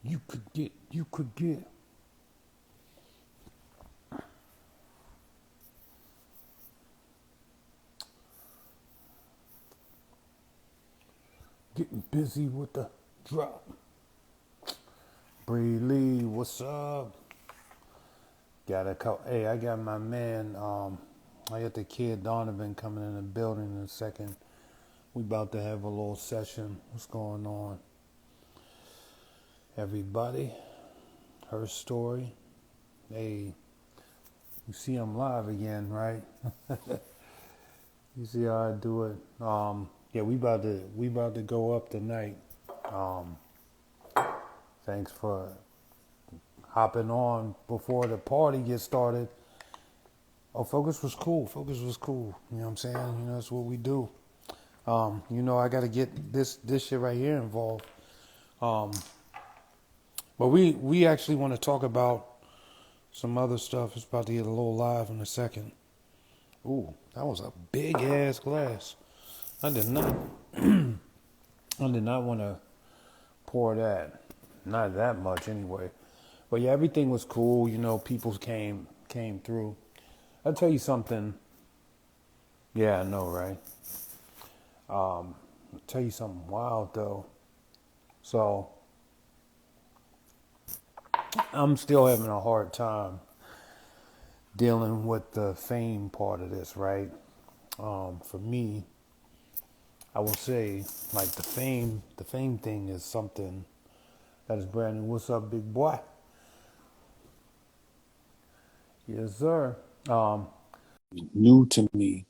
you could get getting busy with the drop. Bree Lee, what's up? Got a couple. Hey, I got my man. I got the kid Donovan coming in the building in a second. We about to have a little session. What's going on, everybody? Her story. Hey, you see I'm live again, right? You see how I do it. Yeah, we about to go up tonight. Um, Thanks for hopping on before the party gets started. Oh, Focus was cool. Focus was cool. You know what I'm saying? You know, that's what we do. I got to get this shit right here involved. Um, but we actually want to talk about some other stuff. It's about to get a little live in a second. Ooh, that was a big ass glass. I did not. I did not want to pour that. Not that much anyway. But yeah, everything was cool. You know, people came through. I'll tell you something. Yeah, I know, right? I'll tell you something wild though. So I'm still having a hard time dealing with the fame part of this, right? For me, I will say like the fame thing is something that is brand new. What's up, big boy? Yes, sir. Um, New to me.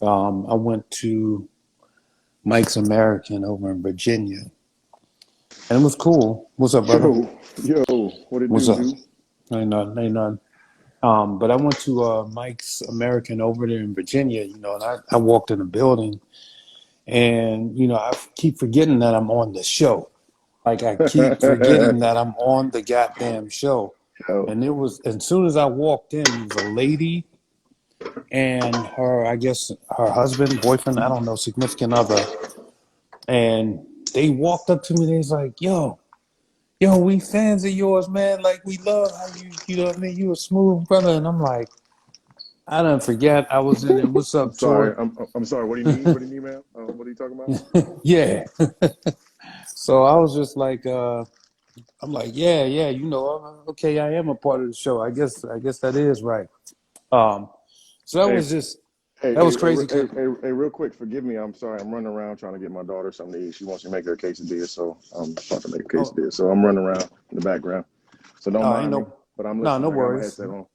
I went to Mike's American over in Virginia, and it was cool. What's up, brother? Yo, what it What's do, up? dude? Ain't none. But I went to Mike's American over there in Virginia, and I walked in the building, and I keep forgetting that I'm on the show. Like I keep forgetting that I'm on the goddamn show. Yo, And it was as soon as I walked in, it was a lady and her, I guess her husband, boyfriend, I don't know, significant other, and they walked up to me. They was like, "Yo, we fans of yours, man. Like we love how you know what I mean. You a smooth brother." And I'm like, I don't forget I was in it. What's I'm up, Tori? sorry. I'm sorry. What do you need? What do you need, man? What are you talking about? Yeah. So I was just like, I'm like, yeah, okay, I am a part of the show. I guess that is right. Um, so that Hey, was just hey, that hey, was hey, crazy. hey, real quick. Forgive me. I'm sorry. I'm running around trying to get my daughter something to eat. She wants to make her a quesadilla, so I'm about to make a Oh, quesadilla. So I'm running around in the background. So don't no, ain't mind me. no, But I'm no, no listening. I got my worries. headset on.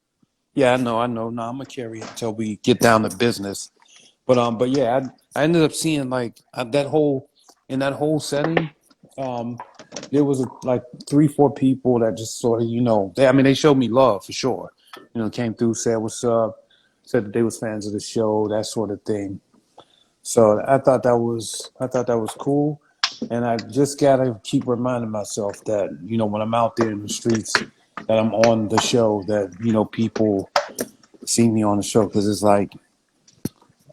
Yeah, I know. No, I'm gonna carry it until we get down to business. But yeah, I ended up seeing like that whole setting. Um, there was like 3, 4 people that just sort of, they showed me love for sure. Came through, said what's up, said that they was fans of the show, that sort of thing. So I thought that was cool, and I just gotta keep reminding myself that when I'm out there in the streets, that I'm on the show, that people see me on the show because it's like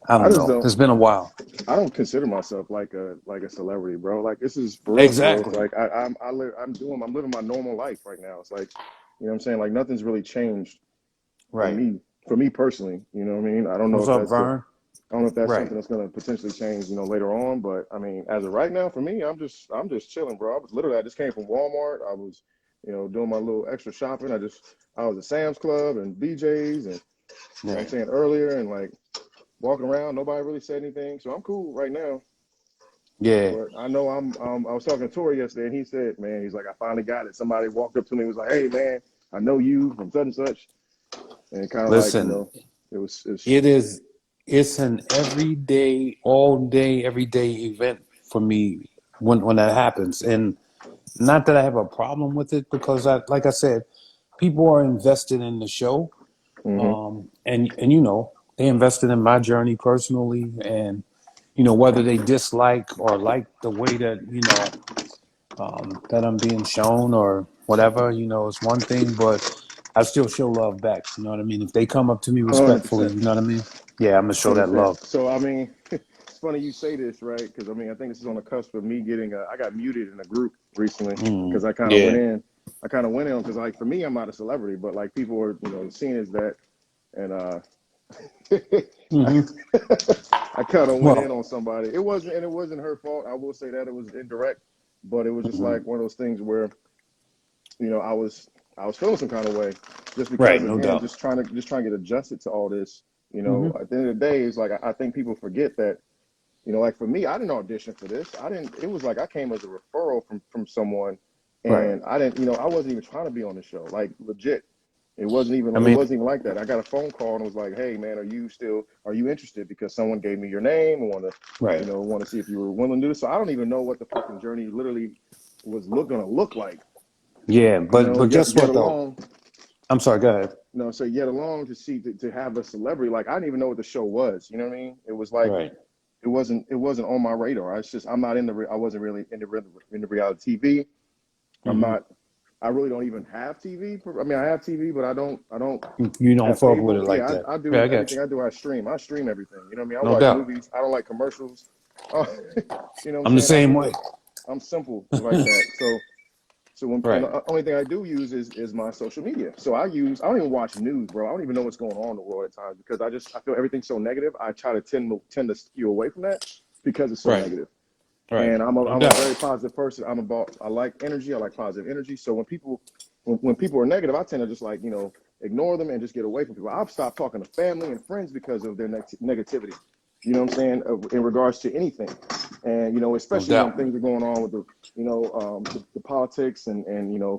I I don't just know, don't. it's been a while. I don't consider myself like a celebrity, bro. Like this is for real. It's Exactly. like I'm living my normal life right now. It's like, you know what I'm saying? Like nothing's really changed for Right. me, for me personally. You know what I mean? What's up, Vern? I don't know if that's Right. something that's gonna potentially change, later on. But I mean, as of right now, for me, I'm just chilling, bro. I just came from Walmart. I was, doing my little extra shopping. I was at Sam's Club and BJ's and what I'm Yeah. saying earlier and like walking around. Nobody really said anything, so I'm cool right now. Yeah. But I know I was talking to Tori yesterday, and he said, man, he's like, I finally got it. Somebody walked up to me and was like, hey, man, I know you from such and such. And kind of like, Listen, it's it is. It's an everyday, all day, everyday event for me when that happens, and not that I have a problem with it because like I said, people are invested in the show, hmm and they invested in my journey personally, and whether they dislike or like the way that that I'm being shown or whatever, it's one thing, but I still show love back. You know what I mean? If they come up to me respectfully, 100%, you know what I mean? Yeah, I'm gonna show that 100%. love. So I mean, funny you say this, right? Because I mean, I think this is on the cusp of me getting. I got muted in a group recently because I kind of went Yeah. in. I kind of went in because, like, for me, I'm not a celebrity, but like people are, seeing as that, and I, Hmm. I kind of went in Well. on somebody. It wasn't her fault. I will say that it was indirect, but it was just Mhm. like one of those things where, I was feeling some kind of way, just Right. because No again, doubt. just trying to get adjusted to all this. Hmm. At the end of the day, it's like I think people forget that. Like for me, I didn't audition for this. I didn't. It was like I came as a referral from someone, Right. and I didn't. I wasn't even trying to be on the show. Like legit, it wasn't even. I It mean, wasn't even like that. I got a phone call and it was like, "Hey man, are you interested?" Because someone gave me your name and right. want to see if you were willing to do this. So I don't even know what the fucking journey literally was gonna look like. Yeah, but Yet guess yet what though? alone, I'm sorry. Go ahead. so yet alone to see to have a celebrity, like I didn't even know what the show was. You know what I mean? It was like Right. it wasn't on my radar. I'm not I wasn't really in the reality TV. I'm Hmm. not. I really don't even have TV. I mean, I have TV, but I don't You don't have fuck with it cable. like Yeah, that. I Yeah, do I got everything you. I do. I stream. I stream everything. You know what I mean? I No watch doubt. movies. I don't like commercials. Uh, you know what I'm I'm the saying? same way. I'm simple like that. And Right. the only thing I do use is my social media. So I don't even watch news, bro. I don't even know what's going on in the world at times because I feel everything's so negative. I try to tend to skew away from that because it's so Right. negative. Right. And I'm a No I'm a doubt. very positive person. I like energy. I like positive energy. So when people are negative, I tend to just like ignore them and just get away from people. I've stopped talking to family and friends because of their negativity. You know what I'm saying? In regards to anything, and No especially when doubt. things are going on with the politics and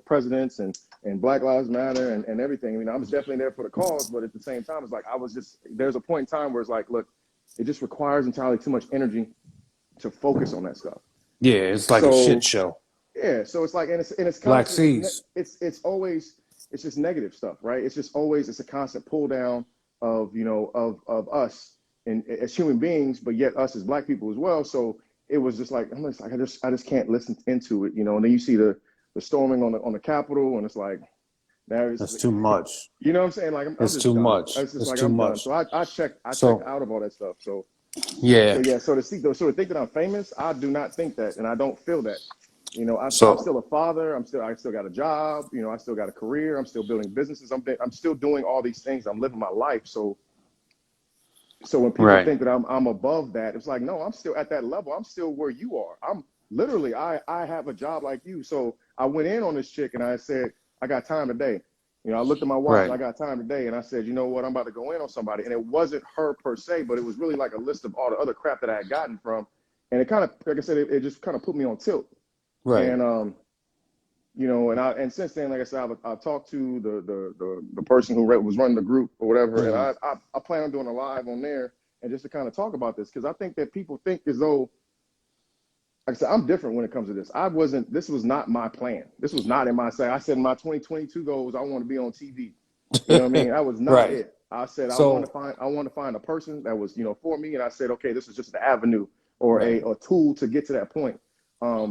presidents and Black Lives Matter and everything. I mean, I was definitely there for the cause, but at the same time, it's like there's a point in time where it's like, look, it just requires entirely too much energy to focus on that stuff. Yeah, it's like a shit So show. yeah, so it's like, and it's Black constant. Seas. It's always it's just negative stuff, right? It's a constant pull down of of us and as human beings, but yet us as Black people as well. So it was just like I just can't listen into it, And then you see the storming on the Capitol, and it's like now it's That's too much. you know what I'm saying? Like I'm It's just too done. much. It's just It's like too I'm done. much. So I checked So out of all that stuff. So yeah. yeah, so to think that I'm famous, I do not think that, and I don't feel that. I'm So still a father. I still got a job. I still got a career. I'm still building businesses. I'm still doing all these things. I'm living my life. So when people right. think that I'm above that, it's like no, I'm still at that level. I'm still where you are. I'm literally I have a job like you. So I went in on this chick and I said I got time today. I looked at my watch. Right. I got time today, and I said, you know what? I'm about to go in on somebody, and it wasn't her per se, but it was really like a list of all the other crap that I had gotten from, and it kind of, like I said, it just kind of put me on tilt, Right. and and since then, like I said, I've talked to the person who was running the group or whatever, and Mhm. I plan on doing a live on there and just to kind of talk about this because I think that people think as though, like I said, I'm different when it comes to this. This was not my plan. This was not in my say. I said in my 2022 goals, I want to be on TV. You know what I mean? That was not Right. it. I said So I want to find a person that was for me, and I said, okay, this is just the avenue or right. a tool to get to that point.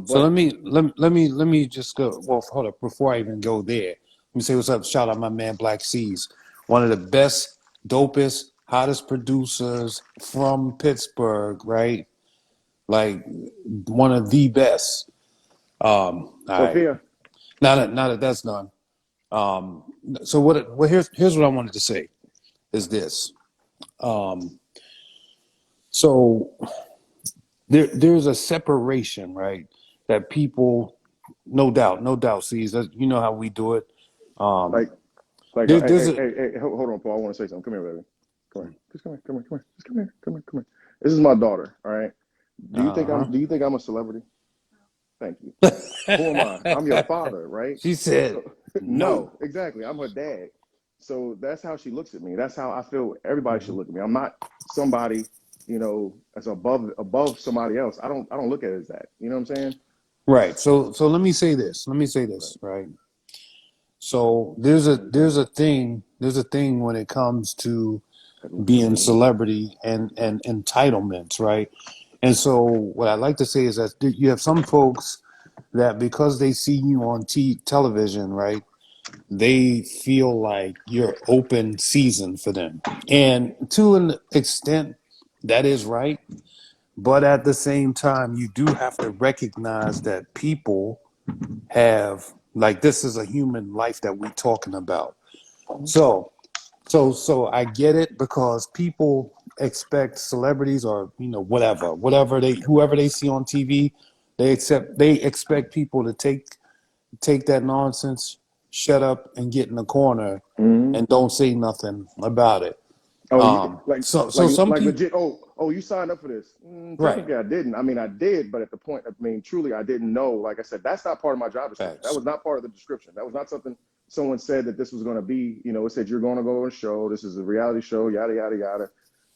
So But let me just go. Well, hold up. Before I even go there, let me say what's up. Shout out my man Black Seas, one of the best, dopest, hottest producers from Pittsburgh. Right, like one of the best. All right. Sophia, Now that that's done. Um, so what? Well, here's what I wanted to say is this. Um, so there's a separation, right? That people, no doubt, sees. You know how we do it. Um, like there's a hey, hold on, Paul. I want to say something. Come here, baby. Come here. Just come here. Come here. Come here. Just come here. Come here. Come here. This is my daughter. All right. uh-huh. Do you think I'm a celebrity? Thank you. Who am I? I'm your father, right? She said So no. no, exactly. I'm her dad. So that's how she looks at me. That's how I feel everybody should Mhm. look at me. I'm not somebody, that's above somebody else. I don't look at it as that. You know what I'm saying? Right. So let me say this. Right. Right. So there's a thing when it comes to being celebrity and entitlements, right? And so what I like to say is that you have some folks that because they see you on television, right, they feel like you're open season for them. And to an extent, that is right. But at the same time, you do have to recognize that people have, like, this is a human life that we're talking about. So, so I get it, because people expect celebrities, or whoever they see on TV, they expect people to take that nonsense, shut up, and get in the corner, Hmm. and don't say nothing about it. Oh, you So some like people, legit. Oh, you signed up for this. right? Technically, I didn't. I mean, I did, but at the point, I mean, truly, I didn't know. Like I said, that's not part of my job description. That Facts. was not part of the description. That was not something someone said that this was going to be. You know, it said you're going to go on a show. This is a reality show. Yada yada yada.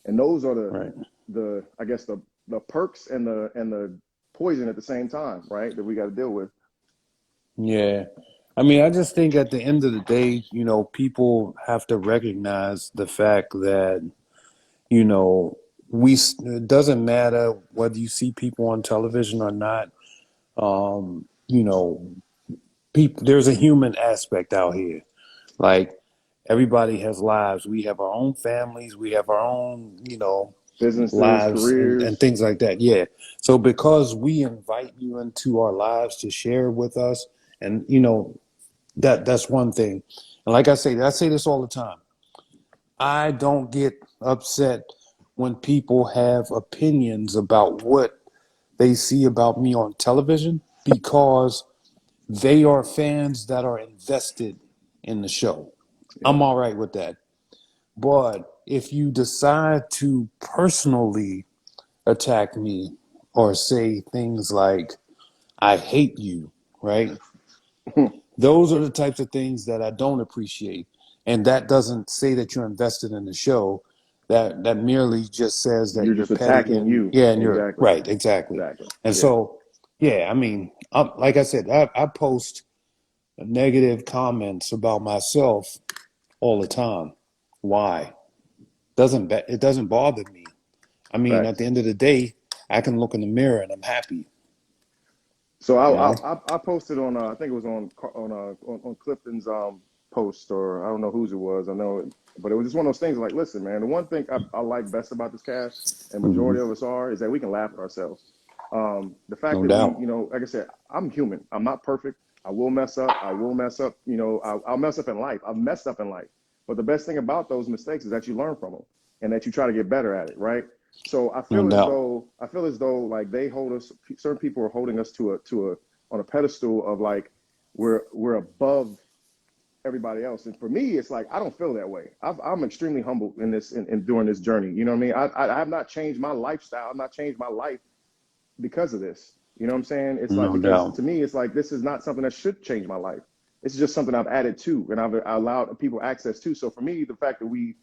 And those are Right. the I guess the perks and the poison at the same time, right? That we got to deal with. Yeah. I mean, I just think at the end of the day, people have to recognize the fact that, you know, it doesn't matter whether you see people on television or not. Um, you know, there's a human aspect out here. Like, everybody has lives. We have our own families. We have our own, Businesses, lives, and careers. things like that. Yeah. So because we invite you into our lives to share with us, and that's one thing. And like I say this all the time. I don't get upset when people have opinions about what they see about me on television, because they are fans that are invested in the show. Yeah. I'm all right with that. But if you decide to personally attack me, or say things like, I hate you, right? Those are the types of things that I don't appreciate. And that doesn't say that you're invested in the show. That merely just says that You're you're just petty, attacking and you. yeah, and you're Exactly. right, exactly. Exactly. And Yeah. so, yeah, I mean, like I said, I post negative comments about myself all the time. Why? It doesn't bother me. I mean, at the Facts. end of the day, I can look in the mirror and I'm happy. So You know? I posted on I think it was on Clifton's post, or I don't know whose it was. I know, but it was just one of those things. Like, listen, man, the one thing I like best about this cast, and Hmm. majority of us are, is that we can laugh at ourselves. The fact No that we, doubt. like I said, I'm human. I'm not perfect. I will mess up. I will mess up. I'll mess up in life. I've messed up in life. But the best thing about those mistakes is that you learn from them and that you try to get better at it, right? So No doubt. I feel as though like they hold us. Certain people are holding us to a on a pedestal of like we're above everybody else. And for me, it's like I don't feel that way. I'm extremely humble in this in during this journey. You know what I mean? I have not changed my lifestyle. I've not changed my life because of this. You know what I'm saying? It's like, No because doubt. to me, it's like this is not something that should change my life. It's just something I've added to, and I've allowed people access to. So for me, the fact that we've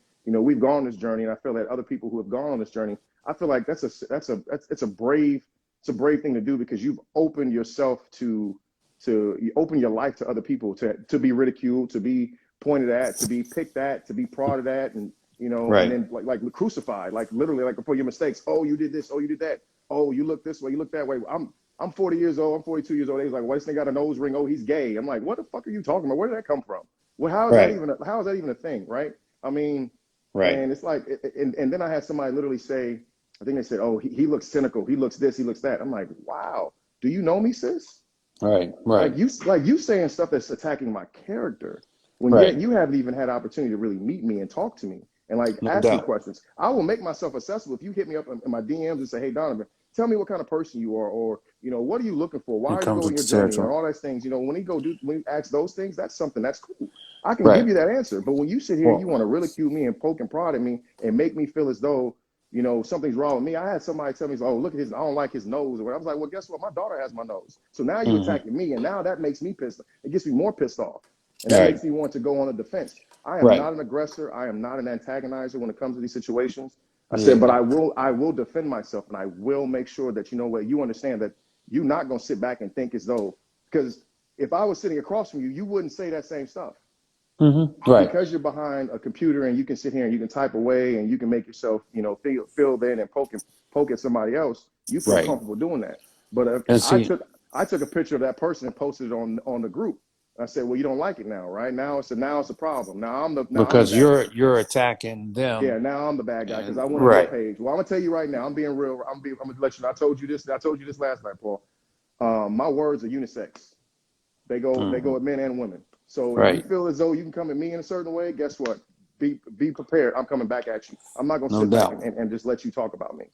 gone on this journey, and I feel that other people who have gone on this journey, I feel like it's a brave thing to do, because you've opened yourself to you open your life to other people, to be ridiculed, to be pointed at, to be picked at, to be prodded at, and and Right. then like crucified, like literally, like for your mistakes. Oh, you did this. Oh, you did that. Oh, you look this way. You look that way. I'm 40 years old. I'm 42 years old. He's like, why this thing got a nose ring? Oh, he's gay. I'm like, what the fuck are you talking about? Where did that come from? Well, Right. how is that even a thing, right? I mean, Right. and it's like, and then I had somebody literally say, I think they said, oh, he looks cynical. He looks this. He looks that. I'm like, wow. Do you know me, sis? Right. Right. Like you saying stuff that's attacking my character, when yet Right. you haven't even had opportunity to really meet me and talk to me and like No ask me doubt. questions. I will make myself accessible if you hit me up in my DMs and say, hey, Donovan, tell me what kind of person you are, or what are you looking for? Why It are you comes going with your the journey, and territory. all those things. When you ask those things, that's something that's cool. I can give Right. you that answer. But when you sit here and you Well, want to ridicule me and poke and prod at me and make me feel as though something's wrong with me. I had somebody tell me, "Oh, look at his. I don't like his nose." Or whatever. I was like, "Well, guess what? My daughter has my nose. So now you hmm, attacking me, and now that makes me pissed. It gets me more pissed off, and that right. makes me want to go on the defense. I am Right. not an aggressor. I am not an antagonizer when it comes to these situations. I said, but Yeah. I will defend myself, and I will make sure that you understand that you're not gonna sit back and think as though, because if I was sitting across from you, you wouldn't say that same stuff, Hmm. but Right. because you're behind a computer and you can sit here and you can type away and you can make yourself, filled in and poke at somebody else, you feel Right. comfortable doing that. But And I see, took I took a picture of that person and posted it on the group. I said, well, you don't like it now, right? Now it's a problem. Now I'm the Because bad guy. you're attacking them, Yeah, now I'm the bad guy because and I went on your right. page. Well, I'm gonna tell you right now. I'm being real. I'm gonna let you know. I told you this. I told you this last night, Paul. My words are unisex. They go Hmm. at men and women. So if you Right. feel as though you can come at me in a certain way, guess what? Be prepared. I'm coming back at you. I'm not gonna No sit back doubt. and just let you talk about me.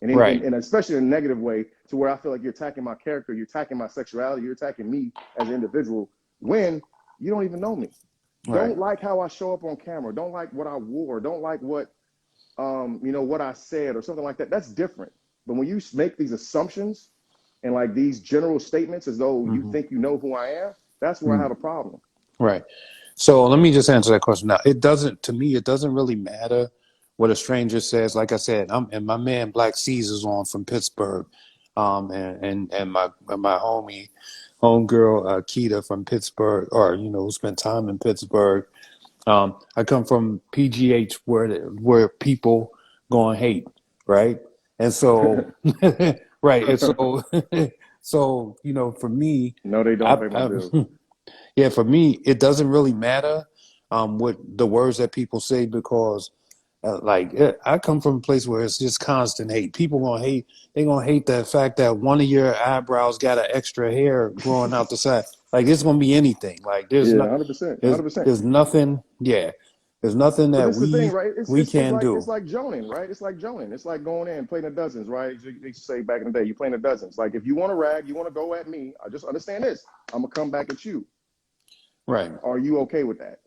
Right. And especially in a negative way to where I feel like you're attacking my character, you're attacking my sexuality, you're attacking me as an individual when you don't even know me. Right. Don't like how I show up on camera. Don't like what I wore. Don't like what what I said or something like that. That's different. But when you make these assumptions and like these general statements as though you Hmm. think you know who I am, that's where I have a problem. Right. So let me just answer that question now. It doesn't, to me, it doesn't really matter what a stranger says. Like I said, and my man Black Caesar's on from Pittsburgh, and my homegirl Keita from Pittsburgh, or who spent time in Pittsburgh. I come from PGH where people go and hate, right? And so, right, and so, so for me, No, they don't I, pay my I bills. yeah, for me, it doesn't really matter what the words that people say because, I come from a place where it's just constant hate. People gonna hate. They gonna hate the fact that one of your eyebrows got an extra hair growing out the side. Like it's gonna be anything. Like there's Yeah, not. 100%, 100%. There's nothing. Yeah, there's nothing But that this is the thing, we right? we can It's do. like joning, right? It's like joning. It's like going in playing the dozens, right? They used to say back in the day, you playing the dozens. Like if you want to rag, you want to go at me. I just understand this. I'm gonna come back at you. Right. Are you okay with that?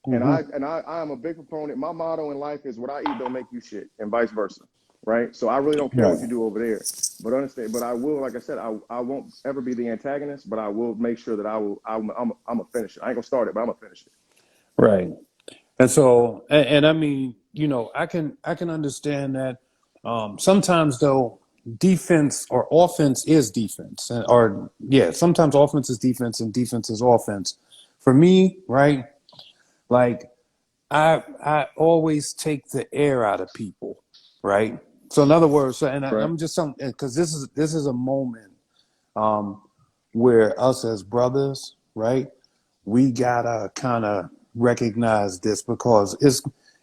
Hmm. I am a big proponent. My motto in life is what I eat don't make you shit, and vice versa, right? So I really don't care what you Right. do over there, but understand. But I will, like I said, I won't ever be the antagonist, but I will make sure that I'm a finisher. I ain't gonna start it, but I'm gonna finish it. Right. And so, and I mean, I can understand that. Sometimes though, defense or offense is defense, or yeah, sometimes offense is defense and defense is offense. For me, right, like I always take the air out of people, right. So in other words, Right. I'm just some because this is a moment um, where us as brothers, right, we gotta kind of recognize this because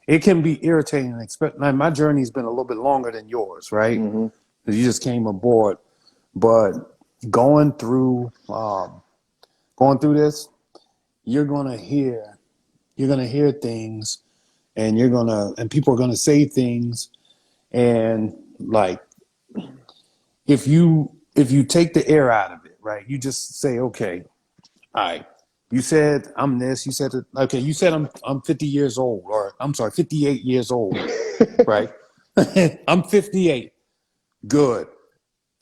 it can be irritating. Like my journey's been a little bit longer than yours, right? Mm-hmm. 'Cause you just came aboard, but going through going through this, you're gonna hear things, and people are gonna say things, and like if you take the air out of it, right? You just say, okay, all right. You said I'm this. You said okay. You said I'm 50 years old, or I'm sorry, 58 years old, right? I'm 58. Good,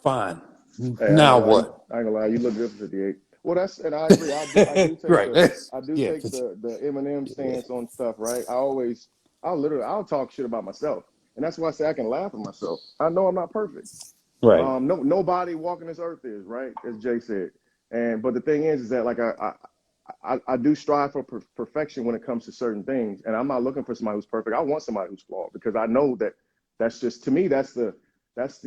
fine. Hey, I ain't Now gonna lie. what? I ain't gonna lie. You look good for 58. Well, that's and I agree. I do take Right. the That's, I do yeah. take the Eminem stance on stuff. Right. I'll talk shit about myself, and that's why I say I can laugh at myself. I know I'm not perfect. Right. Nobody walking this earth is right, as Jay said. And but the thing is that like I do strive for perfection when it comes to certain things, and I'm not looking for somebody who's perfect. I want somebody who's flawed because I know that that's just to me that's the that's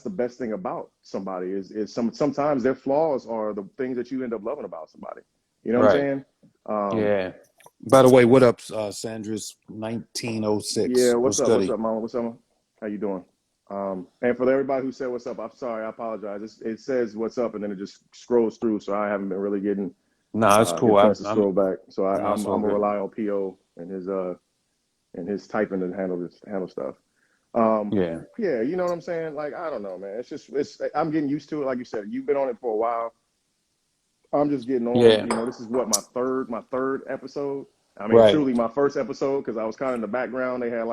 the best thing about somebody is sometimes their flaws are the things that you end up loving about somebody. You know what I'm Right. saying? Um, Yeah. By the way, what up, Sandra's yeah. 1906? What's What's up? What's goody? up, Mama? What's up? How you doing? And for everybody who said what's up, I'm sorry. I apologize. It says what's up, and then it just scrolls through, so I haven't been really Nah, it's get cool. a chance to I'm. scroll back. So No, it's all I'm gonna good. rely on PO and his typing to handle stuff. Yeah. Yeah, you know what I'm saying? Like I don't know, man. It's I'm getting used to it. Like you said, you've been on it for a while. I'm just getting on. Yeah. This is what my third episode. I mean, Right. truly my first episode because I was kind of in the background. I had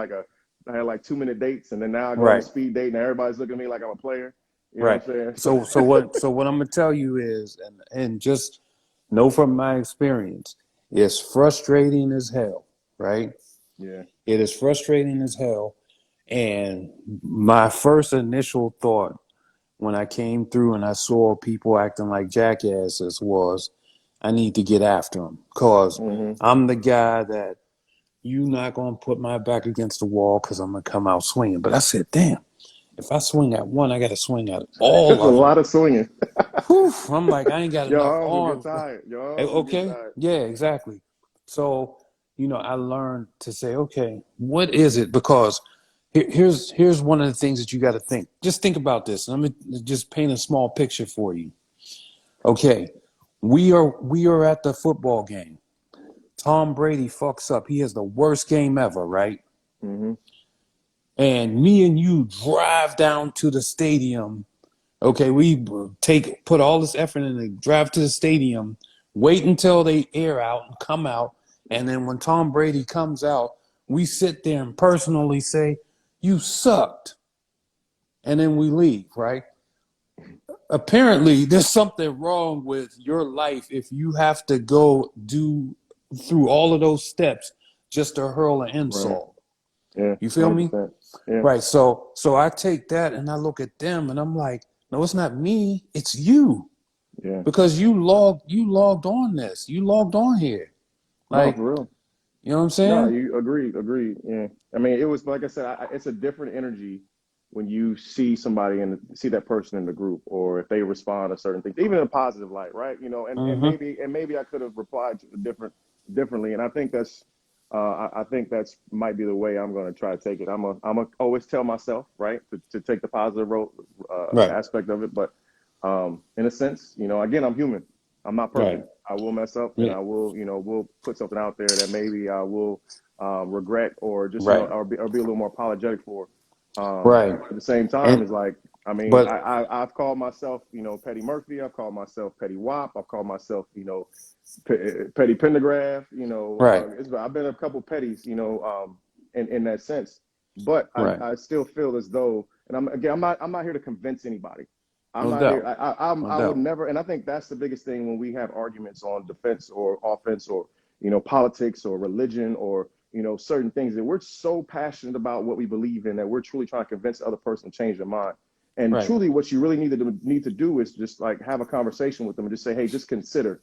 like 2 minute dates, and then now I go on a Right. speed date, and everybody's looking at me like I'm a player. You know Right. what I'm saying? So what I'm gonna tell you is, and just know from my experience, it's frustrating as hell, right? Yeah. It is frustrating as hell. And my first initial thought when I came through and I saw people acting like jackasses was, I need to get after them because Hmm. I'm the guy that you not gonna put my back against the wall because I'm gonna come out swinging. But I said, damn. If I swing at one, I got to swing at all It's a of them. lot of swinging. Whew, I'm like, I ain't got Your enough arms will get arms. tired. Your arms will get Okay, tired. yeah, exactly. So, I learned to say, okay, what is it? Because here's one of the things that you got to think. Just think about this. Let me just paint a small picture for you. Okay, we are at the football game. Tom Brady fucks up. He has the worst game ever, right? Mm-hmm. And me and you drive down to the stadium. Okay, we put all this effort in to drive to the stadium, wait until they air out and come out, and then when Tom Brady comes out, we sit there and personally say, "You sucked," and then we leave, right? Apparently, there's something wrong with your life if you have to go do through all of those steps just to hurl an Right. insult. Yeah. You feel me? 100%. Yeah. Right. So I take that and I look at them and I'm like, no, it's not me, it's you. Yeah. Because you logged on this. You logged on here. No, Like, for real. you know what I'm No, saying? you agreed. Yeah. I mean, it was like I said, it's a different energy when you see somebody and see that person in the group, or if they respond to certain things, even in a positive light, right? And Mm-hmm. maybe I could have replied to differently, and I think I think that's might be the way I'm going to try to take it. I'm a always tell myself, right, to take the positive Right. aspect of it, but in a sense, again, I'm human. I'm not Right. perfect. I will mess up, and Yeah. I will put something out there that maybe I will regret, or just Right. or be a little more apologetic for. Right. At the same time, And it's like, I mean, but I've called myself, Petty Murphy. I've called myself Petty Wop. I've called myself, Petty Pendergraph. right. I've been a couple petties, in that sense. But Right. I still feel as though, and I'm not here to convince anybody. I'm No not here. doubt. No I would doubt. never, and I think that's the biggest thing when we have arguments on defense or offense, or politics or religion, or certain things, that we're so passionate about what we believe in that we're truly trying to convince the other person to change their mind. And Right. truly, what you really need to do is just like have a conversation with them and just say, hey, just consider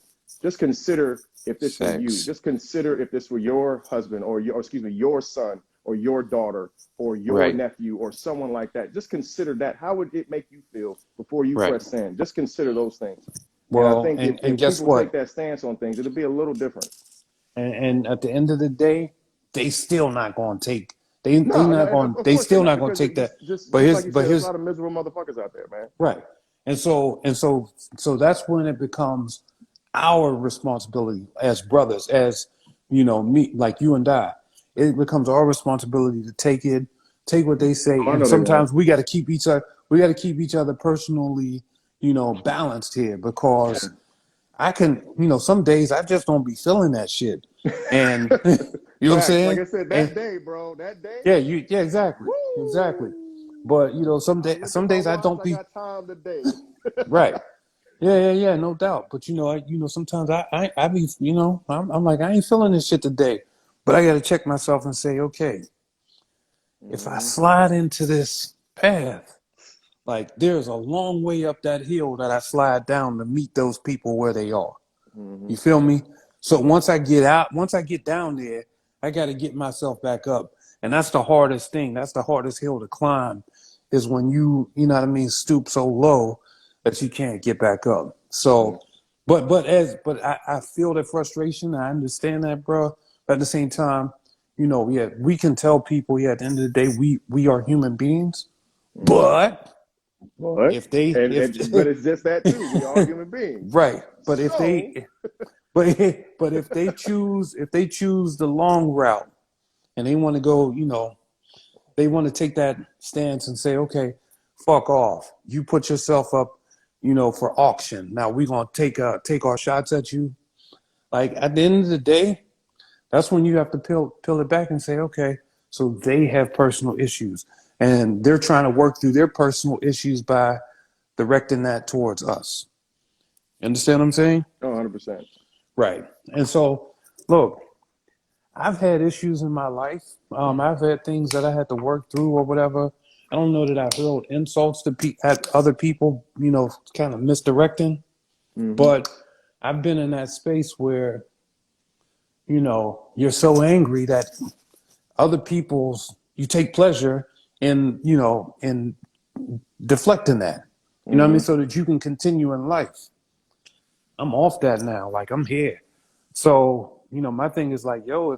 if this were you. Sex. Just consider if this were your husband, or excuse me, your son, or your daughter, or your Right. nephew, or someone like that. Just consider that. How would it make you feel before you Right. press send? Just consider those things. And I Well, think and if guess people take what? that stance on things, it'll be a little different. And at the end of the day, they still not going to take. They No, no, not and going. of They course they're still not, not going to because take it that. just But like you said, there's a his lot of miserable motherfuckers out there, man. right. And so that's when it becomes our responsibility as brothers, as me, like you and I. It becomes our responsibility to take what they say, Oh, I and know they won't. sometimes we got to keep each other. We got to keep each other personally, balanced here, because I can, some days I just don't be feeling that shit, and you know what I'm Facts. Like saying? I said, And that day, bro, that day, yeah, exactly. woo! But I looked at some my days I watch. don't I be got time today. right. Yeah, no doubt. But sometimes I be, I'm like, I ain't feeling this shit today. But I got to check myself and say, okay, if I Mm-hmm. slide into this path, like there's a long way up that hill that I slide down to meet those people where they are. Mm-hmm. You feel me? So once I get down there, I got to get myself back up. And that's the hardest thing. That's the hardest hill to climb, is when you know what I mean, stoop so low that you can't get back up. Yeah. So, but I feel the frustration. I understand that, bro. But at the same time, yeah, we can tell people, yeah, at the end of the day, we are human beings. Mm-hmm. But What? if they, if But it's just that too. We are human beings. right, but if So they, but but if they choose the long route and they want to go, they want to take that stance and say, okay, fuck off. You put yourself up, for auction. Now we're gonna take our shots at you. Like at the end of the day, that's when you have to peel it back and say, okay, so they have personal issues and they're trying to work through their personal issues by directing that towards us. You understand what I'm saying? 100%. Right. And so, look, I've had issues in my life. I've had things that I had to work through or whatever. I don't know that I hurled insults at other people, kind of misdirecting. Mm-hmm. But I've been in that space where, you're so angry that you take pleasure in deflecting that. You know what I mean? So that you can continue in life. I'm off that now. Like I'm here. So, my thing is like, yo,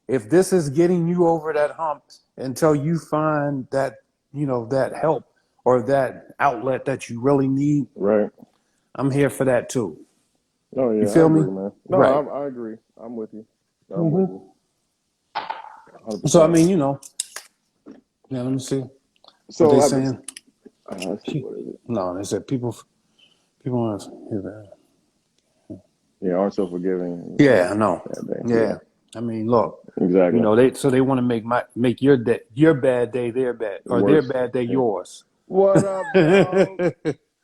if this is getting you over that hump until you find that, that help or that outlet that you really need, Right. I'm here for that too. Oh You yeah, I feel me? agree, man. No, Right. I agree. I'm with you. I'm with you. So, I 100%. mean, let me see what So they I was, saying. let's see, what is it? No, they said people want to hear that. Yeah, aren't so forgiving. Yeah, I know. Bad day. Yeah. I mean, look, Exactly. they want to make your bad day their bad or their Worse. bad day Yeah. yours. What up, dog?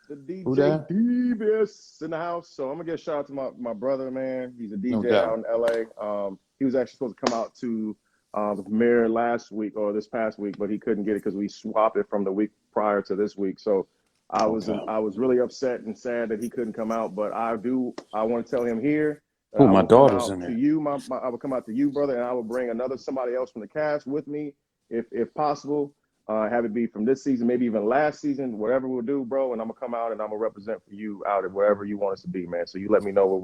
The Who DJ that? Devious in the house. So I'm gonna get a shout out to my brother, man. He's a No DJ out doubt. in LA. He was actually supposed to come out to the premiere last week or this past week, but he couldn't get it because we swapped it from the week prior to this week. So Okay. I was really upset and sad that he couldn't come out. But I want to tell him here that Oh, I my will come daughter's in out to there. you. I will come out to you, brother, and I will bring somebody else from the cast with me if possible. Have it be from this season, maybe even last season, whatever we'll do, bro. And I'm gonna come out and I'm gonna represent for you out at wherever you want us to be, man. So you let me know where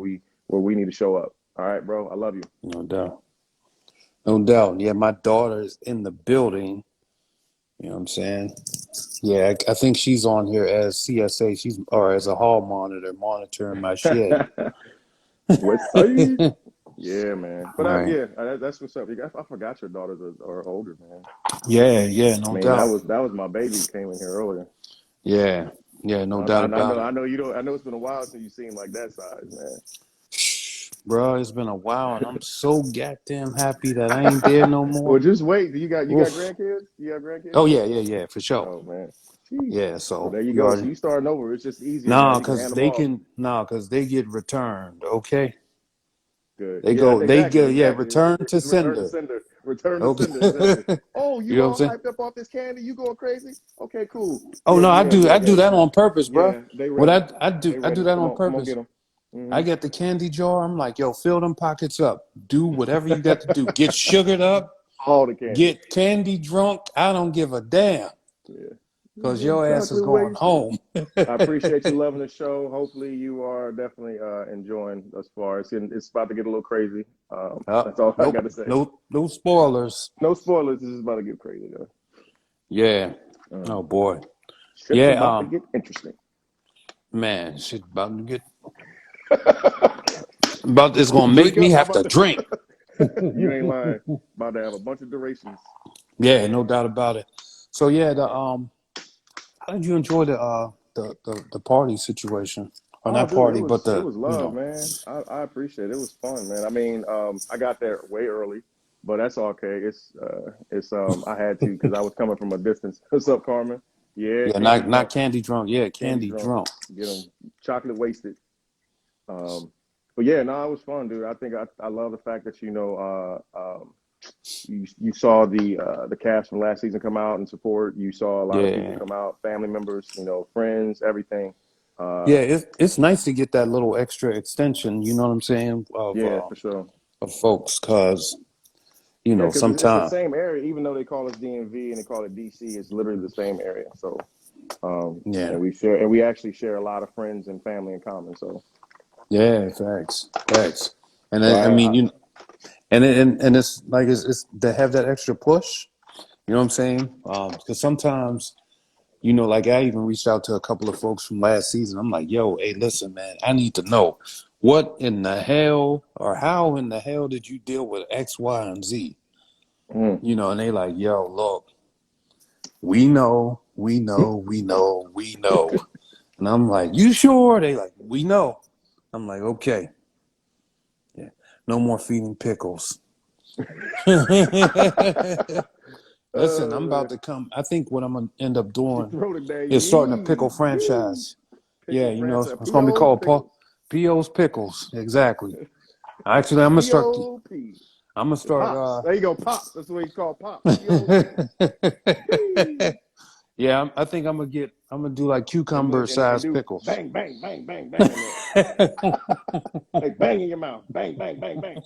we need to show up. All right, bro. I love you. No doubt. No doubt. Yeah, my daughter is in the building. You know what I'm saying? Yeah, I think she's on here as CSA. Or as a hall monitor, monitoring my shit. What's up? Yeah, man. But Right. that's what's up. I forgot your daughters are older, man. Yeah, I no mean, doubt. that was my baby who came in here earlier. Yeah, no doubt about it. I know you don't. I know it's been a while since you seen like that size, man. Bro, it's been a while, and I'm so goddamn happy that I ain't there no more. Well, just wait. You got Oof. grandkids? You got grandkids Oh yet? yeah, for sure. Oh man. Jeez. Yeah, Well, so there you you go. So already you starting over. It's just easier now. You can hand them off. because they get returned. Okay, Good. they Yeah, go, they exactly, go, yeah, exactly. return to It's return to sender. sender. Return to Okay, sender. Exactly. Oh, you you know what I'm all saying? hyped up off this candy? You going crazy? Okay, cool. Oh no, I do Yeah. that on purpose, bro. Yeah, they What ready. I do that on Come on, purpose. get them. I get the candy jar. I'm like, yo, fill them pockets up. Do whatever you got to do. Get sugared up. All the candy. Get candy drunk. I don't give a damn. Yeah. Because your ass is Chocolate going wasted. home. I appreciate you loving the show. Hopefully, you are definitely enjoying thus far. It's about to get a little crazy. That's all I got to say. No spoilers. No spoilers. This is about to get crazy, though. Yeah. Oh boy. Shit's Yeah. about to get interesting. Man, shit about to get about. It's gonna make Drink me up. I'm have to about drink. to. You ain't lying. About to have a bunch of durations. Yeah, no doubt about it. So yeah, how did you enjoy the party situation? Or Oh, not dude, party, but it the was love, man. I appreciate it. It was fun, man. I mean, I got there way early, but that's okay. It's I had to because I was coming from a distance. What's up, Carmen? Yeah, Yeah, candy not drunk, candy drunk. Yeah, candy candy drunk. drunk. Get them chocolate wasted. Um, but yeah, no, it was fun, dude. I think I love the fact that you saw the cast from last season come out and support. You saw a lot of people Yeah. come out, family members, friends, everything. Yeah, it's nice to get that little extra extension, you know what I'm saying, Yeah, for sure. of folks, cause Yeah, because it's the sometimes same area, even though they call us DMV and they call it DC, it's literally the same area. So, yeah, and we actually share a lot of friends and family in common. So, yeah, facts, and so I mean and it's like it's to have that extra push, you know what I'm saying? Because sometimes like I even reached out to a couple of folks from last season. I'm like, yo, hey, listen, man, I need to know what in the hell or how in the hell did you deal with X, Y, and Z? mm. And they like, yo, look, we know. And I'm like, you sure? They like, we know. I'm like, okay. Yeah. No more feeding pickles. Listen, I'm about Man. to come. I think what I'm going to end up She doing throw the is starting a dang pickle yee. franchise. Yeah, Pickle franchise. it's going to be P.O.'s called pickles. P.O.'s Pickles. Exactly. Actually, I'm going to start. P.O.P. I'm going to Pops. start. There you go, Pops. That's what he's called, Pops. P.O.P. Yeah, I think I'm going to do like cucumber And sized do pickles. bang, bang, bang, bang, bang in there. Like bang in your mouth. Bang, bang, bang, bang.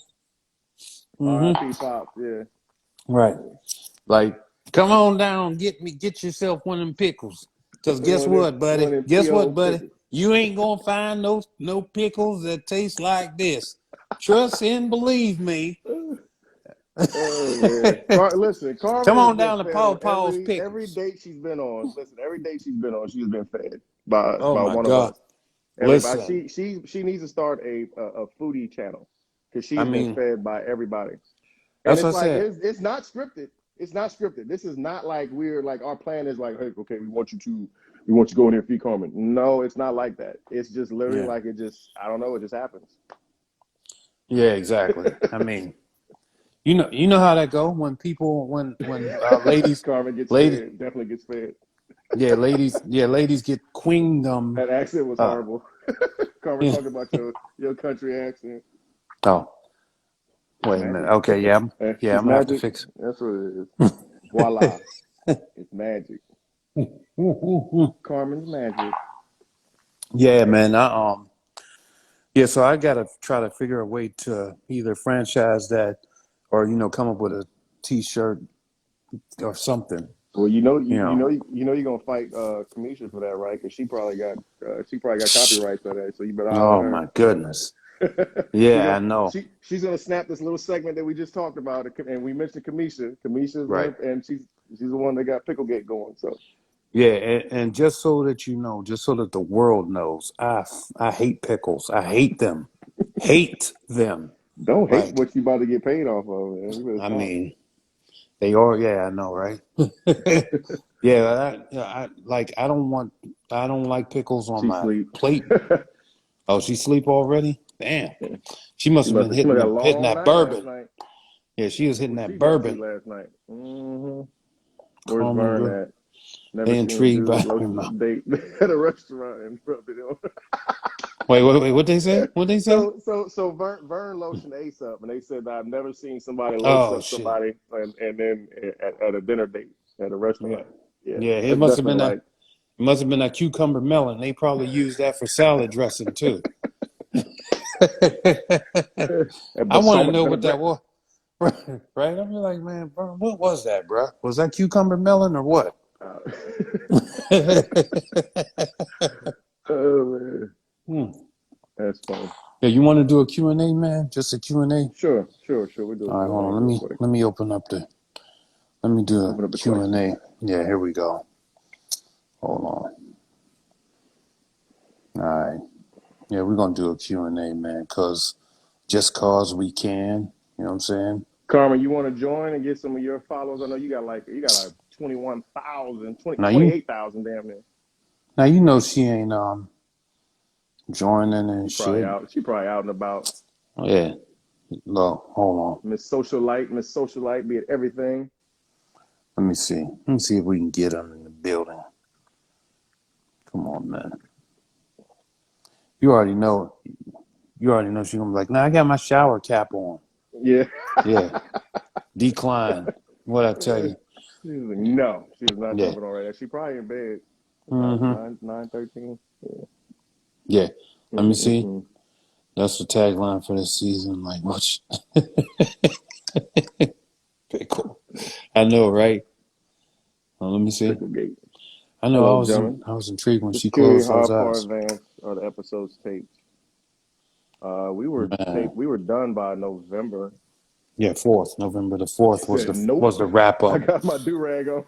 R.I.P. Pops. Yeah. Right. Like, come on down, get yourself one of them pickles. Because guess what, One of buddy? them Guess what, P.O. buddy? pickles. You ain't gonna find no pickles that taste like this. Trust and believe me. Oh man, listen, Come Carmen has on been down to fed Paw on Paw's every Pickles. date she's been on. Listen, every date she's been on, she's been fed by Oh my one of God. us. Everybody, Listen, she needs to start a foodie channel because I she's been mean, fed by everybody. And that's it's what I like said. it's not scripted. It's not scripted. This is not like we're like our plan is like, hey, okay, we want you to go in there and feed Carmen. No, it's not like that. It's just literally Yeah. like I don't know, it just happens. Yeah, exactly. I mean, you know how that go when people ladies Carmen gets lady fed, definitely gets fed. ladies get queendom. That accent was horrible. Carmen Yeah. talking about your country accent. Oh, It's wait a minute. magic. Okay, yeah, I'm It's gonna have to magic. fix That's what it is. Voila. It's magic. it. Carmen's magic. Yeah, man. Yeah, so I gotta try to figure a way to either franchise that or come up with a T-shirt or something. Well, You know. you're gonna fight Kamisha for that, right? Because she probably got copyrights on that, so you better holler Oh at my goodness. her. Yeah, I know. She's gonna snap this little segment that we just talked about, and we mentioned Kamisha. Kamisha's Right. and she's the one that got Picklegate going. So Yeah, and just so that you know, just so that the world knows, I hate pickles. I hate them. Hate them. don't hate Like, what you about to get paid off of, man. You better I stop. mean, they are. Yeah, I know, right? Yeah, I don't like pickles on She my sleep. plate. Oh, she sleep already? Damn. She She must have must been have had a hitting long that night last bourbon. night. Yeah, she was hitting What that she been up to bourbon. last night? Where's Carmen, Vern girl. at? Never They seen a intrigued by dude her lotion mouth. date at a restaurant and rub it on. Wait, what they say? What they say? So Vern lotioned Ace up, and they said that I've never seen somebody lotion Oh up shit. somebody and then at a dinner date at a Yeah. restaurant. Yeah, Yeah, it that's must have definitely been like. a cucumber melon. They probably used that for salad dressing too. I But want so to much know what that vinaigrette. was. Right? I'm like, man, bro, what was that, bro? Was that cucumber melon or what? Uh, Hmm. oh man, that's funny. Yeah, you want to do a Q&A, man? Just a Q&A? Sure. We do a All right, hold Q&A on. real quick. Let me open up let me do a Open up the questions. Q&A. Yeah, here we go. Hold on. All right. Yeah, we're going to do a Q&A, man, just cause we can. You know what I'm saying? Carmen, you want to join and get some of your followers? I know you got like 21,000, Now you 28,000 damn near. now you know she ain't joining and She probably shit. out. She probably out and about. Yeah. Look, hold on. Miss Socialite, be at everything. Let me see. Let me see if we can get her in the building. Come on, man. You already know. She's gonna be like, nah, I got my shower cap on. Yeah. Yeah. Decline. What I tell you. She was like, no, she was not Yeah. jumping on right now. She probably in bed. What time is Mm-hmm. it? 9:13? Yeah. Yeah. Let me see. Mm-mm-mm. That's the tagline for this season. Like, what? Pickle. I know, right? Well, let me see. Picklegate. I know. Hello, gentlemen. I was intrigued when she Just curious closed how those far eyes. advanced are the episodes taped? Man. We were done by November. Yeah, 4th. November the She 4th said, nope. was the wrap I up. got my do-rag on.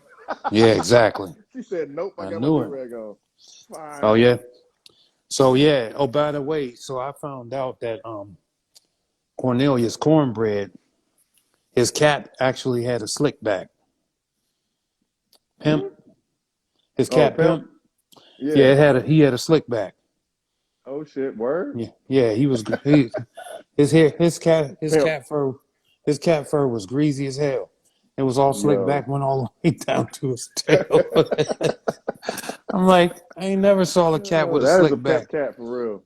Yeah, exactly. She said, nope, I I got my knew it. do-rag on. Oh Fine. yeah. So yeah. Oh, by the way, so I found out that Cornelius Cornbread, his cat actually had a slick back. Pimp. Hmm? His Oh, cat Pimp? Pimp. Yeah. Yeah, he had a slick back. Oh, shit. Word? Yeah, his Pimp. cat fur was greasy as hell. It was all slick Yo. back, went all the way down to his tail. I'm like, I ain't never saw a cat with a That is a slick pimp back. cat for real.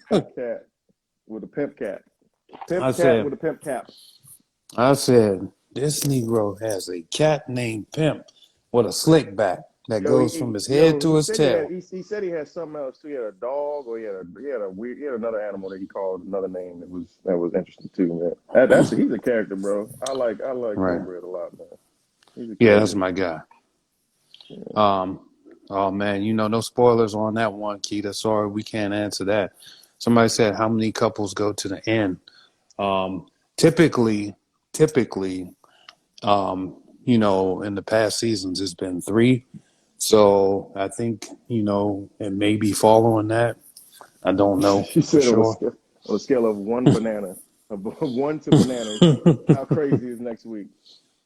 Pimp cat with a pimp cat. I Pimp cat said, with a pimp cap. this Negro has a cat named Pimp with a slick back that Yo, goes from his head to he his said tail. he said he had something else too. He had a dog, or he had another animal that he called another name that was interesting too, man. He's a character, bro. I like Right. Cornbread a lot, man. He's a Yeah, that's character. my guy. Um, Oh man, no spoilers on that one, Keita. Sorry, we can't answer that. Somebody said how many couples go to the end. Um, typically, in the past seasons, it's been three. So I think, it may be following that. I don't know She for said sure. on a scale of one banana, of one to bananas, how crazy is next week?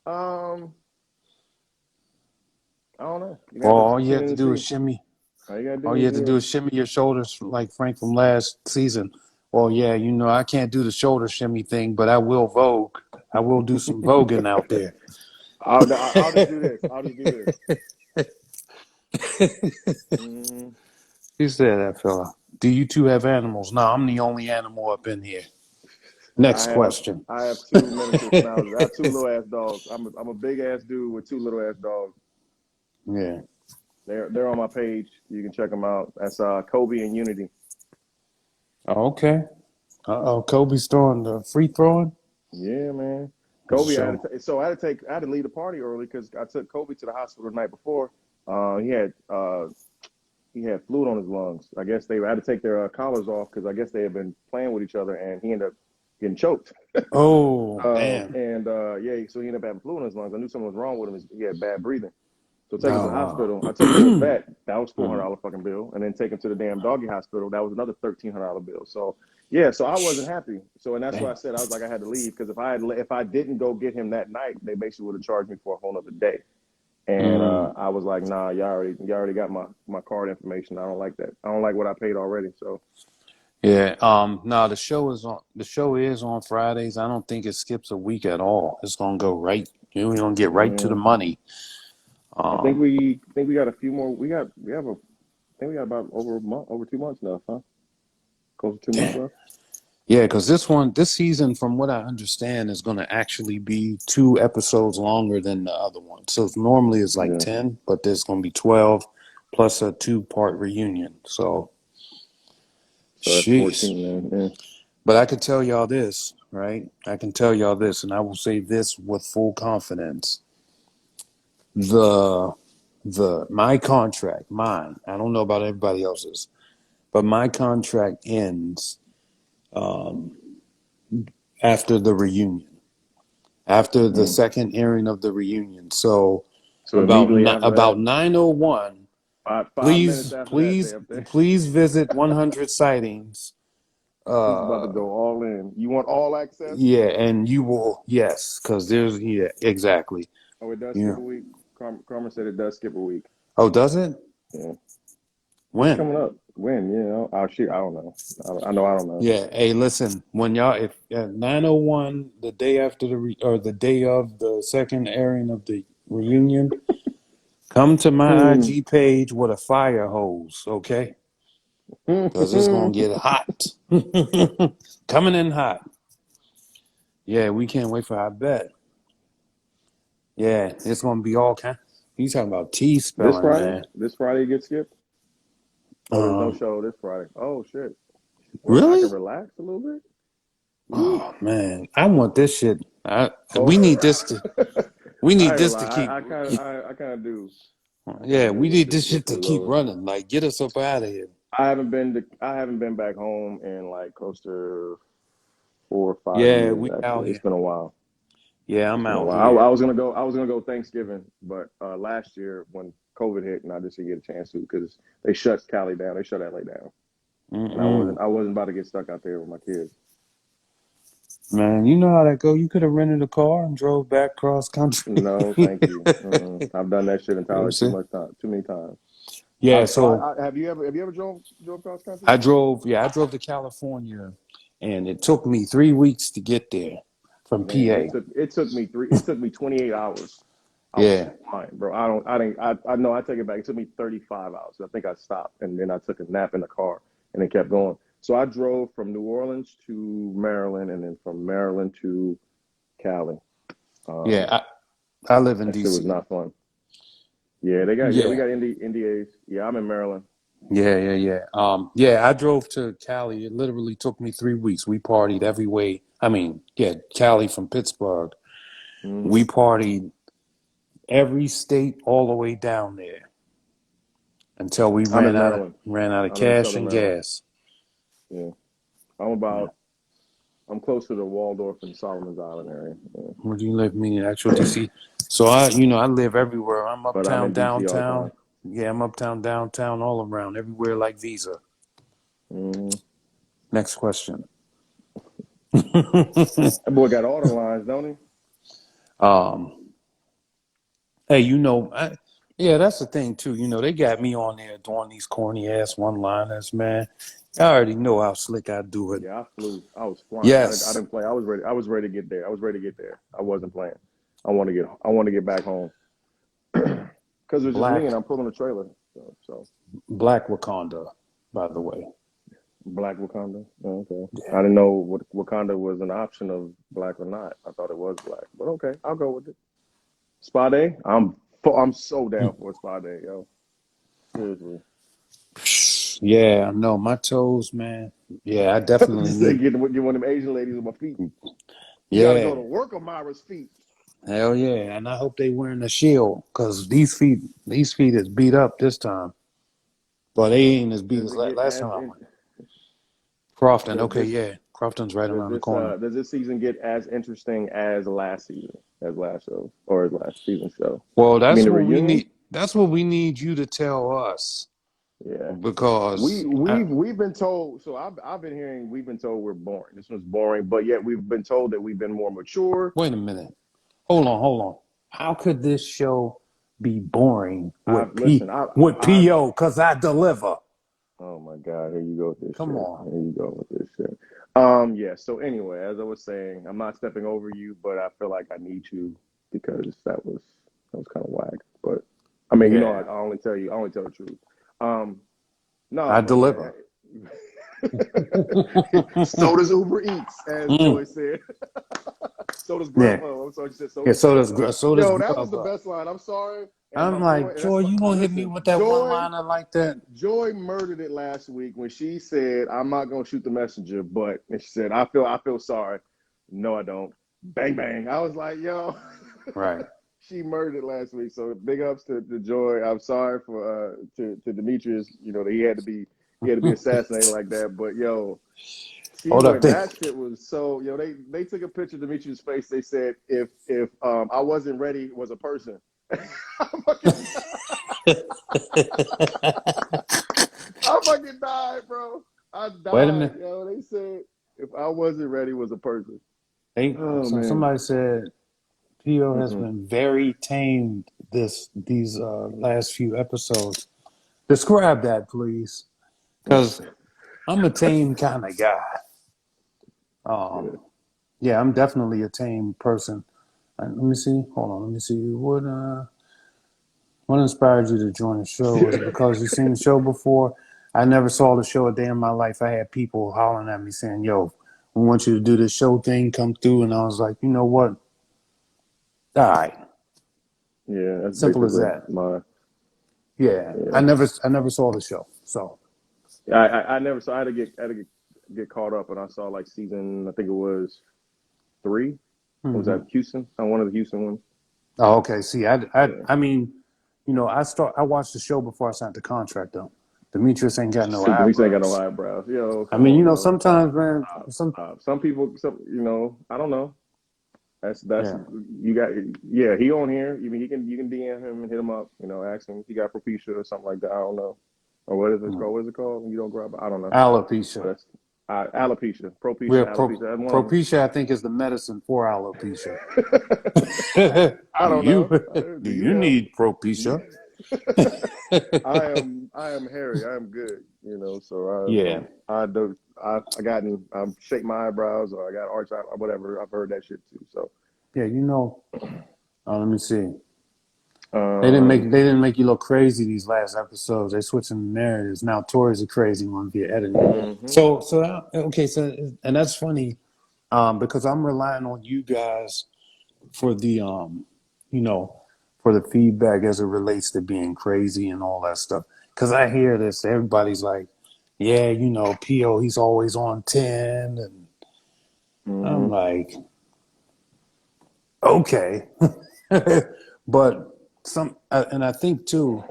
Um, I don't know. You Well, have to all you tune have in to and do is see. shimmy. All you gotta All do you is have to do is shimmy your shoulders like Frank from last season. Well, yeah, I can't do the shoulder shimmy thing, but I will Vogue. I will do some voguing out there. I'll just do this. I'll just do this. Mm, You said that, fella. Do you two have animals? No, I'm the only animal up in here. I Next have question. I have two miniature schnauzers. I have two little ass dogs. I'm a big ass dude with two little ass dogs. Yeah. They're on my page. You can check them out. That's Kobe and Unity. Oh, okay. Uh-oh, Kobe's throwing the free throwing? Yeah, man. Kobe, So, I had to leave the party early because I took Kobe to the hospital the night before. He had fluid on his lungs. I guess they had to take their collars off because I guess they had been playing with each other, and he ended up getting choked. oh, damn. Yeah, so he ended up having fluid in his lungs. I knew something was wrong with him. He had bad breathing. So take him to the Oh, hospital. I took him to the vet. That was mm. $400 fucking bill, and then take him to the damn doggy hospital. That was another $1,300 bill. So yeah, so I wasn't happy. So and that's why I Damn. said I was like I had to leave because if I didn't go get him that night, they basically would have charged me for a whole other day. And Mm. I was like, nah, y'all already got my card information. I don't like that. I don't like what I paid already. So Yeah. No, the show is on Fridays. I don't think it skips a week at all. It's gonna go right. We're gonna get right to the yeah, money. I think Um, we got a few more. We have a I think we got about over a month, over 2 months left, huh? Close to 2 months yeah. left. Yeah, because this season, from what I understand, is going to actually be 2 episodes longer than the other one. So normally it's like Yeah, 10, but there's going to be 12 plus a two-part reunion. So, so that's jeez. 14, man. Yeah. But I can tell y'all this, right? I can tell y'all this, and I will say this with full confidence. The my contract, mine. I don't know about everybody else's, but my contract ends after the reunion. After the Mm. second airing of the reunion. So So immediately after about that, 9:01, 5 minutes please after that, they please up there. please visit 100 sightings. He's about to Uh go all in. You want all access? yeah, and you will, yes, cuz there's, yeah, exactly. Oh, it does skip Yeah. a week. Carmen said it does skip a week. Oh, does it? Yeah, it's When? coming up. When? Oh shoot, I don't know. I know I don't know. Yeah, hey, listen, when y'all, if at 9:01, the day after or the day of the second airing of the reunion, come to my Hmm. IG page with a fire hose, okay? Because it's going to get hot. Coming in hot. Yeah, we can't wait for, I bet. Yeah, it's going to be all kind. You talking about T This spelling, Friday? man. This Friday gets skipped? Oh, there's no Um, show this Friday. Oh shit. Well, I can really? relax a little bit. Woo. Oh, man. I want this shit. Oh, We I need ain't gonna this to lie. keep, I kind of do. I kind yeah, of do we need wish this it shit to was keep over. running. Like, get us up out of here. I haven't been back home in like close to 4 or 5 Yeah, years. we out Actually, it's here. been a while. Yeah, It's I'm been a out while. here. I was gonna go Thanksgiving, but last year when COVID hit, and I just didn't get a chance to because they shut Cali down. They shut LA down, and Mm-mm. I wasn't about to get stuck out there with my kids. Man, you know how that go. You could have rented a car and drove back cross country. No, You thank you. I've done that shit know what I'm entirely too saying? much time, too many times. Yeah, so Have you ever drove cross country? I drove to California, and it took me 3 weeks to get there from Man, PA. it took me 28 hours. I was Yeah. flying, bro. I didn't I know I take it back. It took me 35 hours. I think I stopped and then I took a nap in the car and then kept going. So I drove from New Orleans to Maryland and then from Maryland to Cali. Um, Yeah, I live in that shit was DC. not fun. We Yeah. got NDAs. Yeah, I'm in Maryland. Yeah. Yeah, I drove to Cali. It literally took me 3 weeks. We partied every way. I mean, yeah, Cali from Pittsburgh. Hmm. We partied every state all the way down there. until we I'm ran in out of Maryland. I'm in cash Southern and Maryland. gas. Yeah, Yeah. I'm close to the Waldorf and Solomon's Island area. Yeah. Where do you live? Meaning actual DC. So I live everywhere. I'm But I'm uptown, in DC all the downtown. time. Yeah, I'm uptown, downtown, all around, everywhere like Visa. Mm. Next question. That boy got all the lines, don't he? um, hey, yeah, that's the thing too. They got me on there doing these corny ass one-liners, man. I already know how slick I do it. Yeah, I flew. I was flying. I Yes, didn't play. I was ready. I was ready to get there. I was ready to get there. I wasn't playing. I want to get back home because it was just me black, and I'm pulling a trailer. So black Wakanda, by the way. Black Wakanda. Oh, okay. I Yeah. didn't know what Wakanda was an option of black or not. I thought it was black, but okay, I'll go with it. Spa day. I'm so down for a spa day, yo. Seriously. Yeah, no, my toes, man. Yeah, I definitely Just say need. get one of them Asian ladies with my feet. You got to go Yeah, to work on Myra's feet. hell yeah, and I hope they wearing a shield because these feet is beat up this time. But they ain't as beat Does as it get last as time I in, went. Crofton, does okay, this yeah, Crofton's right does around the this corner. does this season get as interesting as last season, as last show or as last season show? Well, You mean that's the what we reunion? need. That's what we need you to tell us Yeah. because We've been told. So I've been hearing we've been told we're boring. This one's boring, but yet we've been told that we've been more mature. wait a minute. Hold on. How could this show be boring I've listen. with I've PO? Cause I deliver. Oh my God, here you go with this Come shit. on. Here you go with this shit. Yeah. So anyway, as I was saying, I'm not stepping over you, but I feel like I need you because that was kind of whack. But I mean, Yeah, I only tell the truth. Um, I no, but deliver. so does Uber Eats, as Mm, Joy said. So does yeah, Grubhub. I'm sorry, she said so yeah. does Grubhub. So does Yo, that was the Grubhub. best line. I'm sorry, and my I'm boy, like, and that's Joy, my you gonna hit me listen, with that one liner like that? Joy murdered it last week when she said, "I'm not gonna shoot the messenger," but and she said, "I feel sorry." No, I don't. Bang bang. I was like, "Yo," Right. she murdered it last week. So big ups to Joy. I'm sorry for to Demetrius. That he had to be assassinated like that. But yo, she Hold up, went. That shit was so. They took a picture of Demetrius' face. They said, "If I wasn't ready was a person." I fucking died, bro. I Wait a died, minute. yo. They said if I wasn't ready was a person. Oh So man. somebody said PO has Mm-mm. been very tamed these last few episodes. Describe that, please, because I'm a tame kind of guy. Yeah. Yeah, I'm definitely a tame person. Let me see. Hold on. Let me see. What inspired you to join the show? Was it because you seen the show before? I never saw the show a day in my life. I had people hollering at me saying, "Yo, we want you to do this show thing, come through," and I was like, you know what? All right, Yeah, that's simple as basically that. my Yeah, yeah. I never saw the show. So, I never saw. I had to get caught up, and I saw like season. I think it was 3. What was hmm that Houston? On one of the Houston ones. oh, okay. See, Yeah. I mean, I watched the show before I signed the contract. Though Demetrius ain't got no Demetrius ain't got no eyebrows. eyebrows. Yo, I come mean, on, yo, sometimes, man, stop. Some people, I don't know. That's yeah. you got. Yeah, he on here. You mean you can DM him and hit him up. Ask him if he got Propecia or something like that. I don't know. Or what is it Hmm. called? What is it called? When you don't grab. I don't know. Alopecia. But that's alopecia, Propecia, Where and alopecia. That's one of them. Propecia, I think, is the medicine for alopecia. I don't know. Do Do you you know? need Propecia? I am hairy. I am good. So Yeah, I do. I got shake my eyebrows or I got arch eye or whatever. I've heard that shit too. So yeah. Let me see. um They didn't make you look crazy these last episodes. They switching the narratives now. Tori's a crazy one via editing. hmm Okay, and that's funny, because I'm relying on you guys for you know, for the feedback as it relates to being crazy and all that stuff. Because I hear this, everybody's like, yeah, PO, he's always on 10, and I'm hmm like, okay, but and I think too.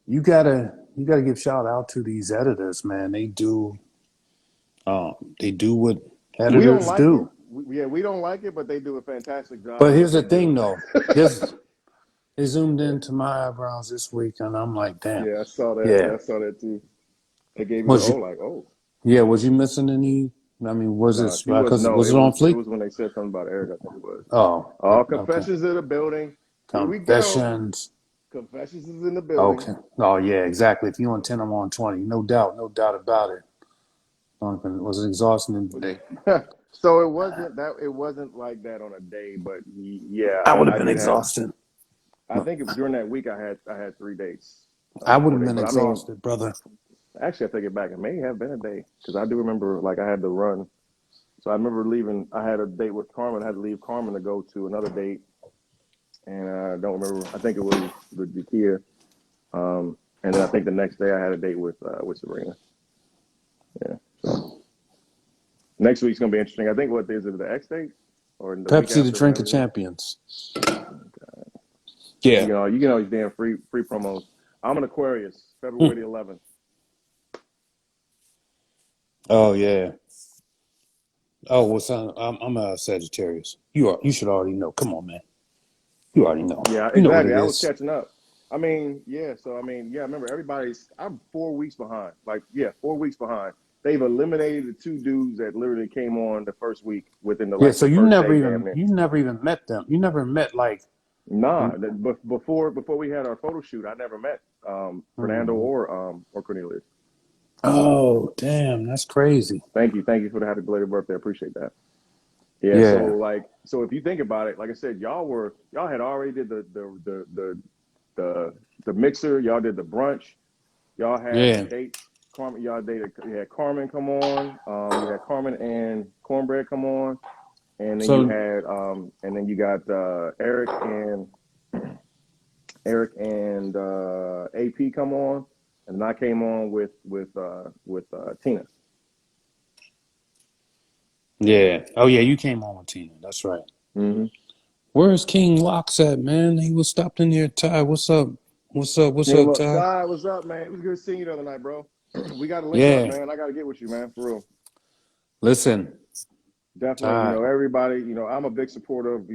you gotta give shout out to these editors, man. They do what We don't editors like it. do. We don't like it, but they do a fantastic job But at here's what the they do. thing, though. This They zoomed Yeah, into my eyebrows this week, and I'm like, damn. yeah, I saw that. Yeah. Yeah, I saw that too. They gave you the Was oh, you? like oh. Yeah. Was you missing any? I mean, was No, it she was because no. was it on It fleek? was when they said something about Eric. I think it was. Oh, All okay. confessions in the building. Here we go. Confessions. Confessions is in the building. Okay. Oh yeah, exactly. If you on 10, I'm on 20. No doubt, no doubt about it. Donovan was exhausting today. So it wasn't that. It wasn't like that on a day, but yeah, I would have I been did have. exhausted. I think during that week I had 3 dates, I would 4 days. have been But I mean, exhausted, brother. actually, I take it back. It may have been a day because I do remember like I had to run. So I remember leaving. I had a date with Carmen. I had to leave Carmen to go to another date, and I don't remember. I think it was with Jakia. And then I think the next day I had a date with Sabrina. Yeah. So next week's gonna be interesting. I think what is it, the X date or the week Pepsi, the after, drink whenever of it is. champions. Yeah. You can always damn free promos. I'm an Aquarius, February the 11th. Oh yeah. Oh, well, son, I'm a Sagittarius. You should already know. Come on, man. You already know. Yeah, You know what exactly. it I was is. catching up. I mean, yeah. So I mean, yeah. Remember, I'm 4 weeks behind. Like, yeah, 4 weeks behind. They've eliminated the two dudes that literally came on the first week within Yeah, like so the first day, damn near. you never even met them. You never met like. Nah, before we had our photo shoot, I never met Fernando Mhm. or Cornelius. Oh, damn, that's crazy. Thank you for the happy belated birthday. I appreciate that. Yeah, Yeah, so if you think about it, like I said, y'all had already did the the mixer, y'all did the brunch, y'all had the yeah. date. Carmen, you had Carmen come on, you had Carmen and Cornbread come on, and then So you got Eric and AP come on, and then I came on with Tina. yeah. Oh yeah, you came on with Tina. That's right. Mm-hmm. Where's King Locks at, man? He was stopped in there. Ty, what's up? What's up? What's King up, Look, Ty? Ty, what's up, man? It was good seeing you the other night, bro. We got to link up, Yeah. man. I got to get with you, man, for real. Listen, Definitely, Ty. everybody, I'm a big supporter of,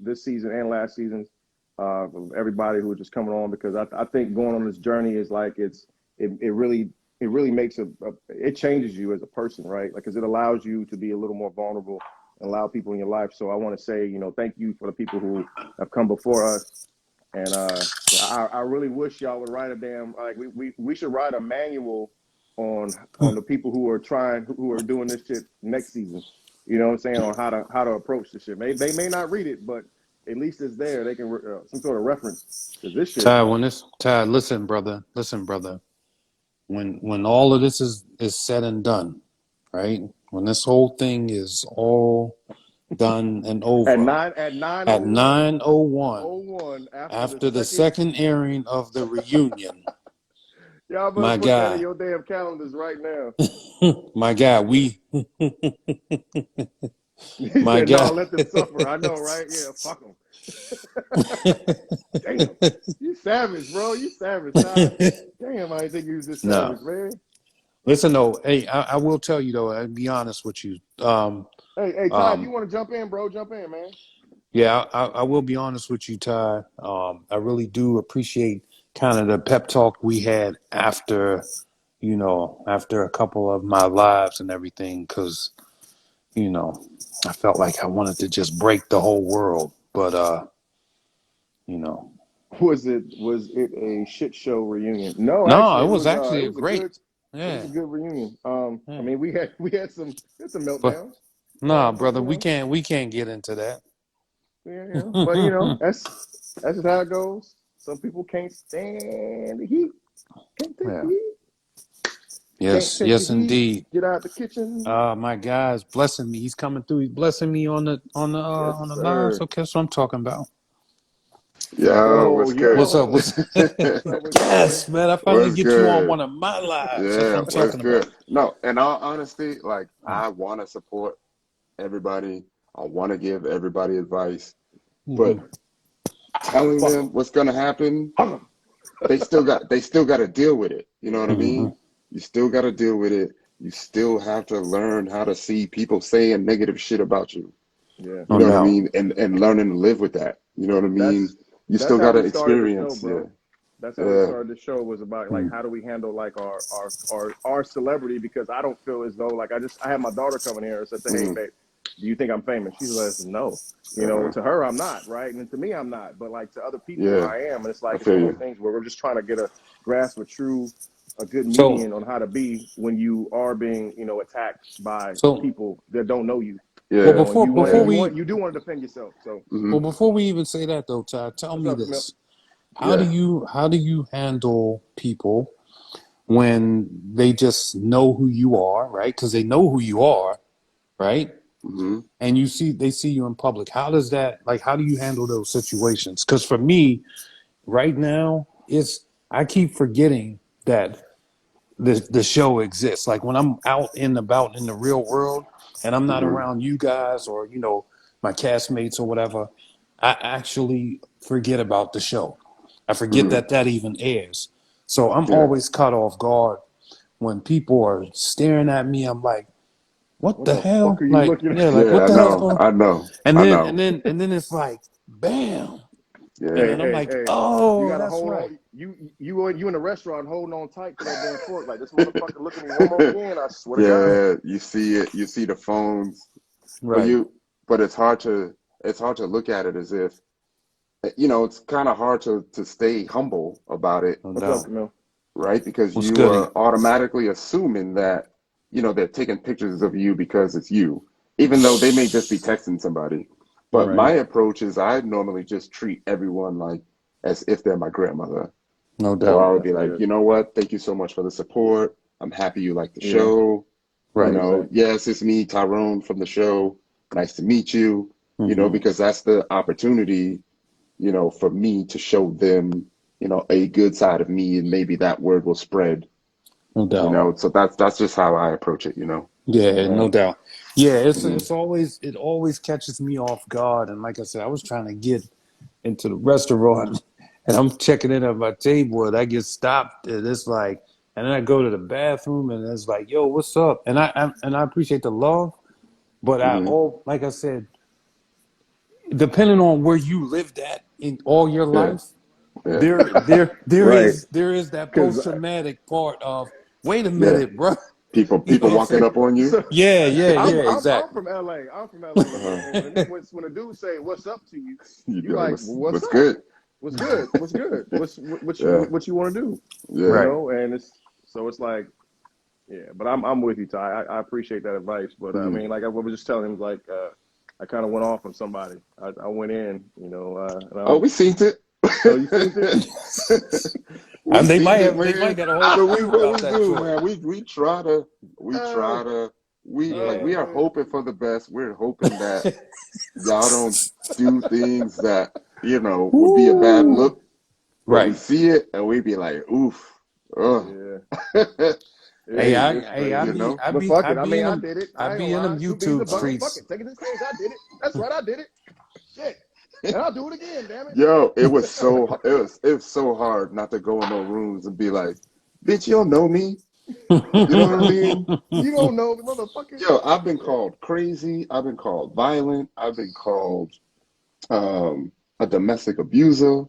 this season and last season's, of everybody who was just coming on because I think going on this journey is like it really makes it changes you as a person, right? Like, because it allows you to be a little more vulnerable and allow people in your life. So I want to say, thank you for the people who have come before us. And I really wish y'all would write a damn like we should write a manual on the people who are doing this shit next season. You know what I'm saying, on how to approach the shit. They may not read it, but at least it's there. They can some sort of reference because this shit. Ty, listen, brother. Listen, brother. When all of this is said and done, right? When this whole thing is all done and over At at 9:01 9:01 after the after the second, second airing of the reunion, y'all better my put that in guy, your damn calendars right now. my guy, He my said, "No, guy. let them suffer." I know, right? Yeah, fuck them. Damn, you savage, bro. You savage, Ty. Damn, I didn't think you was this No, savage, man. listen though. Hey, I will tell you though. I'll be honest with you. Hey, Ty, if you Um, want to jump in, bro, jump in, man. yeah, I will be honest with you, Ty. I really do appreciate kind of the pep talk we had after, after a couple of my lives and everything, because, you know, I felt like I wanted to just break the whole world. But, you know, Was it a shit show reunion? No, no, actually, it was it actually was a great. it was Yeah, a good reunion. I yeah. mean, we had some But meltdowns, nah, but brother, we can't get into that. but that's just how it goes. Some people can't stand the heat. Can't take the Yeah. heat. Can't Yes, take the yes, heat. indeed. Get out the kitchen. My guy's blessing me. He's coming through. He's blessing me Yes, on the lives. sir. Okay, that's what I'm talking about. Yo, Oh, what's good? What's up? yo. What's up with you, boy? Yes, man. I finally What's get you on good? one of my lives. That's what Yeah, I'm what's talking good? about. No, in all honesty, like I want to support everybody. I want to give everybody advice, Mm-hmm. but telling Fuck them 'em. what's gonna happen, Fuck 'em. they still got to deal with it. You know what I Hmm. mean? You still got to deal with it. You still have to learn how to see people saying negative shit about you. Yeah. You No know what I doubt. mean? And learning to live with that. You know what I mean? That's You that's still how got to we started the show, experience. Yeah. bro. That's how we Yeah. started the show, was about like Mm. how do we handle like our celebrity, because I don't feel as though like I had my daughter coming here and said, "Hey, Mm-hmm. babe, do you think I'm famous?" She's like, "No." To her I'm not, right? And to me I'm not, but like to other people Yeah. I am. And it's I like it's feel one of you. those things where we're just trying to get a grasp of a good So median on how to be when you are being, attacked by so people that don't know you, well Yeah. and Yeah. you do want to defend yourself. So Hmm. before we even say that though, Ty, tell what's me up, Smith? this: Yeah. how do you handle people when they just know who you are, right? Because they know who you are, right? Hmm. And they see you in public. How does that, like, how do you handle those situations? Because for me, right now, I keep forgetting that the show exists. Like when I'm out and about in the real world and I'm not Hmm. around you guys or my castmates or whatever, I actually forget about the show. I forget Hmm. that even airs. So I'm Yeah. always caught off guard when people are staring at me. I'm like, what What the the fuck hell? are you Like, looking yeah, at? like Yeah. what I the hell's know. going? I know. And I then know. it's like, bam. Yeah. Hey, And I'm hey, like, hey! You oh, gotta that's hold right. on. You in a restaurant holding on tight to that damn fork. Like, this motherfucker look at me one more again, I swear to God. Yeah. You see it. You see the phones, but Right. it's hard to look at it as if, it's kind of hard to stay humble about it, No What's up, doubt. Camille? right? Because What's you goody? are automatically assuming that, they're taking pictures of you because it's you, even though they may just be texting somebody. But Right. my approach is I normally just treat everyone like as if they're my grandmother. No So I doubt. would be That's like, good. you know what? Thank you so much for the support. I'm happy you like the Yeah, show. Right. 100%. Yes, it's me, Tyrone from the show. Nice to meet you. Hmm. Because that's the opportunity, for me to show them, a good side of me, and maybe that word will spread, No doubt. So that's just how I approach it. Yeah, no Right. doubt. Yeah, Hmm. it always catches me off guard. And like I said, I was trying to get into the restaurant and I'm checking in at my table and I get stopped and it's like, and then I go to the bathroom and it's like, yo, what's up? And I appreciate the love, but Hmm. like I said, depending on where you lived at in all your Yeah. life, Yeah. Right. there is that Because post traumatic part of wait a Yeah. minute, bro. People You know people what I'm walking saying? up on you. so I'm Yeah, I'm I'm exactly. from LA. I'm from LA, Uh-huh. and when a dude say "What's up" to you, You'd you be like, like, what's "What's what's up? good? What's good? What's good? Yeah. What you want to do?" Yeah. Right. And it's like, yeah. But I'm with you, Ty. I appreciate that advice, but I Hmm. mean, like I was just telling him, like I kind of went off on somebody. I went in, and Oh, I'm. we seen it. Oh, you seen it? We seen it, They might man. got a whole So crew what about we that do, joint. man, we uh, try to Yeah. we are man. hoping for the best. We're hoping that y'all don't do things that, would be a bad Woo. look, but we Right. see it and we be like, oof, ugh. Yeah. Hey, Hey, It's crazy. But fuck it. I mean, I did it. I I ain't gonna be in them lie. Two bees a YouTube buzzing. Fuck streets. it. Take it to the stage. I did it. That's right. I did it. Shit. And I'll do it again. Damn it. yo, it was so hard not to go in those rooms and be like, bitch, you don't know me. You know what I mean? You don't know the motherfucker. Yo, I've been Yeah. called crazy. I've been called violent. I've been called a domestic abuser,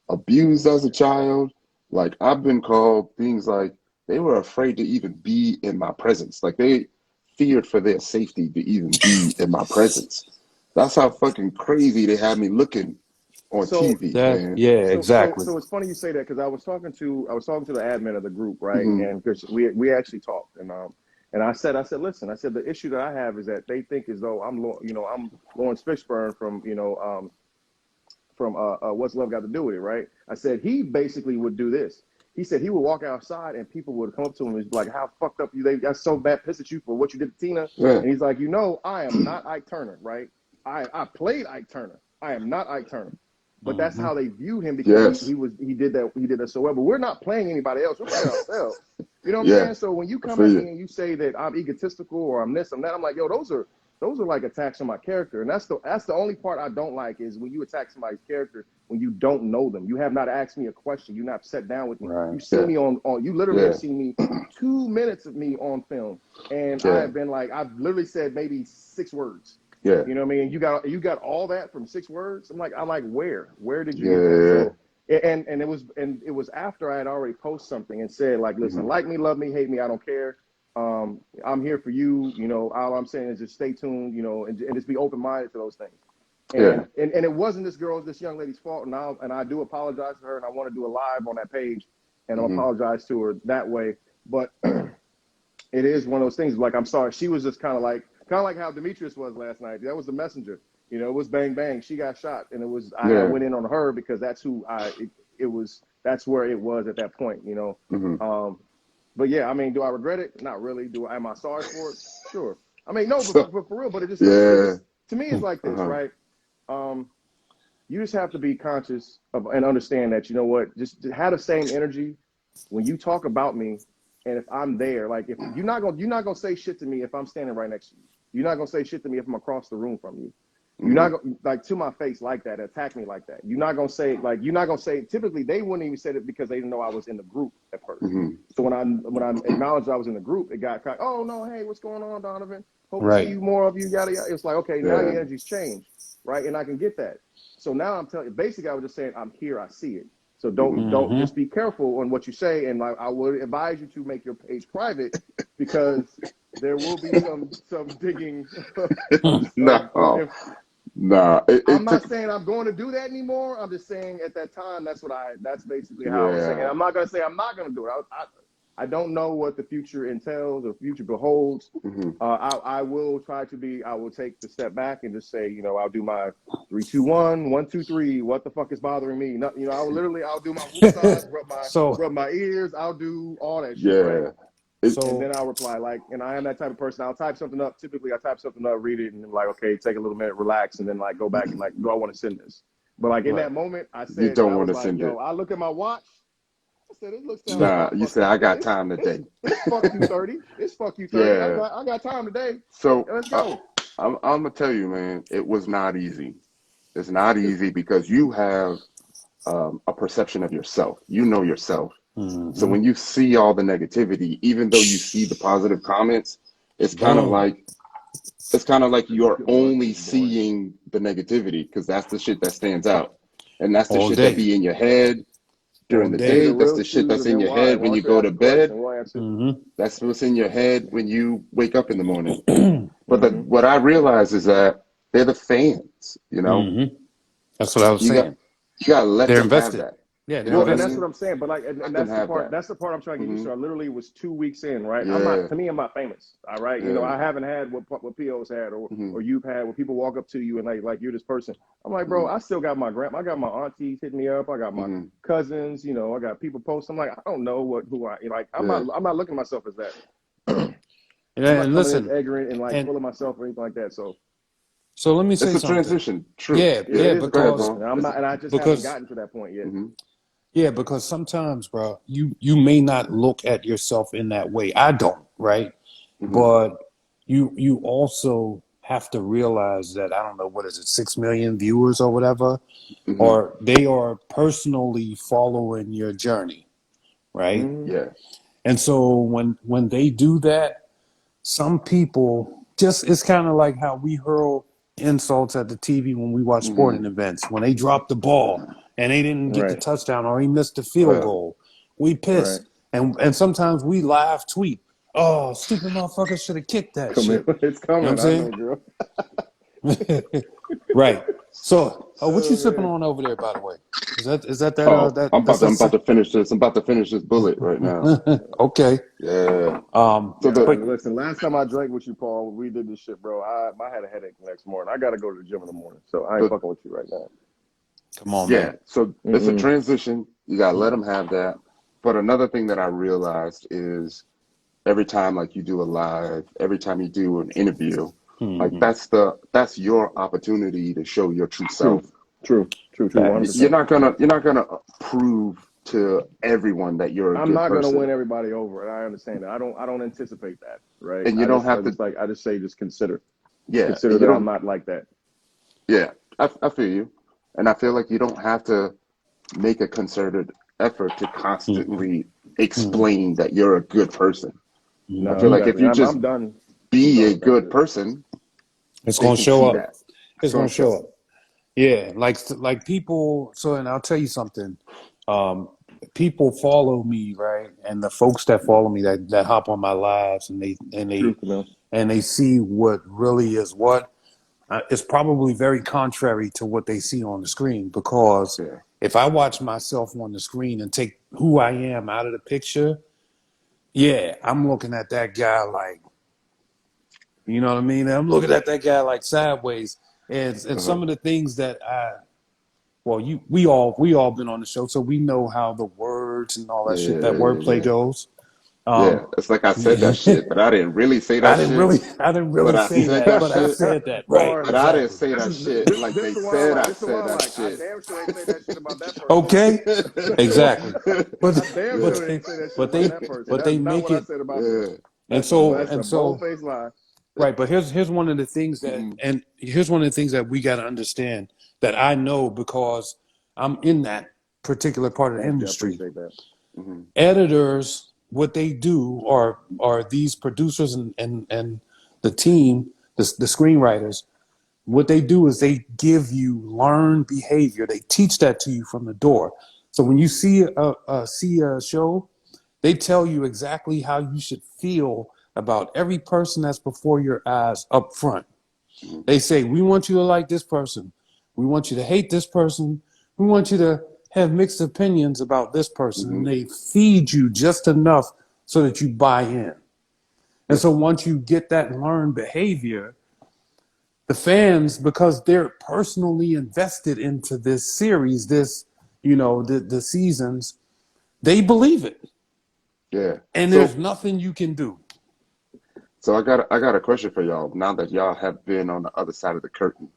abused as a child. Like, I've been called things like they were afraid to even be in my presence. Like, they feared for their safety to even be in my presence. That's how fucking crazy they had me looking on So TV, man. Exactly. so it's funny you say that, because I was talking to the admin of the group, right? Hmm. And because we actually talked, and I said listen, I said the issue that I have is that they think as though I'm Lawrence Fishburne from What's Love Got to Do with It, right? I said he basically would do this. He said he would walk outside and people would come up to him and be like, "How fucked up you? They got so bad pissed at you for what you did to Tina." Yeah. And he's like, I am not Ike Turner, right? I played Ike Turner. I am not Ike Turner. But that's Hmm. how they viewed him, because Yes. he did that so well. But we're not playing anybody else. We're playing ourselves. You know what I'm Yeah. saying? So when you I come feel at you. me and you say that I'm egotistical or I'm this, I'm that, I'm like, yo, those are those are like attacks on my character. And that's the only part I don't like is when you attack somebody's character when you don't know them. You have not asked me a question. You not sat down with me. Right. You've seen Yeah. me on you literally Yeah. have seen me 2 minutes of me on film. And I Yeah. have been like, I've literally said maybe 6 words. Yeah. You know what I mean? You got all that from 6 words. I'm like, where did you get Yeah. that? So it was after I had already posted something and said like, listen, like me, love me, hate me, I don't care. I'm here for you. You know, all I'm saying is just stay tuned. You know, and just be open minded to those things. And, Yeah. and it wasn't this young lady's fault. And I do apologize to her, and I want to do a live on that page, and I'll apologize to her that way. But it is one of those things. Like, I'm sorry, she was just kind of like how Demetrius was last night. That was the messenger. You know, it was bang bang. She got shot, and it was I went in on her because that's who that's where it was at that point. You know. But yeah, I mean, do I regret it? Not really. Am I sorry for it? Sure. I mean, no, but for real. But it just to me, it's like this, right? You just have to be conscious of and understand that, you know what, just have the same energy when you talk about me. And if I'm there, like if you're not gonna say shit to me if I'm standing right next to you. You're not gonna say shit to me if I'm across the room from you. You're not gonna like to my face like that, attack me like that. You're not gonna say typically they wouldn't even say it because they didn't know I was in the group at first. So when I acknowledged I was in the group, it got kind of, oh no, hey, what's going on, Donovan? Hope to see you, more of you, yada yada. It's like, okay, now your energy's changed, right? And I can get that. So now I'm telling you, basically I was just saying I'm here, I see it. So don't just be careful on what you say, and I would advise you to make your page private because there will be some digging. I'm not saying I'm going to do that anymore. I'm just saying at that time that's basically how I was saying. I'm not going to say I'm not going to do it. I don't know what the future entails or future beholds. I will take the step back and just say, you know, I'll do my 3, 2, 1, 1, 2, 3. What the fuck is bothering me? No, you know, I'll do my woosahs, rub my ears. I'll do all that shit, right? And then I'll reply and I am that type of person. I'll type something up. Typically, I type something up, read it, and then like, okay, take a little minute, relax, and then like go back and like, do I want to send this? But like in that moment, I said, you don't want to send it. I look at my watch. I said, it looks like you said I got time today. It's fuck you 30. It's fuck you 30. Yeah. I got time today. So let's go. I'm gonna tell you, man, it was not easy. It's not easy because you have a perception of yourself. You know yourself. So when you see all the negativity, even though you see the positive comments, it's kind of like you're only seeing the negativity because that's the shit that stands out, and that's the shit that be in your head during the day. That's the shit that's in your head when you go to bed. That's what's in your head when you wake up in the morning. But what I realize is that they're the fans, you know? That's what I was saying. You gotta let them have that. Yeah, and that's what I'm saying. But like, and that's the part. That's the part I'm trying to get used to. I literally was 2 weeks in, right? Yeah. To me, I'm not famous. All right, you know, I haven't had what PO's had, or you've had, where people walk up to you and like you're this person. I'm like, bro, I still got my I got my aunties hitting me up. I got my cousins. You know, I got people posting. I'm like, I don't know I'm not looking at myself as that. And listen, ignorant and like full of myself or anything like that. So let me say something. It's a transition. True. Yeah, because I'm not, and I just haven't gotten to that point yet. Yeah, because sometimes, bro, you may not look at yourself in that way. I don't, right? But you also have to realize that, I don't know, what is it, 6 million viewers or whatever, or they are personally following your journey, right? Yeah. And so when they do that, some people it's kind of like how we hurl insults at the TV when we watch sporting events. When they drop the ball and they didn't get the touchdown or he missed the field goal, we piss. And sometimes we live tweet, oh, stupid motherfucker should have kicked that shit. It's coming. You know what I'm saying? Girl. Right. So, what you sipping on over there, by the way? Is that I'm about to finish this. I'm about to finish this bullet right now. Okay. Yeah. Listen, last time I drank with you, Paul, we did this shit, bro. I had a headache the next morning. I got to go to the gym in the morning, so I ain't fucking with you right now. Come on, man. So it's a transition. You gotta let them have that. But another thing that I realized is every time like you do a live, every time you do an interview, like that's your opportunity to show your true self. True. 100%. You're not gonna prove to everyone that you're a I'm good not person. gonna win everybody over, and I understand that. I don't anticipate that, right? And you don't have to I just say just consider. Yeah, consider and you that I'm don't. not like that. Yeah, I feel you, and I feel like you don't have to make a concerted effort to constantly explain that you're a good person. I No, feel like if exactly. you I'm just done. I'm be done a with that good shit. person, It's they gonna can show see up. that. It's It's gonna gonna show. show up. Yeah, like people. So, and I'll tell you something. Um, People follow me, right? And the folks that follow me that hop on my lives and Truth, man. they see what really is what. It's probably very contrary to what they see on the screen because Yeah. if I watch myself on the screen and take who I am out of the picture, yeah, I'm looking at that guy like, you know what I mean? I'm looking at that guy like sideways. And Uh-huh. some of the things that we all been on the show, so we know how the words and all that shit, that wordplay Yeah. goes. Yeah. Um, It's like I said that shit, but I didn't really say I that didn't shit. really, I didn't But really I say said that, that but I shit. said that. Right, Bars. But I didn't exactly. say This that is shit this like this they the one I said like. I This the one said I that like. I shit. damn sure ain't say that shit about that person. Okay, exactly. But I damn but sure they ain't say that shit but about they that person. but That's they not make what I it. said about them. Yeah. And That's a so that's a and bold so faced lie. right. But here's one of the things that Mhm. and here's one of the things that we got to understand that I know because I'm in that particular part of the Thank you. I industry. appreciate that. Mhm. Editors, what they do are these producers and the team, the screenwriters. What they do is they give you learned behavior. They teach that to you from the door. So when you see a show, they tell you exactly how you should feel about every person that's before your eyes up front. Mhm. They say, we want you to like this person. We want you to hate this person. We want you to have mixed opinions about this person. And Mhm. they feed you just enough so that you buy in. And Yeah. so once you get that learned behavior, the fans, because they're personally invested into this series, the seasons, they believe it. Yeah. And there's So nothing you can do. I got a question for y'all. Now that y'all have been on the other side of the curtain,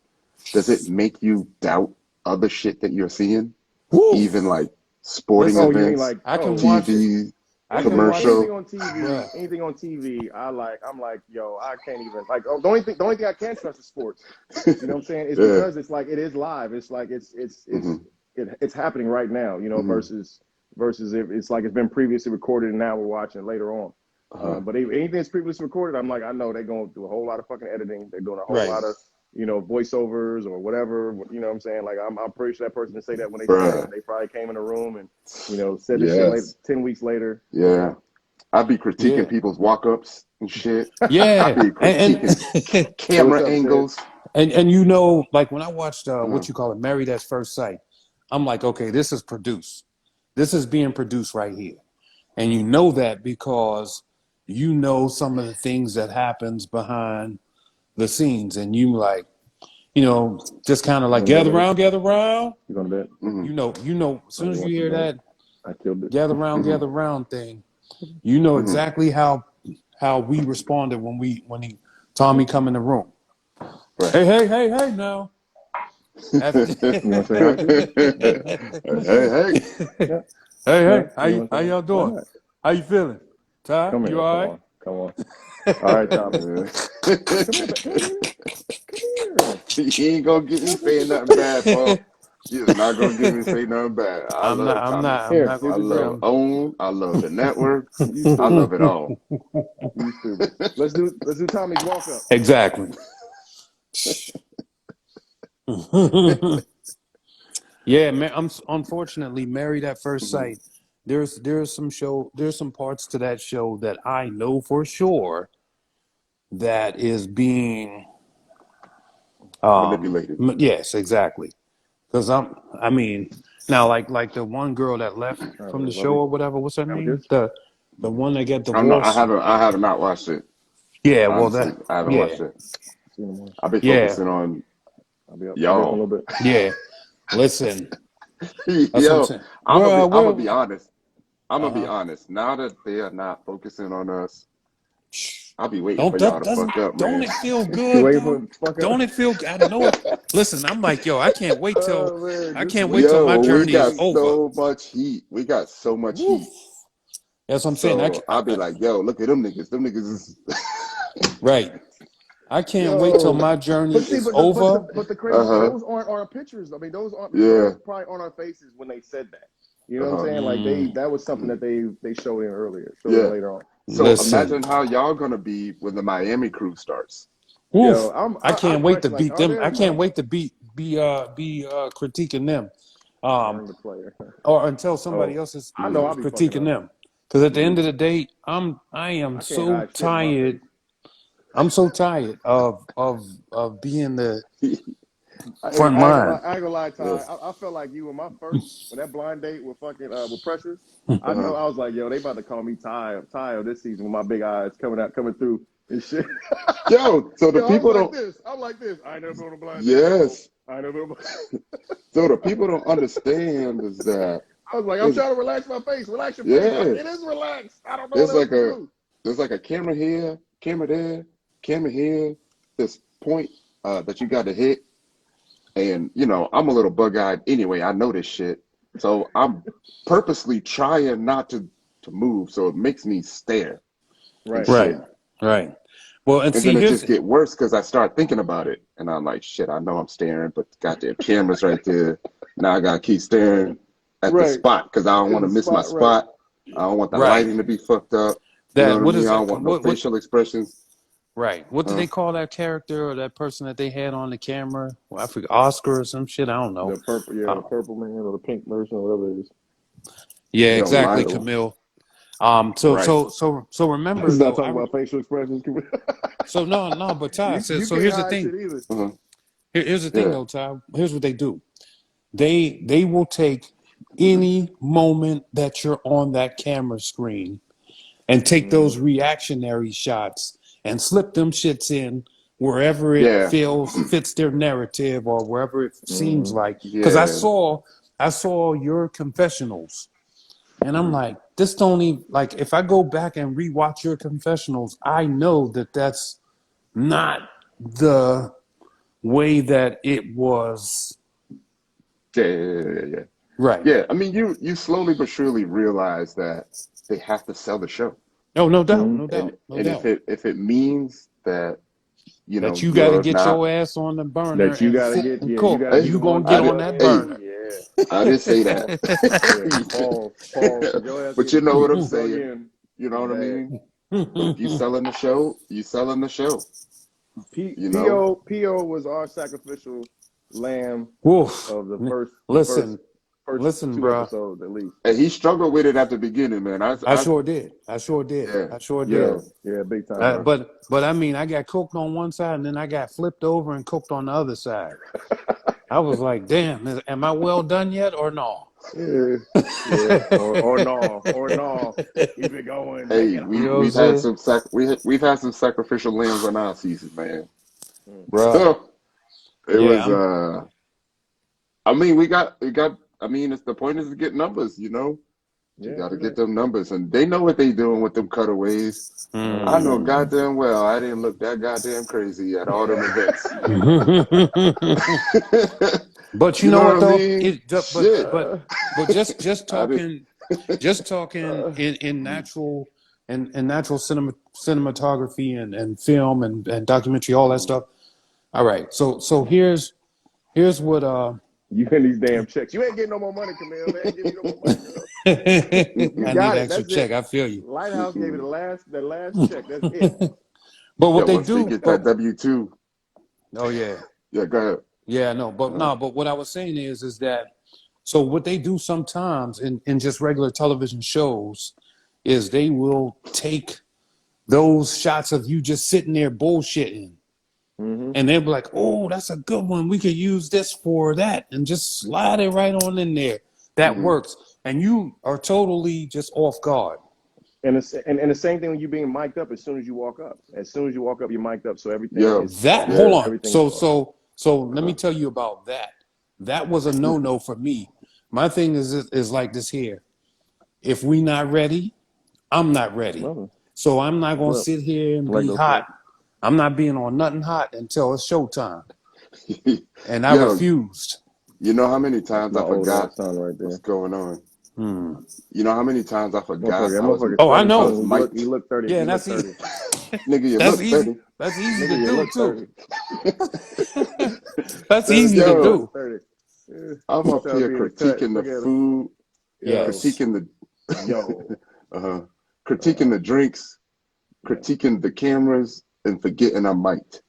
does it make you doubt other shit that you're seeing? Woo! Even like sporting Oh, Listen, you mean events, like I can watch it. TV, I can watch it, anything commercial? on TV? bruh. Anything on TV? I'm like, yo, I can't even like. Oh, the only thing I can trust is sports. You know what I'm saying? It's Yeah. because it's like it is live. It's like Hmm. it's happening right now. You know, Hmm. versus if it's like it's been previously recorded and now we're watching it later on. Uh-huh. But anything that's previously recorded, I'm like, I know they're going to do a whole lot of fucking editing. They're doing a whole Right. lot of voiceovers or whatever. You know what I'm saying? Like I'm pretty sure that person didn't say that when they said it. Bruh. They probably came in the room and said this shit later, Yes. 10 weeks later. Yeah. I'd be critiquing Yeah. people's walk-ups and shit. I'd Yeah. be critiquing And Hey, what's camera up, Ted? angles. and like when I watched Uh-huh. what you call it, Married at First Sight, I'm like, okay, this is produced. This is being produced right here. And you know that because you know some of the things that happens behind the scenes. And you like, just kind of You like gonna go, gather baby? around, gather around. You going to bed? Hmm. As Oh, soon you as you want some hear milk? that I killed it. Hmm. gather round thing, you know Hmm. exactly how we responded when Tommy come in the room. Right. Hey now. You want to say Hey, hi to me? Hey. Yeah. hey, No, you want to how say hi? y'all Why doing? not? How you feeling? Ty, Come you here. all Come right? on. Come on. All right, Tommy. Hey. Come here. Come here. Come here. He ain't gonna get me Look what saying you nothing did. bad, Paul. He is not gonna get me say nothing bad. I I'm not love I'm Tommy. not I'm Here, not here's I gonna your say love drink. I'm OWN. I love the network. You I stupid. love it all. You stupid. Let's do Tommy's walk up. exactly. Yeah, man. I'm unfortunately Married at First Mhm. Sight. There's some parts to that show that I know for sure that is being Manipulated. yes, exactly. Because I mean, now like the one girl that left All right, from the baby. Love show you. or whatever, what's her Have a name? kiss. The one that got I don't know. I divorced. haven't. I have not watched it. Yeah, well Honestly, that I haven't yeah, watched it. See you in the morning. I've been yeah, focusing on I'll be up in a y'all. little bit. yeah. Listen, that's what I'm Yo, saying. I'm gonna be. I'm gonna be Well, honest. I'm gonna be uh-huh. honest. Now that they are not focusing on us, I'll be waiting Don't for y'all that to doesn't fuck up, don't man. it feel You good waiting for though? it to fuck up? Don't it feel? I know it. Listen, I'm like, yo, Oh man, I just can't wait wait. till my Yo, Just we journey is got wait. over. so much heat. We got so much Woo. heat. That's what I'm saying. So I'll be like, yo, look at them niggas. Them niggas is Right. I can't wait till Yo, my journey but see, is but over. the crazy those aren't our pictures. I mean, Yeah. those probably aren't our faces when they said that. You know what I'm Uh-huh. saying? Like Mm, that was something that they showed in earlier, showed in Yeah. later on. So listen, imagine how y'all gonna be when the Miami crew starts. Yo, woof! I I can't wait to question like, beat are them. there I can't enough? wait to be critiquing them, um, Learn the player. or until somebody Oh, else is I know Mm-hmm. I'll be fucking critiquing up. them. Because at the end of the day, I am I can't so hide shit in my tired. face. I'm so tired of being the Hey, front line. I ain't gonna lie, Yeah. Ty. I felt like you in my first when that blind date with fucking with Precious. I know Uh-huh. I was like, yo, they about to call me Ty this season with my big eyes coming through and shit. Yo, so the Yo, I was people like don't this. I'm like this. I ain't never been on a blind date before. yes. I ain't never been on So the people don't understand is that I was like, I'm it's trying to relax my face. Relax your face. yeah. It is relaxed. I don't know what There's else like to a do. there's like a camera here, camera there, camera here, this point that you got to hit. And I'm a little bug-eyed anyway. I know this shit. So I'm purposely trying not to move. So it makes me stare and Right. Right, shit. right. Well, and And see, then it here's just get worse because I start thinking about it. And I'm like, shit, I know I'm staring, but the goddamn camera's right there. Now I gotta keep staring at the Right. spot because I don't In want to the miss my spot, right. spot. I don't want the right. lighting to be fucked up. You know That what I what mean? is I that? don't want no facial expressions. Right. What did Uh, they call that character or that person that they had on the camera? Well, I forget, Oscar or some shit. I don't know. The Uh, purple man or the pink version or whatever it is. yeah, yo, exactly, my Camille. right. So remember Let's not though. talk about facial expressions. So no, but Ty. So, You so can't here's the hide thing. shit either. Uh-huh. Here's the thing Yeah. though, Ty. Here's what they do. They will take any moment that you're on that camera screen and take those Mm, reactionary shots and slip them shits in wherever it Yeah. feels fits their narrative or wherever it seems mm. like. Because Yeah. I saw your confessionals, and I'm like, this don't even like. If I go back and rewatch your confessionals, I know that that's not the way that it was. Yeah. Yeah. Right. Yeah, I mean, you slowly but surely realize that they have to sell the show, Oh, no doubt, Mm. no and doubt, no and if doubt. it means that That you got to you're get not, your ass on the burner That you and gotta sit get, and yeah, you cook. gotta be hey, the You one gonna to get I go did, on out that there hey, and burner. yeah, I didn't say that, yeah. Pause. Cause your ass but get you know what I'm drug saying. in You know what I bad. mean. But if you selling the show, you selling the show. You know, Po was our sacrificial lamb Woof. of the Listen, first listen, two bruh. episodes at least. and he struggled with it at the beginning, man. I sure did. Yeah, I sure Yeah, did. yeah, big time, bro. But I mean, I got cooked on one side and then I got flipped over and cooked on the other side. I was like, damn, am I well done yet or no? Yeah, yeah, or no. Keep it going, make hey, it You hot. know what I'm we've had saying? some we've had some sacrificial lambs on our season, man. Mm. Bruh. So it Yeah, was I mean, we got. I mean, it's the point is to get numbers. You Yeah, got to true get that. them numbers, and they know what they doing with them cutaways. Oh I know man, goddamn well I didn't look that goddamn crazy at all them events. But you You know know what what I though? mean? It Shit. but just I did. talking in natural cinematography and film and documentary, all that stuff. All right. So here's what you and these damn checks. You ain't getting no more money, Camille. They ain't giving you no more money, girl. You I need got an it. extra That's check. it. I feel you. Lighthouse gave you the last check. That's it. But Yeah, what they once they do, get that W-2, oh yeah. yeah, go ahead. Yeah, no, but Uh, no, but what I was saying is that so what they do sometimes in just regular television shows is they will take those shots of you just sitting there bullshitting Mm-hmm. and they'll be like, oh, that's a good one. We could use this for that and just slide it right on in there. That mhm. works. And you are totally just off guard. And the same thing when you being mic'd up as soon as you walk up. As soon as you walk up, you're mic'd up, so everything Yo, is That off. hold yeah, on. Everything is So off. so so let uh, me tell you about that. That was a no-no for me. My thing is like this here. If we not ready, I'm not ready. Nothing. So I'm not gonna Well, sit here and I like be those hot. shirts. I'm not being on nothing hot until it's showtime. And I yo, refused. you know how many That's times my I old forgot ass son right what's there. going on? Hmm. You know how many times I forgot Motherfucker, that I was motherfucker's Oh, I I know. was 32. He mic'd. look 30. Yeah, He and I look see 30. Nigga, you That's look easy. 30. That's easy Nigga, to you do look too. 30. That's easy 17, to you Yo, do. look 30. I'm up Trying to here be in the cut. critiquing the Look at him. food, Yo, Yes. critiquing yo. uh, critiquing the drinks, Yeah. critiquing the cameras, and forgetting I might.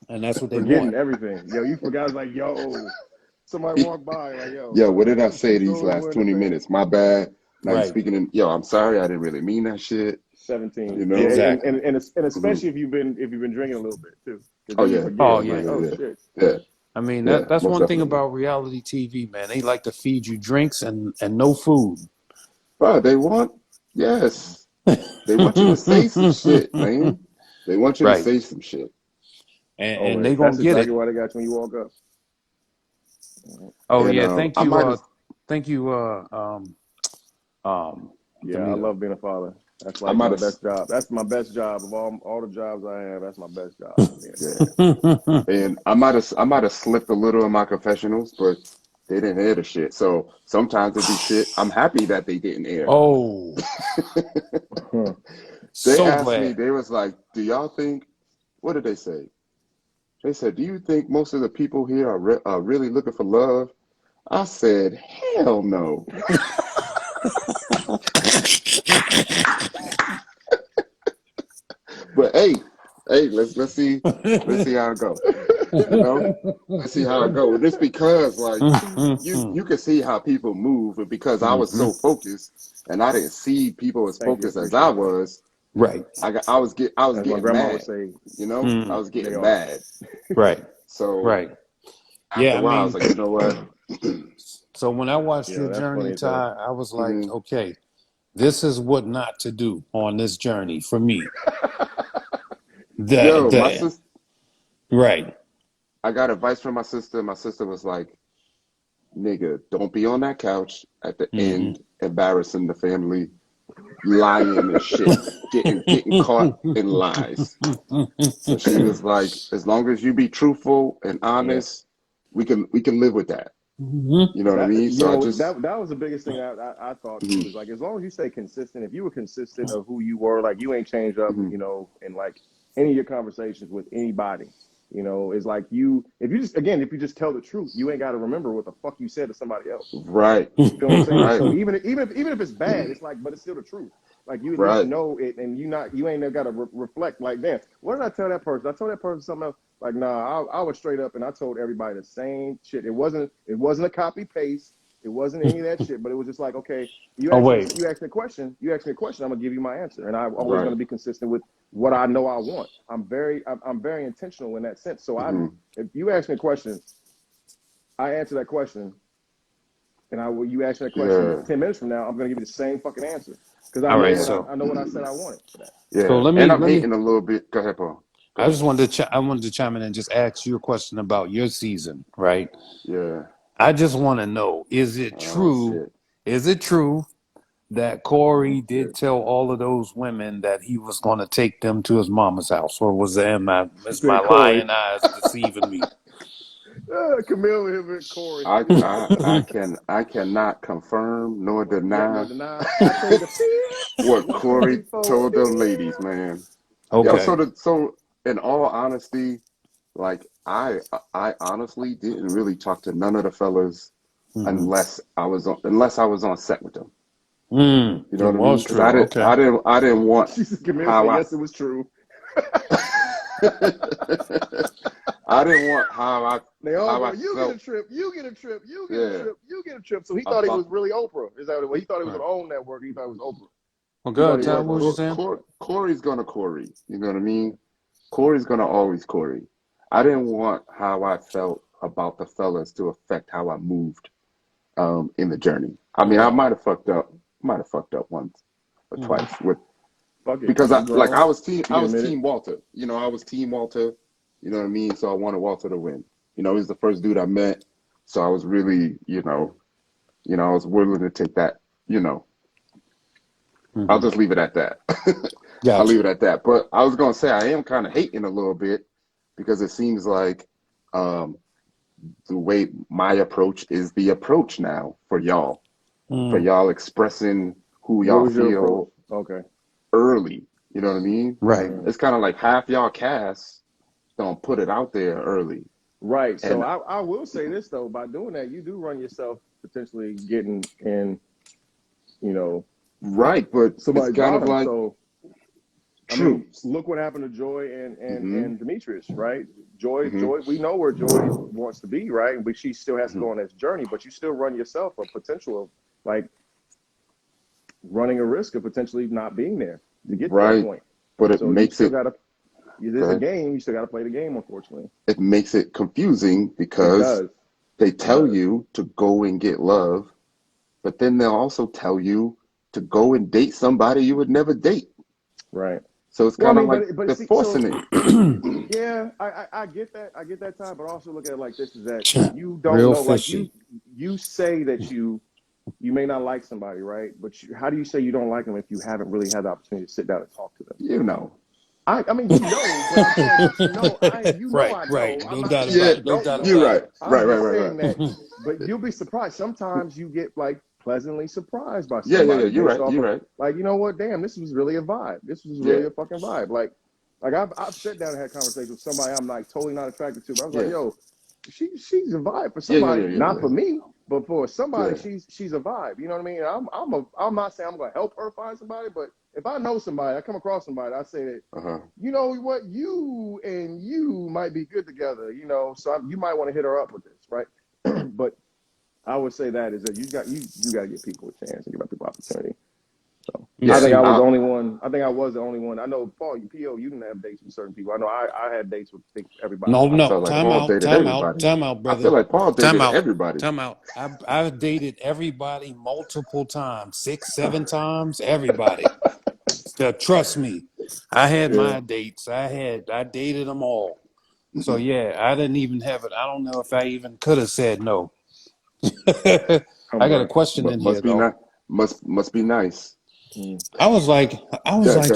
And that's what they Forgetting want. everything. Yo, you forgot. It's like, yo. Somebody walked by, like, yo, Yo, what did I say put these those last over in the 20 thing. minutes? My bad. Now you Right. speaking in, yo, I'm sorry. I didn't really mean that shit. 17. You know? Yeah, Exactly. and Mhm. especially if you've been drinking a little bit too, because Oh, then you yeah. forget. Oh It's like, yeah. oh Yeah. shit. Yeah. I mean Yeah. that's Most one thing definitely. about reality TV, man. They like to feed you drinks and no food. Bro, they want, yes. They want you to say some shit, man. They want you to Right. say some shit. And they Always. gonna That's get exactly it. why they got you when you walk up. Oh And yeah. I might have, Thank you. Yeah, I Tamika. love being a father. That's I like might my have, best job. That's my best job of all the jobs I have. That's my best job. Being a yeah. father. And I might have slipped a little in my confessionals, but they didn't air the shit. So sometimes it be shit. I'm happy that they didn't air. Oh, They so asked me, glad. they was like, do y'all think, what did they say? They said, do you think most of the people here are really looking for love? I said, hell no. But hey, let's see how it go. You know, let's see how it go. Just because, like, you can see how people move, but because I was so focused and I didn't see people as Thank you. focused as I Appreciate that. was, Right. I was As my getting grandma would mad. say, You know, I Mm. was they getting are. mad. Right. So Right. after Yeah. a I while, I was mean, like, you know what? so when I watched Yeah, your that's funny journey, as hell. Ty, I was like, Mhm. okay, this is what not to do on this journey for me. Yo, my The sister, right. I got advice from my sister. My sister was like, nigga, don't be on that couch at the Mm-hmm. end embarrassing the family, lying and shit, getting caught in lies. So she was like, as long as you be truthful and Yeah. honest, we can live with that. Mm-hmm. You know what I That mean? So I just that was the biggest thing I thought too. mhm, Is like as long as you stay consistent, if you were consistent of who you were, like you ain't changed up, mhm. in like any of your conversations with anybody, is like you if you just tell the truth, you ain't got to remember what the fuck you said to somebody else. Right, You feel what I'm saying? right, So even if it's bad, it's like, but it's still the truth. Like you at least right. know it, and you ain't never got to reflect. Like, damn, what did I tell that person? I told that person something else. Like, nah, I was straight up, and I told everybody the same shit. It wasn't a copy paste. It wasn't any of that shit. But it was just like, okay, Oh wait. you asked me a question. You asked me a question. I'm gonna give you my answer, and I'm always Right. gonna be consistent with what I know I want. I'm very intentional in that sense. So Hmm. if you ask me a question, I answer that question and you ask me that question Yeah, 10 minutes from now, I'm gonna give you the same fucking answer because All right. yeah, I know what I said I wanted for that. So yeah. let And me I'm let me. hating a little bit. Go ahead, Paul. Go I ahead. just wanted I wanted to chime in and just ask you a question about your season, right? Yeah. I just want to know: is it Oh true? shit. Is it true that Oh Corey did shit. tell all of those women that he was going to take them to his mama's house, or was that You is my said Corey, lying eyes deceiving me? Camille, him and Corey. I cannot confirm nor Yeah, no deny deny. I change the what one two Corey three four. told them ladies, man. Yo, Okay. so in all honesty, like I honestly didn't really talk to none of the fellas Mm-hmm. unless I was on set with them. You know It what I mean? was Because true. Okay. I didn't want She said, Camille how said, I yes, it was true. I didn't want They all how go, I you get a felt. trip, you get a trip, you get a Yeah, trip, you get a trip. So he thought he was about really Oprah. Is that what he thought he was Right. gonna own network? He thought it was Oprah. Well, He thought good, he yeah. Tom. was What was you Oprah. saying? Corey's gonna Corey. You know what I mean? Corey's gonna always Corey. I didn't want how I felt about the fellas to affect how I moved in the journey. I mean, I Okay. might have fucked up once or Mm-hmm. twice with Fuck it, because you I grown. was You can admit it. team Walter. You know, I was team Walter. You know what I mean? So I wanted Walter to win. You know, he was the first dude I met, so I was really, I was willing to take that. You know, I'll Mm-hmm. just leave it at that. I'll leave Gotcha. it at that. But I was gonna say I am kind of hating a little bit because it seems like um, the way my approach is the approach now for Mm. y'all expressing who What y'all was your approach? feel Okay. early. You know what I mean? Right. It's kind of like half y'all cast don't put it out there early. Right. So And I will say this though, by doing that, you do run yourself potentially getting in, you know, right, but it's somebody's kind of bottom. like So I true. mean, look what happened to Joy Hmm. and Demetrius, right? Joy, Hmm. we know where Joy wants to be, right? But she still has to Hmm. go on this journey. But you still run yourself a potential of like running a risk of potentially not being there to get to that Right, point. but it So you makes still it. gotta. Go There's a ahead. game. You still gotta play the game. Unfortunately, It makes it confusing it because does. they It tell does. you to go and get love, but then they'll also tell you to go and date somebody you would never date. Right. So it's Well, I kind of mean, like but they're see, so forcing it. yeah, I get that. I get that time, but also look at it like this: is that you don't Real know, like fishy. you say that you may not like somebody, right? But how do you say you don't like them if you haven't really had the opportunity to sit down and talk to them? You know. I mean, you know, but I'm saying, but you know, Right, I right. know. I'm No not doubt saying Yeah, about you it. No don't doubt know. you're about right. it. Right, I'm right, just right, saying right. that, but you'll be surprised. Sometimes you get like pleasantly surprised by Yeah, yeah, yeah. somebody You're based right. off You're of right. like, you know what? Damn, this was really a vibe. This was Yeah, really a fucking vibe. Like I've sat down and had conversations with somebody I'm like totally not attracted to. But I was like, yeah, yo, she's a vibe for yeah, yeah, somebody, yeah, yeah, not yeah. for me, but for somebody, Yeah. she's a vibe. You know what I mean? I'm not saying I'm gonna help her find somebody, but if I know somebody, I come across somebody, I say that, Uh-huh. you know what, you and you might be good together, you know, so you might want to hit her up with this, right? But I would say that is that you got to give people a chance and give people opportunity. So You I Yeah. think I see, was the only one. I think I was the only one. I know Paul, you didn't have dates with certain people. I know I had dates with everybody. no, I no. felt like Time Paul out, dated time out, everybody. time out, I feel brother. like Paul Time dated out, everybody. time out. I've dated everybody multiple times, 6, 7 times, everybody. So trust me, I had Yeah, my dates. I dated them all. So yeah, I didn't even have it. I don't know if I even could have said no. I I'm got a right. question But in here though. must be nice. Mm. I was like, you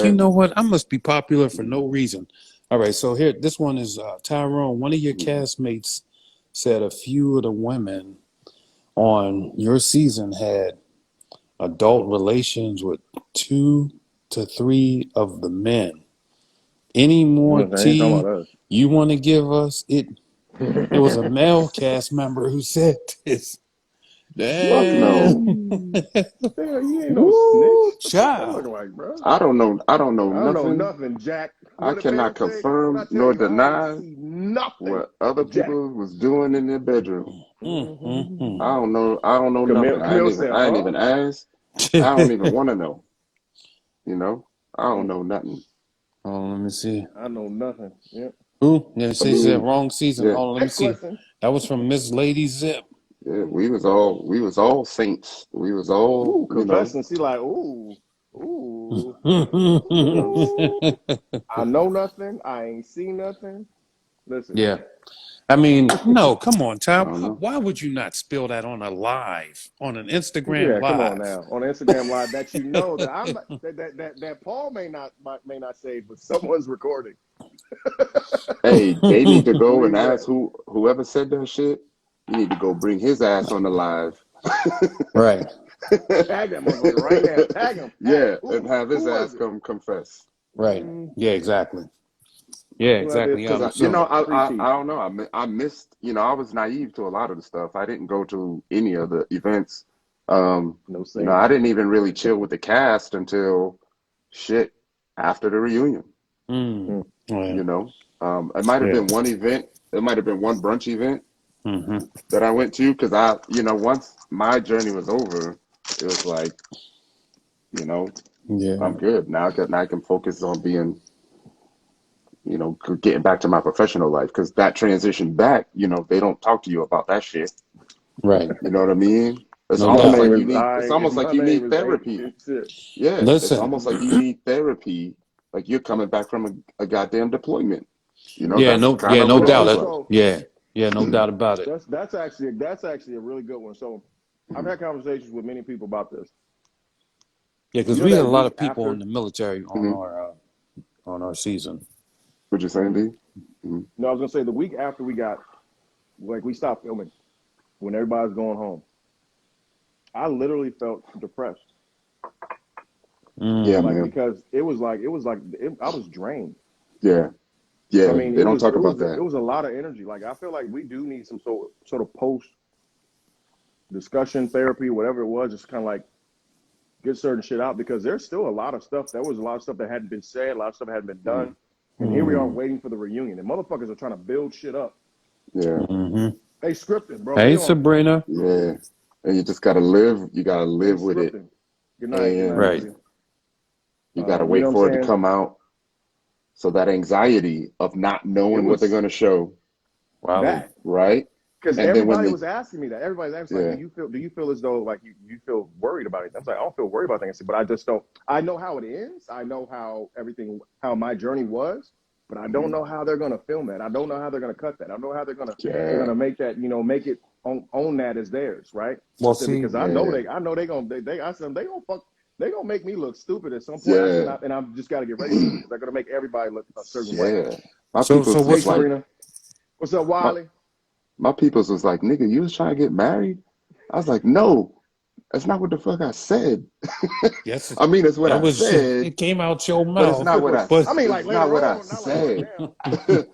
Okay. know what? I must be popular for no reason. All right, so here, this one is Tyrone. One of your castmates said a few of the women on your season had adult relations with 2 to 3 of the men. Any more I ain't talking tea about us. you want to give us? It was a male cast member who said this. Fuck no. Damn. Hell, you ain't no Woo, snitch. What the fuck that child. look like, bro? I don't know. I don't know I don't know nothing. nothing, Jack. I What did man cannot say? What I confirm tell nor you? I ain't deny see nothing, what other Jack. people was doing in their bedroom. Mm. I don't know. I don't know nothing. Camille said, I ain't huh? even asked. I don't even want to know. You know. I don't know nothing. Oh, let me see. I know nothing. Yep. Who? Yeah, I she said mean, wrong season. yeah, Hold on, let me Next see. question. That was from Miss Lady Zip. yeah. We was all saints. We was all, Ooh, confessing. See, like, ooh. I know nothing. I ain't see nothing. Listen, Yeah. I mean, no, come on, I Ty. don't know. Why would you not spill that on a live, on an Instagram yeah, come on live? now. On Instagram Live, that you know that that Paul may not say, but someone's recording. Hey, they need to go and Believe ask that. whoever said that shit. You need to go bring his ass on the live. Right. Tag that motherfucker right now. Tag him. Ask Yeah, and have who his was ass it? come confess. Right. Yeah, exactly. Yeah, Who out there exactly. Because telling you know, free tea? I don't know. I missed. You know, I was naive to a lot of the stuff. I didn't go to any of the events. No You know, saying. I didn't even really chill with the cast until shit after the reunion. Mm. Mm. Yeah. You know, it might have Yeah. been one event. It might have been one brunch event Mm-hmm. that I went to because you know, once my journey was over, it was like, you know, Yeah. I'm good now. I can focus on being, you know, getting back to my professional life because that transition back, you know, they don't talk to you about that shit. Right. You know what I mean? It's No almost doubt. like it's If almost like my you name need is ain't therapy. shit. Yeah, it's Listen. almost like you need therapy. Like you're coming back from a goddamn deployment. You know, Yeah, that's no, kind yeah, of no what it doubt. feels like. So Yeah. Yeah, no doubt about it. that's actually a really good one. So I've had conversations with many people about this. Yeah, You because know we had that a lot week of people in after. the military Hmm. on our season. What you saying, Mhm. D? Hmm. No, I was gonna say the week after we stopped filming when everybody's going home. I literally felt depressed Yeah, Mm. like man. because I was drained. Yeah. I Yeah. mean, They don't talk about it that. was a lot of energy. Like I feel like we do need some sort of post discussion therapy, whatever it was, just kind of like get certain shit out because there's still a lot of stuff. There was a lot of stuff that hadn't been said, a lot of stuff that hadn't been Mm. done, and here we are waiting for the reunion. And motherfuckers are trying to build shit up. Yeah. Mm-hmm. They scripted, bro. Hey, Sabrina. Yeah. And you just gotta live. You gotta they live with it, scripting. Good night, and Right. baby. you gotta You wait know what for I'm it to saying? come out. So that anxiety of not It knowing what they're was gonna show, Wally. that. right? Because And then when everybody they, was asking me that. Everybody's asking like, yeah, do you feel as though like you feel worried about it? I was like, I don't feel worried about things, but I just don't. I know how it ends. I know how my journey was, but I don't mhm, know how they're gonna film it. I don't know how they're gonna cut that. I don't know how they're yeah, gonna make that, make it own that as theirs, right? I Well, said see, because yeah, I know I said they gonna fuck. They gonna make me look stupid at some point. I said, yeah, and I'm just got to get ready for it because they're gonna make everybody look a certain way. yeah. My so people's Hey, was what's the, like, Sabrina, what's up, my, Wiley? my people's was like, nigga, you was trying to get married? I was like, no, that's not what the fuck I said. yes, I mean, it's what that I was, said, it came out your but it's mouth, not what but I mean, like it's not later what I on, not like right said. now.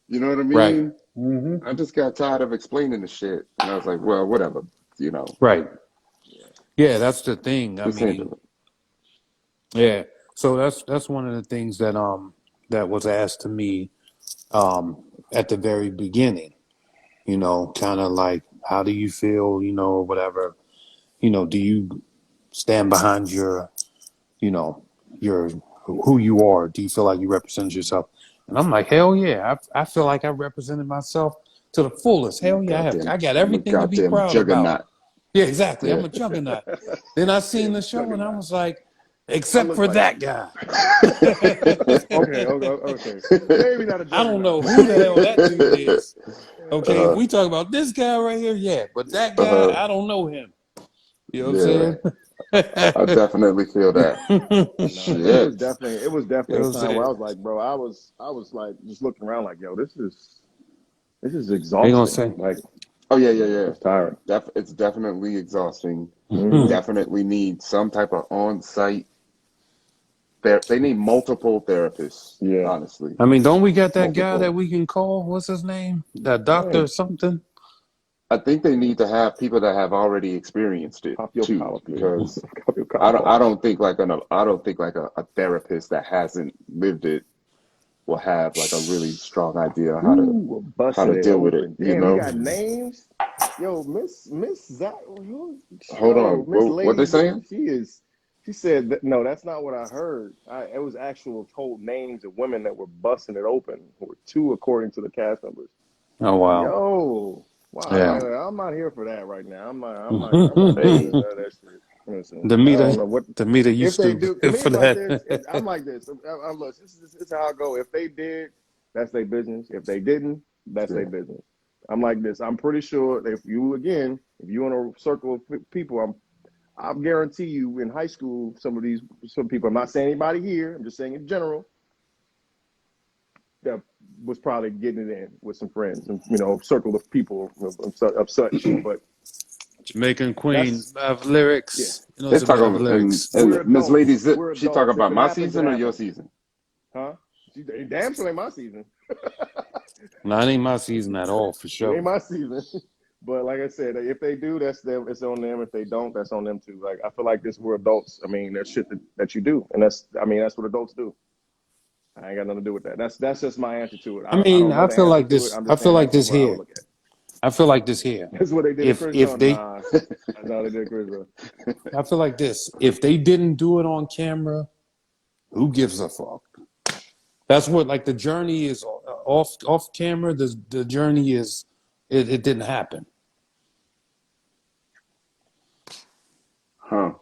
You know what I right. mean? Mm-hmm. I just got tired of explaining the shit, and I was like, well, whatever, you know, Right. Yeah, that's the thing. I just mean, handle it. yeah. So that's one of the things that was asked to me at the very beginning. Kind of like, how do you feel? Or whatever. Do you stand behind you know, your who you are? Do you feel like you represent yourself? And I'm like, hell yeah, I feel like I represented myself to the fullest. Hell yeah, I got I'm a everything to be goddamn proud about. juggernaut. Yeah, exactly. Yeah. I'm a juggernaut. Then I Yeah, seen the show and I juggernaut. was like, I except look for like that one. guy. Okay. Maybe not a I don't juggernaut. know who the hell that dude is. Okay, if uh, we talk about this guy right here, yeah, but that guy, uh, I don't know him. You know what I'm yeah, saying? I definitely feel that. No, Shit. it was You definitely know a what I'm time where saying? I was like, bro, I was like just looking around like, yo, this is They gonna exhausting. say, Like Oh yeah, yeah, yeah. it's tiring. It's definitely exhausting. They Mm-hmm. definitely need some type of on-site They need multiple therapists, Yeah. honestly. I mean, don't we got that guy that Multiple. we can call? What's his name? That doctor or Dang. something? I think they need to have people that have already experienced it Pop your too, collar, please. because Pop your collar I pause. don't think like a therapist that hasn't lived it will have like a really strong idea Ooh, we're how busting to it deal with it, open. you Damn, you know? got names? Yo, Miss Zach, Hold on. Miss What they Lady, saying? she said that, no, that's not what I heard. It was actual told names of women that were busting it open, or two according to the cast members. Oh wow. Yo, wow, Yeah. I'm not here for that right now. I'm not here for Hey, none of that shit. Listen, I don't Demeter, know what Demeter, you if they do. To stupid me, for it's like this. that. I'm like this. Look, this is how I go. If they did, that's their business. If they didn't, that's their yeah. business. I'm like this. I'm pretty sure that if you in a circle of people, I guarantee you in high school, some people. I'm not saying anybody here. I'm just saying in general that was probably getting it in with some friends and circle of people of such. But Jamaican Queen that's of yeah. lyrics. You know, They it's talk about about lyrics. and We're Miss adults. Lady Zip, We're she talk adults. If about it my happens, it season or your happens. season? Huh? Damn sure ain't my season. No, it ain't my season at all, for It sure. ain't my season. But like I said, if they do, that's them. It's on them. If they don't, that's on them too. Like I feel like this, we're adults. I mean, there's shit that you do, and that's what adults do. I ain't got nothing to do with that. That's just my answer to it. I I mean, don't know I the feel answer like to it. this. I'm I just feel saying like that's this just what I here. would look at. I feel like this here. That's what they did at If Chris if Sean. they, Nah, that's how they did Chris Sean. I feel like this. If they didn't do it on camera, who gives a fuck? That's what like the journey is off camera. The journey is it didn't happen. Huh.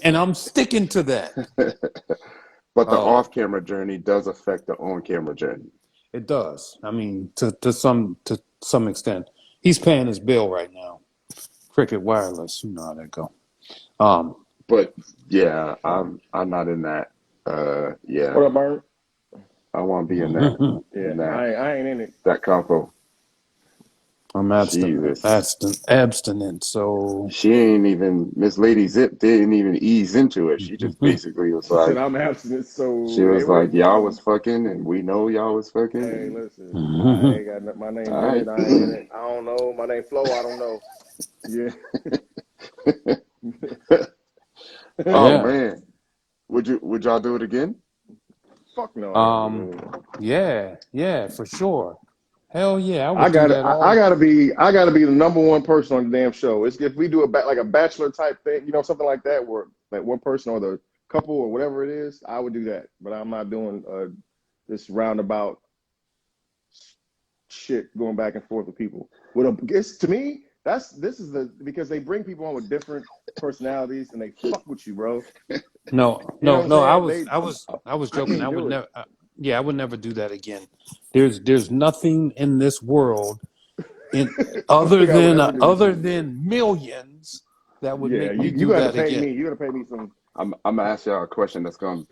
And I'm sticking to that. But the Oh, off-camera journey does affect the on-camera journey. it does. I mean, to some extent, he's paying his bill right now. Cricket Wireless, you know how that go. Um, But yeah, I'm not in that. Yeah, What up, Bird? I want to be in that Yeah, in that I ain't in it. that combo. I'm Jesus. abstinent. So She ain't even, Miss Lady Zip didn't even ease into it. She just basically was She said, like, "I'm abstinent," she so they was like, waiting y'all for me. was fucking and we know y'all was fucking Hey, and listen, I ain't got my name all in right. it. I ain't in it. I don't know. My name Flo. I don't know. Yeah. Oh yeah. man. Would y'all do it again? Fuck no, I ain't gonna Um, do it. yeah, for sure. Hell yeah, I I would do gotta, that I, I all. gotta be, I gotta be the number one person on the damn show. It's if we do like a bachelor type thing, something like that, where like one person or the couple or whatever it is, I would do that. But I'm not doing this roundabout shit going back and forth with people. It's to me, this is because they bring people on with different personalities and they fuck with you, bro. No, You know what no, I'm no. saying? I was I joking. I can't would do it. never. Yeah, I would never do that again. There's nothing in this world in I don't think I would ever do. other than millions that would Yeah, make me you do got to that pay again. me. You got to pay me some. I'm gonna ask y'all a question that's gonna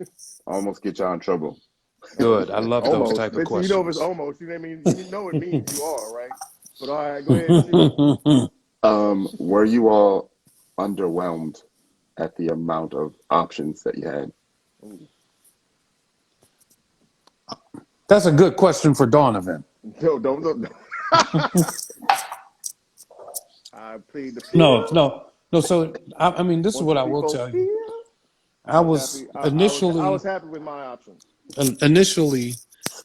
almost get y'all in trouble. Good. I love those Almost, type of but you know if it's questions. almost, you know what I mean. You know it means you are right. But all right, go ahead, shoot. Were you all underwhelmed at the amount of options that you had? Ooh. That's a good question for Donovan. No, don't. I plead the No, fifth. no, no. So I mean, this is One, what two, I three, will four, tell you. five. I was I was initially happy with my options. initially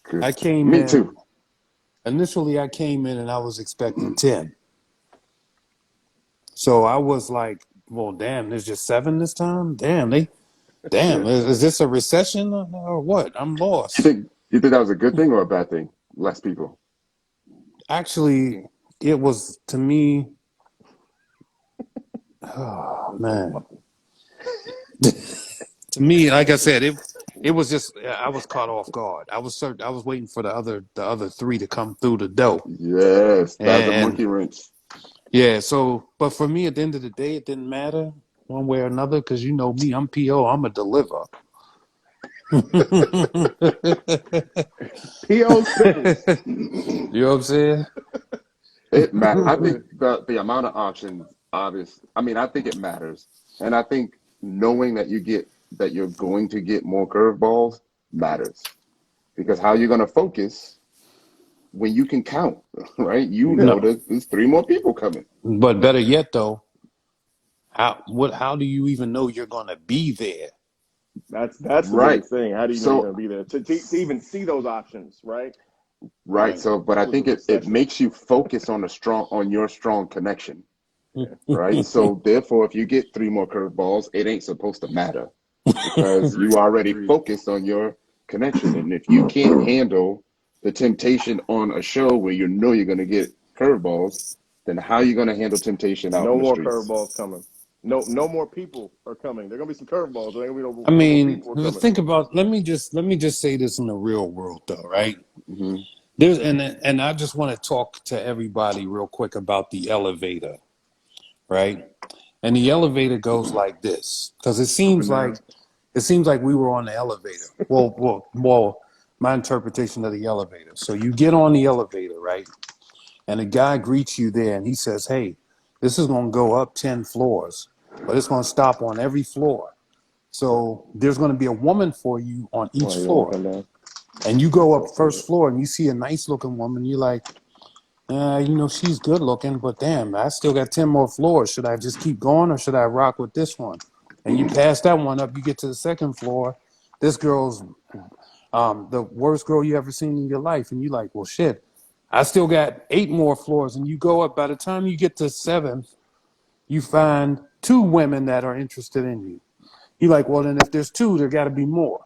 Good. I came Me in too. initially I came in and I was expecting 10. So I was like, well, damn, there's just 7 this time. Damn, Shit. is this a recession or what? I'm You lost. think you think that was a good thing or a bad thing? Less people. Actually, it was to me. Oh man, to me, like I said, it was just I was caught off guard. I was waiting for the other 3 to come through the door, Yes, that's a and monkey wrench. yeah. So, but for me, at the end of the day, it didn't matter one way or another because you know me, I'm PO, I'm a deliver. PO's pickles. You know what I'm saying? I think the amount of options, obvious. I mean, I think it matters, and I think knowing that you're going to get more curveballs matters because how you're going to focus when you can count, right? You Yeah, know No, that there's 3 more people coming. but better yet, though, how do you even know you're gonna be there? that's the Right. biggest thing. How do you know you're So going to be there to even see those options, right? right. Right. So, but I It was a think it recession. makes you focus on your strong connection, Yeah, right? So therefore, if you get 3 more curveballs, it ain't supposed to matter because you already agreed. focused on your connection. And if you can't handle the temptation on a show where you know you're going to get curveballs, then how are you going to handle temptation out No in the more streets? curveballs coming. No, no more people are coming. There are gonna be some curveballs. There ain't gonna be I no more mean, people are coming. think about. Let me just say this in the real world, though, right? Hmm. There's and I just want to talk to everybody real quick about the elevator, right? And the elevator goes like this because Up and down. it seems like we were on the elevator. Well. My interpretation of the elevator. So you get on the elevator, right? And a guy greets you there, and he says, "Hey, this is going to go up 10 floors, but it's going to stop on every floor. So there's going to be a woman for you on each Oh, you want to floor." come down? And you go up Oh, yeah. first floor, and you see a nice looking woman. You're like, you know, she's good looking, but damn, I still got 10 more floors. Should I just keep going or should I rock with this one? And you pass that one up, you get to the second floor. This girl's the worst girl you ever seen in your life. And you're like, well, shit, I still got 8 more floors. And you go up. By the time you get to 7th, you find 2 women that are interested in you. You're like, well, then if there's 2, there got to be more.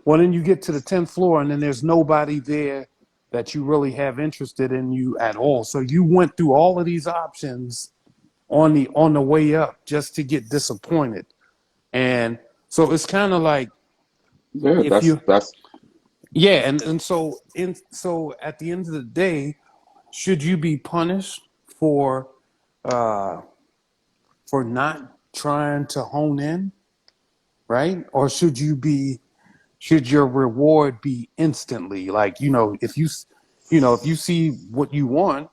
Well, then you get to the 10th floor, and then there's nobody there that you really have interested in you at all. So you went through all of these options on the way up just to get disappointed. And so it's kind of like Yeah, if you that's yeah, so at the end of the day, should you be punished uh for not trying to hone in, right? Or should your reward be instantly? Like, if you see what you want,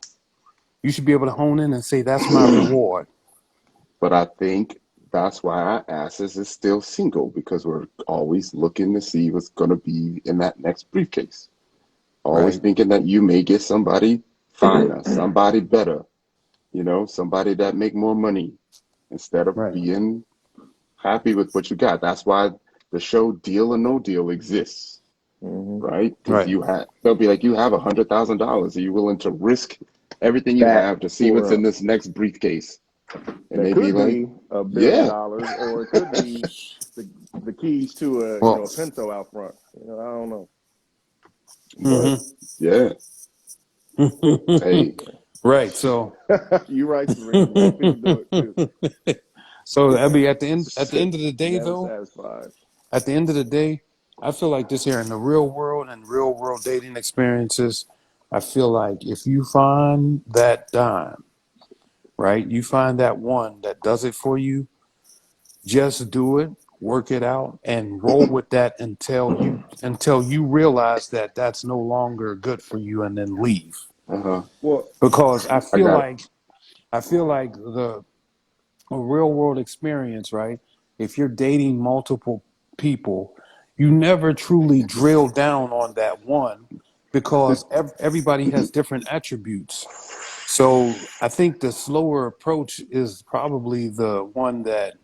You should be able to hone in and say, that's my reward. But I think that's why our asses is still single because we're always looking to see what's going to be in that next briefcase. Always Right. thinking that you may get somebody finer, somebody better, somebody that make more money instead of Right. being happy with what you got. That's why the show Deal or No Deal exists, right? Because Right. they'll be like, you have $100,000. Are you willing to risk everything you That have to see what's for in this next briefcase? And that they be could like, be $1 billion, yeah, or it could be the keys to Well, a Pinto out front. I don't know. but yeah, hey, right. So, You right, Sabrina. Many people do it too. so I mean, at the shit. end of the day, Never though, satisfied. at the end of the day, I feel like this here in the real world and real world dating experiences, I feel like if you find that dime, right, you find that one that does it for you, just do it, work it out, and roll with that until you realize that that's no longer good for you, and then leave. Uh-huh. Well, Because I got it. I feel like a real world experience, right? If you're dating multiple people, you never truly drill down on that one because everybody has different attributes. So I think the slower approach is probably the one that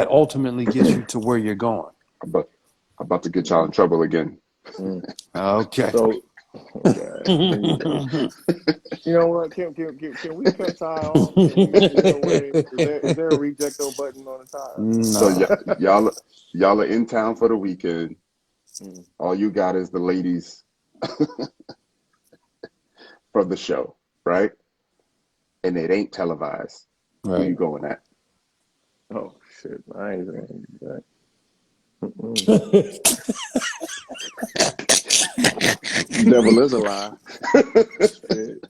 ultimately gets you to where you're going. I'm about to get y'all in trouble again. mm. Okay. So okay, here you go. You know what? Can we cut Ty off? Can we? Is there a way? Is there a rejecto button on So No. y'all are in town for the weekend. the All you got is the ladies from the show, right? And it ain't televised. Who you Right. going at? tire? Oh shit! I ain't gonna do that. Mm-mm. Devil is a lie. Shit.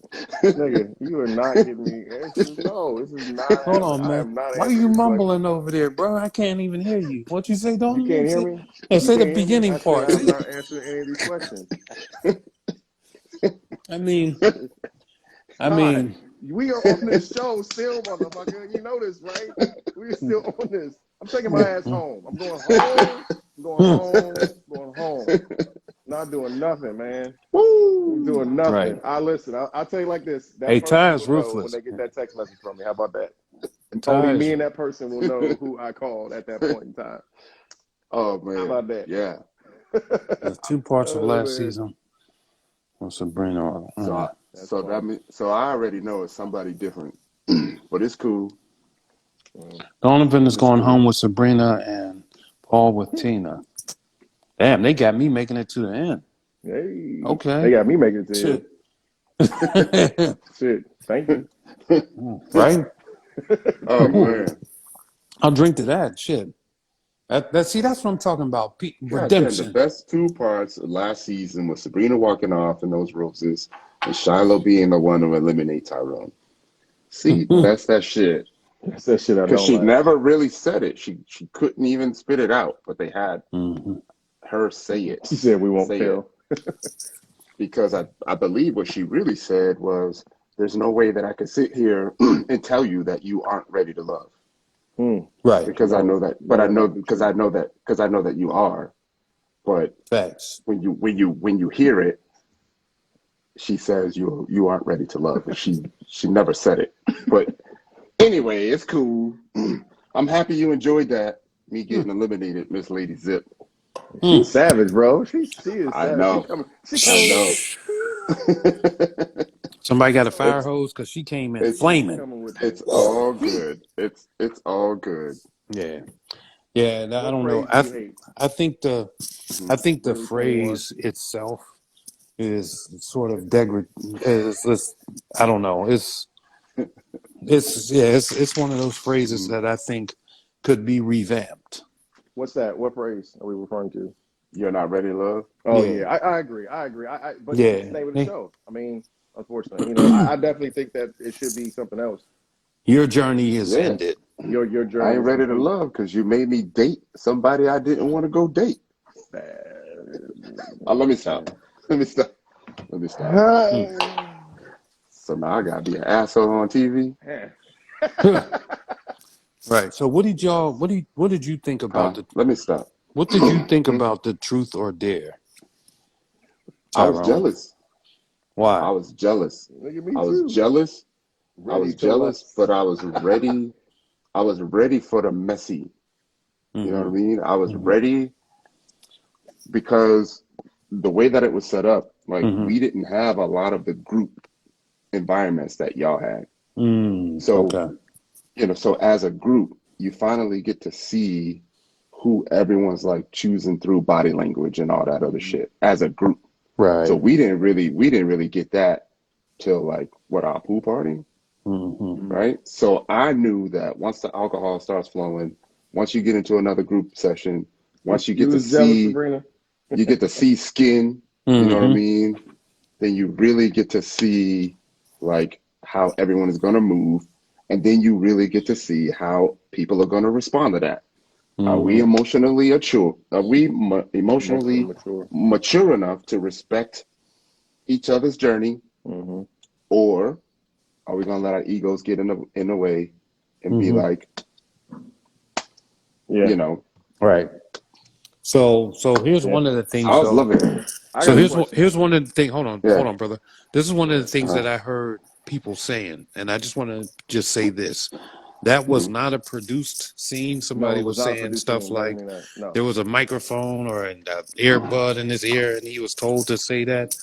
Nigga, you are not getting me. No, this is not Hold happening. on, I man. am not Why are answering you these questions. mumbling over there, bro? I can't even hear you. What you say, You can't Donovan? hear Say, me? yeah, You say the can't hear me? beginning I said part. I'm not answering any of these questions. I mean, I Ty, mean, we are on this show still, motherfucker. You know this, right? We're still on this. I'm taking my ass home. I'm going home. I'm going home. I'm going home. Not doing nothing, man. I'm Woo! doing nothing. right. I listen. I'll tell you like this. That Hey, person Ty will is know when ruthless. they get that text message from me. How about that? Only Ty me is and that person will know who I called at that point in time. Oh How man, about that? yeah. the two parts of Oh last man, season with Sabrina. So I, that's so that funny. mean, so I already know it's somebody different, but it's cool. Mm, Donovan is It's going cool. home with Sabrina and Paul with Tina. Damn, they got me making it to the end. hey, they Okay. got me making it to him. Shit. Shit, thank you. Right? Oh Appreciate it. man, I'll drink to that. Shit. See, that's what I'm talking about. God damn! The Redemption. best two parts of last season was Sabrina walking off in those roses, and Shiloh being the one to eliminate Tyrone. See, that's that shit. That's that shit I Because don't she like. never really said it. She couldn't even spit it out, but they had Mhm. her say it. She said we won't Say it. tell. Because I believe what she really said was, there's no way that I can sit here and tell you that you aren't ready to love. Hmm. Right. Because I know that, but That I would know not be because true. I know that you are. But Facts. when you hear it, she says you aren't ready to love. She never said it. But anyway, it's cool. I'm happy you enjoyed that. Me getting eliminated, Miss Lady Zip. She's savage, bro. She is I savage. know. She I coming with know. the Somebody got a fire it's hose because she came in it's she flaming. coming with the it's all good. It's all good. Yeah. Yeah. I what don't know. phrase do you hate? I think the Mhm. I think the Early 21. phrase itself is sort of is I don't know. It's one of those phrases Mhm. that I think could be revamped. What's that? What phrase are we referring to? You're not ready to love? Oh Yeah. yeah, I agree. I agree. But it's Yeah. the name of the Hey, show. I mean, unfortunately, I definitely think that it should be something else. your journey is Yeah. ended. Your I journey ain't is ready to complete. love because you made me date somebody I didn't want to go date. Uh, Let me stop. Let me stop. Let me stop. Hmm. So now I gotta be an asshole on TV. Right. So what did y'all? What did you think about Huh? Let me stop. What did you think Hmm? about the truth or dare, I was Tyrone? jealous. Why? I was jealous. Nigga, me I was too. jealous. I Ready was to jealous, but lust. I was ready. I was ready for the messy. You know what I Mm-hmm. mean? I was Mm-hmm. ready because the way that it was set up, like Mm-hmm. we didn't have a lot of the group environments that y'all had. So, Okay. so as a group, you finally get to see who everyone's like choosing through body language and all that other Mm-hmm. shit as a group. So Right. we didn't really get that till like what, our pool party, Mm-hmm. Mm-hmm. right? So I knew that once the alcohol starts flowing, once you get into another group session, once you You get to was jealous, see Sabrina? you get to see skin, you know what I Mm-hmm. mean? Then you really get to see like how everyone is going to move, and then you really get to see how people are going to respond to that. Are we Mm-hmm. emotionally mature? Are we Emotionally emotionally mature. mature enough to respect each other's journey, Mm-hmm. or are we going to let our egos get in the way and be Mm-hmm. like, Yeah. you know, Right. So here's Yeah. one of the I things was though. loving it. I So got a Hmm? question. here's one of the thing. Yeah. Hold on, brother. This is one Go of the ahead. things Uh-huh. that I heard people saying, and I just want to just say this: that was Hmm. not a produced scene. No, Somebody it was was not a saying produced stuff scene. Never like mean that. No. there was a microphone or an earbud in his ear, and he was told to say that.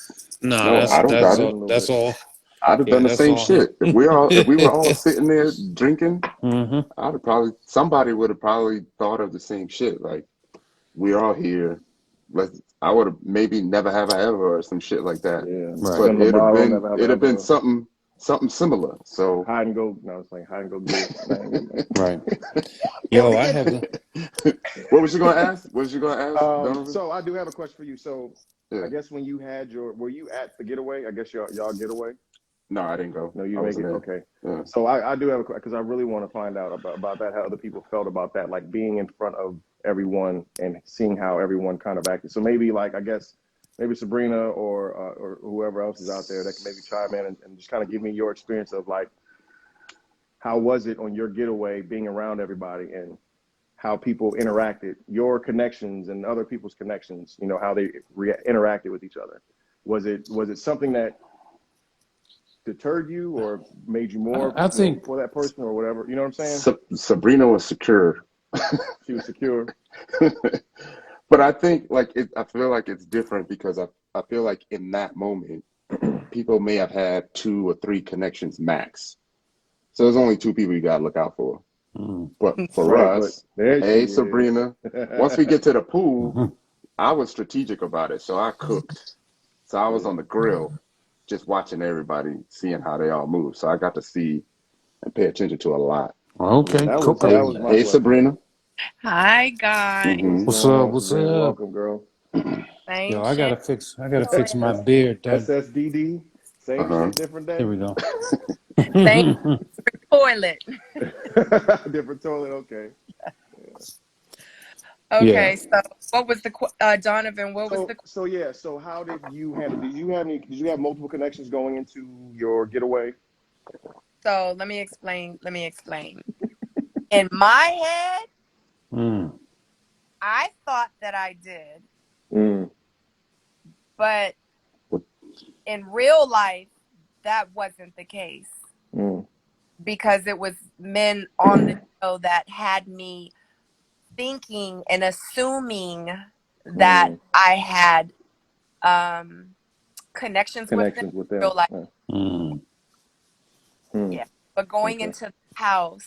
No, No, No, I don't doubt it. no that's way. all. I'd have Yeah, done the that's same all him. shit. If we were all sitting there drinking, Hmm. I'd have probably somebody would have probably thought of the same shit. Like, we're all here. I would have maybe never have I ever or some shit like that. Yeah. Right. But Spin the bottle, never have I it'd have been ever. something similar. So Hide and go. No, it's like hide and go get it. No, I ain't getting that. Right. Let Yo, me I get have you. the. what was you gonna ask? What was you gonna ask, Donovan? So I do have a question for you. So I Yeah. guess when you had were you at the getaway? I guess y'all getaway. No, I didn't go. No, you I make wasn't it. there. Okay. Yeah. So I do have a question because I really want to find out about that, how other people felt about that, like being in front of everyone and seeing how everyone kind of acted. So maybe like I guess maybe Sabrina or whoever else is out there that can maybe chime in and just kind of give me your experience of like how was it on your getaway being around everybody and how people interacted, your connections and other people's connections, how they interacted with each other. Was it something that deterred you or made you more, I think. for that person or whatever? You know what I'm saying? Sabrina was secure. She was secure. But I think like I feel like it's different because I feel like in that moment people may have had two or three connections max. So there's only two people you gotta look out for. Mm. But for Right, but us, there she hey is. Sabrina, once we get to the pool, Mhm. I was strategic about it. So I cooked. So I was Yeah. on the grill just watching everybody, seeing how they all move. So I got to see and pay attention to a lot. Yeah, Okay, that Hey, was cooking. my hey question. Sabrina. Hi, guys. What's Hmm. What's going up? on, What's Sabrina? up? Welcome, girl. Yo, Same I shit. gotta fix. I gotta fix Toilet. my S beard. That SSDD, same Uh-huh. shit, different Here day. we go. Same toilet. Different toilet. Okay. Yeah. Okay, so what was the Donovan? What was the So yeah. So how did you handle? Did you have multiple connections going into your getaway? so? Let me explain. Let me explain. In my head, Mm. I thought that I did, Mm, but in real life, that wasn't the case mm, because it was men on the show that had me thinking and assuming that mm. I had um connections with them Connections with in them. real life. Mm. Mm, Yeah. But going okay. into the house,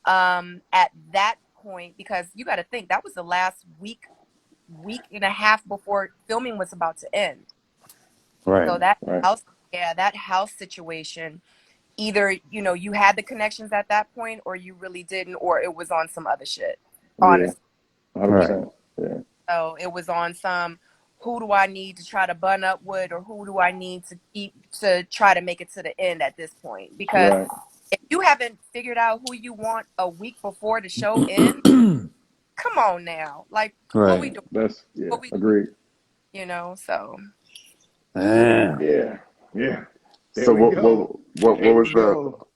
at that point, because you got to think that was the last week and a half before filming was about to end. Right. So that Right. house, yeah, that house situation, either, you had the connections at that point or you really didn't, or it was on some other shit, Yeah. honestly. Right. 100%. Yeah. So it was on some, who do I need to try to bun up with, or who do I need to keep to try to make it to the end at this point? Because Right. if you haven't figured out who you want a week before the show ends, come on now. Like, what we Right. doing? Yeah. What we, Agreed. so Damn. Yeah. Yeah. There So we go. what There was we the go.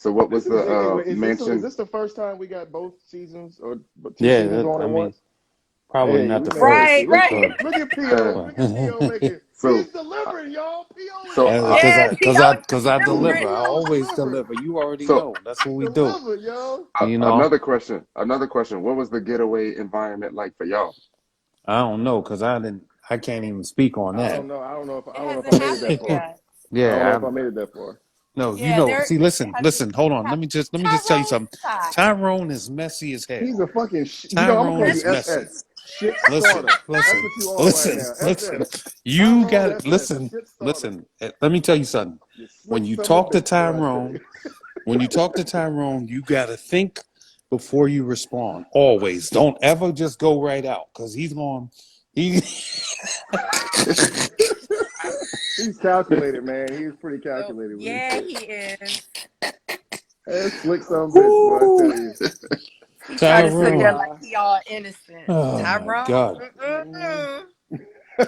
was This is the is mention? this the first time we got both seasons or two Yeah, seasons on I at mean, once? probably Hey, not we the made first, Right, history. right. but Look at Uh, PO. Look at PO making. so He's delivering, y'all. PO is so because Yeah, delivering. P.O. I delivering. deliver. I PO always delivered. deliver. You already so know. That's what we do. Delivered, yo. You know, another question. Another question. What was the getaway environment like for y'all? I don't know because I can't even speak on I that. don't know. I don't know if It I hasn't made it that happened far. yet. I don't know Yeah, if I made it that far. no, you Yeah, know. there See, it listen, hasn't listen. Hold on. Let happened. me just tell you Tyrone's something. side. Tyrone is messy as hell. He's a fucking. I'm gonna Tyrone call you is messy. SS. Shit Listen, starter. That's listen, what you are right listen, now. listen. SS. You Tyrone got SS. listen, Shit starter. listen. Let me tell you something. You When slick you son of a talk to bitch, boy. I tell Tyrone, you. you got to think before you respond. Always. Don't ever just go right out because he's going. He. He's calculated, man. He's pretty So calculated with his yeah, shit. he is. That's slick son of a bitch, boy. I tell Woo! you. He trying to sit there Tyrone. like he all innocent. Oh my Tyrone. God. Mm-hmm.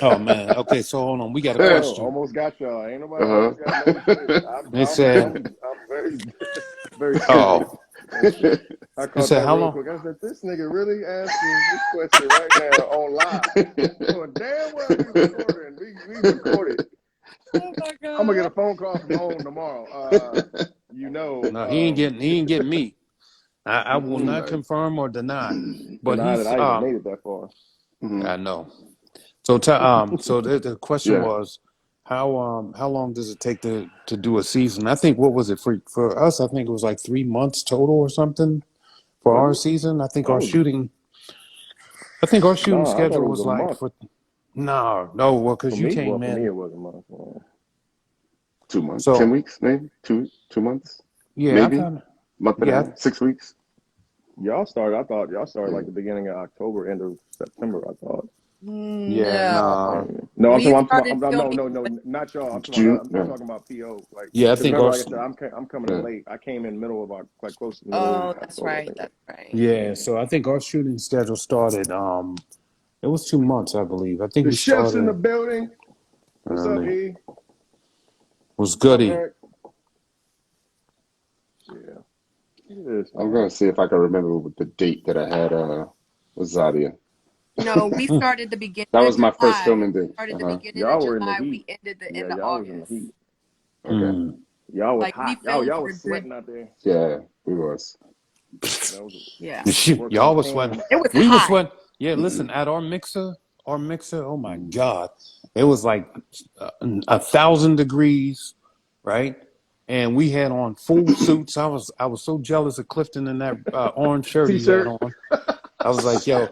Oh man. Okay, so hold on. We got a Oh, question. almost got y'all. Ain't nobody Uh-huh. almost got no shit. They said, I'm very very serious. "Oh, Oh shit. I they caught said that how real long?" quick. I said, this nigga really asking this question right now on live. Knowing damn well we recording. We recorded. Oh my I'm gonna get god. a phone call from home tomorrow. No, he ain't getting. He ain't getting me. I will not Nice. confirm or deny. But deny that he's I even made it that far. Mhm. I know. So so the question Yeah. was how long does it take to do a season? I think what was it for us? I think it was like 3 months total or something for Was our it? season. I was I think our shooting nah, I thought schedule it was was a like month. for no, well, For because you me, well, came for me in. it was a month. 2 months. 10 So weeks, maybe? 2 months? yeah, I Maybe? kind of Month and a yeah. half? 6 weeks? I thought y'all started Yeah. like the beginning of October, end of September, I thought. Yeah, No. nah. No, We I'm talking started about, no, filming no, no, with not y'all. June? I'm Yeah. talking about PO. Like, Yeah, I because think remember, our like I said, I'm coming in Yeah. late. I came in middle of like close to the middle of oh, that's October, I right. think. That's right. yeah. So I think our shooting schedule started. It was 2 months, I believe. I think The we chef's in the started. building. What's up, It E? was What's up, goody. Eric? Yeah. Look at this, I'm man. gonna see if I can remember what the date that I had with Zadia. No, we started the beginning That of was my first July. filming day. Started the Uh-huh. beginning of Y'all were in the July. heat. We ended the Yeah, end of y'all was in the August. heat. Okay. Mm. Y'all was Like we hot. filmed Y'all for a was good, sweating out there. Yeah, we was. That was yeah. working them Y'all was sweating. cans. It was We was hot. sweating. Yeah, listen, at our mixer, oh my God. It was like 1,000 degrees, right? And we had on full suits. I was so jealous of Clifton in that orange shirt he had T-shirt. on. I was like, yo,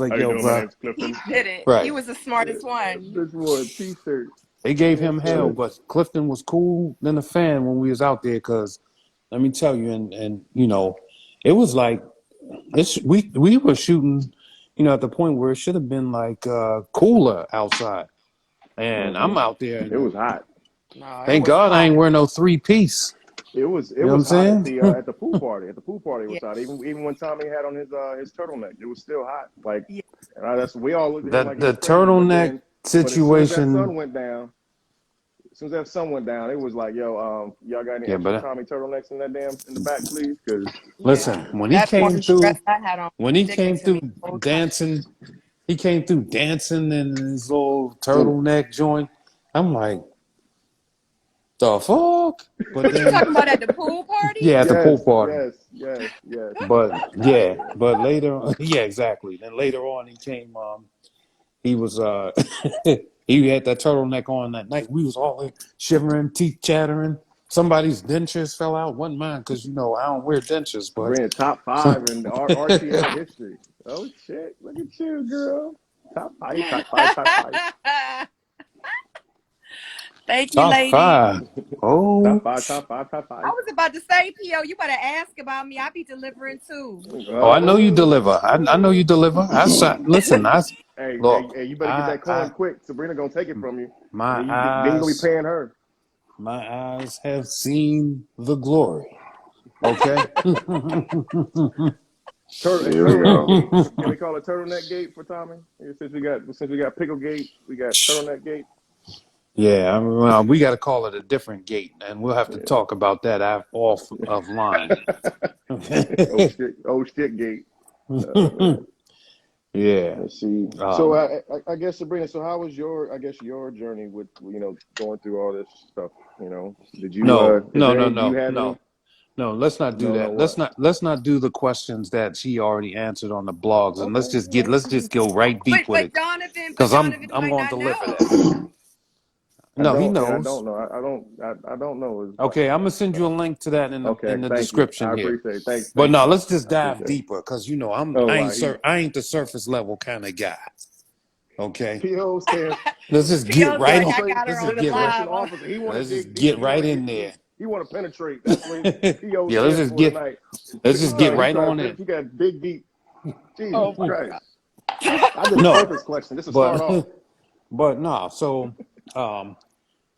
How you doing? My bro. name's He Clifton. did it. He Right. was the smartest one. Bitch wore a T-shirt. They gave Yes, him hell, sir. but Clifton was cool than a fan when we was out there because let me tell you, and it was like we were shooting, at the point where it should have been like cooler outside. And I'm out there It and was hot. No, it thank was God I ain't hot. wearing no 3-piece. It You know what I'm was hot saying? at the pool party. At the pool party it Yeah. was hot. Even when Tommy had on his turtleneck, it was still hot. Like, Yeah. and we all looked at him That like he the was crazy. turtleneck But as soon as that sun situation, went down, it was like, yo, y'all got any yeah, extra but Tommy turtlenecks in the back, please? Because listen, Yeah. That orange dress I had on when he sticking came to me through the whole time. dancing, he came through dancing in his little Mm. turtleneck joint. I'm like, the fuck? But You then, talking about at the pool party? yeah, at the pool yes, party. yes, yes, yes. But yeah, but later, yeah, exactly. Then later on, he came. He was he had that turtleneck on that night. We was all shivering, teeth chattering. Somebody's dentures fell out. Wasn't mine because I don't wear dentures, but Sabrina, top five in RTL history. Oh shit! Look at you, girl. Top five, top five, top five, Thank you, top lady. five. Oh, top five, top five, top I five. was about to say, P.O., you better ask about me. I be delivering too. oh, I know you Oh, deliver. I know you deliver. Listen. hey, you better get I that coin quick. Sabrina gonna take it from you, and my then you gonna be eyes, paying her. my eyes have seen the glory. Okay. Here we Turtleneck go. gate. Can we call it turtleneck gate for Tommy? Since we got pickle gate, we got turtleneck gate. Yeah, well, we got to call it a different gate, and we'll have to talk about that off of line. Oh shit, gate. Oh man. Yeah. Let's see. So Um, I guess Sabrina. So how was your journey with going through all this stuff? Did you no, is no, there no, any? Do you no, have any? no, no. Let's not do No, that. what? Let's not do the questions that she already answered on the blogs, and Okay, all right. let's just go right deep with it, But because Donovan I'm might going to not deliver know. that. I No, he don't, and I knows. don't know. I don't know. Okay, I'm gonna send you a link to that Okay, in the thank you. description I here. appreciate it. But Thank no, you. let's just I dive appreciate it. deeper, because Oh wow, I ain't the surface level kind of guy. Okay, PO stands. let's just get PO's right like, on. I got her Let's on just get right. live. Penetration officer. He want to Let's just dig deep. get right in there. He want to penetrate. That's what PO Yeah, stands for tonight. let's just get He right trying to on finish. in. He got big deep. Jesus Oh my Christ. God. I did a No, surface question. This will start but off. but no. So,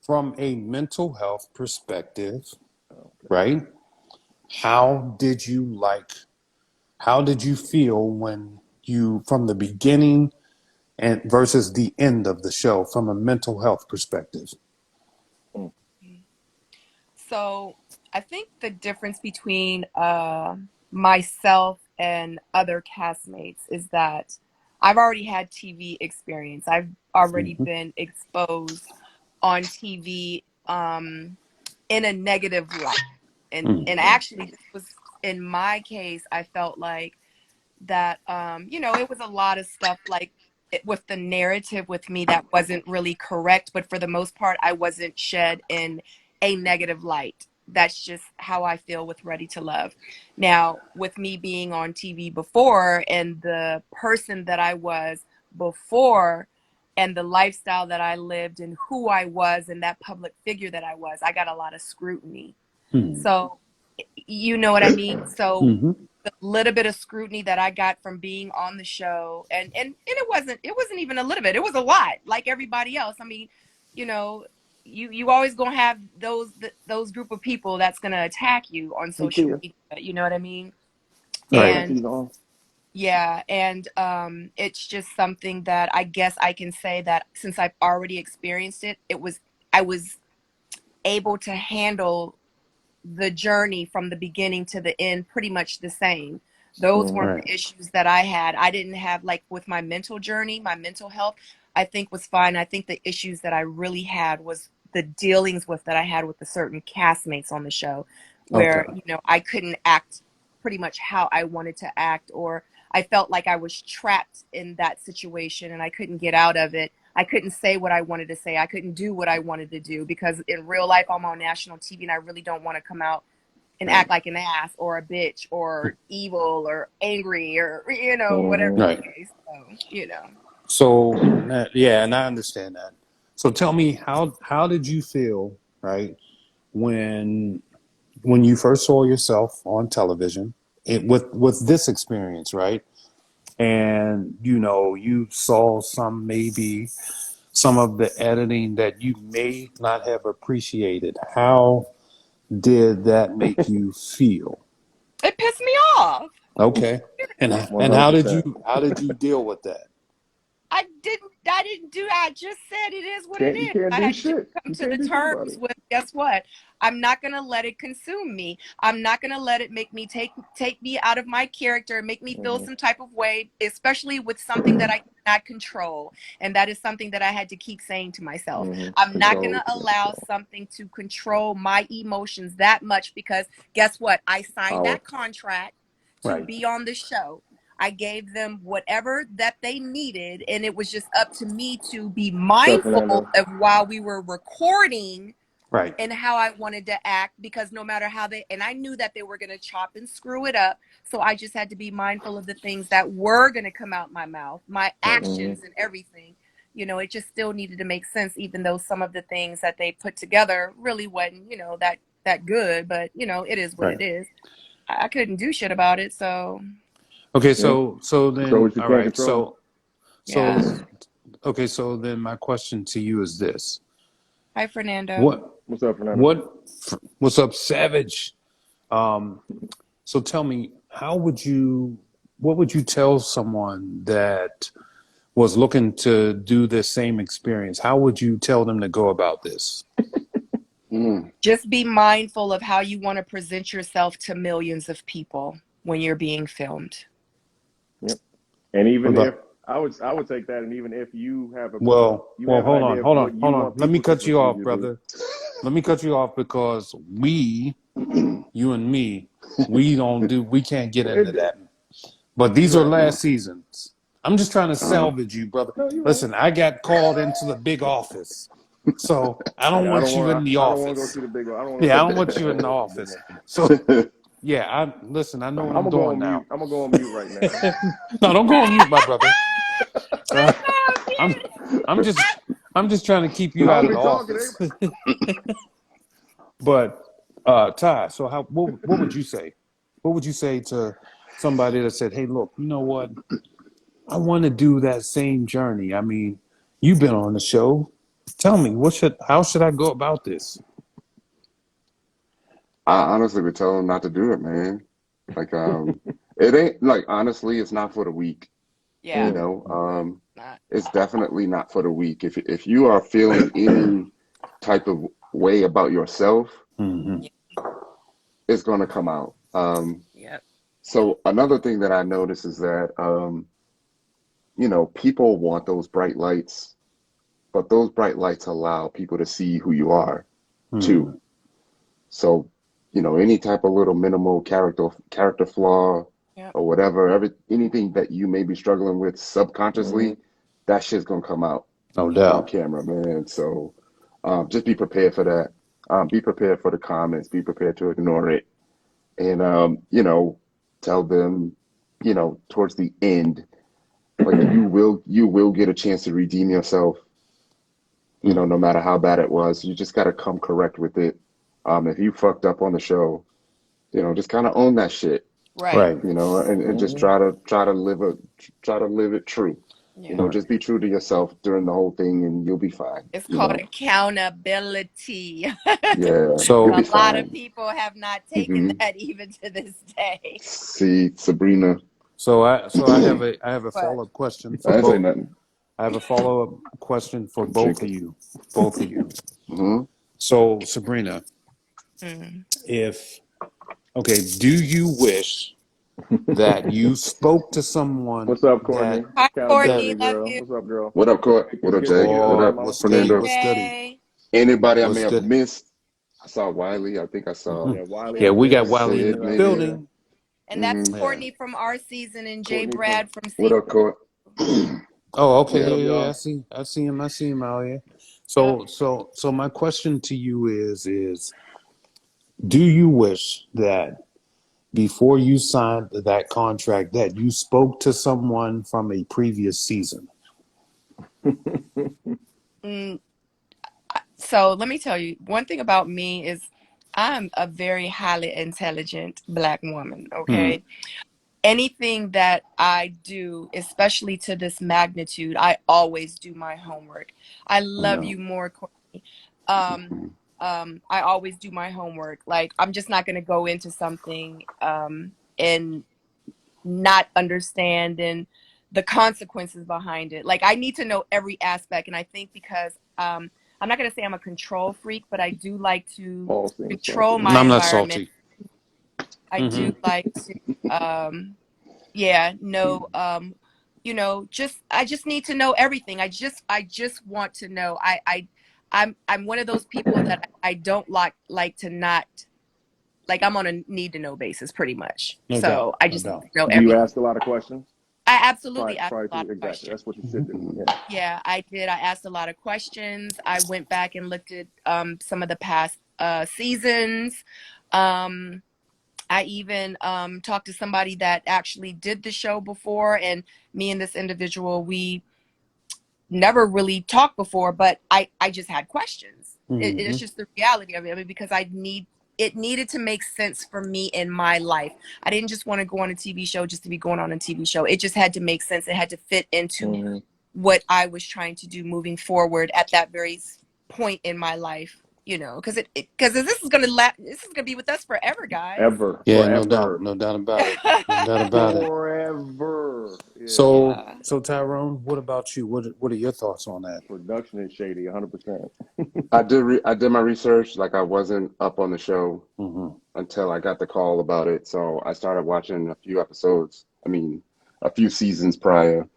from a mental health perspective, right? How did you like? How did you feel when you from the beginning and versus the end of the show from a mental health perspective? So I think the difference between myself and other castmates is that I've already had TV experience. I've already Mm-hmm. been exposed on TV in a negative light. And actually this was in my case, I felt like that it was a lot of stuff like with the narrative with me that wasn't really correct, but for the most part I wasn't shed in a negative light. That's just how I feel with Ready to Love. Now, with me being on TV before and the person that I was before and the lifestyle that I lived and who I was and that public figure that I was, I got a lot of scrutiny. So, you know what I mean? So Mm-hmm. the little bit of scrutiny that I got from being on the show, and it wasn't even a little bit. It was a lot, like everybody else. I mean, you know, you always gonna have those group of people that's gonna attack you on Hey social Kia, media. You know what I mean? Right. And he's on. yeah, and it's just something that I guess I can say that since I've already experienced it, I was able to handle the journey from the beginning to the end pretty much the same. Those weren't Right. the issues that I had. I didn't have, like, with my mental journey, my mental health, I think was fine. I think the issues that I really had was the dealings with that I had with the certain castmates on the show, Okay. where, I couldn't act pretty much how I wanted to act, or I felt like I was trapped in that situation and I couldn't get out of it. I couldn't say what I wanted to say. I couldn't do what I wanted to do because in real life, I'm on national TV and I really don't want to come out and act like an ass or a bitch or evil or angry or, whatever the Right. case. So yeah, and I understand that. So tell me, how did you feel, right, when you first saw yourself on television, with this experience, right? And you saw maybe some of the editing that you may not have appreciated. How did that make you feel? It pissed me off. Okay. And how did 100%. you deal with that? I didn't do. I just said it is what it You is. can't I do had to just shit. come You to the can't do shit about terms it. with, guess what? I'm not gonna let it consume me. I'm not gonna let it make me take me out of my character and make me feel some type of way, especially with something that I cannot control. And that is something that I had to keep saying to myself. I'm not Control. gonna allow something to control my emotions that much because guess what? I signed Power. that contract to Right. be on the show. I gave them whatever that they needed, and it was just up to me to be What's up, mindful Fernando? of while we were recording Right. and how I wanted to act, because no matter how and I knew that they were going to chop and screw it up. So I just had to be mindful of the things that were going to come out my mouth, my Right. actions and everything. It just still needed to make sense, even though some of the things that they put together really wasn't, that good. But, it is what Right. it is. I couldn't do shit about it. So, Okay, Yeah. so Control then what you all can't right. control. yeah. So okay, so then my question to you is this. Hi, Fernando. What What's up, Fernando? what's up, Savage? So tell me, what would you tell someone that was looking to do this same experience, how would you tell them to go about this? Just be mindful of how you want to present yourself to millions of people when you're being filmed. Yep. And even What if about- I would take that, and even if you have Well, an hold idea on, of what you want Let me people to cut you perceive off, you to be. brother. Let me cut you off because you and me, we can't get into that. But these are last seasons. I'm just trying to salvage you, brother. No, you're right. Listen, I got called into the big office. So I don't want you in the I don't want to go office. see the big one. I don't want to Yeah, I go don't see want you in the office. So yeah, I know what I'm doing now. I'm gonna go on mute right now. No, don't go on mute, my brother. I'm just trying to keep you out I'll of be the talking. office. But Ty, so what would you say? What would you say to somebody that said, "Hey, look, you know what? I want to do that same journey. I mean, you've been on the show. Tell me, how should I go about this?" I honestly would tell them not to do it, man. Like, it ain't like honestly, it's not for the weak. Yeah. You know, Not. it's definitely not for the weak. If you are feeling any type of way about yourself, Mm-hmm. it's gonna come out. Yep. So another thing that I notice is that you know, people want those bright lights, but those bright lights allow people to see who you are Mm-hmm. too. So, you know, any type of little minimal character flaw Yep. or whatever, anything that you may be struggling with subconsciously, that shit's gonna come out No on doubt. camera, man. So just be prepared for that. Be prepared for the comments. Be prepared to ignore it, and you know, tell them, you know, towards the end, like you will get a chance to redeem yourself. You know, no matter how bad it was, you just got to come correct with it. If you fucked up on the show, you know, just kind of own that shit, Right. Right. you know, and just try to live it true. You Yeah. know, just be true to yourself during the whole thing and you'll be fine, It's you called know. accountability. Yeah, you'll A be So, lot of fine. people have not taken hmm that even to this day. See, Sabrina, I have a But follow-up question I for didn't say both. nothing. I have a follow-up question for I'm both of drinking. you. Both of you. hmm So, Sabrina, mm. if okay, do you wish that you spoke to someone What's up, that Courtney? Hi, that Courtney. Accountability Love girl. you. What's up, girl? What up, Court? What up, Good to Jay? hear What from you, oh, up, mama. what's goody, Fernando? what's goody, DJ. Anybody I may what's have goody? missed? I saw Wiley. I think I saw Hmm. Yeah, Wiley Yeah, out we got there, Wiley in the Sid, Sabrina out maybe. there, building. And that's hmm Yeah. Courtney from our season and Jay Courtney from. Brad from What season. up, Court? Oh, okay. What's Yeah. up, Yeah, yeah. y'all? I see him out here. Yep. So my question to you is, do you wish that before you signed that contract that you spoke to someone from a previous season? Mm, so let me tell you, one thing about me is I'm a very highly intelligent Black woman, Hmm. okay? Anything that I do, especially to this magnitude, I always do my homework. I I love know. you more, Courtney. I always do my homework. Like, I'm just not going to go into something and not understand and the consequences behind it. Like, I need to know every aspect. And I think because I'm not going to say I'm a control freak, but I do like to All seems control salty. my I'm not environment. salty. I do Hmm. like to yeah, no, just I just need to know everything. I just want to know. I'm one of those people that I don't like to not, like, I'm on a need to know basis pretty much. No doubt. So I No just need doubt. to know Do you everything. ask a lot of questions? I absolutely asked Try a lot to of exactly. questions. That's what you should do. Mhm. Yeah. Yeah, I did. I asked a lot of questions. I went back and looked at some of the past seasons. Um I even talked to somebody that actually did the show before, and me and this individual, we never really talked before, but I just had questions. Hmm. It's just the reality of it. I mean, because it needed to make sense for me in my life. I didn't just want to go on a TV show just to be going on a TV show. It just had to make sense. It had to fit into Mm-hmm. what I was trying to do moving forward at that very point in my life. because this is gonna be with us forever, guys. Ever. Yeah, Forever. no doubt about it, no doubt about it. Forever. Yeah. So Tyrone, what about you? What are your thoughts on that? Production is shady, 100%. I did my research. Like I wasn't up on the show Hmm. until I got the call about it. So I started watching a few episodes. I mean, a few seasons prior.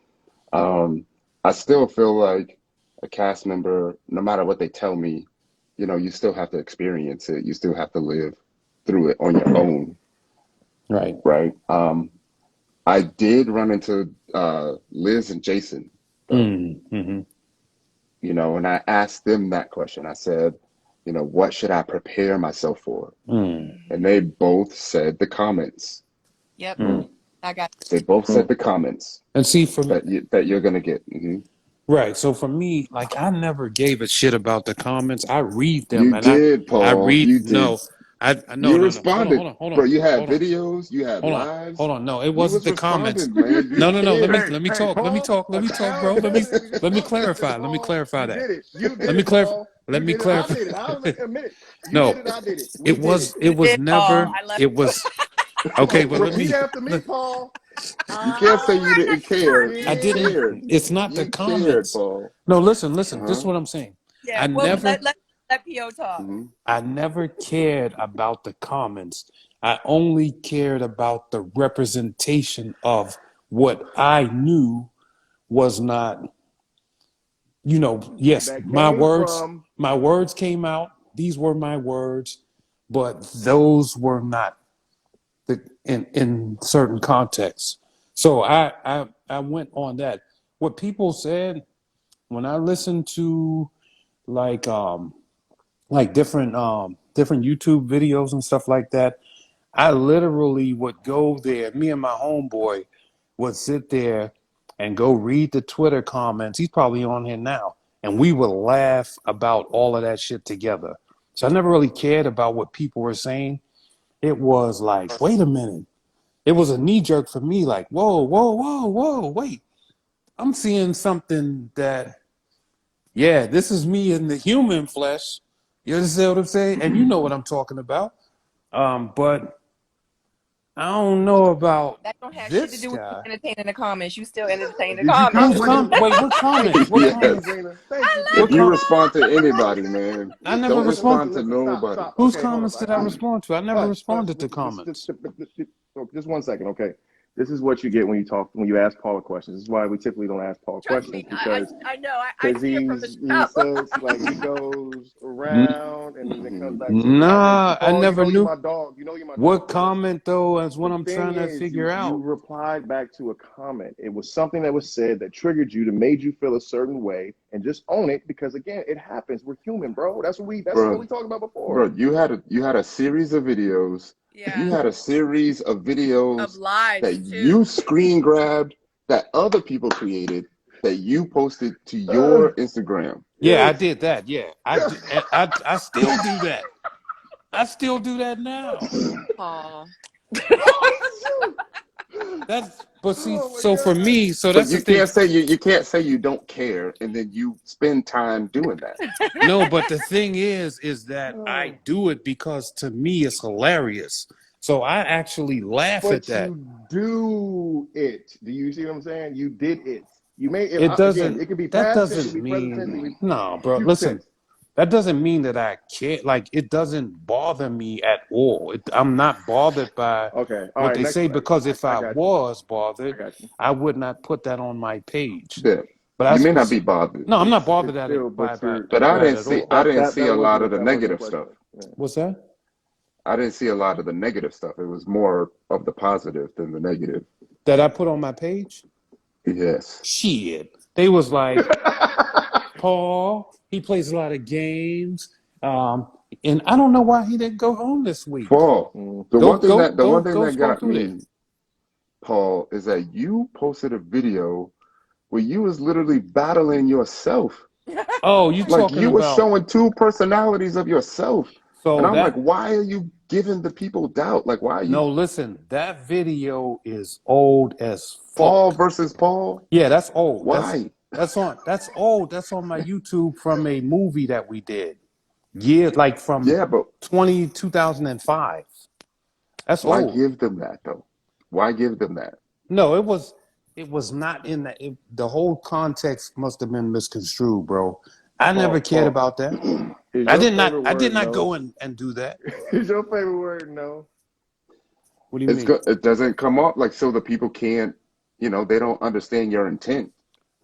I still feel like a cast member, no matter what they tell me, you still have to experience it. You still have to live through it on your own, Right. right? I did run into Liz and Jason, though, Mm-hmm. and I asked them that question. I said, what should I prepare myself for? Mm. And they both said the comments. Yep. Mm. I got They both said the comments And see, for me, that you're gonna get. Mhm. right. So for me, like I never gave a shit about the comments. I read them, You and did, I Paul. read. You did. No, I no You no no. responded, Hold bro. on, You had hold on, videos. You had hold on, lives. hold on. No, it You wasn't was the comments. responding, man. You No. Let cared. me Hey, talk. Let me Paul, talk. Let a me talk, town bro. Let me boy didn't even let me stop this shit, clarify. Let me Paul. clarify You that. did it. You Let did me it, clarify. Paul. Let You me did it. I clarify. did it. I'll admit it. You No, did it. I did it. We did it. it was it, Paul. never. I love It was okay. But let Repeat me. after me, Paul. You can't say you I didn't care. I You didn't. did. cared. It's not the You cared, comments. Paul. No, listen. This is Uh-huh. what I'm saying. Yeah. I Well, never. let P.O. talk. Mm-hmm. I never cared about the comments. I only cared about the representation of what I knew was not, yes, That came from. my words came out. These were my words, but those were not in certain contexts. So I went on that. What people said when I listened to like different YouTube videos and stuff like that, I literally would go there. Me and my homeboy would sit there and go read the Twitter comments. He's probably on here now. And we would laugh about all of that shit together. So I never really cared about what people were saying. It was like, wait a minute. It was a knee jerk for me, like, whoa, wait. I'm seeing something that, yeah, this is me in the human flesh. You understand what I'm saying? And you know what I'm talking about. But I don't know about That don't have shit to this do with you guy. entertaining the comments. You still entertain the Did you comments. Who's wait a minute. Wait, what comments? What Thank you, comments? Yes. Sabrina. Thank you, I If What love you Sabrina. com? respond to You know what I'm anybody, saying? man, I never don't Listen, respond. respond listen, to listen. Stop, nobody. stop. Whose Okay, hold comments up. did I respond to? I never responded to comments. Just 1 second, okay? This is what you get when you ask Paul a question. This is why we typically don't ask Paul Trust questions me. because I know. I because see it from the he show. says like he goes around and then it comes back to me. Nah, I Paul, never you knew. my dog. You my dog. What So listen. comment though is what The I'm thing trying to is, figure you out. replied back to a comment. It was something that was said that triggered you, that made you feel a certain way, and just own it because again, it happens. We're human, bro. That's what we Bro, talked about before. bro, you had a series of videos. You Yeah. had a series of Of videos lives that you too. screen grabbed that other people created that you posted to Uh, your Instagram. Yeah, I yes. did that. Yeah, I Yeah. do. I still do that. I still do that now. Paul. Oh, that's you. That's but see, Oh my so for God. me, so But that's the thing. you can't say you don't care and then you spend time doing that. No, but the thing is that I Oh. do it because to me it's hilarious. So I actually laugh at But that. you do it. Do you see what I'm saying? You did it. You may It again. doesn't. It could be That past tense. It could doesn't be present tense. It could mean be no, bro. future Listen, tense. that doesn't mean that I care. Like it doesn't bother me at all. I'm not bothered by Okay. All what right. they Next say question. because if I I got you. was I bothered, got you. I would not put that on my page. Yeah. But I You may not be specific. bothered, No, I'm not It's bothered at still, it but you're but by it at all. I didn't see that a lot of the that wasn't the negative question. stuff. Yeah. What's that? I didn't see a lot of the negative stuff. It was more of the positive than the negative. That I put on my page? Yes. Shit. They was like, Paul, he plays a lot of games. Um, and I don't know why he didn't go home this week. Paul, Mm. the one thing Go that scroll got through there. me, Paul, is that you posted a video where you was literally battling yourself. Oh, you Like talking you were about showing two personalities of yourself. And so I'm like, that why are you giving the people doubt? Like, why are you no, listen, that video is old as Paul fuck. versus Paul? Yeah, that's old. Why? That's old. That's on my YouTube from a movie that we did. years, like from Yeah, but 2005. That's why old. give them that though? Why give them that? No, it was not in the whole context must have been misconstrued, bro. I never cared Paul, about that. is I your did not favorite I did word not no? go and do that. Is your favorite word no? What do you mean? It doesn't come off like so the people can't, they don't understand your intent.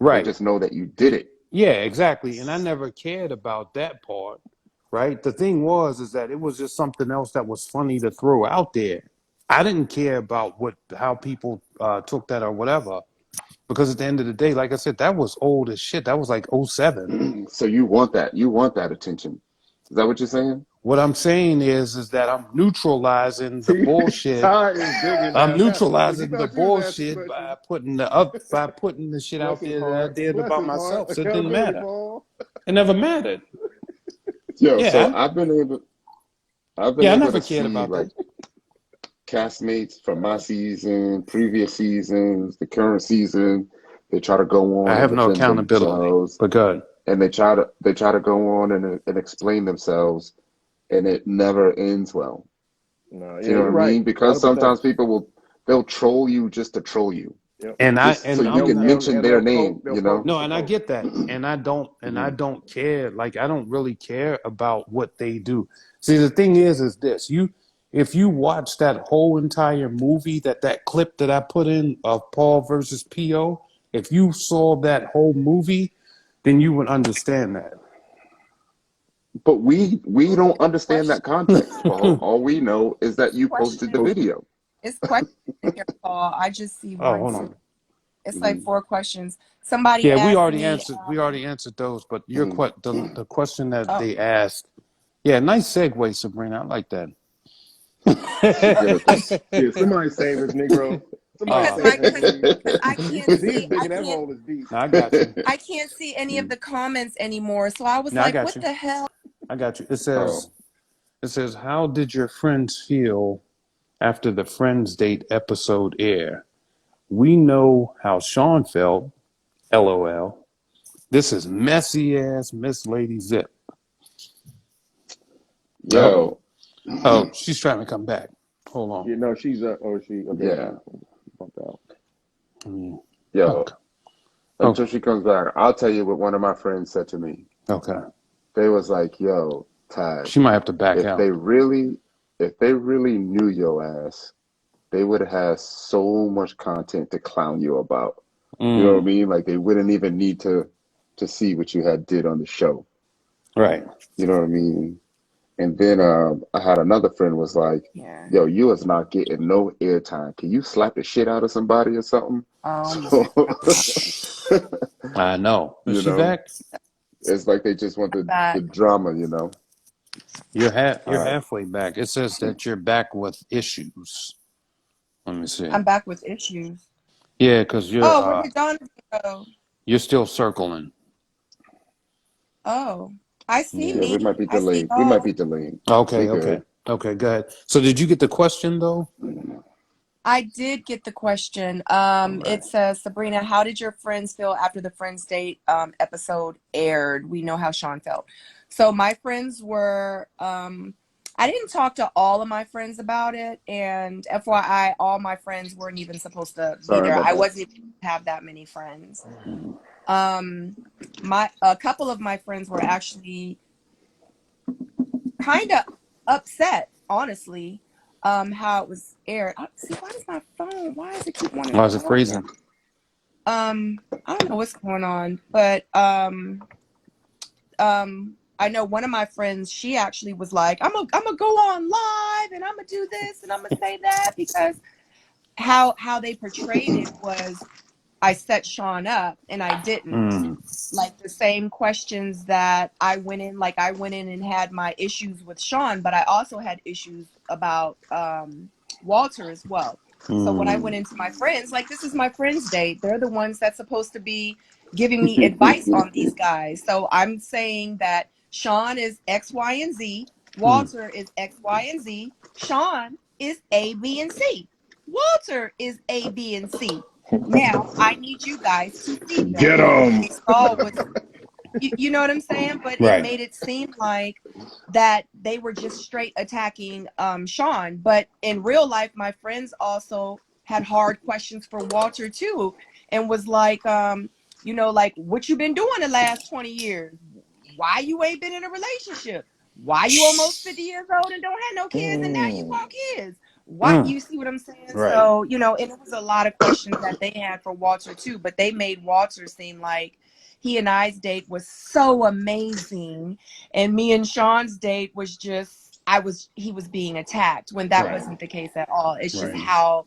They Right. just know that you did it. Yeah, exactly. And I never cared about that part, right? The thing is that it was just something else that was funny to throw out there. I didn't care about how people took that or whatever, because at the end of the day, like I said, that was old as shit. That was like '07. So you want that attention. Is that what you're saying? What I'm saying is that I'm neutralizing the See, bullshit. Ty is digging I'm now. Well, he neutralizing the thought you was asking bullshit questions. by putting the shit Bless out his there that I heart. did Bless about his heart. myself. So it didn't Accountability, matter. Paul. It never mattered. Yo, so Yeah, I've been yeah. I able never to cared see about like that. castmates from my season, previous seasons, the current season. They try to go I on and have no defend accountability. themselves, But good. and they try to go on and explain themselves, and it never ends well. No, Do you yeah, know what you're I right. mean? Because 100%. sometimes they'll troll you just to troll you, Yep. And I just so and you I'm They'll can not. they'll mention and their they'll name. poke. They'll poke No, just to and I poke. get that, and I Mhm. don't care. Like I don't really care about what they do. See, the thing is this: if you watch that whole entire movie, that clip that I put in of Paul versus Po, if you saw that whole movie, then you would understand that. But we don't understand Question, that context, Paul. All we know is that you posted the question. video. It's question in here, Paul. I just see Oh, one, hold two. on. It's like Mhm. 4 questions. Somebody Yeah, we asked already me, answered. We already answered those. But Mhm. the question that oh, they asked. Yeah, nice segue, Sabrina. I like that. She good at that. Yeah, somebody save us, Negro. Somebody because Oh, save my him, because please. because I can't He's see digging that hole is deep. I got you. I can't see any of Mhm. the comments anymore. So I was No, I like, got what you. the hell? I got you. Oh, It says, how did your friends feel after the Friends Date episode air? We know how Sean felt. LOL. This is messy ass Miss Lady Zip. Oh, yo, oh, she's trying to come back. Hold on. Yeah, no, she's or she okay, yeah, she bumped out. yo. Okay. Okay. Until she comes back, I'll tell you what one of my friends said to me. Okay. They was like, "Yo, Ty, She might have to back if out. they really, if they really knew your ass, they would have had so much content to clown you about. You know what I Mm, mean? Like they wouldn't even need to see what you had did on the show. right. You know what I mean? And then I had another friend was like, Yeah. "Yo, you is not getting no airtime. Can you slap the shit out of somebody or something?" Oh my So, God. I know. Is you she know, back? it's like they just want the Back. drama. You know. You're All right. halfway back. It says that you're back with issues. Let me see. I'm back with issues. Yeah, because Oh, where did Donovan go? you're still circling. Oh, I see Yeah. Yeah, we me. might be I see delayed. We might y'all. be delayed. We Okay, okay. good. Okay, go ahead. So did you get the question though? I did get the question. All right. It says, Sabrina, how did your friends feel after the Friends Date episode aired? We know how Sean felt. So my friends were, I didn't talk to all of my friends about it, and FYI, all my friends weren't even supposed to be Sorry there. about I that. wasn't even supposed to have that many friends. A couple of my friends were actually kind of upset, honestly, how it was aired. See, why does my phone? Why does it keep wanting to Why is it fall down? freezing? I don't know what's going on, but I know one of my friends. She actually was like, I'm gonna go on live and I'm gonna do this and I'm gonna say that because how they portrayed it was I set Sean up and I didn't. Mm, Like the same questions that I went in and had my issues with Sean, but I also had issues about Walter as well. So when I went mm, into my friends, like this is my friends' date, they're the ones that's supposed to be giving me advice on these guys. So I'm saying that Sean is X, Y, and Z, mm. Walter is X, Y, and Z, Sean is A, B, and C. Walter is A, B, and C. Now I need you guys to see them. Get But what him. they saw was, you know what I'm saying? But it Right. made it seem like that they were just straight attacking Sean. But in real life, my friends also had hard questions for Walter too, and was like, like, what you been doing the last 20 years? Why you ain't been in a relationship? Why you almost 50 years old and don't have no kids, and now you want kids? Why, you see what I'm saying? Right. So, and it was a lot of questions that they had for Walter too, but they made Walter seem like he and I's date was so amazing, and me and Sean's date was just he was being attacked, when that wasn't the case at all. It's just how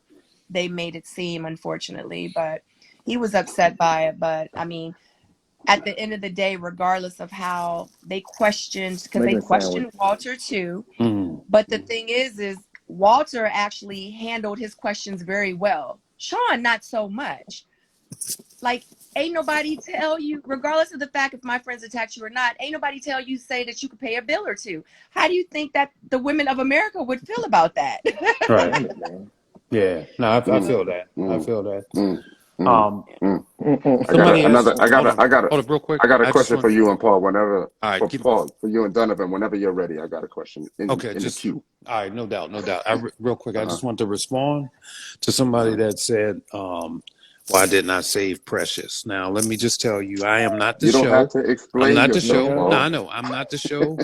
they made it seem, unfortunately. But he was upset by it. But I mean, at the end of the day, regardless of how they questioned, because they questioned Walter too. But the thing is Walter actually handled his questions very well. Sean, not so much. Like, ain't nobody tell you, regardless of the fact if my friends attacked you or not, ain't nobody tell you, say that you could pay a bill or two. How do you think that the women of America would feel about that? Right. Yeah. No, I feel that. I feel that. Somebody asked. Hold up, real quick. I got a I just question want. for you and Paul. Whenever, All right, for keep. Paul, for you and Donovan, whenever you're ready, I got a question in Okay, the just queue. all right. No doubt, no doubt. Real quick, I just want to respond to somebody that said, "Why didn't I save Precious?" Now, let me just tell you, I am not the You don't show. have to I'm explain not the yourself, show. Paul. No, I know. I'm not the show.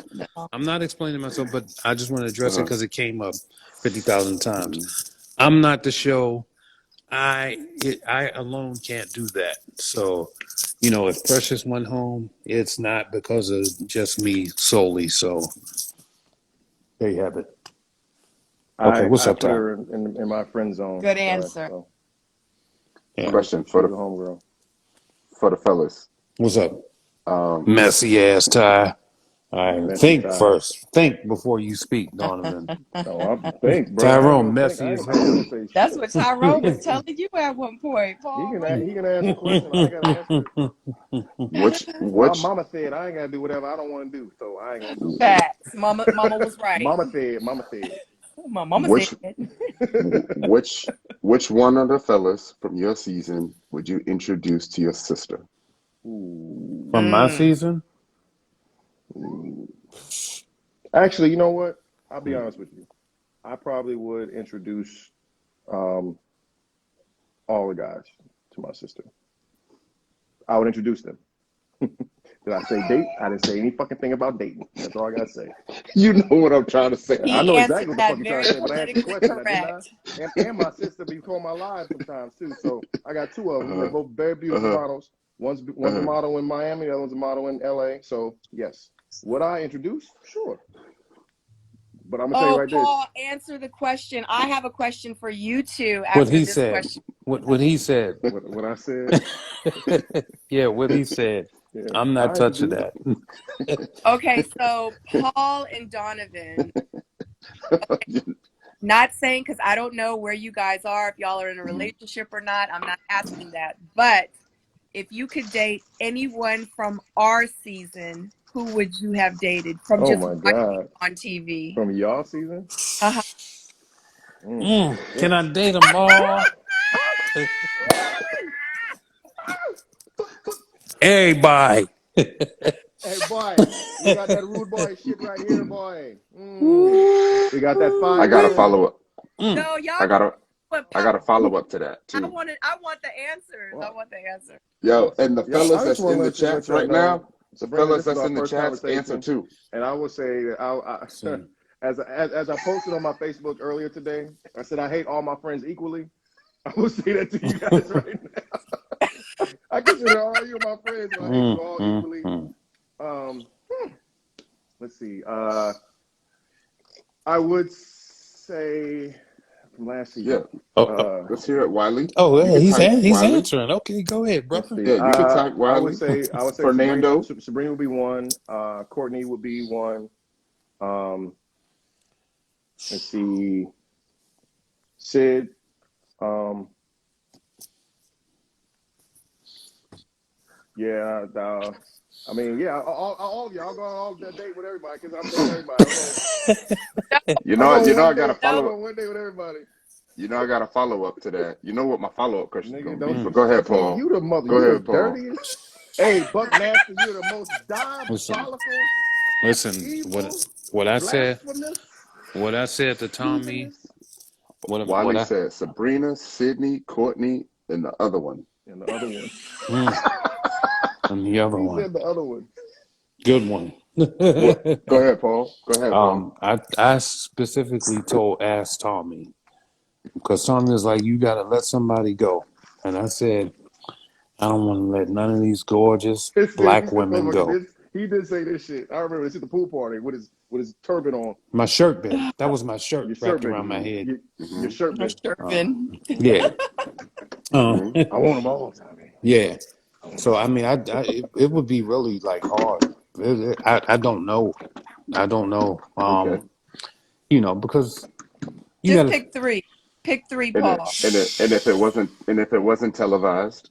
I'm not explaining myself, but I just want to address it because it came up 50,000 times. I'm not the show. I alone can't do that. So, if Precious went home, it's not because of just me solely. So, there you have it. Okay, what's I up, put Ty? her in my friend zone. Good answer. So Yeah. Question she's a homegirl. for the fellas. What's up? Um, Messy ass Ty. All right, Messy think Ty. first. Think before you speak, Donovan. No, I'm think, bro. I ain't Tyrone, gonna think. messy I as ain't gonna hell. say That's shit. what Tyrone was telling you at one point, He Paul. can answer the question. I ain't gotta answer it. which My mama said I ain't gotta do whatever I don't want to do, so I ain't gonna do it. Facts. Mama was right. Mama said. Mama said. My mama which said. which one of the fellas from your season would you introduce to your sister? Ooh. From my season? Actually, you know what? I'll be honest with you. I probably would introduce all the guys to my sister. I would introduce them. Did I say date? I didn't say any fucking thing about dating. That's all I gotta say. You know what I'm trying to say. I He know answered exactly what the that fuck you're trying very to say, but I answered the politically question. I did not. correct. And my sister be calling my live sometimes too. So I got two of them. They're both very beautiful models. One's a model in Miami, the other one's a model in LA. So yes. Would I introduce? Sure. But I'm gonna tell you right Paul, answer the question. I have a question for you two What after he this said. question. What he said. this. What I said. Yeah, what he said. Yeah, I'm not I touching introduce. that. Okay, so Paul and Donovan, not saying, because I don't know where you guys are, if y'all are in a relationship or not. I'm not asking that. But if you could date anyone from our season, who would you have dated from Oh just my watching God. on TV? From y'all season? Uh-huh. Can I date them all? Everybody. Hey boy, we got that rude boy shit right here, boy. We got that I fire got a shit. follow up. No, y'all I got a pop. follow up to that I too. want the answers. I want the answer. Yo, and the Yeah, fellas I just that's want in the to let chats y'all right now, know, the Sabrina, fellas this is that's our in the first chats, answer conversation, too. and I will say that as I posted on my Facebook earlier today, I said I hate all my friends equally. I will say that to you guys right now. I consider all you my friends, but I hate you all equally. Let's see. I would say from last season. Let's hear it, Wiley. Oh, You yeah, can he's type Wiley. answering. Okay, go ahead, Let's brother. see. Yeah, you can type I Wiley. would say Fernando. Sabrina would be one. Courtney would be one. Let's see. Sid. Yeah. I mean, yeah. All of y'all. I'll go on all that date with everybody because I'm dating everybody. You know, I got a I'm follow up. on one day with everybody. You know, I got a follow up to that. You know what my follow up question is Nigga, going to don't be. you But go ahead, Paul. you the mother. Go You the ahead, Paul. dirtiest. Hey, Buck Nasty, you're the most What's up? diabolical Listen, evil, what I said, blasphemous, what I said to Tommy, heathenous, what Wiley I said Sabrina, Sydney, Courtney, and the other one. and the other one. and the other He one, said the other one. good one. What? Go ahead, Paul. Go ahead, Paul. I specifically asked Tommy because Tommy was like, you gotta let somebody go, and I said, I don't want to let none of these gorgeous He black said, women go. he did say this shit. I remember this at the pool party with his turban on. My shirt been. That was my shirt Your shirt wrapped been. around my head. Your shirt My been. shirt been. Yeah. I want them all, Tommy. Yeah. So I mean, it would be really like hard. I don't know. I don't know. Okay. Because you Just gotta. pick three. Pick three, And Paul. if it wasn't televised,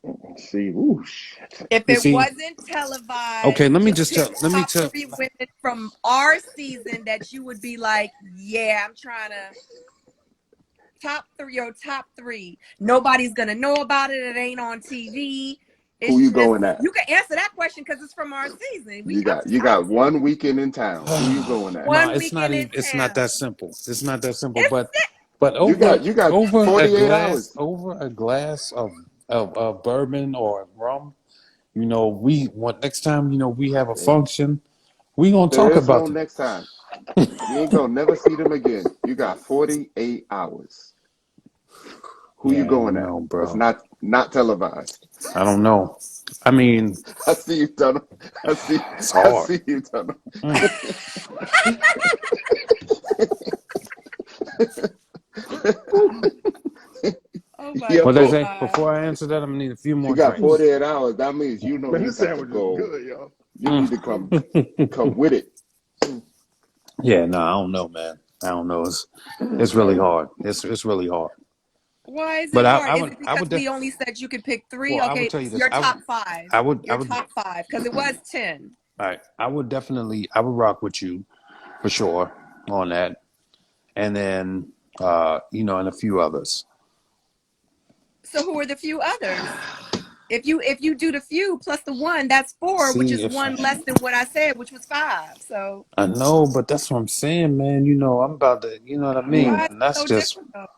Let's see, ooh, shit. If You it see. wasn't televised, Okay. Let me just just tell. pick Let me top tell. three women from our season that you would be like, yeah, I'm trying to top three. Nobody's gonna know about it. It ain't on TV. It's who you just going at? you can answer that question because it's from our season. You got one weekend in town. Who you going at? No, one it's not weekend in even. It's not town. that simple. It's not that simple. It's But You got over a 48 glass hours. of bourbon or rum. We want next time. We have a function. We gonna There talk is no about the. next time. You ain't gonna never see them again. You got 48 hours. Who Yeah, you I going don't at? know, It's bro. not televised. I don't know. I mean, I see you, Tunnel. I it's hard. see you, Tunnel. oh my Yo, What they say? God. Before I answer that, I'm gonna need a few you more got drinks. 48 hours. That means you know Man, you this got to sandwich is go. good, y'all. You need to come with it. Yeah, no, I don't know, man. I don't know. It's really hard. It's really hard. Why is But it I, hard? I Is would it I because would we def- only said you could pick three? well I would Okay, tell you this. your top five. I would Your top five, because it was 10. all right. I would rock with you for sure on that, and then and a few others. So who are the few others? If you do the few plus the one, that's 4, which See is if one less than what I said, which was 5. So I know, but that's what I'm saying, man. I'm about to, you know what I mean, why is and it that's so just difficult?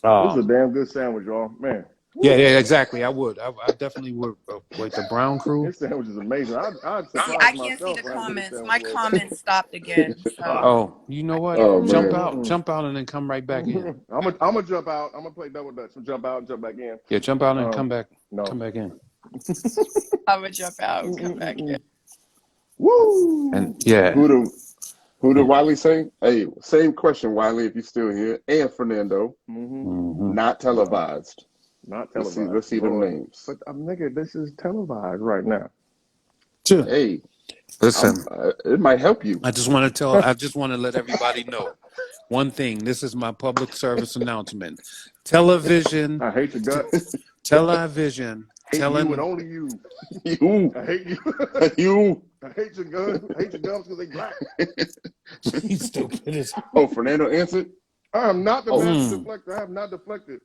This is a um. damn good sandwich, y'all. Man, Yeah, exactly. I would. I definitely would. With the Brown Crew. this sandwich is amazing. I'd See, I surprise can't see myself the for how good this comments. sandwich My was. comments stopped again. So Oh, you know I what? can't Oh see. man. Jump out, and then come right back in. I'm gonna jump out. I'm gonna play double dutch. So jump out and jump back in. Yeah, jump out and come No. back in. I'm gonna jump out and come back in. Woo! And yeah, Who did Wiley say? Hey, same question, Wiley, if you're still here, and Fernando. mm-hmm. Not televised. Not televised. Let's see them Lord. names. But nigga, this is televised right now. Sure. Hey, Listen, it might help you. I just want to let everybody know one thing. This is my public service announcement. Television, I hate your guts. television, Hate you and telling only you. You, I hate you. you. I hate your guns. I hate your gums because they black. he's stupid as Oh, Fernando answered. I am not the Oh. master deflector. I have not deflected.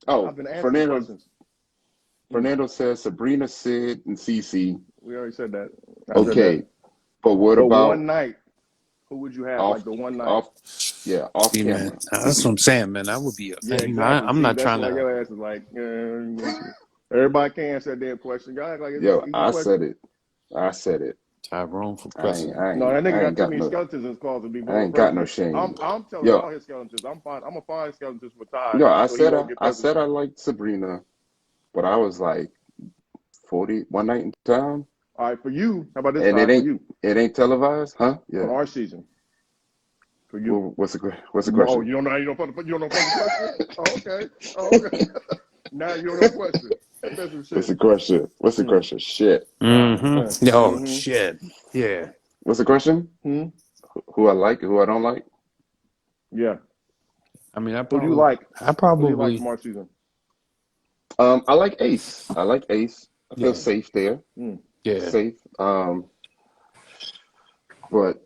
Oh, I've been answering questions. Fernando says Sabrina, Sid, and Cece. We already said that. I said Okay, that. but what But about one night? Who would you have? Like the one night? off See, camera? man, that's what I'm saying, man. I would be. Yeah, exactly. I'm See, not that's trying why to. your ass is like. Everybody can answer that damn question. Y'all act like it's Yo, an easy I question. said it. Tyrone for I president. ain't, No, that nigga I ain't got too got many no. skeletons in his closet to be I voting ain't got no president. shame. I'm telling Yo, all his skeletons. I'm fine. I'm gonna find skeletons for Ty. yo, So he won't get I president. said I liked Sabrina, but I was like 40 one night in town, All right, for you. How about this, and Ty? For you it ain't televised, huh? on Yeah. our season. For you. Well, what's the Oh, question? you don't know? You don't fucking question? Oh, okay. Oh, okay. Now you don't know the question. That's some What's shit. the question? What's the question? Shit. Mm-hmm. Oh shit. Yeah. What's the question? Who I like, who I don't like? Yeah. I mean, Who do you like? I Who do you like probably. from our season? I like Ace. I feel Yeah. safe there. Yeah. Safe. But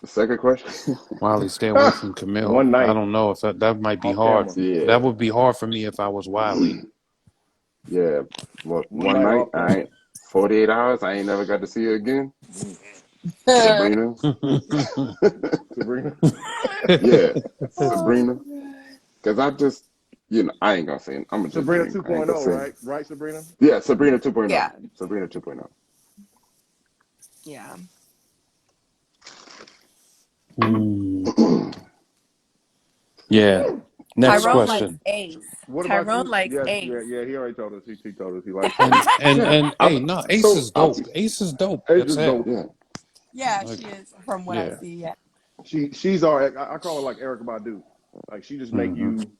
the second question. Wiley, stay away from Camille. One night. I don't know if that might be Off hard. camera. Yeah. That would be hard for me if I was Wiley. Yeah. Well, One one night night, off camera. 48 hours. I ain't never got to see her again. Mm. Sabrina. Sabrina. Yeah, Oh, Sabrina. Because I just, I ain't gonna say it. I'm gonna just Sabrina drink. I ain't gonna 2.0, say it. right? Right, Sabrina? Yeah, Sabrina 2.0. yeah, Sabrina 2.0. yeah. Yeah. Next Tyrone likes question. Ace. What about Tyrone you? likes Yes, Ace. yeah, he already told us. He told us he likes And Ace. and Yeah, and hey, no, Ace is I'll dope. be, Ace is dope Ace as is hell. dope. yeah. Yeah, Like, she is from what I yeah. see. Yeah. She's all right. I call her like Erica Badu. Like she just make hmm you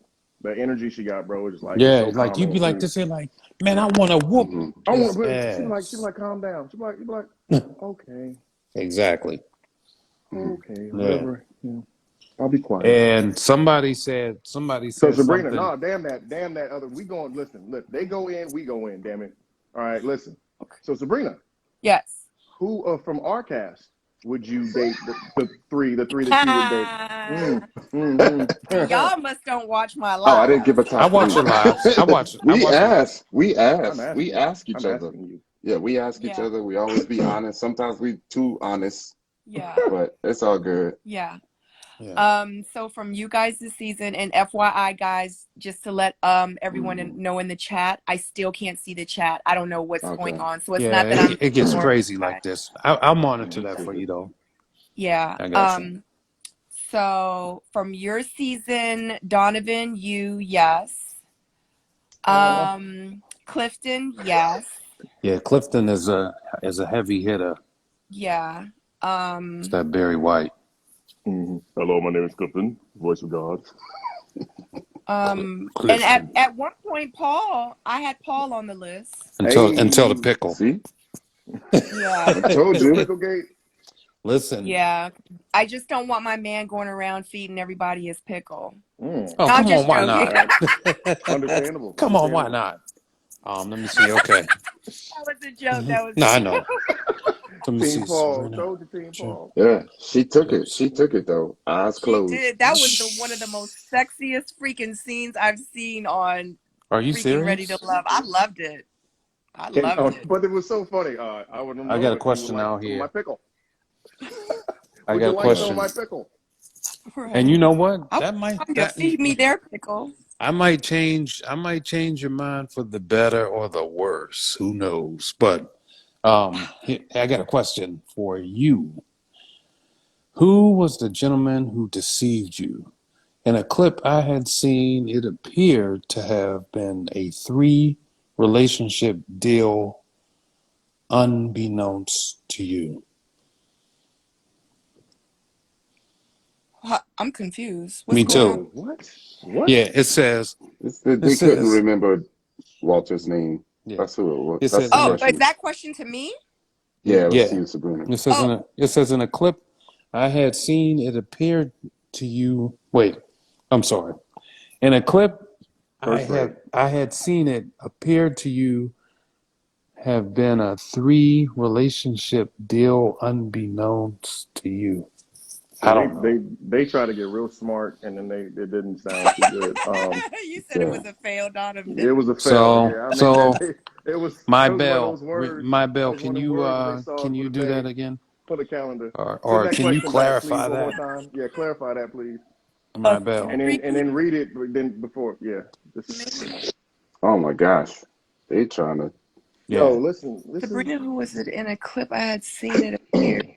the energy she got, bro. It's like it's Yeah, so like you calming be and like to soothing. say, like, man, I want to whoop hmm I want his to put. She be ass. like, calm down. You be like, okay, Exactly. hmm okay, Yeah. whatever. I'll be quiet. And somebody said So Sabrina, something. nah, damn that other. We going listen. Look, they go in, we go in. Damn it. All right, listen. Okay. So Sabrina, Yes. who from our cast would you date? The three that you would date. See, y'all must don't watch my Oh, I didn't give lives. a I top watch three. your lives. I watch it. I we watch it. ask, we I'm ask, we asking you. ask each I'm other. asking you. Yeah, we ask each Yeah. other. We always be honest. Sometimes we too honest, Yeah. but it's all good. Yeah. Yeah. So from you guys this season, and FYI guys, just to let everyone Mhm. know in the chat, I still can't see the chat. I don't know what's going Okay. on. So it's Yeah, not that I'm it gets ignoring crazy you like guys. this. I'll monitor Me that for too. you though. Yeah. I got you. So from your season, Donovan, yes. Oh, Clifton, yes. Yeah, Clifton is a heavy hitter. Yeah. It's that Barry White. Hello, my name is Clifton, voice of God. And Clifton. at one point, I had Paul on the list. Until the Hey, pickle. See, Yeah. I told the you. Picklegate. Listen. Yeah. I just don't want my man going around feeding everybody his pickle. Mm, Oh, No, I'm come on, just why joking. not? right. Understandable. Come on, why Understandable. not? Let me see. Okay. That was a joke. That was No, a I joke. know. Let me Team see, Paul. Sabrina. Told you, Team Paul. Yeah, she took it. Yes. She took it though. Eyes She closed. did. That was one of the most sexiest freaking scenes I've seen on Are you freaking Ready to serious? Love. I loved it. I loved it. But it was so funny. I want to I know got a if you would question like out some of my here. pickle. I Would got you a like some of Yeah. my question. pickle? And Right. you know what? I want That might them to feed me their pickle. I might change your mind for the better or the worse. Who knows? But I got a question for you. Who was the gentleman who deceived you? In a clip I had seen, it appeared to have been a 3 relationship deal unbeknownst to you. I'm confused. What's Me going on? too. Whoa, what? Yeah, it says, it They couldn't says, remember Walter's name. yeah, That's who it was. it That's says the in Oh, a, is question. that question to me? Yeah, it was to yeah, you, Sabrina. Oh, it says in a clip I had seen, it appeared to you. Wait, I'm sorry. In a clip First grade. I had seen, it appeared to you have been a 3 relationship deal unbeknownst to you. See, I don't know. they try to get real smart, and then it didn't sound too good. you said it Yeah. was a fail, Donovan. It was a fail. So Yeah, I mean so it was my one of those bell, words. my That bell. was one of them words that they saw Can for you the do that day again, for the calendar. Send or that can you question back, please, clarify one more that, time. Yeah, clarify that, please, my A bell? three. and then read it. Then before, yeah. Oh my gosh. They trying to. Yo, Yeah. listen, this is. Sabrina, who was it? In a clip I had seen, it appeared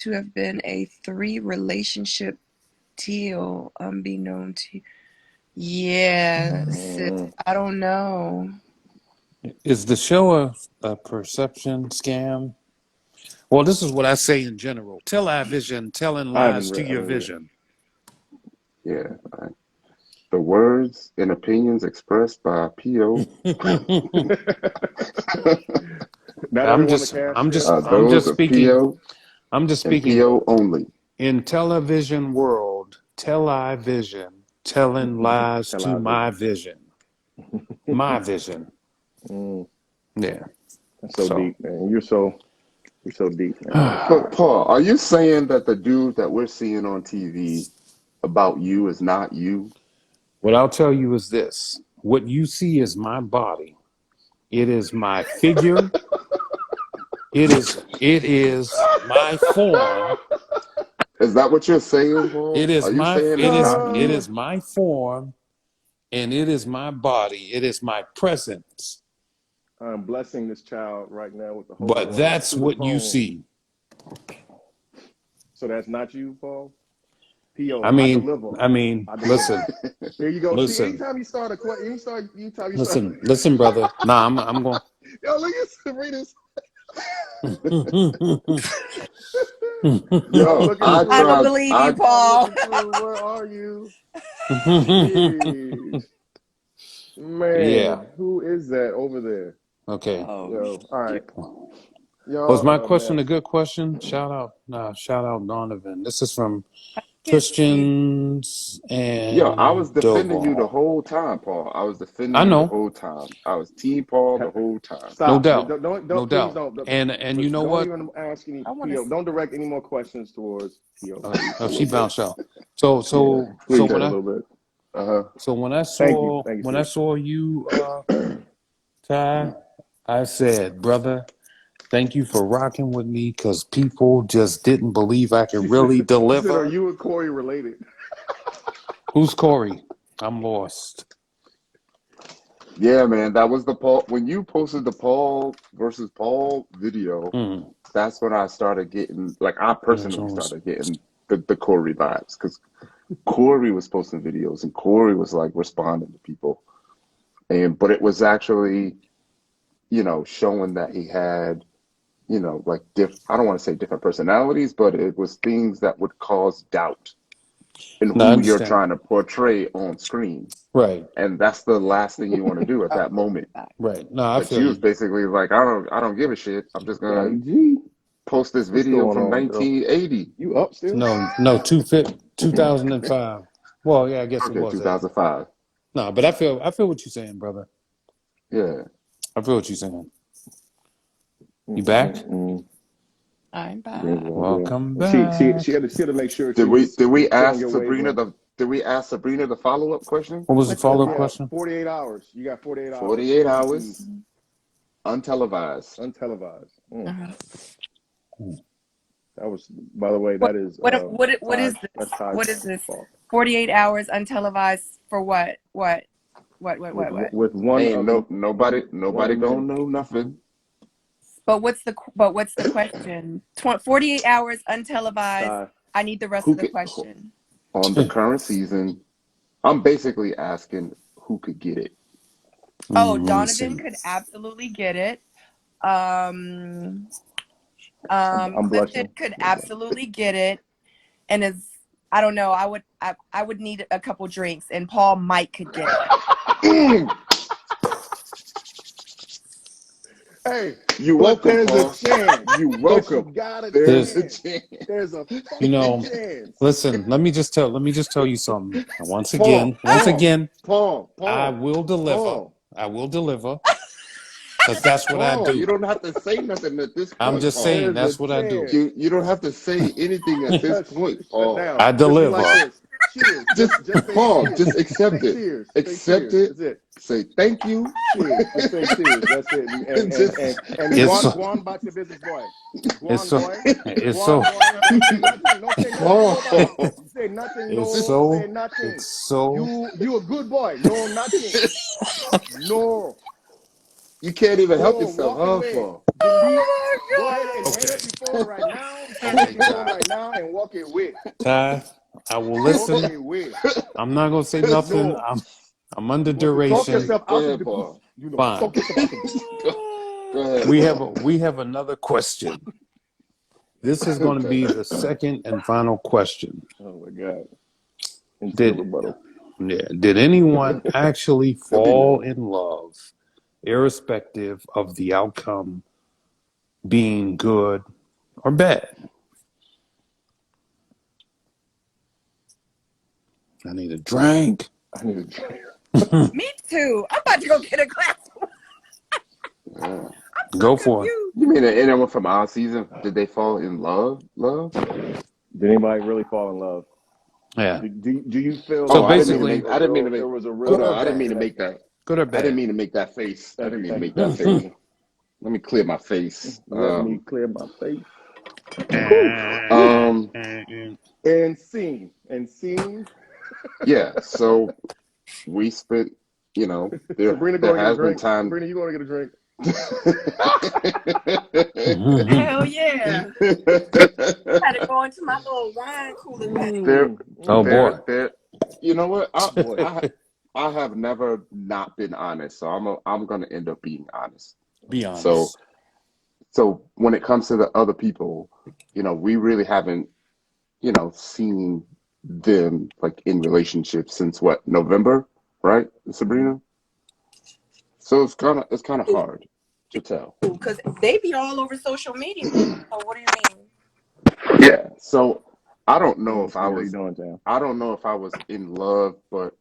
to have been a 3 relationship deal unbeknown to. Yeah, sis, I don't know. Is the show a perception scam? Well, this is what I say in general. Television telling I haven't lies to read. I your haven't read vision. Yeah. The words and opinions expressed by PO. Not I'm everyone the just cast I'm share. just I'm Those just of speaking. PO I'm just and speaking PO only. in television world. Television telling lies to my Television. vision. My vision. Mm, Yeah. that's so So deep, man. You're so deep, man. But Paul, are you saying that the dude that we're seeing on TV about you is not you? what I'll tell you is this: what you see is my body. It is my figure. It is my form. Is that what you're saying, Paul? It is Are you my saying it it's is not it you? is my form, and it is my body. It is my presence. I'm blessing this child right now with the Holy But Ghost that's through the what you phone. see. So that's not you, Paul? I P.O., I mean, deliver. I mean, I deliver. listen, There you go. See, listen, anytime you start a question, anytime you start. listen, brother. Nah, I'm going. Yo, look at Sabrina's. Yo, Yo, looking I I through. don't tried. believe you, I I'm Paul. looking through. Where are you? Jeez. Yeah. Man, who is that over there? Okay. Oh, Yo, all right. Was Y'all my are a question a mess. good question? Shout out Donovan. This is from can't see. Christians Yo, I was and defending you the Doval. whole time, Paul. I was defending I you the know, whole time. I was Team Paul the whole time. no Stop. doubt, no Please doubt. don't. And you Listen, know don't what? even ask any I want to. P.O. Don't direct any more questions towards P.O., please, a Oh, she little bit. bounced out. So Yeah, so so please, Okay. a when I little bit. Uh-huh. so Thank you. Thank you, when I sweetie. saw you, Ty, I said, brother, thank you for rocking with me because people just didn't believe I could really She said, "Are deliver. you and Corey related?" Who's Corey? I'm lost. Yeah, man, that was the Paul. When you posted the Paul versus Paul video, Mm. that's when I started getting, like, I personally started getting the Corey vibes because Corey was posting videos and Corey was like responding to people. But it was actually, showing that he had, like I don't want to say different personalities, but it was things that would cause doubt in No, I who you're understand. trying to portray on screen. Right, And that's the last thing you want to do at Oh, that moment. right. No, I But feel she was you. basically like, I don't give a shit. I'm just gonna Like, gee, post this what's video going from on, girl? 1980. You up still? No, 2005. Well, yeah, I guess it Okay, was that. 2005. No, but I feel what you're saying, brother. Yeah. I feel what you're saying. You back? Mm-mm-mm. I'm Yeah, back. yeah, Welcome yeah. She back. had to make sure Did she we was did we feeling ask your Sabrina wavelength. the did we ask Sabrina the follow-up question? What was the What's follow up Yeah, question? 48 hours. You got 48 hours. 48 Who could be hours untelevised. untelevised? uh, That was, by the way, what that is what Ty. is That's this? Ty's What is this? fault. 48 hours untelevised for what? What? With one Ain't of the nobody gonna men. know nothing. What's the question? 48 hours untelevised. Ty. I need the rest Who of the could question. on the current season? I'm basically asking who could get it. Oh, Let me Donovan see. could absolutely get it. Um, I'm Clifton blushing. could absolutely get it. And is I don't know. I would need a couple drinks, and Paul might could get it. Hey, You but welcome, there's a Paul. chance. You But you welcome. got a There's a chance. chance. There's a You fucking know, chance. listen, let me just tell you something. And once Paul, Paul, again, Paul, I Paul, will deliver. Paul, I will deliver. Because that's what I Paul, do. you don't have to say nothing at this I'm point, just Paul. saying there's a that's what I do. chance. You don't have to say anything at this point, Shut Paul. down. I Just be like deliver. this. Cheers. Just say Paul, cheers. just accept Say it. cheers. Say Accept cheers. it. That's it. Say thank you. Cheers. Just say cheers. That's it. And just And It's Guan so Guan about your business, boy. it's Guan so boy. it's so Guan boy. Don't say nothing. Don't say nothing to nobody. Paul. Say nothing. it's No. Say so nothing. it's so You a good boy. No nothing. No. You can't even help Paul, yourself, walk huh, away. Paul? Delete. Oh Go ahead and hang okay. up your phone right now. Hang up Okay, your phone Ty. right now and walk it away. Ty, I will Walk listen. away. I'm not gonna say nothing. No. I'm under You're supposed to talk duration. yourself Go out of ahead, the booth. Paul. Fine. Talk yourself out the booth. Go ahead, Paul. We have another question. This is going to Okay. be the second and final question. Oh my God. Instant Did rebuttal. did anyone actually It'll be fall real. in love, irrespective of the outcome being good or bad? I need a drink. I need a drink. Me too. I'm about to go get a glass. Yeah. I'm so Go for it. confused. You mean anyone from our season? Did they fall in love? Love? Did anybody really fall in love? Yeah. Do you feel So Oh, like I didn't mean to basically, make. I didn't mean to make. there was a good real Hold or on, I didn't mean bad? to connection? make that. Good or I didn't bad? mean to make that face. I Thank you, didn't mean to thank you, make thank that you, thank face. you. Let me clear my face. Let me clear my face. Whew, whew. Um, And scene. yeah. So we spent, you know, Sabrina there going to get a has been drink. time. Sabrina, you going to get a drink? Hell yeah. Had to go into my little wine cooler thing. there, Oh boy. there. You know what? Boy. I have never not been honest, so I'm gonna end up being honest. Be So honest. so when it comes to the other people, you know, we really haven't, you know, seen them like in relationships since what, November, right, Sabrina? So it's kind of hard to tell. Because they be all over social media. So what do you mean? Yeah. So I don't know if See I how you was doing, Tam? I don't know if I was in love, but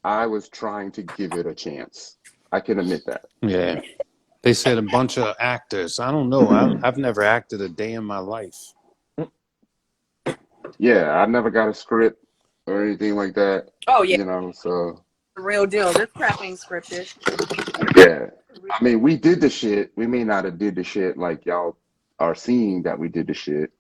I was trying to give it a chance. I can admit that. Yeah. They said a bunch of actors. I don't know. I've never acted a day in my life. Yeah, I never got a script or anything like that, Oh yeah, you know, so the real deal. This crap ain't scripted. yeah. I mean, we did the shit. We may not have did the shit like y'all are seeing that we did the shit,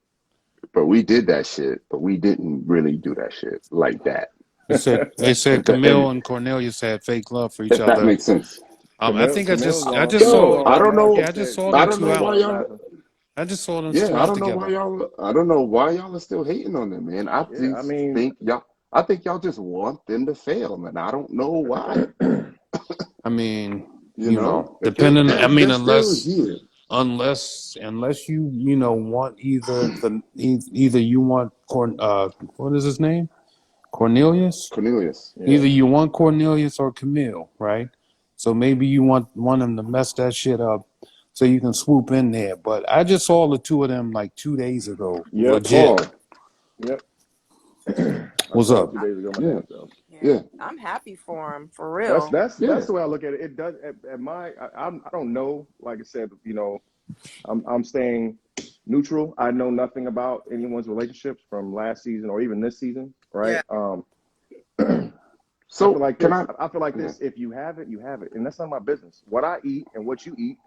but we did that shit, but we didn't really do that shit like that. They said If that, Camille and Cornelius had fake love for each if that other. makes sense. I think I Camille's just Yo, saw. on I right don't now. She know. Yeah, I just said saw I them Camille don't two know can't out. why stop y'all. laughing. I just saw them two Yeah, I out don't know why together. y'all. I don't know why y'all are still hating on them, man. Yeah, I mean, think y'all. I think y'all just want them to fail, and I don't know why. I mean, You know, if they're depending. I if mean, they're still here, unless you want either you want what is his name, Cornelius. Cornelius. yeah. Either you want Cornelius or Camille, right? So maybe you want them to mess that shit up so you can swoop in there. But I just saw the two of them like 2 days ago. Yep. Legit. Paul. Yep. I What's saw it up? 2 days ago. My Yeah, damn self. Yeah, yeah, I'm happy for him, for That's real. that's yeah. that's the way I look at it. It does at my I don't know. Like I said, I'm staying neutral. I know nothing about anyone's relationships from last season or even this season, right? Yeah. I feel So like can this. I? I feel like Yeah. this. If you have it, you have it, and that's not my business. What I eat and what you eat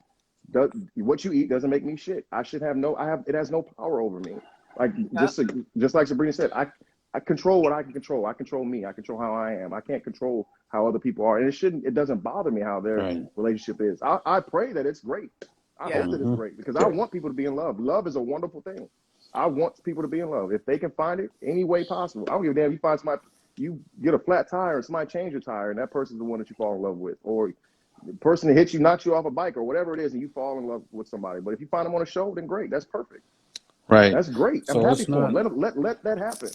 does what you eat doesn't make me shit. I should have no. I have it has no power over me. Like Yep. just like Sabrina said, I control what I can control. I control me. I control how I am. I can't control how other people are, and it doesn't bother me how their Right. relationship is. I pray that it's great. I Yeah. hope that it's Mm-hmm. great because I Yeah. want people to be in love. Love is a wonderful thing. I want people to be in love if they can find it any way possible. I don't give a damn if you find somebody, you get a flat tire and somebody change your tire and that person's the one that you fall in love with, or the person that hits you, knocks you off a bike or whatever it is, and you fall in love with somebody. But if you find them on a show, then great. That's perfect. Right. That's great. I'm So happy it's for not. them. Let that happen.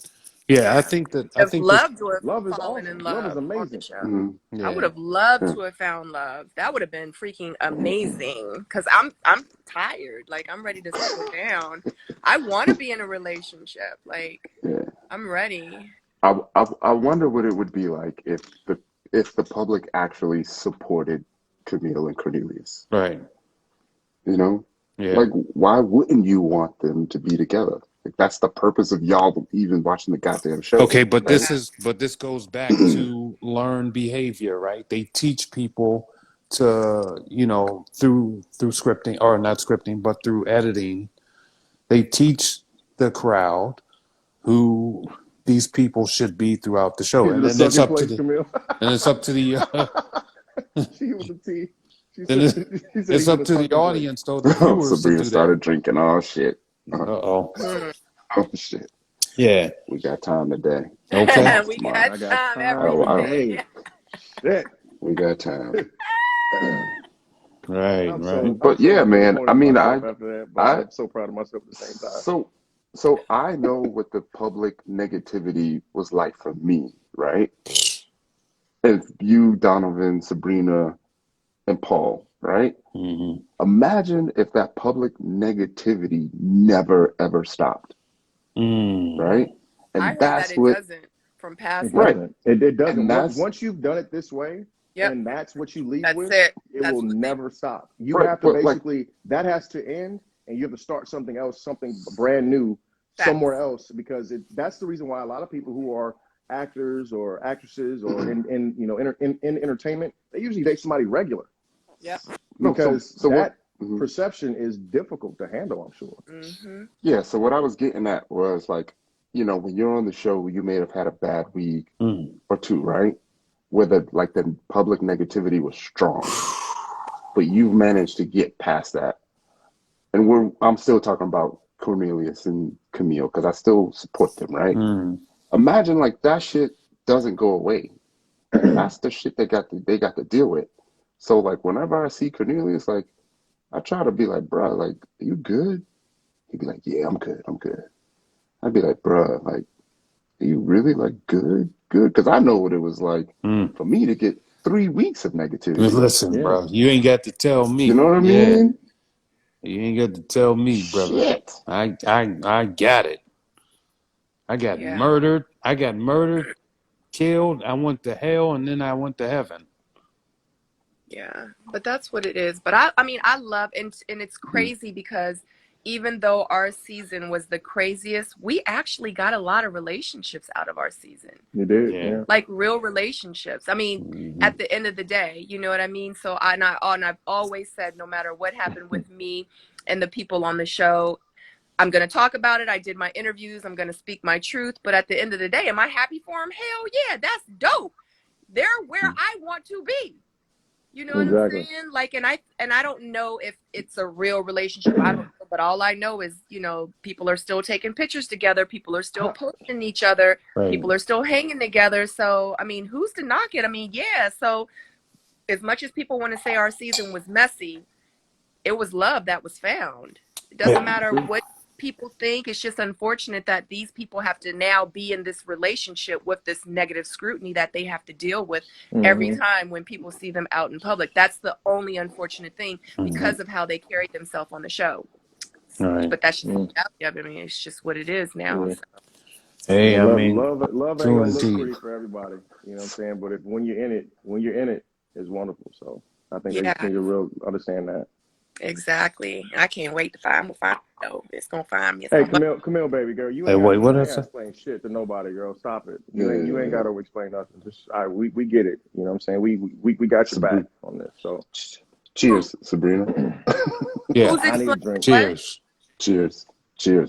Yeah, Yeah. I Have think this. loved to have Love is fallen awesome. in Love is love on the amazing. show. Mm-hmm. I would Yeah. have loved Yeah. to have found love. That would have been freaking amazing. Because I'm tired. Like I'm ready to settle down. I want to be in a relationship. Like Yeah. I'm ready. I wonder what it would be like if the public actually supported Camille and Cornelius. Right. You know, Yeah. like why wouldn't you want them to be together? Like that's the purpose of y'all even watching the goddamn show, Okay, but right? this goes back to learned behavior, right? They teach people to, through scripting or not scripting, but through editing, they teach the crowd who these people should be throughout the show, He's in and the then it's sucking up to place, the Camille. and it's up to the She with the tea. She then said she said it's he's in up the to the sunken place. audience, though, the Oh, viewers, to Sabrina do that. started drinking. Oh shit. Uh oh. Hmm. Oh shit. Yeah. We got time today. Okay. Off We tomorrow. got I got time time every I don't. day. today. Shit. We got time. Right. Right. I'm But so yeah, man. disappointed I in mean, myself after that, but I, I'm so proud of myself at the same time. so I know what the public negativity was like for me, right? If you, Donovan, Sabrina, and Paul, right? Mm-hmm. Imagine if that public negativity never ever stopped, Mm. right? I And heard that that's it what, doesn't from past It right? doesn't. It doesn't. And that's Once you've done it this way, Yep. and that's what you leave That's with, it. it That's will what they never stop. You right. have to But like, basically that has to end, and you have to start something else, something brand new facts. somewhere else, because that's the reason why a lot of people who are actors or actresses or in entertainment, they usually date somebody regular Yep. no. because So what? that perception is difficult to handle, I'm sure. Mm-hmm. Yeah, so what I was getting at was like, when you're on the show, you may have had a bad week or two, right? Where the public negativity was strong, but you've managed to get past that. And I'm still talking about Cornelius and Camille because I still support them, right? Imagine like that shit doesn't go away. That's the shit they got to deal with. So like whenever I see Cornelius, like I try to be like, bro, like, are you good? He'd be like, yeah, I'm good. I'd be like, bro, like, are you really like good? Good? Because I know what it was like for me to get 3 weeks of negativity. Listen, bro, you ain't got to tell me. You know what I mean? You ain't got to tell me, brother. Shit. I got it. I got murdered. Killed. I went to hell, and then I went to heaven. Yeah, but that's what it is. But I mean, I love, and it's crazy because even though our season was the craziest, we actually got a lot of relationships out of our season. You did, yeah. Like real relationships. I mean, at the end of the day, you know what I mean? So I've always said, no matter what happened with me and the people on the show, I'm going to talk about it. I did my interviews. I'm going to speak my truth. But at the end of the day, am I happy for them? Hell yeah, that's dope. They're where I want to be. You know what I'm saying? Like, and I don't know if it's a real relationship. I don't know, but all I know is, people are still taking pictures together. People are still posting each other. Right. People are still hanging together. So, I mean, who's to knock it? I mean, yeah. So as much as people want to say our season was messy, it was love that was found. It doesn't matter what people think. It's just unfortunate that these people have to now be in this relationship with this negative scrutiny that they have to deal with every time when people see them out in public. That's the only unfortunate thing because of how they carry themselves on the show. Right. But that's just, I mean, it's just what it is now. Yeah. So. Hey, I mean, love ain't gonna look pretty for everybody. You know what I'm saying? But when you're in it, it's wonderful. So I think they just need to real understand that. Exactly. I can't wait to find. It's gonna find me. Hey, Camille, baby girl, you ain't gotta explain shit to nobody, girl. Stop it. You ain't gotta explain nothing. Just we get it. You know what I'm saying? We got your back on this. So cheers, Sabrina. Yeah, I need a drink. Cheers. Cheers,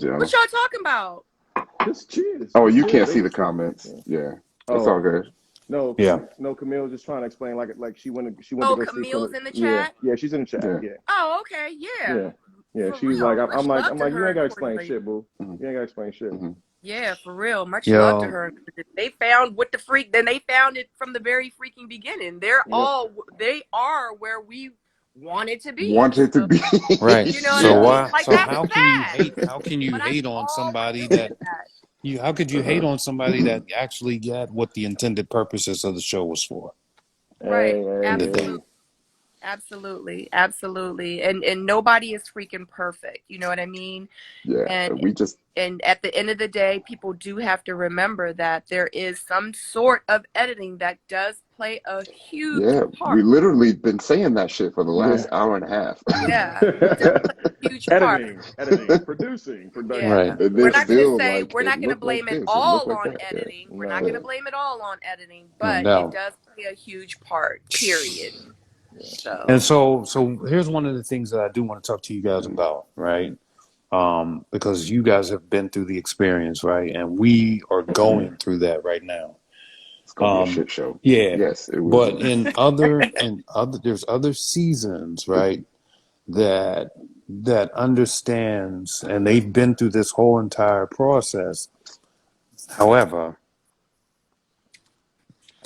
y'all. What y'all talking about? Just cheers. Oh, you cheers. can't see the comments. Yeah. It's all good. No, Camille's just trying to explain like she went to go see Camille's in the chat? Yeah, she's in the chat. Yeah. Oh, okay, yeah. Yeah, For she was real. like, I'm like, you ain't gotta explain explain shit, boo. You ain't gotta explain shit. Yeah, for real. Much love to her. They found what the freak. Then they found it from the very freaking beginning. They are where we wanted to be. Right. You know what So I mean? Like, so that's how can you hate? How can you hate on somebody that? How could you hate on somebody that actually got what the intended purposes of the show was for? Right. Absolutely. And nobody is freaking perfect. You know what I mean? Yeah. And at the end of the day, people do have to remember that there is some sort of editing that does play a huge part. We literally been saying that shit for the last hour and a half. Yeah. It does play a huge part. Editing, producing, production. Yeah. Right. We're not going to say, we're not going to blame it all on editing. Yeah. We're not going to blame it all on editing, but it does play a huge part, period. And so here's one of the things that I do want to talk to you guys about, right? Because you guys have been through the experience, right? And we are going through that right now. It's gonna be a shit show. Yeah. Yes, it will. But there's other seasons, right? That understands, and they've been through this whole entire process. However,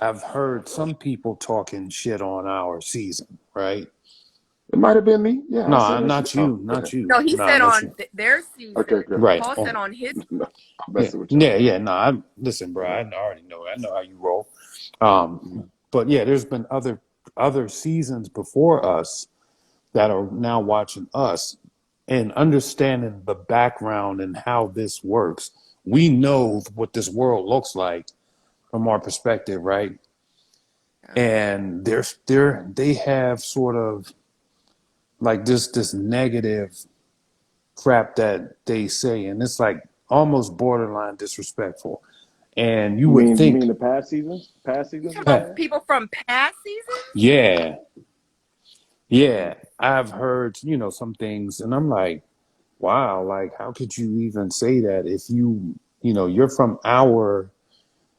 I've heard some people talking shit on our season, right? It might have been me. Yeah. No, not you. No, he said on their season. Okay, good. Right. Paul said on his. Yeah. No, listen, bro. I already know. I know how you roll. But yeah, there's been other seasons before us that are now watching us and understanding the background and how this works. We know what this world looks like from our perspective, right? And they have sort of like this negative crap that they say, and it's like almost borderline disrespectful. And you would think, you mean the past seasons? Past seasons? About people from past seasons? Yeah. Yeah, I've heard, some things, and I'm like, wow, like, how could you even say that if you're from our,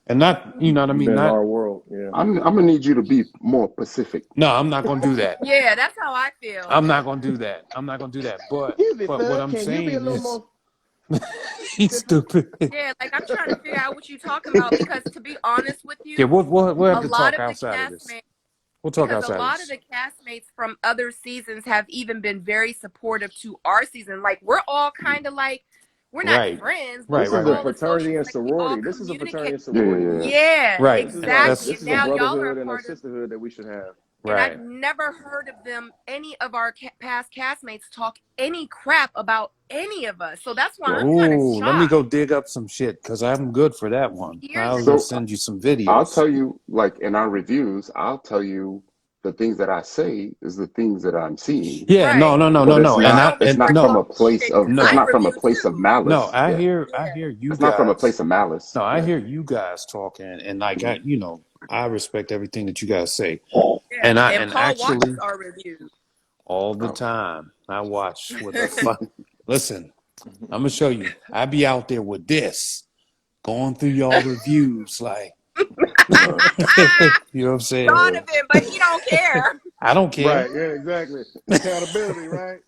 and not, you know what I You've mean? been in Not, our world, yeah. I'm gonna need you to be more Pacific. no, I'm not gonna do that. Yeah, that's how I feel. I'm not gonna do that. I'm not gonna do that. Excuse me, But what sir. I'm Can you be a saying little is, more he's specific? stupid. Yeah, like I'm trying to figure out what you're talking about because to be honest with Yeah, you, we'll have a to lot talk of the outside of this. castmates We'll talk because a outside of lot of this. the castmates from other seasons have even been very supportive to our season. Like we're all kind of like we're not Right, friends, but right, This we're right, is a right, all fraternity and associates. Like we all sorority. This is a communicate. fraternity and Yeah, sorority. yeah, yeah. Yeah, right. This is And like exactly. that's this And is a now y'all are a brotherhood and a part of. sisterhood that we should have. And I've right. never heard of them, any of our past castmates, talk any crap about any of us. So that's why Right. I'm kind of Oh, let me shocked go dig up some shit because I'm good for that to one. hear I'll this. go So send you some I'll videos. tell you, like in our reviews, I'll tell you the things that I say is the things that I'm seeing, Yeah, no, Right. no, no, but no, no. But y'all don't be it's not worried from a about my place shit of because it's I no, not from a review place of too. no. malice. Yeah, I Yeah. hear you it's not from a guys. place of malice. No, I Yeah. hear you guys talking, and like Mhm. I respect everything that you guys say, Yeah. and And Paul watches actually our reviews. all the Oh. time I watch with a listen. I'm gonna show you. I be out there with this, going through y'all reviews, like Uh, you know what I'm saying. uh, Donovan, but he don't care. I don't care. Right, yeah, exactly. Accountability, right?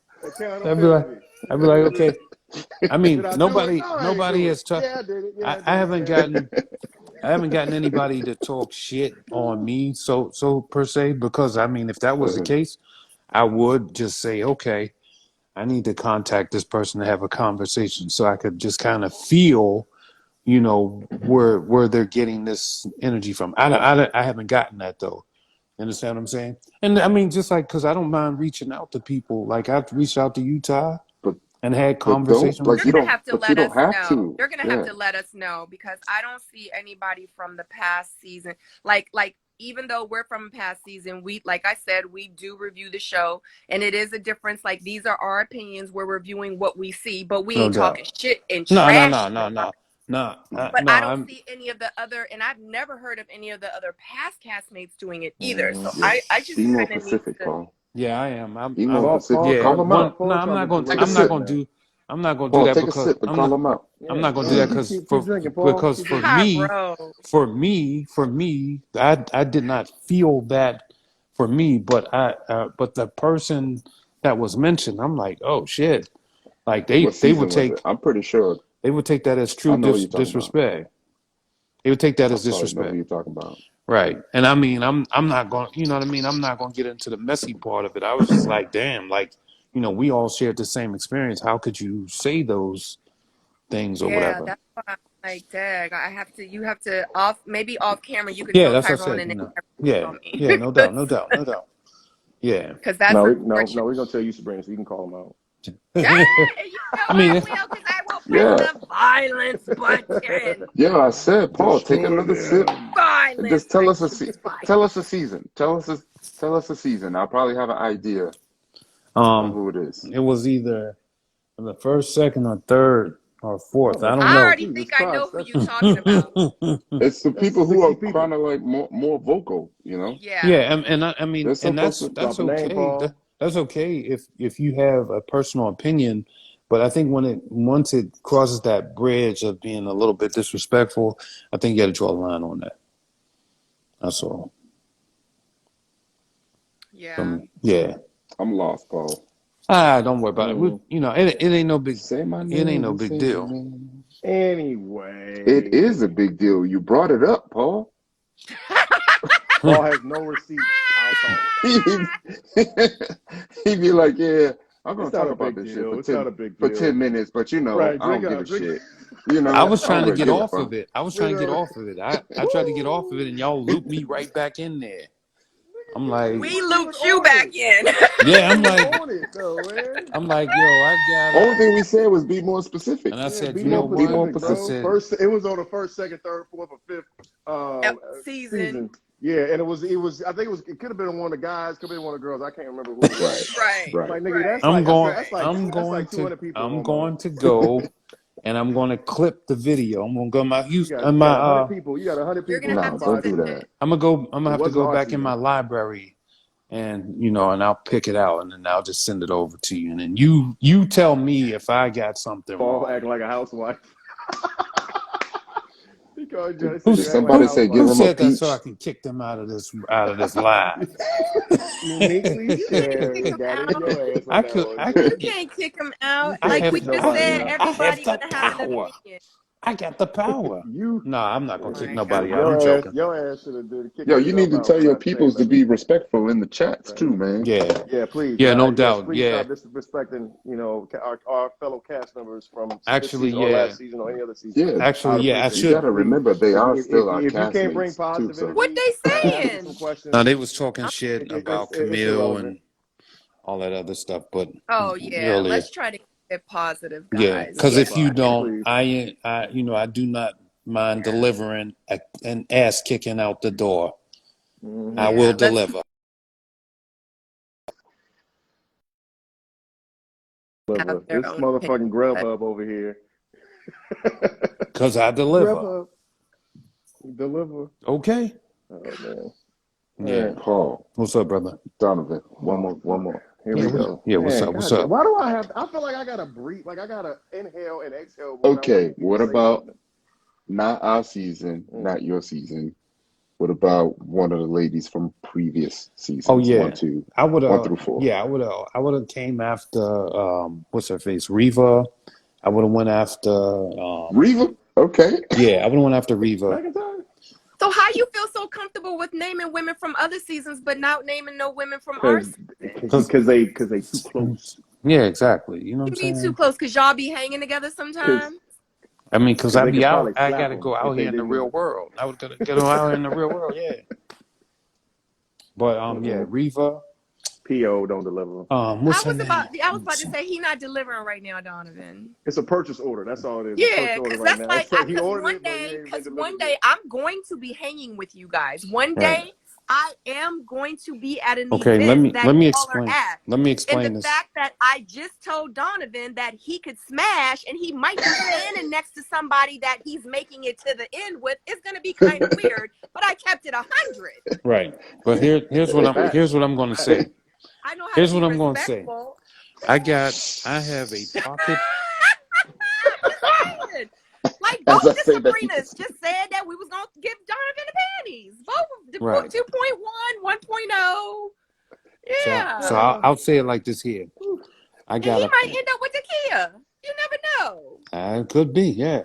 I'd be like, Accountability. okay. I Did mean, I do it? nobody, No, I ain't nobody do it. has touched. Yeah, I did it. Yeah, I I did it. haven't Yeah. gotten, I haven't gotten anybody to talk shit on me, so per se. Because I mean, if that was the uh, case, I would just say, okay, I need to contact this person to have a conversation, so I could just kind of feel, where they're getting this energy from. I haven't gotten that though. You understand what I'm saying? And I mean, just like, because I don't mind reaching out to people. Like I've reached out to Utah but and had don't conversation like with They're you you. gonna don't have to but you let don't us have know. to. They're gonna have Yeah. to let us know because I don't see anybody from the past season. Like even though we're from past season, we like I said, we do review the show, and it is a difference. Like these are our opinions. We're reviewing what we see, but we No ain't talking doubt. shit and No, no, trash no, no, about. no, no, But no. I don't I'm see any of the other, and I've never heard of any of the other past castmates doing it either. So Mm-hmm. Yeah. I just Be more kind of need Pacific, to. Paul. Yeah, I am. Be more Pacific. Yeah. Call them out. No, Paul I'm not talking too going. Take much a I'm not right sip. going to now. do. I'm not going to do Paul, that take a because sip and call them out. I'm Yeah, not going go to do that ahead. because Keep drinking, Paul. Keep for drinking. me, Bro. I did not feel that for me, but the person that was mentioned, I'm like, oh shit, like What season was it? I'm pretty sure they would take that as I true know who you're talking about. disrespect. They would take that I as probably know who disrespect. you're talking about. Right. And I mean, I'm not going, you know what I mean? I'm not going to get into the messy part of it. I was just like, damn, like, we all shared the same experience. How could you say those things or Yeah, whatever? that's why I'm like, Dag, you have to maybe off camera, you could Yeah, tell that's what I Tyrone said, and then Yeah. on me. Yeah, no doubt, no doubt, no doubt. Yeah. Because that's No, no, unfortunate. no. We're gonna tell you, Sabrina, so you can call them out. Yeah, you know I I mean, will, because I will press Yeah. the violence button. Yeah, I said, Paul, take Destroy another sip them. and Violence, just tell I us choose violence. tell us a season. Tell us a season. I'll probably have an idea on um, who it is. it was either the first, second, or third, or fourth. I Oh, don't I know. already Jesus think I know Christ! who you talking Yeah, about. It's the That's people who are 60 people. kind of like more vocal, you know? Yeah. and I mean, There's some and folks that's that that's Drop a name, okay. Paul. That's okay if you have a personal opinion, but I think once it crosses that bridge of being a little bit disrespectful, I think you got to draw a line on that. That's all. Yeah. Yeah. I'm lost, Paul. Don't worry about it. Mm. It ain't no big. Say my It ain't no name, big say my deal. name. It is a Anyway, big deal. You brought it up, Paul. Paul has no receipts. I'll talk. He'd be like, yeah, I'm gonna It's not talk a about big this shit deal. It's not a big for deal. 10 minutes, but Right? I don't Drink give out. a Drink. shit. I I was don't trying to really get give a off fuck. of it. I was trying to get Literally. off of it. I tried to get off of it, Woo! and y'all looped me right back in there. I'm like, We Wasn't even looped you on back it. in. yeah. Wasn't even on it though, man. I'm like, yo, I got it. Only thing we said was be more specific. And I Yeah, said, be you know more Be what? more Pacific, I Pacific. bro. said, First, it was on the first, second, third, fourth, or fifth Season. season. Yeah, and it was. I think it could have been one of the guys, could have been one of the girls. I can't remember who it Right, was. Right. I'm right. like, nigga, Right. that's like Right. that's like 200 people I'm almost. going to go, and I'm going to clip the video. I'm going to go to my You Houston, got 100 people. You got 100 You're people gonna in have No, to don't five do send seasons. that. it. I'm gonna have to It wasn't go our back in my season. library and and I'll pick it out, and then I'll just send it over to you, and then you tell me if I got something Paul wrong. acting like a housewife. Because you Who, said you act like a Somebody say, give who housewife. him a said that so I peach. can kick them out of this live? Uniquely You can't kick sharing. him Got in out. your ass I on that could, one. I You could, can't kick him out. You I can't Like have, we kick just I nobody said, have, out. I have everybody the gonna have an power. opinion. I got the power. You, No, I'm not gonna kick Right. nobody out. I'm joking. your ass should have kicked Yo, you yourself need to out tell for your not saying peoples to nothing. be respectful in the chats Right. too, man. Yeah, Yeah, please. yeah, no Yes, doubt. please Yeah, stop disrespecting, our fellow cast members from this actually, season or yeah, last season or any other season. Yeah, I actually, would yeah. I appreciate you that. should. gotta Please. remember they are still our If you can't bring castmates too. positive So What energy they by asking some saying? Now questions, they was talking I'm- shit about it's Camille irrelevant. and all that other stuff, but Oh yeah, earlier, let's try to keep it positive, yeah. guys. Because That's Yeah. if you fine. don't, Please. I do not mind Yeah. delivering an ass kicking out the door. Mm-hmm. I Yeah, will let's deliver. have their This own motherfucking opinion. Grubhub over here. Because I deliver. Grubhub. Deliver. Okay. Oh, man. Yeah. All right. Paul, What's up, brother? Donovan, one more. Here Yeah. we go. Yeah. What's Man, up? What's God, up? why do I feel like I gotta breathe, like I gotta inhale and exhale when I Okay, want you what to say about something? not our season, Mm. not your season? What about one of the ladies from previous Oh seasons? yeah. I would One have. through four. Yeah. I would have came after. What's her face? Reva. I would have went after. Reva? Okay. Yeah. I would have went after Reva. McIntyre? So how you feel so comfortable with naming women from other seasons, but not naming no women from our season? Because they too close. Yeah. Exactly. You know what You I'm mean too saying? close? Cause y'all be hanging together Because sometimes. I mean, because I they be could out. probably I slap gotta them go if out they here in the didn't real even. world. I was gonna get out here in the real world. Yeah. But yeah, Reva. PO don't deliver. What's her name? I was about to say he not delivering right now, Donovan. It's a purchase order. That's all it is. A purchase Yeah, order because right that's now. like, It's like he ordered it, but because they one delivered day it. I'm going to be hanging with you guys. One Right. day I am going to be at an Okay. event that Let me y'all are explain. at. Let me And the explain this. fact that I just told Donovan that he could smash and he might be standing next to somebody that he's making it to the end with is going to be kind of weird. But I kept it 100. Right. But here's what I'm going to say. I know how Here's to be what I'm going to say. respectful. I have a pocket. Just saying. Like As both I the say that, Sabrinas just said that we was gonna give Donovan the panties. Both the Right. 2.1, 1.0. Yeah. So I'll say it like this here. I And he got might end up with the Kia. You never know. It could be, yeah.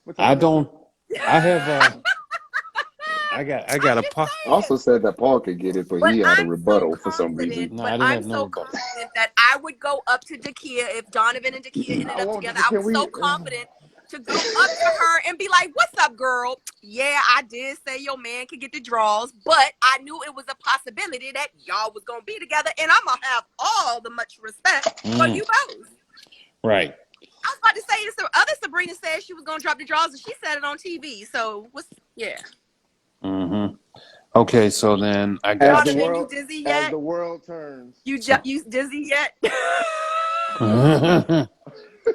What time I is it? don't. I have. I got I'm a just pocket. saying. also said that Paul could get it, but But he had a I'm so rebuttal for some confident. reason. No, I But didn't I'm have no so rebuttal. confident that I would go up to Dakia if Donovan and Dakia ended I up won't. together. I Can was we? so confident to go up to her and be like, "What's up, girl? Yeah, I did say your man could get the draws, but I knew it was a possibility that y'all was gonna be together, and I'm gonna have all the much respect for you both." Right. I was about to say this. The other Sabrina said she was gonna drop the draws, and she said it on TV. So yeah. Mm-hmm. Okay, so then I As got the you. Donovan, you world, dizzy as yet? the world turns. You dizzy yet?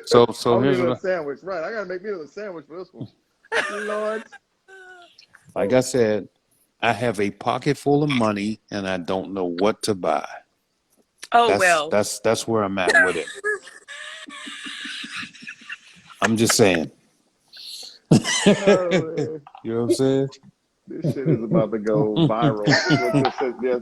So I'm here's getting a what. sandwich. Right. I gotta make me a sandwich for this one. Lord. Like I said, I have a pocket full of money and I don't know what to buy. Oh well. That's where I'm at with it. I'm just saying. Oh, man. You know what I'm saying? This shit is about to go viral.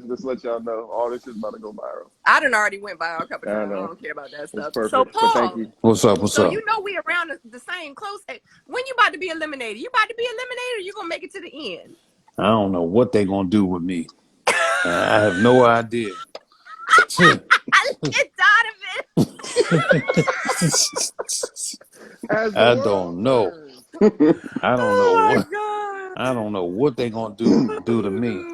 Just let y'all know. All this shit is about to go viral. I done already went by a couple I times. I know. don't care about that It's stuff. perfect. So But thank Paul, you. What's up? so you know we around the same close. When you about to be eliminated? You about to be eliminated, or you gonna make it to the end? I don't know what they gonna do with me. I have no idea. Look at Donovan. As the I world don't know. turns. I don't know Oh my what. god. I don't know what they gonna do to me.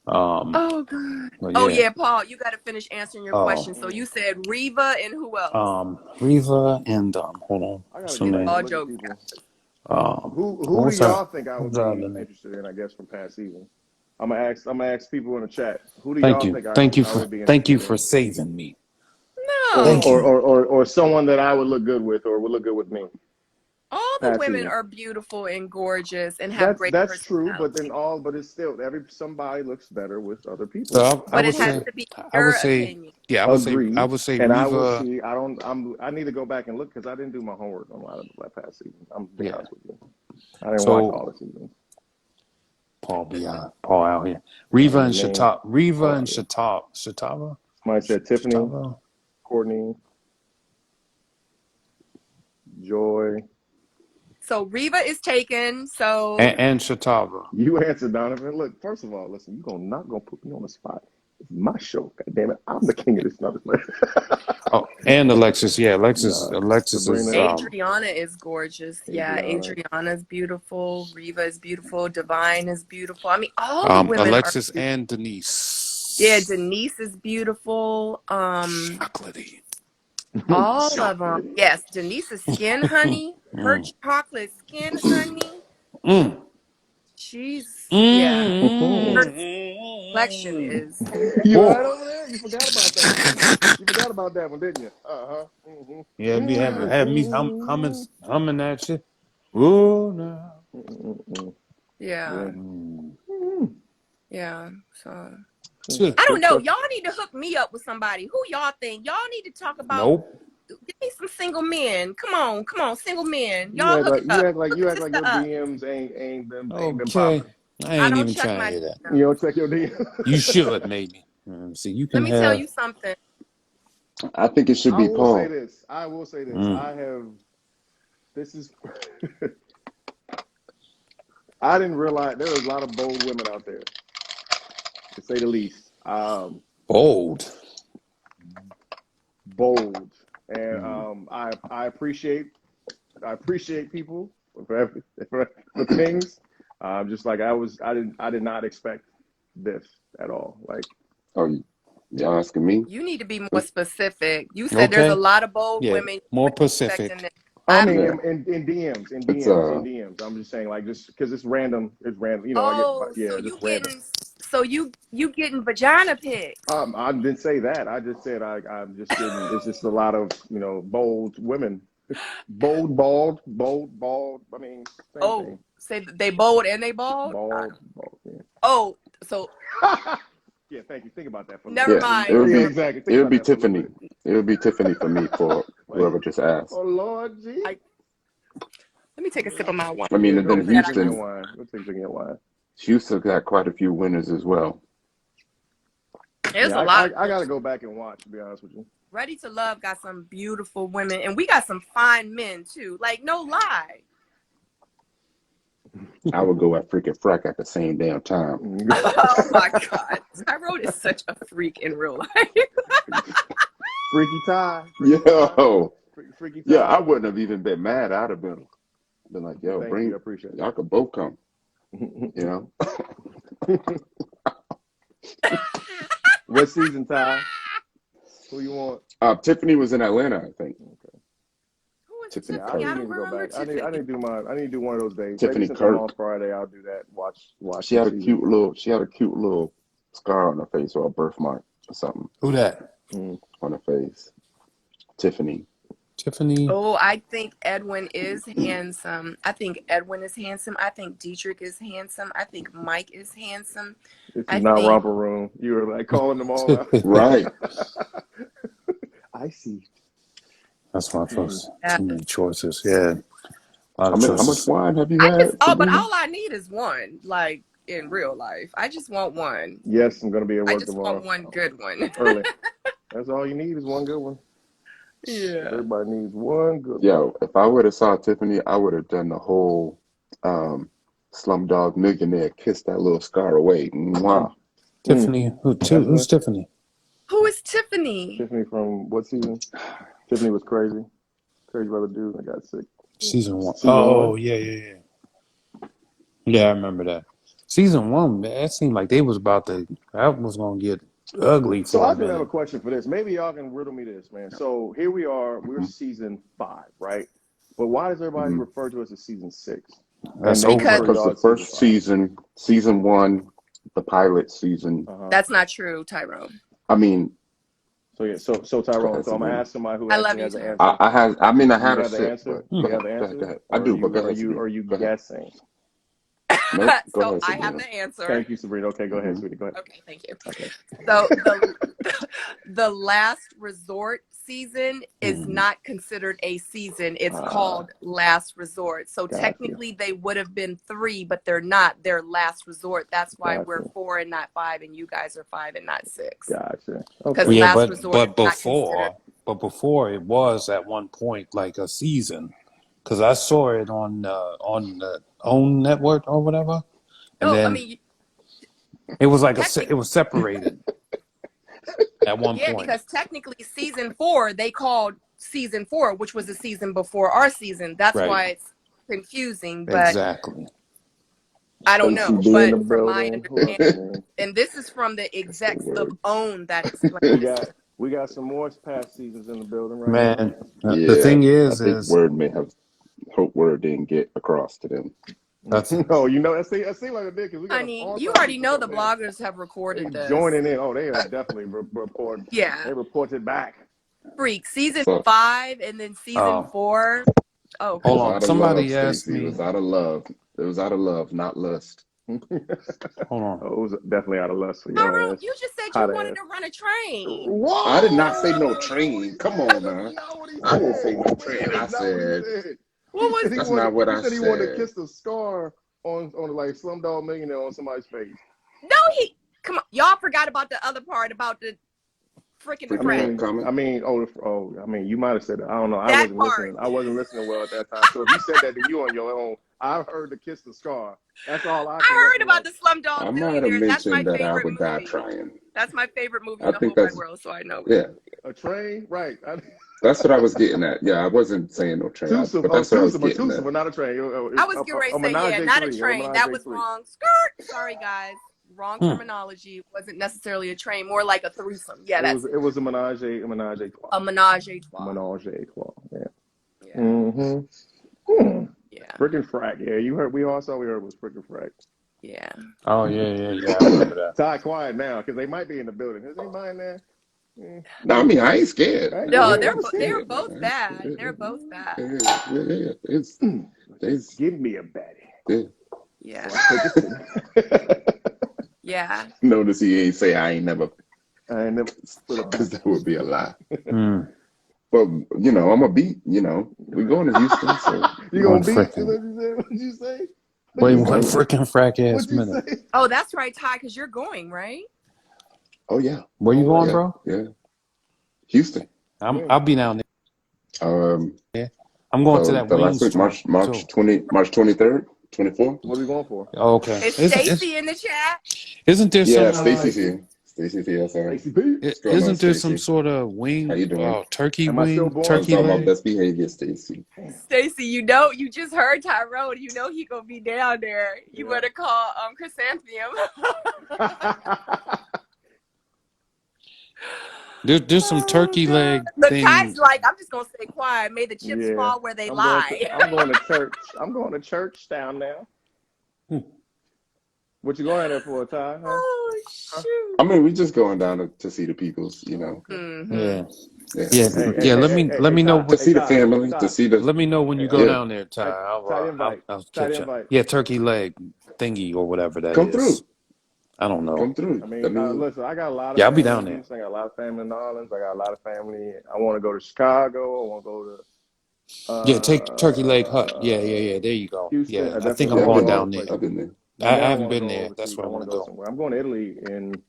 Oh god. But Oh yeah. yeah, Paul, you got to finish answering your question. So you said Reva and who else? Riva and hold on. I gotta What's go her back name? and All look at jokes. people. Who What's do her? y'all think I would What's her other be name? interested in? I guess from past seasons. I'm gonna ask people in the chat. Who do Thank y'all you. think I would be Thank you interested for in? saving me. Or Thank No. you. or someone that I would look good with or would look good with me. All the past women season. are beautiful and gorgeous and have great That's true, but then personality. but it's still somebody looks better with other So people. I But would it has say, Understood. to be I your would say, opinion. yeah, I Agreed. would say And I will Reva. see. I need to go back and look because I didn't do my homework on a lot of that past season. I'm gonna be Yeah. honest with you. I didn't watch So all the seasons. Paul out here. I Reva and mean, man, Reva all and out here. Shatava, Somebody said Tiffany, Shatava, Courtney, Joy. So Reva is taken. So and Shatava. You answered, Donovan. Look, first of all, listen, you're not gonna put me on the spot. It's my show. God damn it. I'm the king of this nutter. Oh, and Alexis. Yeah, Nah, Alexis is Sabrina, Adriana is gorgeous. Yeah, Adriana. Adriana's beautiful. Reva is beautiful. Divine is beautiful. I mean, all the women are Alexis beautiful. and Yeah, Denise. Denise is beautiful. Chocolatey. All of them. Chocolatey. Yes, Denise's skin honey. Her Mm. chocolate skin honey. Mm. Yeah. Her complexion Mm. is. You all Oh. right over there? You forgot about that one. You forgot about that one, didn't you? Uh-huh. Yeah, be have me Mm-hmm. humming that shit. Oh no. Mm-mm. Yeah. Yeah. Mm. Yeah. So Shit. I don't Quick know. question. Y'all need to hook me up with somebody. Who y'all think? Y'all need to talk about. Nope. Give me some single men. Come on, single men. Y'all hook it You up. act like Hook a your sister up. DMs ain't been Okay. popping. I I ain't don't even check trying to my hear that. You DMs. don't check your DMs. You should maybe. See, you Let can me tell have. you something. I think it should I be will say Paul. this. I will say this. Mm. This is I didn't realize there was a lot of bold women out there, to say the least. Bold. Bold. And Mm. I appreciate people for things. Just like I did not expect this at all. Like Oh, y'all asking me? You need to be more specific. You said there's a Okay. lot of bold Yeah. women. You More weren't expecting Pacific. this. I I mean, Yeah, it's in DMs. I'm just saying, like, just because it's random. It's random. You know, I get, Oh, so just you random. getting you getting vagina pics. I didn't say that. I just said I'm just getting. It's just a lot of bold women, bald. I mean, same Oh, thing. say they bold and they bald. Bald. Yeah. Oh, so Yeah. Thank you. Think about that for a little never yeah. bit. It mind. would Yeah, be exactly. it Think would about be that for a little Tiffany. bit. It would be Tiffany for me for Like, whoever just asked. oh Lord, G. I, let me take a sip of my wine. I mean, Yeah, and go then take a drink of your Houston, wine. Go take a drink of your wine. Houston got quite a few winners as well. There's Yeah, a lot of I got to go back and watch. To be honest with you. Ready to Love got some beautiful women, and we got some fine men too. Like no lie. I would go at freaking frack at the same damn time. Oh my God, Tyrone is such a freak in real life. Freaky Ty. Yo, Freaky yeah, Ty. I wouldn't have even been mad. I'd have been like, yo, Thank you. I bring appreciate y'all could both come. You know, it. What season, Ty? Who you want? Tiffany was in Atlanta, I think. Okay. Who is Tiffany Yeah, I Tiffany? do I Curry. need don't to go remember back. I Tiffany. need to do I need to do one of those days. Maybe Tiffany since I'm Kirk. off Friday, I'll do that. Watch She some had a season. she had a cute little scar on her face or a birthmark or something Who that? Mm. on her face. Tiffany. Tiffany. Oh, I think Edwin is handsome. I think Edwin is handsome. I think Dietrich is handsome. I think Mike is handsome. This is I not think romper room. You were like calling them all out. Right. I see. That's my Mm. first. that. Too many choices. Yeah. A lot How of much choices. wine have you I just had, but Sabrina? all I need is one. Like in real life, I just want one. Yes, I'm gonna be at I work just want tomorrow one good one. early. That's all you need is one good one. Yeah. Everybody needs one good one. Yo, if I would have saw Tiffany, I would have done the whole Slumdog Millionaire, kiss that little scar away. Mwah. Mm. Tiffany. That's Who's Tiffany? Who is Tiffany? Tiffany from what season? Tiffany was crazy. Crazy brother dude. I got sick. Season 1. Season Oh, one. yeah. Yeah, I remember that. Season 1, man, it seemed like they was about to, that was going to get ugly So for I a do have a minute. question for this. Maybe y'all can riddle me this, man. So here we are. We're Mhm. season 5, right? But why does everybody Mhm. refer to us as season 6? And That's they Because refer to over. Because y'all the as season first 5. season 1, the pilot season, Uh huh. that's not true, Tyrone. I mean, So yeah, so Go Tyrone. ahead, So I'm gonna Sabrina. ask somebody who I love actually you, has an Tyrone. answer. I Do you had a have the sip, answer? but Do go you have ahead, the go ahead, go answer, ahead. I or do, but go ahead, are Sabrina. you Go ahead. guessing? Nope. Go So ahead, I have Sabrina. the answer. Thank you, Sabrina. Okay, go ahead, Hmm. sweetie. Go ahead. Okay, thank you. Okay. So the last resort season is not considered a season. It's called last resort. So Got you. technically they would have been 3, but they're not. They're last resort. That's why Got we're you. 4 and not 5, and you guys are 5 and not 6. Gotcha. Because Okay. Yeah, last but resort is but not considered. before it was at one point like a season, because I saw it on the OWN network or whatever, and No, I then mean it was like technically, it was separated at one yeah, point. because technically season 4 they called season 4, which was the season before our season. That's Right. why it's confusing. But Exactly. I don't Stacy know. B in But the from my building. Who else understanding, in there? and this is from the That's the execs of word. OWN that We explained this. got some more past seasons in the building right now. Man, the Yeah, thing I think is word may have hope word didn't get across to them. that's No, you know that seems like a dick because we got Honey, all you types of already people know the coming in. bloggers have They recorded this. joining in. Oh, they are definitely report. Yeah. They reported back. Freak. Season So 5 and then season 4. Oh, it hold was come on. on. out of love, Somebody asked Stacy. It me. was out of love. It was out of love, not lust. Hold on. Oh, it was definitely out of lust for your Tyrone, ass. you just said you Hot wanted ass. to run a train. I did not say no Whoa! That's not what he train. Come said. on That's now. not what he I didn't say said. no Wait, train. that I is not what he said said. What was that's not what He I said he wanted to said. kiss the scar on like Slumdog Millionaire on somebody's face. No, come on. Y'all forgot about the other part about the freaking Freaking friend. homecoming. You might have said that. I don't know. I That wasn't part. listening. I wasn't listening well at that time. So if you said that, then you on your own. I heard the kiss the scar. That's all I can I heard about recollect. the I Slumdog might have Millionaire. That's my mentioned that I favorite would die movie. trying. That's my favorite movie I in the think whole wide that's world, so I know it. yeah. A train, right? That's what I was getting at. Yeah, I wasn't saying no train, but that's what I was getting Tusa, at. but not a train. I was getting ready A to say, yeah, menage a not a three. A train. menage That a was three. wrong. Skirt. Sorry, guys. Wrong terminology. It wasn't necessarily a train, more like a threesome. Yeah, that's It was a menage a trois. a menage a trois. Menage a trois. Yeah. Yeah. Mm-hmm. Yeah. Frickin' frack. Yeah, you heard. We all saw. We heard was frickin' frack. Yeah. Oh yeah. I remember that. Ty, quiet now, because they might be in the building. Is anybody in there? No, I mean I ain't scared. No, You never they're scared. both bad. They're both bad. It's Give me a baddie. yeah. Yeah. So I take it. Yeah. Notice he ain't say I ain't never, I ain't never split a because that would be a lie. Mm. But I'm a beat. We going to Houston, so You One gonna beat? freaking What'd you say? wait, we one going. freaking frack ass What'd you minute. say? Oh, that's right, Ty, because you're going, right? Oh yeah, Where you going, yeah, bro? yeah. Houston. I'll be down Um, there. I'm going to that the last wings week, joint March too. 23rd, 24th. What are we going for? Oh, okay. Is Isn't Stacy in the chat? there Yeah, some Stacy's Stacy. here. Stacy's here. So Stacy B. what's going on, isn't there some Stacy? sort of How wing you doing? turkey Am I still wing born? I was turkey talking about leg? best behavior, Stacy. Stacy, you just heard Tyrone. You know he gonna be down there. You better call Chrysanthemum. There's some turkey leg Look, thing. Ty's like, I'm just gonna stay quiet. May the chips Yeah. fall where they lie. I'm going to church. I'm going to church down now. What you going there for, Ty? Huh? Oh shoot. I mean, we just going down to see the peoples, Mm-hmm. Yeah. Yeah. Yeah. Let me know Ty. To see the Ty. family, Ty. to see the let me know when you go Ty. yeah. down there, Ty. Ty invite. I'll Ty catch you. invite. Yeah, turkey leg thingy or whatever that Come is. through. I don't know. Come through. I mean, listen, I got a lot of Yeah, I'll be family down in there. Houston. I got a lot of family in New Orleans. I got a lot of family. I want to go to Chicago. I want to go Yeah, take Turkey Leg Hut. Yeah. to There you go. Houston. Yeah, I I think definitely I'm Yeah, I've want to going go been all there. those down there. I've places. been there. But I now I haven't want to been go there. That's overseas. I where I want want to to go go. somewhere. I'm going to Italy in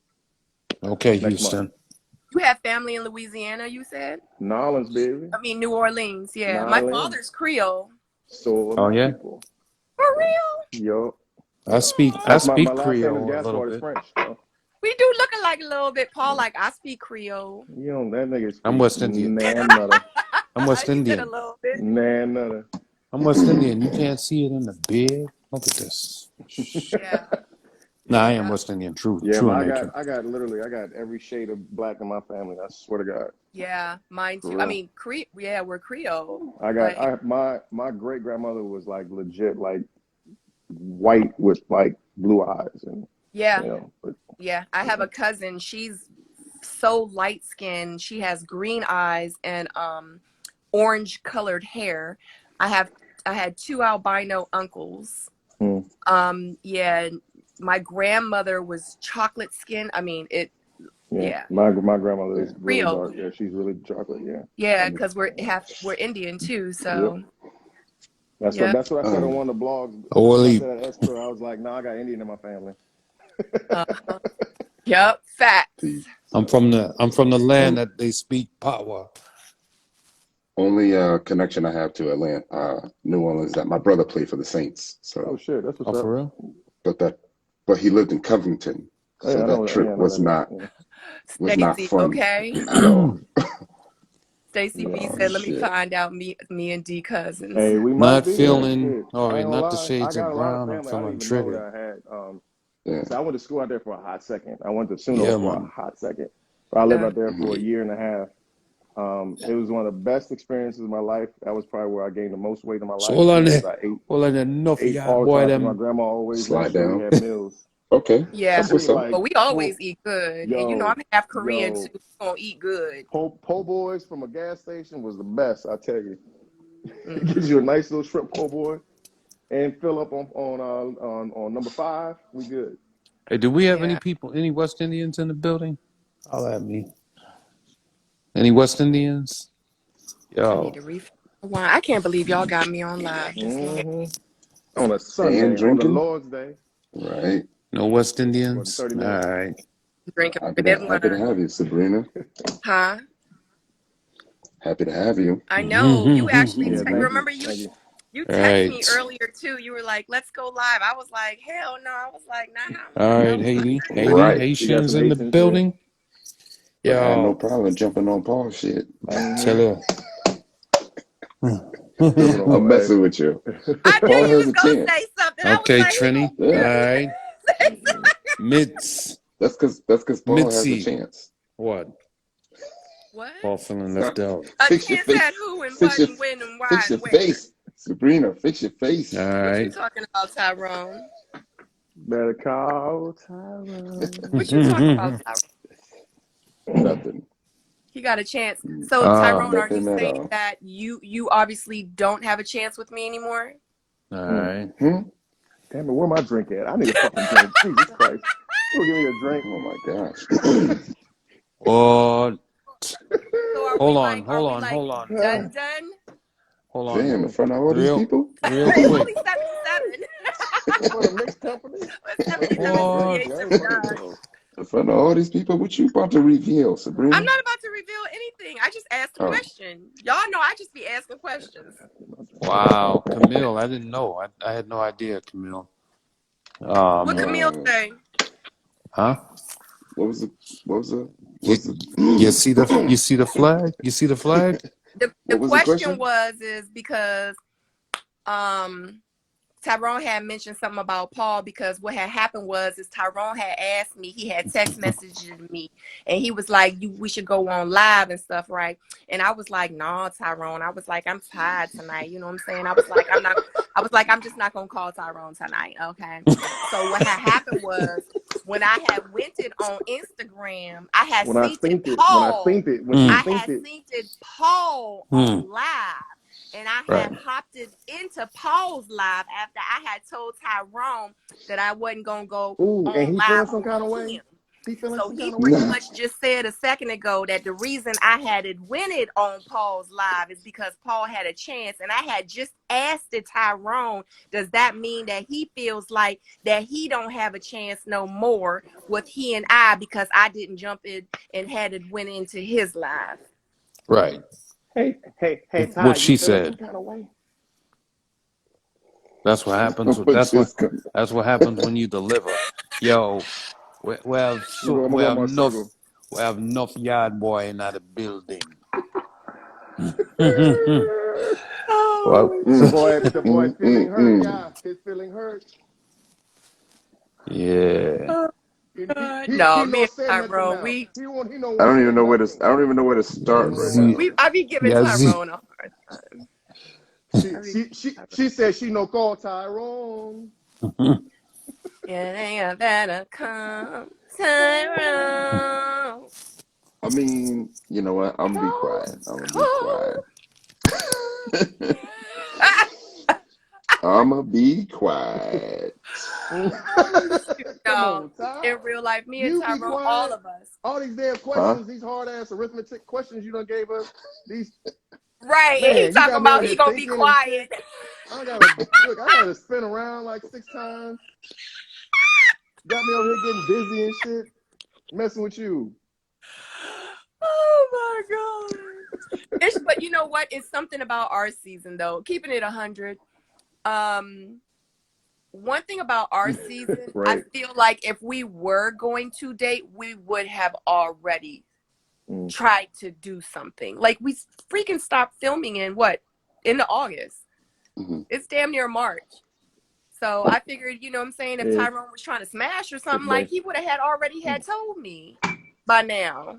Okay, next month. Houston. You have family in Louisiana, you said? New Orleans, baby. I mean New Orleans, yeah. New My Orleans. father's Creole. So are Oh my yeah, people. For real? Yo. I That's my speak last name is Creole a little Gaspard is bit. French. So. We do look alike a little bit, Paul. Like I speak Creole. You know, that nigga I'm speak West Indian. nan I'm West He said a Indian. little bit. nutter. I'm West Indian. You can't see it in the beard. Look at this. Yeah. Nah, I am Yeah. West Indian. True Yeah, in I nature. got every shade of black in my family. I swear to God. Yeah, mine For too. real. I mean, we're Creole. My great grandmother was like legit like white with like blue eyes and Yeah. you know. But Yeah. I have a cousin. She's so light skinned. She has green eyes and orange colored hair. I had two albino uncles. Yeah, my grandmother was chocolate skin. I mean, yeah. My grandmother is really Real. dark. Yeah, she's really chocolate. Yeah. Yeah, because we're Indian too. So Yep. That's what I said on one of the blogs. When I said at Esther, I was like, "Nah, I got Indian in my family." Yep, facts. I'm from the land that they speak Patois. Only connection I have to Atlanta, New Orleans, that my brother played for the Saints. So, oh shit, that's what's up. For real? But he lived in Covington, so that trip was not Stacey, fun okay. at all. Stacey B said, "Let me find out me and D cousins." Hey, we Not might be feeling, all right, not the shades I got of a lot brown. I'm of family I feeling didn't even know triggered. that I had. So I went to school out there for a hot second. I went to Suno for a hot second. But I lived out there for a year and a half. It was one of the best experiences of my life. That was probably where I gained the most weight in my life. So I ate all the time. My grandma always made sure we had meals. Okay. Yeah, That's what's up. but we always eat good. And you know, I'm half Korean too. We're gonna eat good. Po' boys from a gas station was the best, I tell you. It gives you a nice little shrimp po' boy and fill up on number 5. We good. Hey, do we have any West Indians in the building? I'll at me. Any West Indians? Yo. I need to refill my wine. I can't believe y'all got me on live this morning. On a Sunday, And drinking? on the Lord's Day. Right. No West Indians? All right. Drinking happy to have you, Sabrina. Huh? Happy to have you. I know. You actually remember you. You texted me earlier too. You were like, "Let's go live." I was like, "Hell no!" I was like, "Nah." All right, Haiti, Right. Haitians in the building. I had no problem jumping on Paul's shit. Tell her. I'm messing with you. I knew Paul you has was a gonna chance. say something. Okay, I was like, Trini. All right. Mitz. That's because Paul has a chance. What? Paul feeling left out. A chance at who and what and when and why Fix your and where. face, Sabrina. Fix your face. All What right. you talking about, Tyrone? Better call Tyrone. What you talking about, Tyrone? Nothing. He got a chance. So Tyrone, are you Nothing saying that you obviously don't have a chance with me anymore? All right. Damn it, where my drink at? I need a fucking drink. Jesus Christ. You give me a drink. Oh my gosh. What? So Hold on. Done. Hold on. Damn, in front of all these people? Real quick. Only 77. For the mixed company? 77. In front of all these people, what you about to reveal, Sabrina? I'm not about to reveal anything. I just asked a question. Y'all know I just be asking questions. Wow, Camille, I didn't know. I had no idea, Camille. What Camille say? Huh? What was the You see the flag? You see the flag? The question was because Tyrone had mentioned something about Paul, because what had happened was Tyrone had asked me, he had text messaged me, and he was like, we should go on live and stuff, right? And I was like, no, Tyrone. I was like, I'm tired tonight. You know what I'm saying? I was like, I'm just not gonna call Tyrone tonight. Okay. So what had happened was, when I had went it on Instagram, I had seen Paul on live. And I had hopped it into Paul's live after I had told Tyrone that I wasn't gonna go on live some kind of way. him. So he pretty much just said a second ago that the reason I had it win it on Paul's live is because Paul had a chance. And I had just asked it, Tyrone, does that mean that he feels like that he don't have a chance no more with he and I, because I didn't jump in and had it win into his live? Right. Hey, Ty, what she said. Kind of way? That's what happens. That's what happens when you deliver. Yo, we have enough yard boy in the building. The boy feeling hurt, yeah. His feeling hurt. Yeah. No, me and Tyrone, I don't even know where to start right now. I be giving Tyrone a hard time. She said she no call Tyrone. It ain't better come, Tyrone. I mean, you know what? I'm gonna be Cold, quiet. I'm gonna be cold. quiet. I'm gonna be quiet. Oh, shoot, Come y'all. on, Ty. In real life, me and You be Tyrone, all quiet. of us. All these damn Huh? questions, these hard ass arithmetic questions you done gave us. These Right, and he man, you talking got me about over he here gonna be thinking and quiet. shit. I gotta spin around like 6 times. Got me over here getting dizzy and shit. Messing with you. Oh my god! But you know what? It's something about our season though. Keeping it 100. One thing about our season, I Right. feel like if we were going to date, we would have already tried to do something. Like we freaking stopped filming in the August. Mhm. It's damn near March. So I figured, you know what I'm saying, if Yeah. Tyrone was trying to smash or something, Good like day. he would have already had told me by now.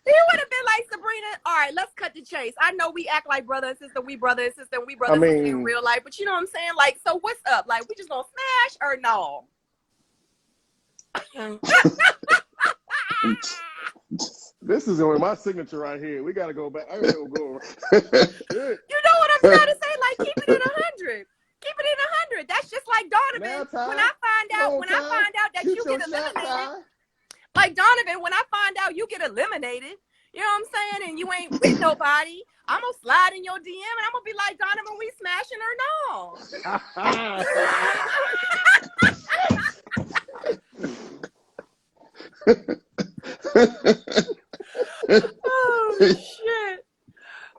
He would have been like, Sabrina, all right, let's cut the chase. I know we act like brother and sister, we brother and sister, and we brother and sister in real life, but you know what I'm saying? Like, so what's up? Like, we just gonna smash or no? This is my signature right here. We gotta go back. I gotta go. You know what I'm trying to say? Like, keep it in 100. Keep it in 100. That's just like Donovan. When I find out that you get eliminated, like Donovan, when I find out you get eliminated, you know what I'm saying, and you ain't with nobody, I'm gonna slide in your DM and I'm gonna be like, Donovan, we smashing or no? Oh shit!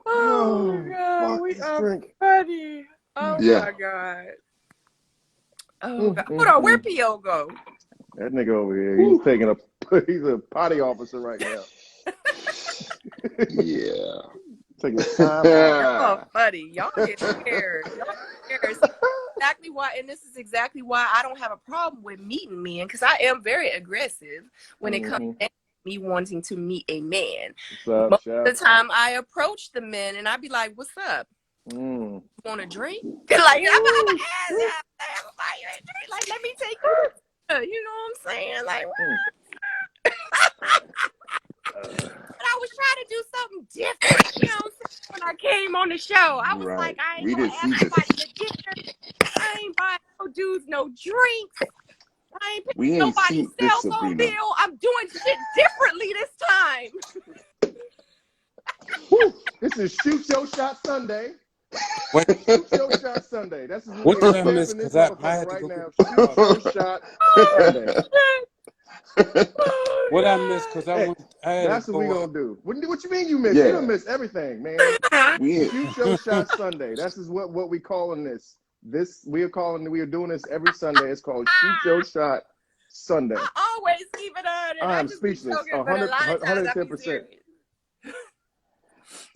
Oh my god, we are funny. Oh Yeah. my god. Oh god. Hold on, where P.O. go? That nigga over here, he's a potty officer right now. Yeah. Taking time out. Oh, funny. Y'all get scared. Y'all get scared. Exactly why, and this is exactly why I don't have a problem with meeting men, because I am very aggressive when it comes to me wanting to meet a man. What's up, Most Chef? of the time I approach the men and I be like, what's up? Mm. Want a drink? Like, I'm ask, like, let me take you. You know what I'm saying? Like, but I was trying to do something different, you know what I'm saying? When I came on the show, I was like, I ain't gonna ask nobody to dinner. I ain't buying no dudes no drinks. I ain't paying nobody's cell phone bill. I'm doing shit differently this time. This is Shoot Your Shot Sunday. Wait, Shoot Your Shot Sunday. That's what what we're did I miss? stamping this Because I motherfucker had to right go. now. Shoot Your Shot Sunday. What I missed? Because I had That's to what we go. gonna do. What you mean you missed? Yeah. You done missed everything, man. Shoot Your Shot Sunday. This is what we calling this. We are doing this every Sunday. It's called Shoot Your Shot Sunday. I always keep it on, and I I'm just be speechless. joking, but a lot of times I be 110%. serious.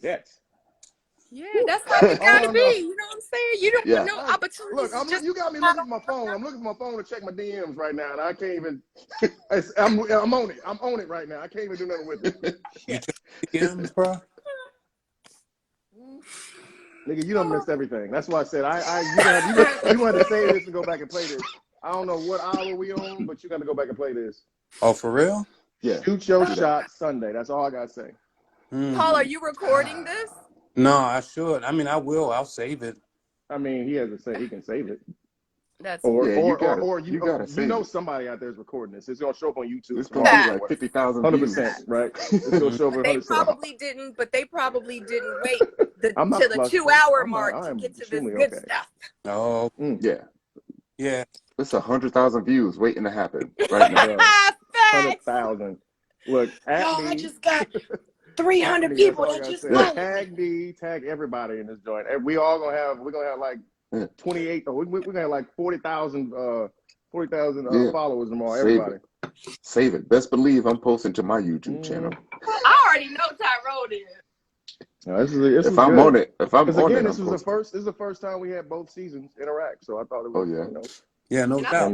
Yes. Yeah, that's how it gotta be. You know what I'm saying? You don't want no opportunities. Look, you got me looking for my phone. I'm looking for my phone to check my DMs right now, and I can't even. I'm on it. I'm on it right now. I can't even do nothing with it. You check DMs, bro? Nigga, you done missed everything. That's why I said you gonna have to save this and go back and play this. I don't know what hour we on, but you got to go back and play this. Oh, for real? Yeah. Shoot Your Shot Sunday. That's all I gotta say. Paul, are you recording this? No, I should. I mean, I will. I'll save it. I mean, he can save it. That's Or you gotta save it. somebody out there is recording this. It's gonna show up on YouTube. It's gonna be like 50,000 views. 100%, right? It's gonna show up. They 100%. probably didn't wait to not the flustered. 2-hour mark to I'm get to this extremely good okay. stuff. Oh, Yeah. yeah. It's 100,000 views waiting to happen right now. 100,000. Look, I just got 300 people that just followed me. Tag me, tag everybody in this joint. And we're gonna have like 28. We're gonna have like 40,000 followers tomorrow. Everybody. Save it. Best believe I'm posting to my YouTube channel. I already know Tyrone is. No, this if I'm on it, this is the first time we had both seasons interact. So I thought it was. Yeah, no doubt.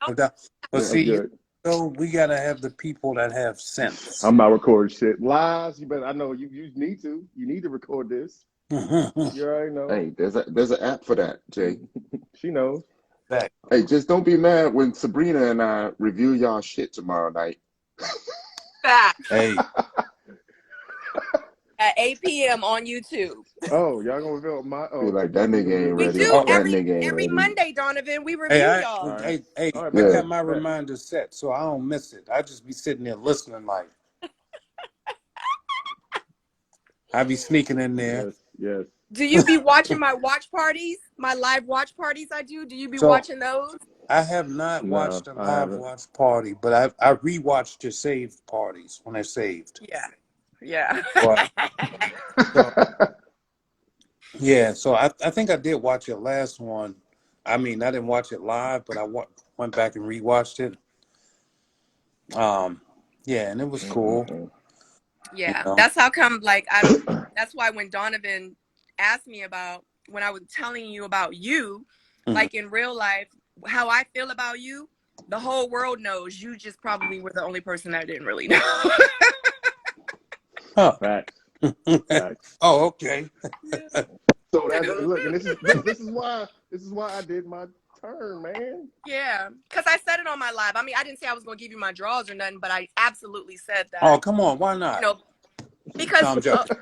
No doubt. But see, we gotta have the people that have sense. I'm not recording shit. Lies. I know you need to. You need to record this. You already know. Hey, there's an app for that, Jay. She knows. Back. Hey, just don't be mad when Sabrina and I review y'all shit tomorrow night. Facts. Hey, At 8 p.m. on YouTube. Oh, y'all gonna reveal my? Be Oh, like, that nigga ain't We ready. do oh, That every nigga ain't ready. Monday, Donovan. We hey, review y'all. all right, hey, all right, I bet, Yeah. got my bet. reminder set, so I don't miss it. I just be sitting there listening, like I be sneaking in there. Yes, yes. Do you be watching my watch parties? My live watch parties I do? Do you be So watching those? I have not No, watched a I live haven't. watch party, but I rewatched your saved parties when they're saved. Yeah. Yeah. But so yeah, so I think I did watch your last one. I mean, I didn't watch it live, but I went back and rewatched it. Yeah, and it was cool. Yeah. You know? That's how come, like, that's why when Donovan asked me about, when I was telling you about you, like in real life, how I feel about you, the whole world knows. You just probably were the only person that didn't really know. Huh. Facts. Facts. Oh, okay. So that's look, and this is why I did my turn, man. Yeah, because I said it on my live. I mean, I didn't say I was going to give you my draws or nothing, but I absolutely said that. Oh, come on. Why You not? know, because No, I'm joking.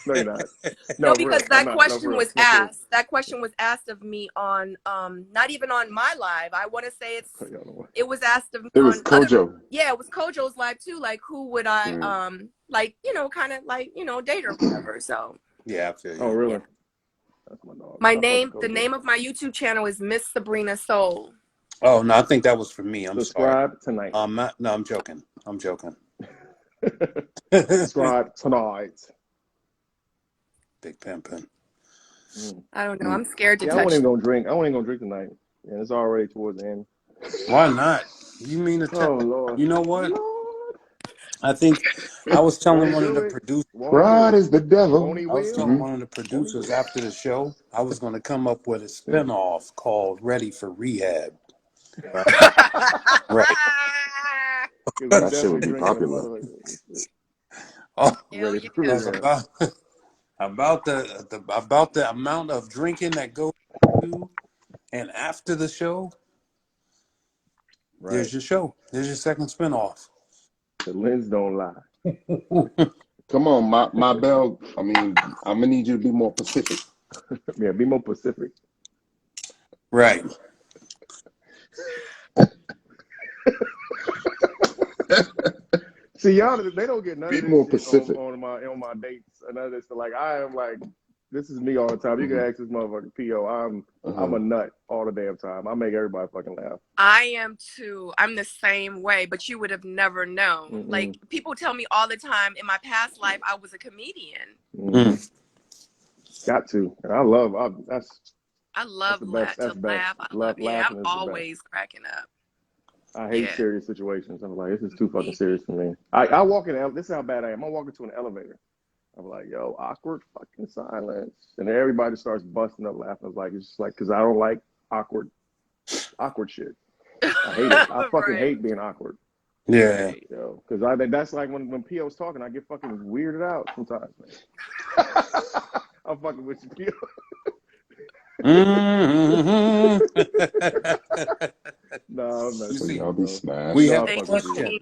No, you're not. no, No, for because real. I'm that not. No, for question real. was No, for real. asked. That question was asked of me on not even on my live. I want to say it was asked of me It was on other. Kojo. Yeah, it was Kojo's live too. Like, who would I like? You know, kind of like, you know, date or whatever. So Yeah, I feel Oh, you. really? yeah. That's my dog. My I fuck name, with the Kojo. name of my YouTube channel is Miss Sabrina Soul. Oh, no, I think that was for me. I'm Subscribe tonight. sorry. No, I'm joking. I'm joking. Subscribe tonight. Big pimpin'. I don't know. I'm scared to Yeah, I touch. wasn't even gonna drink. I wasn't even gonna drink tonight, and it's already towards the end. Why not? You mean to tell? Oh Lord. You know what? Lord. I think I was Won't telling he one of do the it? producers. Won't he do Pride it? is the Won't devil. he I was will? telling one of the Won't he producers will? after the show, I was going to come up with a spinoff called Ready for Rehab. Right. Right. Because I'm That shit would definitely be drinking a popular. motherfucker. Oh, Hell Ready yeah. for that's rehab. about the amount of drinking that goes to and after the show. Right. There's your show. There's your second spinoff. The lens don't lie. Come on, my bell. I mean, I'm gonna need you to be more Pacific. Yeah, be more Pacific. Right. See, y'all, they don't get none Be of more this shit Pacific. on my dates. None of this. Like, I am like, this is me all the time. You can ask this motherfucker PO. I'm a nut all the damn time. I make everybody fucking laugh. I am too. I'm the same way, but you would have never known. Like, people tell me all the time, in my past life, I was a comedian. Got to. And I love to the best. That's best. laugh. I love, yeah, I'm Laughing is the best. always cracking up. I hate serious situations. I'm like, this is too fucking serious for me. I walk in. This is how bad I am. I walk into an elevator. I'm like, yo, awkward fucking silence, and everybody starts busting up laughing. I was like, it's just like, because I don't like awkward shit. I hate it. I fucking hate being awkward. Yeah. Yo, because that's like when PO's talking, I get fucking weirded out sometimes. I'm fucking with you, PO. No, So y'all be smashed we have a Thank you, question.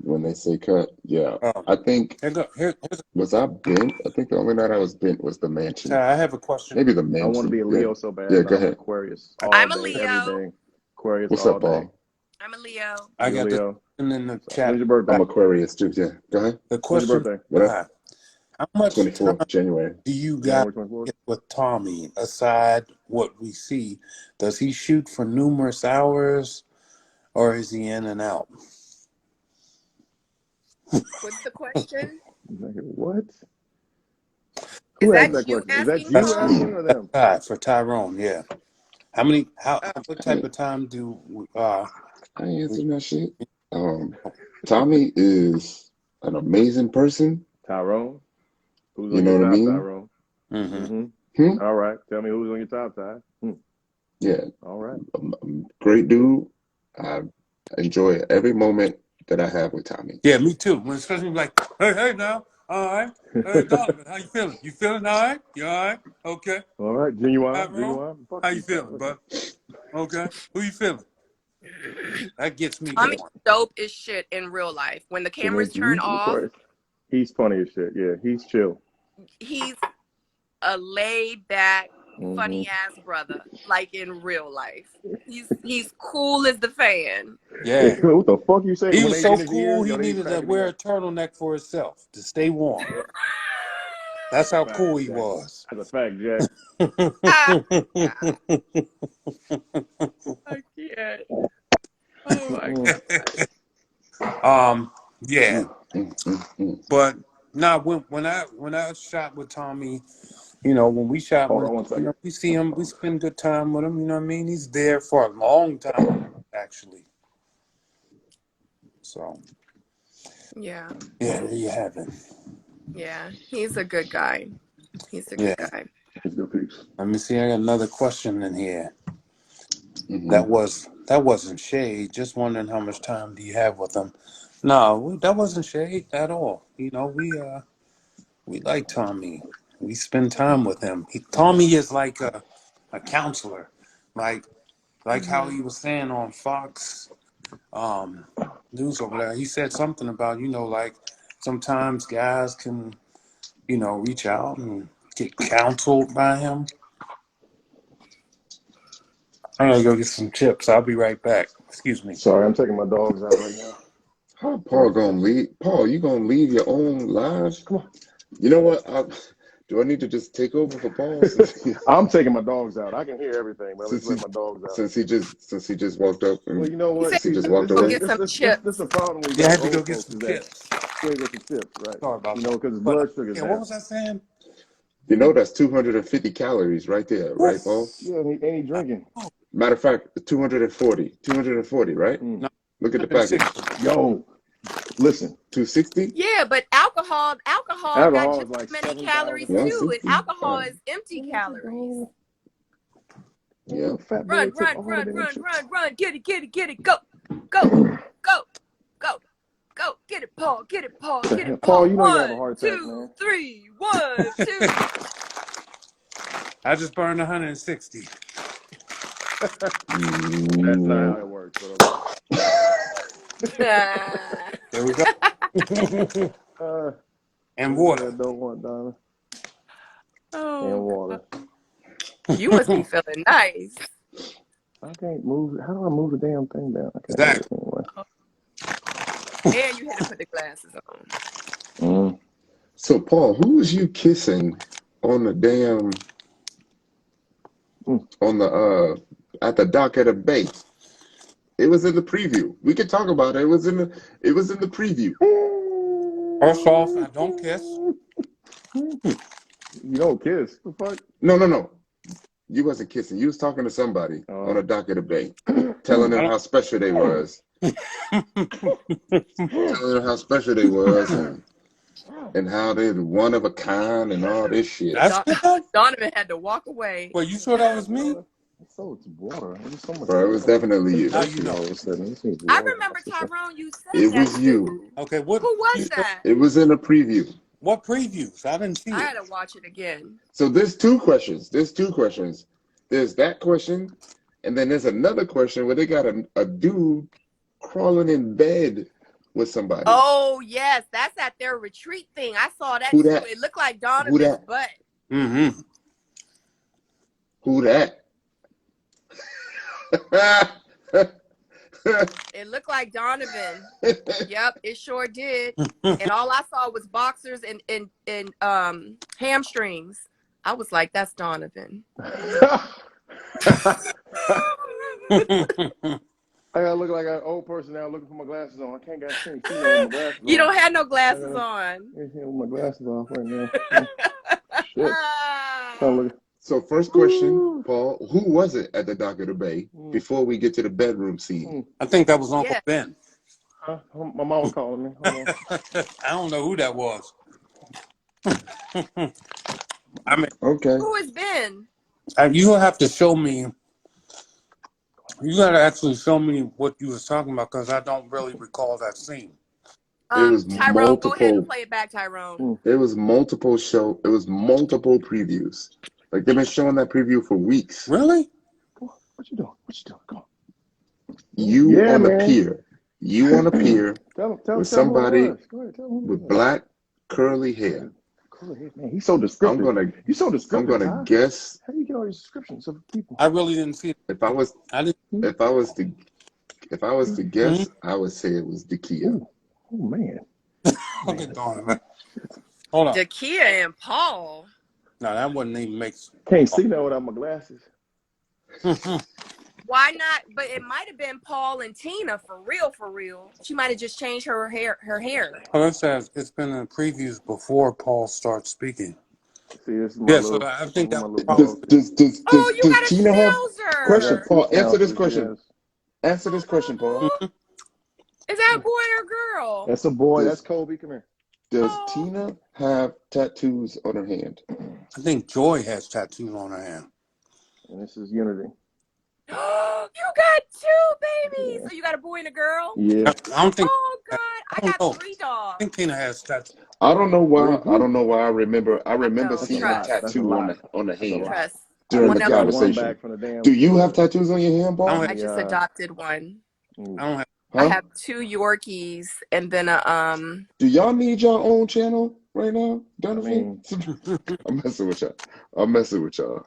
when they say cut. Yeah, Oh, I think here's was I bent? I think the only night I was bent was the mansion. I have a question. Maybe the I want to mansion. be a Leo so bad. Yeah, But go I'm an ahead. Aquarius all I'm a day, Leo. every day. Aquarius What's all up, day. Paul? I'm a Leo. I You got this Leo. question in the chat. When's your birthday? I'm Aquarius too. Yeah, go ahead. The When's your question: birthday? What? How much 24th time January. do you got January 24th. with Tommy? Aside what we see, does he shoot for numerous hours, or is he in and out? What's the question? What? Is Who asked that that you question? Is that asking, you Paul? asking or them? For Tyrone, yeah. What type of time do I ain't answering that shit. Tommy is an amazing person. Tyrone? Who's You on know your what I top, mean? Tyrone? Hmm? All right. Tell me who's on your top, Ty. Yeah. All right. Great dude. I enjoy every moment that I have with Tommy. Yeah, me too. When especially like, hey now, All right. Hey, Donovan, how you feeling? You feeling all right? You all right? Okay. All right, genuine, Tyrone, Fuck how you you, feeling, Tyler. bud? Okay. Who you feeling? That gets me Tommy's going. dope as shit in real life. When the To me, cameras turn Jesus off, Christ. He's funny as shit. Yeah, he's chill. he's a laid back, Mm-hmm. funny ass brother, like in real life. He's cool as the fan. Yeah. What the fuck you say He when was they so in his cool, ear? Yo, he they needed to cracking me wear a up. turtleneck for himself to stay warm. That's That's a how fact, cool he Jack. was. That's a fact, Jack. Ah, I can't. Oh my Mm. god. Yeah. Mm. But nah, when I shot with Tommy, when we shot Hold with on one him, second. we see him, we spend good time with him, you know what I mean? He's there for a long time, actually. So, Yeah. yeah, there you have it. Yeah. He's a good guy. He's a Yeah. good guy. Let's go, peace. Let me see, I got another question in here. Mm-hmm. That wasn't shade. Just wondering how much time do you have with him? No, that wasn't shade at all. We like Tommy. We spend time with him. Tommy is like a counselor, like how he was saying on Fox News over there. He said something about like sometimes guys can reach out and get counseled by him. I'm gonna go get some chips. I'll be right back. Excuse me. Sorry, I'm taking my dogs out right now. How Paul gonna leave? Paul, you gonna leave your own lives? Come on. You know what? Do I need to just take over for Paul I'm taking my dogs out. I can hear everything, but let's since let he my dogs out. since he just walked up Well, and you know He what? said since he See, just this walked this go away? get this some this this, this chips. the problem we Yeah, I got had with to go old get folks some is that chips. we ain't get some chips, right? Sorry about You know, that. because his But blood sugar's yeah, what down. was I saying? You know that's 250 calories right there, Woo! right, Paul? Yeah, and he drinking. Matter of fact, 240, right? Mm. No, Look at the package. 160. Yo, listen, 260? Yeah, but alcohol got alcohol just is like as many 7,000 calories Yeah, calories. too, and 60. alcohol is empty Well, let's calories. go. Yeah. Little fat boy Run, took run, all the run, damn run, chips. run, run. Get it, get it, get it. Go, go, go, go, go. Get it, Paul. Get it, Paul. The Get it, hell? Paul, Paul. you know you're gonna have a 1, heart attack, 2, man. 3. 1, 2. I just burned 160. That's not how it works, but okay. There we go. And This water. man don't want Donna and Oh, God. water. You must be feeling nice. I can't move. How do I move the damn thing down? I can't move it Exactly. anyway. And you had to put the glasses on. Mm. So, Paul, who was you kissing on the damn Mm. on the at the dock at a bay? It was in the preview. We could talk about it. It was in the preview. First off, I don't kiss. You don't kiss. The fuck? No. You wasn't kissing. You was talking to somebody on a dock at a bay, telling them I how special they was, telling them how special they was, and how they're one of a kind and all this shit. I said that? Donovan had to walk away. Well, you sure that was me? So it's water. There's so much Bro, it was water. definitely you. Now you know. All of a sudden, this needs I water in my remember, system. Tyrone, you said It that was you. too. Okay, Who was that? It was in the preview. what previews? I didn't see I it. had to watch it again. So there's two questions. There's that question, and then there's another question where they got a dude crawling in bed with somebody. Oh, yes. That's at their retreat thing. I saw that Who too. that? It looked like Who Donovan's that? butt. Mm-hmm. Who that? It looked like Donovan. Yep, it sure did. And all I saw was boxers and hamstrings. I was like, that's Donovan. I gotta look like an old person now looking for my glasses on. I can't see no with my glasses You on. don't have no glasses on. Yeah, with my glasses off right now. Shit. Look. So first question, Paul, who was it at the dock of the bay before we get to the bedroom scene? I think that was Uncle Yeah. Ben. Huh? My mama calling me. Hold on. I don't know who that was. I mean, Okay. Who has been? you have to show me. You got to actually show me what you was talking about because I don't really recall that scene. It was Tyrone, go ahead and multiple. play it back, Tyrone. It was multiple show. It was multiple previews. Like they've been showing that preview for weeks. Really? What you doing? What you doing? Come on. You Yeah, on a man. pier. You on a pier Tell with who it somebody was. Go ahead, tell him who it with was. black curly hair. Cool, man. He's so descriptive. You're so I'm descriptive, gonna Ty. guess. How do you get all these descriptions of people? I really didn't see it. If I was I didn't. if I was to guess, I would say it was Dakia. Oh man. Look at Donovan. Hold on. Dakia and Paul. No, that wouldn't even make sense. Can't see now without my glasses. Why not? But it might have been Paul and Tina for real. She might have just changed her hair. Well, it says it's been in previews before Paul starts speaking. See, this is my So I think that was You Does got a Tina have schnauzer. question? Yeah, Paul, answer this schnauzer, question. yes. Answer this question, Paul. Is that a boy or a girl? That's a boy. That's Kobe. Come here. Does Tina have tattoos on her hand? I think Joy has tattoos on her hand. And this is Unity. You got 2 babies. So you got a boy and a girl? Yeah. I don't think. Oh God, I got know. 3 I dogs. think Tina has tattoos. I don't know why. I remember know, seeing trust. a tattoo on the hand Trust. during the One of conversation. Back from the damn Do you have tattoos on your hand, I don't Paul? I just adopted one. I don't have. I have 2 Yorkies and then a Do y'all need your own channel right now, Donovan? I'm messing with y'all.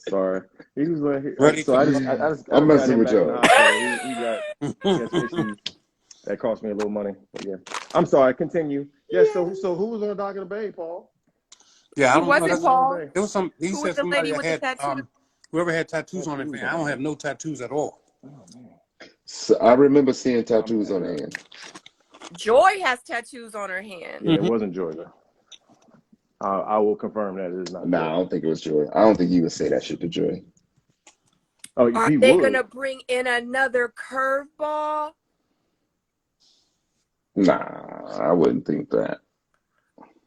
Sorry. He was like, Ready so for I the- just I'm got messing him with back in the y'all. hospital. He got some issues that cost me a little money. But yeah. I'm sorry. Continue. Yeah. So who was on the dock of the bay, Paul? Yeah, I don't know. wasn't Paul. There was some. He Who said was the somebody lady with the had tattoo? whoever had tattoos on their hand. I don't have no tattoos at all. Oh man. So I remember seeing tattoos on her hand. Joy has tattoos on her hand. Yeah, it wasn't Georgia. I will confirm that it is not. Nah, I don't think it was Joy. I don't think he would say that shit to Joy. Oh, Are he they would. gonna bring in another curveball? Nah, I wouldn't think that.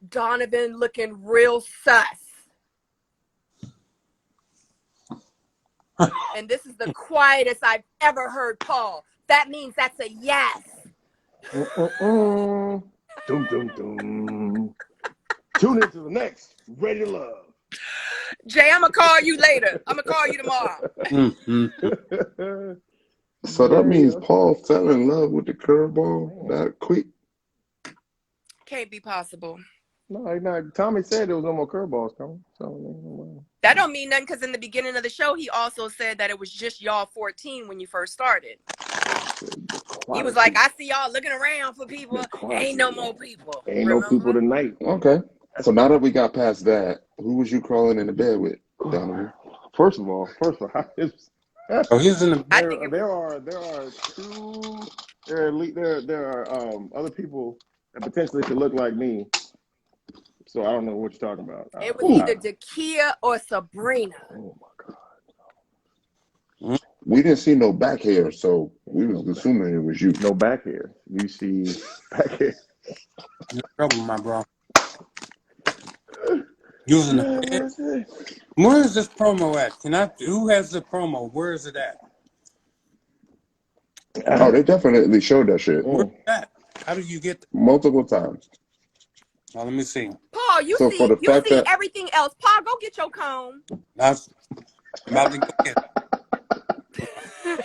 Donovan looking real sus. And this is the quietest I've ever heard Paul. That means that's a yes. Dum dum dum. Tune into the next Ready to Love. Jay, I'm gonna call you later. I'm gonna call you tomorrow. So that means Paul fell in love with the curveball that quick. Can't be possible. No. Tommy said there was no more curveballs coming. So That don't mean nothing because in the beginning of the show, he also said that it was just y'all 14 when you first started. He was like, I see y'all looking around for people. Ain't no more people. Ain't no people tonight. Okay. So now that we got past that, who was you crawling into bed with, Donovan? First of all, He's in the. there are other people that potentially could look like me. So I don't know what you're talking about. It was either Dakia or Sabrina. Oh my God. We didn't see no back hair, so we was assuming it was you. No back hair. You see back hair. You're in trouble, my bro. Using the bed. Where is this promo at? Who has the promo? Where is it at? Oh, they definitely showed that shit. Where's that? How did you get multiple times? Well, let me see. Paul, you So see, for the you fact see that everything else. Paul, go get your comb. That's about to get it.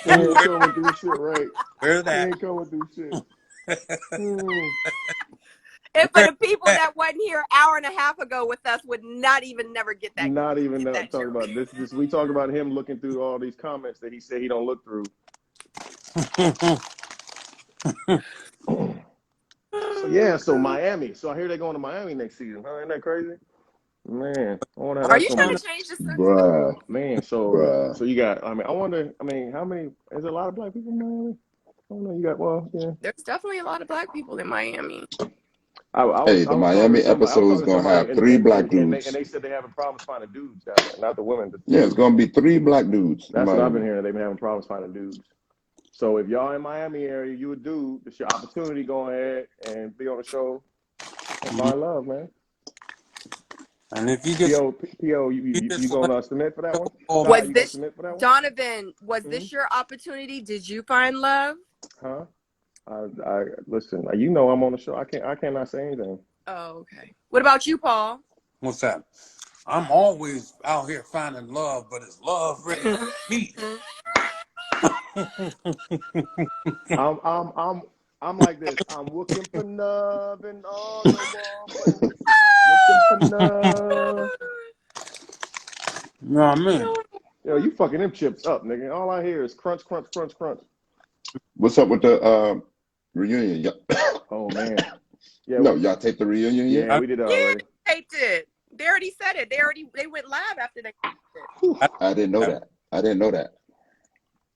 He ain't coming through shit, right? Where's that? He ain't coming through shit. And for the people that wasn't here an hour and a half ago with us would not even never get that. Not even get that talking joke. about this. We talked about him looking through all these comments that he said he don't look through. So Miami. So I hear they're going to Miami next season. Huh? Isn't that crazy? Man, I wonder how Are that's you gonna trying be. to change the subject? bruh, Man, so you got. I wonder. How many? Is there a lot of black people in Miami? I don't know. You got yeah. There's definitely a lot of black people in Miami. the Miami episode is gonna have 3 black dudes. And they said they're having problems finding dudes down there, not the women. Yeah, it's gonna be 3 black dudes. That's what I've been hearing. They've been having problems finding dudes. So if y'all in Miami area, you a dude, it's your opportunity. Go ahead and be on the show and find love, man. And if you get P.O., you gonna submit for that one? Was this Donovan? Was this your opportunity? Did you find love? Huh? I listen. You know I'm on the show. I cannot say anything. Oh, okay. What about you, Paul? What's that? I'm always out here finding love, but is love really me? I'm I'm I'm I'm like this. I'm looking for love in all the wrong ways. Looking for love. You know what I mean? Yo, you fucking them chips up, nigga. All I hear is crunch, crunch, crunch, crunch. What's up with the reunion? Oh man. Yeah, No, y'all taped the reunion yet? yeah, we did that Yeah, already. they taped it. They already said it. They went live after they taped it. I didn't know that. I didn't know that.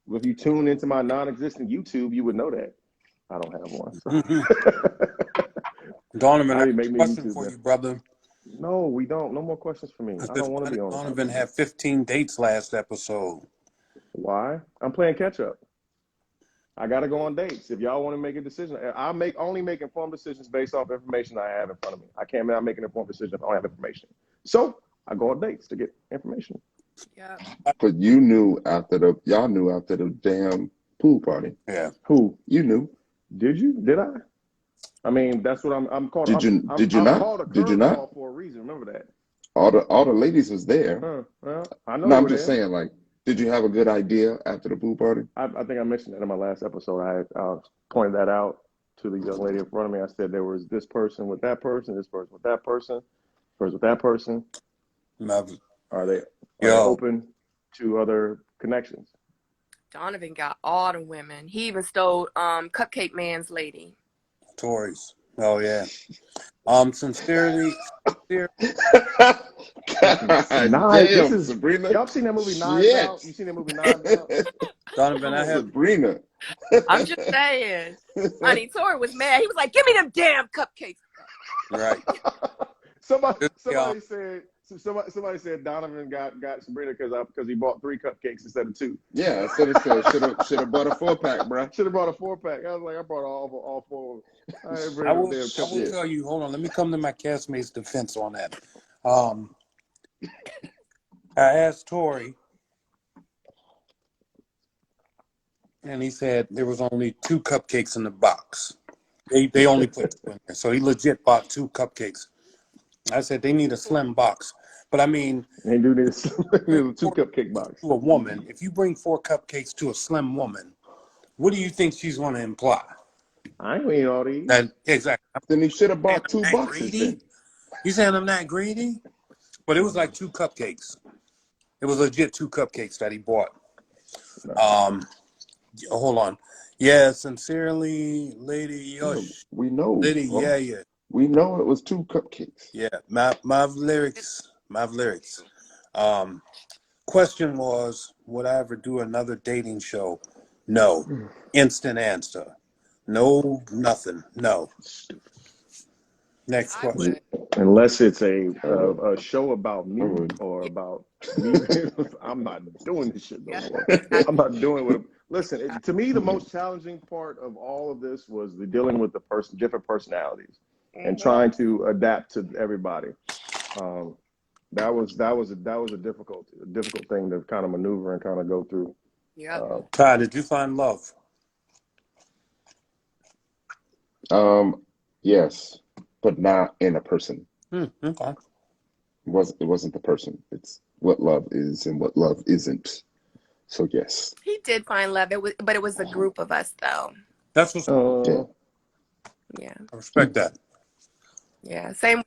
Well, if you tune into my non-existent YouTube, you would know that. I don't have one. So. Donovan, I I need to have make a me a question YouTube for man. you, brother. No, we don't. No more questions for me. I don't want to be on the Donovan podcast. had 15 dates last episode. Why? I'm playing catch up. I got to go on dates. If y'all want to make a decision, I only make informed decisions based off information I have in front of me. I can't make an informed decision if I don't have information. So I go on dates to get information. Yeah. But y'all knew after the damn pool party. Yeah. Who? You knew. Did you? Did I? I mean, that's what I'm called. Did you I'm not? called a Did you not? curveball for a reason. Remember that. All the ladies was there. Huh? Well, I know No, they I'm were just there. saying, like, did you have a good idea after the pool party? I think I mentioned that in my last episode. I pointed that out to the young lady in front of me. I said there was this person with that person, this person with that person, person with that person. Are they open to other connections? Donovan got all the women. He even stole Cupcake Man's lady. Tories. Oh yeah. Sincerely. God This damn, is Sabrina. y'all seen that movie Knives Shit. Out? You seen that movie Knives Out? Donovan, I have. Sabrina. I'm just saying. Honey, Tori was mad. He was like, "Give me them damn cupcakes." Right. somebody said Donovan got Sabrina because he bought 3 cupcakes instead of 2. Yeah, I said should have bought a 4-pack, bro. Should have brought a 4-pack. I was like, I brought all 4. I didn't bring I no will damn cupcakes. tell you. Hold on. Let me come to my castmate's defense on that. I asked Tori, and he said there was only 2 cupcakes in the box. They only put 2 in there, so he legit bought 2 cupcakes. I said they need a slim box, but I mean, They do need a 2 cupcake box. to a woman, if you bring 4 cupcakes to a slim woman, what do you think she's going to imply? I ain't eating all these. That exactly. Then he should have I'm bought 2 not boxes greedy. then. You saying I'm not greedy? But it was like 2 cupcakes. It was legit 2 cupcakes that he bought. No. Hold on. Yeah, sincerely, Lady Yosh. We know. Lady, yeah. We know it was 2 cupcakes. Yeah, my lyrics. Question was, would I ever do another dating show? No. Instant answer. No, nothing. No. Next question. Unless it's a show about me or about me, I'm not doing this shit no more. I'm not doing it. Listen, to me, the most challenging part of all of this was the dealing with the different personalities and trying to adapt to everybody. That was a difficult thing to kind of maneuver and kind of go through. Yeah. Ty, did you find love? Yes, but not in a person. Okay. It wasn't the person. It's what love is and what love isn't. So yes. He did find love. But it was a group of us though. That's what's Yeah. I respect that. Yeah. Same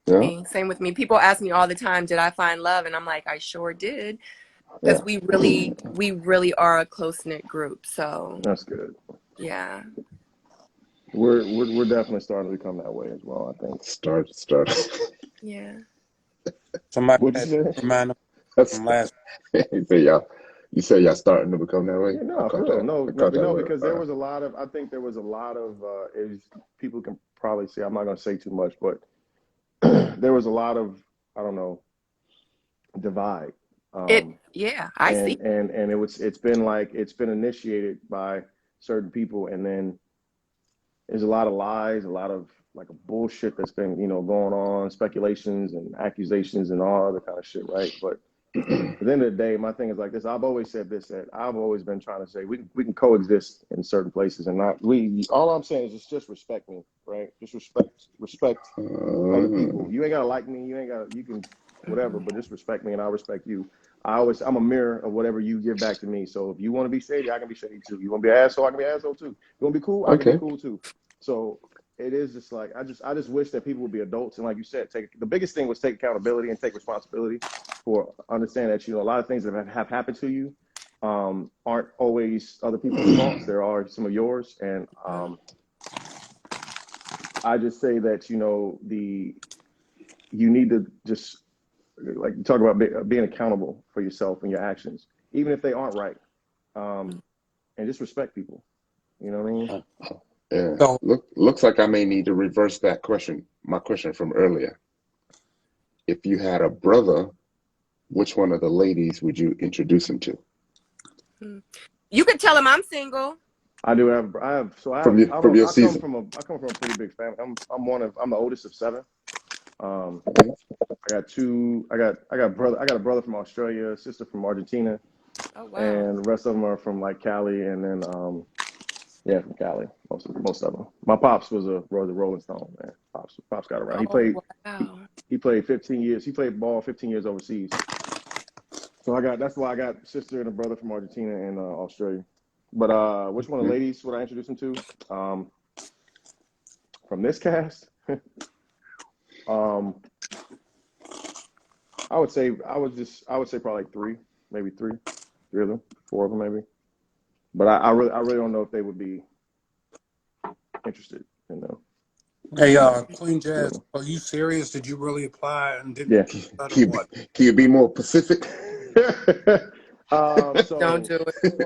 with me. People ask me all the time, did I find love? And I'm like, I sure did. Because we really are a close-knit group. So that's good. Yeah. We're definitely starting to become that way as well, I think. Start. Yeah. Somebody What'd you say? remind them from last. You say y'all starting to become that way? Yeah, no, because there was a lot of, I think there was a lot of, as people can probably see, I'm not going to say too much, but there was a lot of, I don't know, divide. I see. And it's been initiated by certain people, and then there's a lot of lies, a lot of like a bullshit that's been, going on, speculations and accusations and all other kind of shit, right? But at the end of the day, my thing is like this. I've always said this, that I've always been trying to say we can coexist in certain places and not all I'm saying is just respect me, right? Just respect other people. You ain't gotta like me, you can whatever, but just respect me and I'll respect you. I'm a mirror of whatever you give back to me. So if you want to be shady, I can be shady too. You want to be an asshole, I can be an asshole too. You want to be cool, I can be Okay. cool too. So it is just like I just wish that people would be adults and like you said, the biggest thing was take accountability and take responsibility for understand that a lot of things that have happened to you aren't always other people's faults. There are some of yours, and I just say that you need to just like you talk about being accountable for yourself and your actions, even if they aren't right, and just respect people. You know what I mean? Yeah. So, Looks like I may need to reverse that question. My question from earlier. If you had a brother, which one of the ladies would you introduce him to? You can tell him I'm single. I do have. I have. So I From have. your I season. come from a pretty big family. I'm the oldest of 7. I got two. I got a brother from Australia, a sister from Argentina, Oh wow. and the rest of them are from like Cali, and then from Cali. Most of them. My pops was a Rolling Stone, man. Pops got around. Oh wow. He played 15 years. He played ball 15 years overseas. So that's why I got a sister and a brother from Argentina and Australia. But which one of the ladies would I introduce him to? From this cast, I would say probably like 3, maybe 3 of them, 4 of them maybe. But I really don't know if they would be interested. hey, Queen Jazz, are you serious? Did you really apply and didn't Yeah. or what? Can you be more specific? So Don't do it.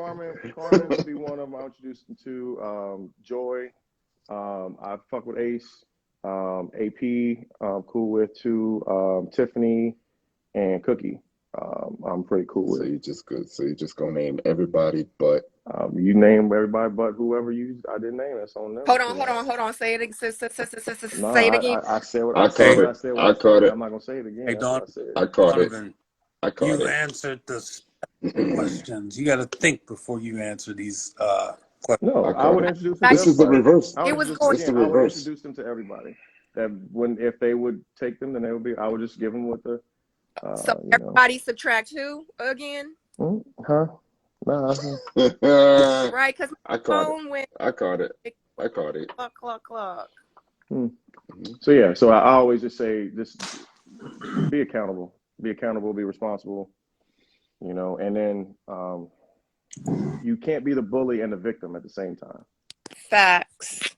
Carmen would be one of them. I'll introduce them to Joy. I fuck with Ace. AP, cool with too. Tiffany and Cookie. I'm pretty cool with. So you're just gonna name everybody but. You name everybody but whoever I didn't name. That's on them. Hold on. Say it. No, Say it again. I said what I I caught said. it. I said what I I caught said. it. I'm not gonna say it again. Hey, That's what I said. I caught it. Donovan, I caught you it. answered the questions. You got to think before you answer these questions. No, I would introduce them to This is the everybody. reverse. I would It was introduce going. It's the I would reverse. introduce them to everybody. That if they would take them, then they would be. I would just give them with the. So everybody subtract who again? Huh? Nah. Right, because I my caught phone it. went. I caught it. I caught it. Clock. So yeah, so I always just say, just be accountable. Be accountable. Be responsible. And then you can't be the bully and the victim at the same time. Facts.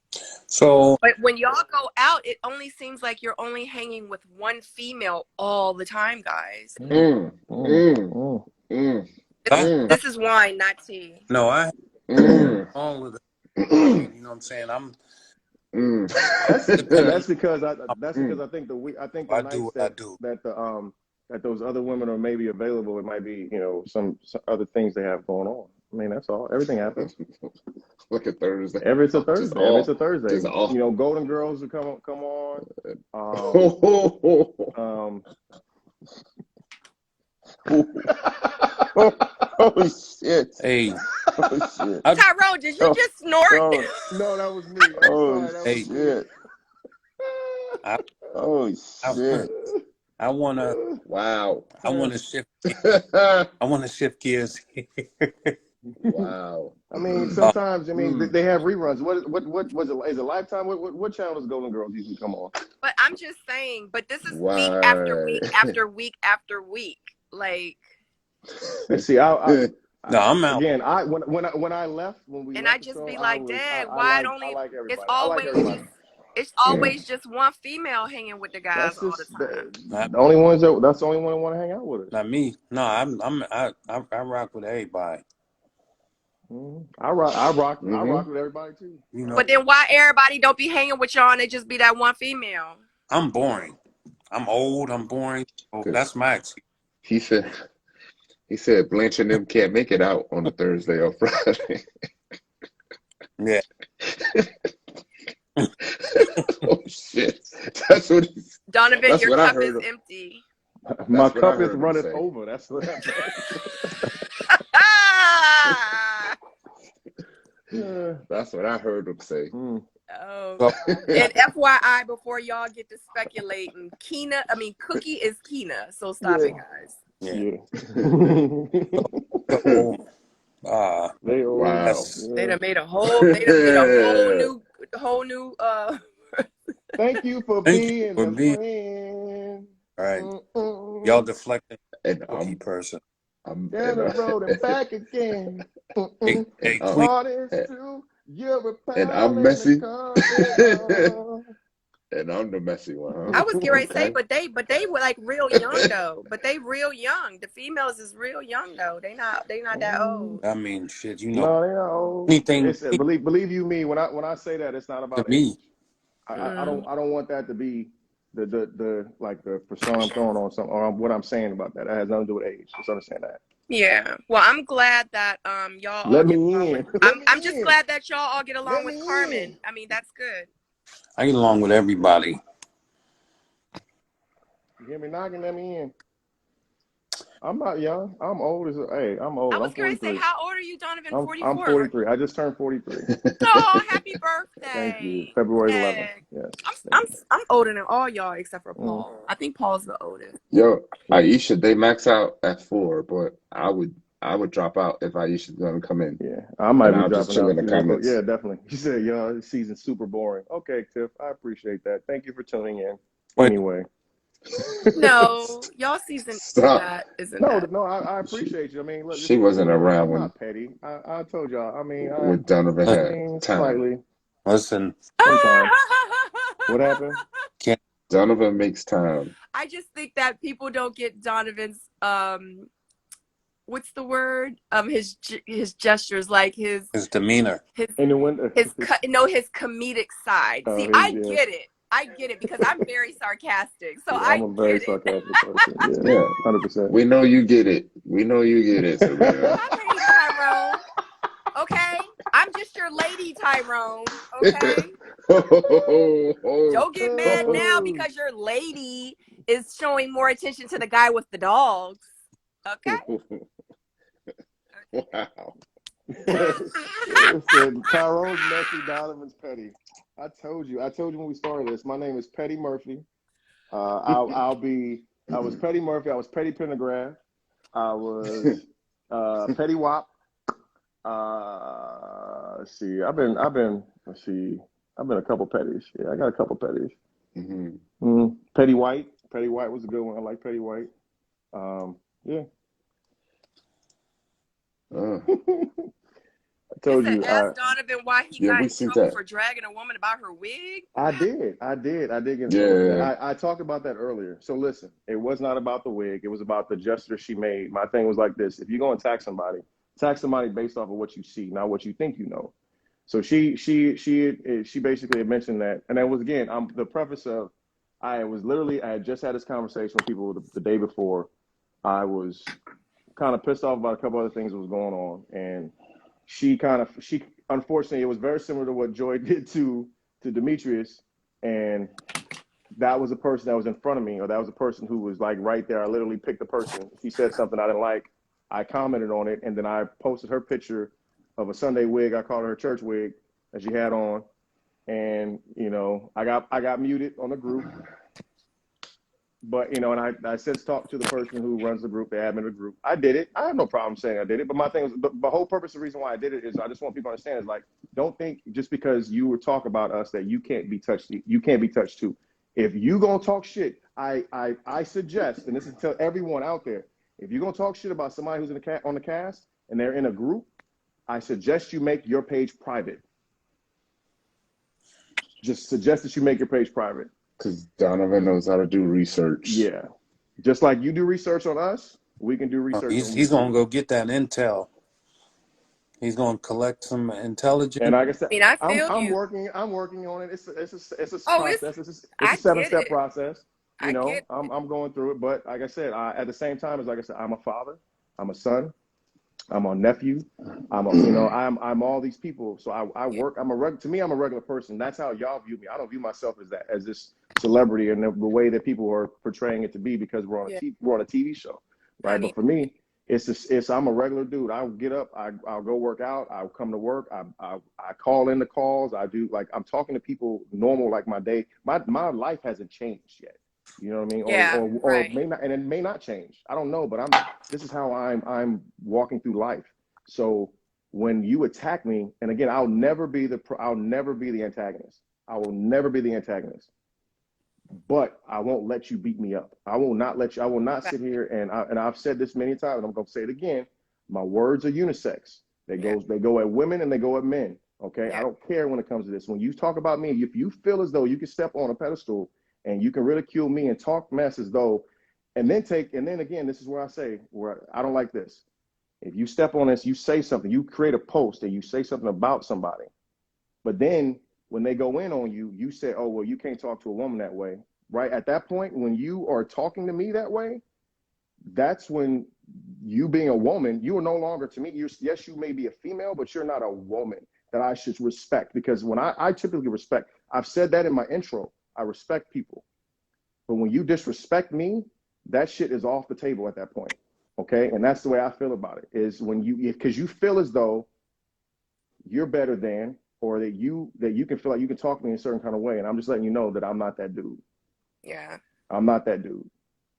So, But when y'all go out, it only seems like you're only hanging with one female all the time, guys. This is wine, not tea. no, I all of the. You know what I'm saying? I'm. That's because I think the I do nights what I do. that those other women are maybe available, it might be some other things they have going on. I mean, that's all. Everything happens. Look at Thursday. It's a Thursday. It's a Thursday. Just all. Golden Girls will come on. Oh shit! Hey, Oh shit! Tyrone, did you just snort? No, that was me. Oh sorry, shit! Oh shit! I wanna. Wow! I wanna shift. I wanna shift gears. Wow! I mean, sometimes they have reruns. What was it? Is it Lifetime? What channel does Golden Girls usually come on? But I'm just saying. But this is week after week after week after week. Like. Let's see. No, I'm out. Again, when I left, And I just be like, Dad, why it only? I like everybody. It's always. I like everybody. It's always just one female hanging with the guys all the time. The only ones that's the only one that want to hang out with us. Not me. No, I rock with everybody. I rock with everybody too. But then why everybody don't be hanging with y'all and it just be that one female? I'm boring. I'm old. I'm boring. Oh, that's my excuse. He said Blanche and them can't make it out on a Thursday or Friday. Yeah. Oh shit! That's what. Donovan, your cup is empty. My That's what I cup is heard him runneth say. over. That's what I Ah! That's what I heard him say. Oh, So, and FYI, before y'all get to speculating, Cookie is Keena, so stop Yeah. it, guys. yeah. Yeah. So, They old. Wow. that's They Yeah. done made a whole new Thank you for thank you being for a being friend. right. Y'all Mm-mm. deflecting And cookie person. I'm Down and the road and back again. Hey, and hey, Queen. Heart is true. You're a and pal I'm and a messy. confidant. And I'm the messy one, huh? I was getting ready to say, Okay. but they were like real young though. But they real young. The females is real young though. They not that old. I mean, shit. You know, No, they are old. anything It's believe you me when I say that it's not to about me. age. I Mm. don't want that to be the like the persona I'm throwing on something or what I'm saying about that. That has nothing to do with age. Just understand that. Yeah. Well, I'm glad that y'all all Let get me along with. in. Let I'm me just in. glad that y'all all get along Let with me in. Carmen. I mean, that's good. I get along with everybody. You hear me knocking? Let me in. I'm not young. I'm old as hey. I'm I old. was I'm going to say, 43. how old are you, Donovan? I'm 44. 43. I just turned 43. Oh, happy Thank you. birthday! February 11th. Heck. Yes. I'm Thank you. I'm older than all y'all except for Mm. Paul. I think Paul's the oldest. Yo, Aisha, they max out at 4, but I would drop out if Aisha's gonna come in. Yeah, I might And be I'll just dropping chill out in the too. But comments. yeah, definitely. You said, yo, this season's super boring. Okay, Tiff, I appreciate that. Thank you for tuning in. Wait, Anyway. No, y'all season Stop. isn't No, that. no, I She appreciate you. I mean, look, she just keep it wasn't real. around I'm when not petty. I told y'all. I mean, Donovan listen, I had mean, time. slightly. listen. Sometimes. What happened? Can't Donovan makes time. I just think that people don't get Donovan's what's the word his gestures, like his demeanor. his In the winter. his his comedic side. See, Yeah. I get it because I'm very sarcastic, so Yeah, I'm I a very get it. sarcastic person. Yeah, Yeah. 100%. We know you get it. We know you get it, Sabrina. Hi, Lady Tyrone. Okay, I'm just your lady, Tyrone. Okay, don't get mad now because your lady is showing more attention to the guy with the dogs. Okay. Wow. Listen, Tyrone's messy, Donovan's petty. I told you when we started this. My name is Petty Murphy. I was Petty Murphy. I was Petty Pendergraft. I was Petty Wop. Let's see. I've been a couple petties. Yeah, I got a couple petties. Petty White. Petty White was a good one. I like Petty White. Yeah. I told Listen, you. ask Donovan why he Yeah, got we in seen trouble that. for dragging a woman about her wig. I did get in trouble for Yeah. that. I talked about that earlier. So listen, it was not about the wig. It was about the gesture she made. My thing was like this: if you're going to attack somebody based off of what you see, not what you think you know. So she basically had mentioned that, and that was again. The preface of I had just had this conversation with people the day before. I was kind of pissed off about a couple other things that was going on, and she unfortunately it was very similar to what Joy did to Demetrius, and that was a person that was in front of me, or that was a person who was like right there. I literally picked the person. She said something I didn't like. I commented on it, and then I posted her picture of a Sunday wig. I called her church wig that she had on, and I got muted on the group. But and I since talked to the person who runs the group, the admin of the group. I did it. I have no problem saying I did it. But my thing was the whole purpose, the reason why I did it is I just want people to understand is like, don't think just because you were talk about us that you can't be touched. You can't be touched too. If you gonna talk shit, I suggest, and this is to everyone out there, if you're gonna talk shit about somebody who's on the cast and they're in a group, I suggest you make your page private. Just suggest that you make your page private. Because Donovan knows how to do research. Yeah. Just like you do research on us, we can do research on you He's gonna too. go get that intel. He's gonna collect some And intelligence. like I said, I mean, I I'm feel I'm you. working I'm working on it. It's a Oh, process. It's a I get 7-step it. process. I get it. I'm going through it. But like I said, at the same time, like I said, I'm a father, I'm a son, I'm a nephew, I'm all these people. So I Yeah. work. To me, I'm a regular person. That's how y'all view me. I don't view myself as that, as this celebrity and the way that people are portraying it to be because we're on Yeah, we're on a TV show, right? honey. But for me, it's I'm a regular dude. I'll get up, I'll go work out, I'll come to work, I call in the calls, I do like I'm talking to people normal like my day. My life hasn't changed yet. You know what I mean? Yeah, Or it right. may not, and it may not change. I don't know, but this is how I'm walking through life. So when you attack me, and again, I'll never be the antagonist. I will never be the antagonist. But I won't let you beat me up. I will not let you. I will not Fact. sit here and I've said this many times, and I'm going to say it again. My words are unisex. Yeah, They go at women and they go at men. Okay, I yeah, don't care when it comes to this. When you talk about me, if you feel as though you can step on a pedestal and you can ridicule me and talk mess as though, and then again, this is where I say where I don't like this. If you step on this, you say something, you create a post and you say something about somebody, but then when they go in on you, you say, oh, well, you can't talk to a woman that way, right? At that point, when you are talking to me that way, that's when you being a woman, you are no longer to me. Yes, you may be a female, but you're not a woman that I should respect because when I typically respect, I've said that in my intro, I respect people. But when you disrespect me, that shit is off the table at that point. Okay. And that's the way I feel about it is when because you feel as though you're better than, or that you can feel like you can talk to me in a certain kind of way. And I'm just letting you know that I'm not that dude. yeah. I'm not that dude.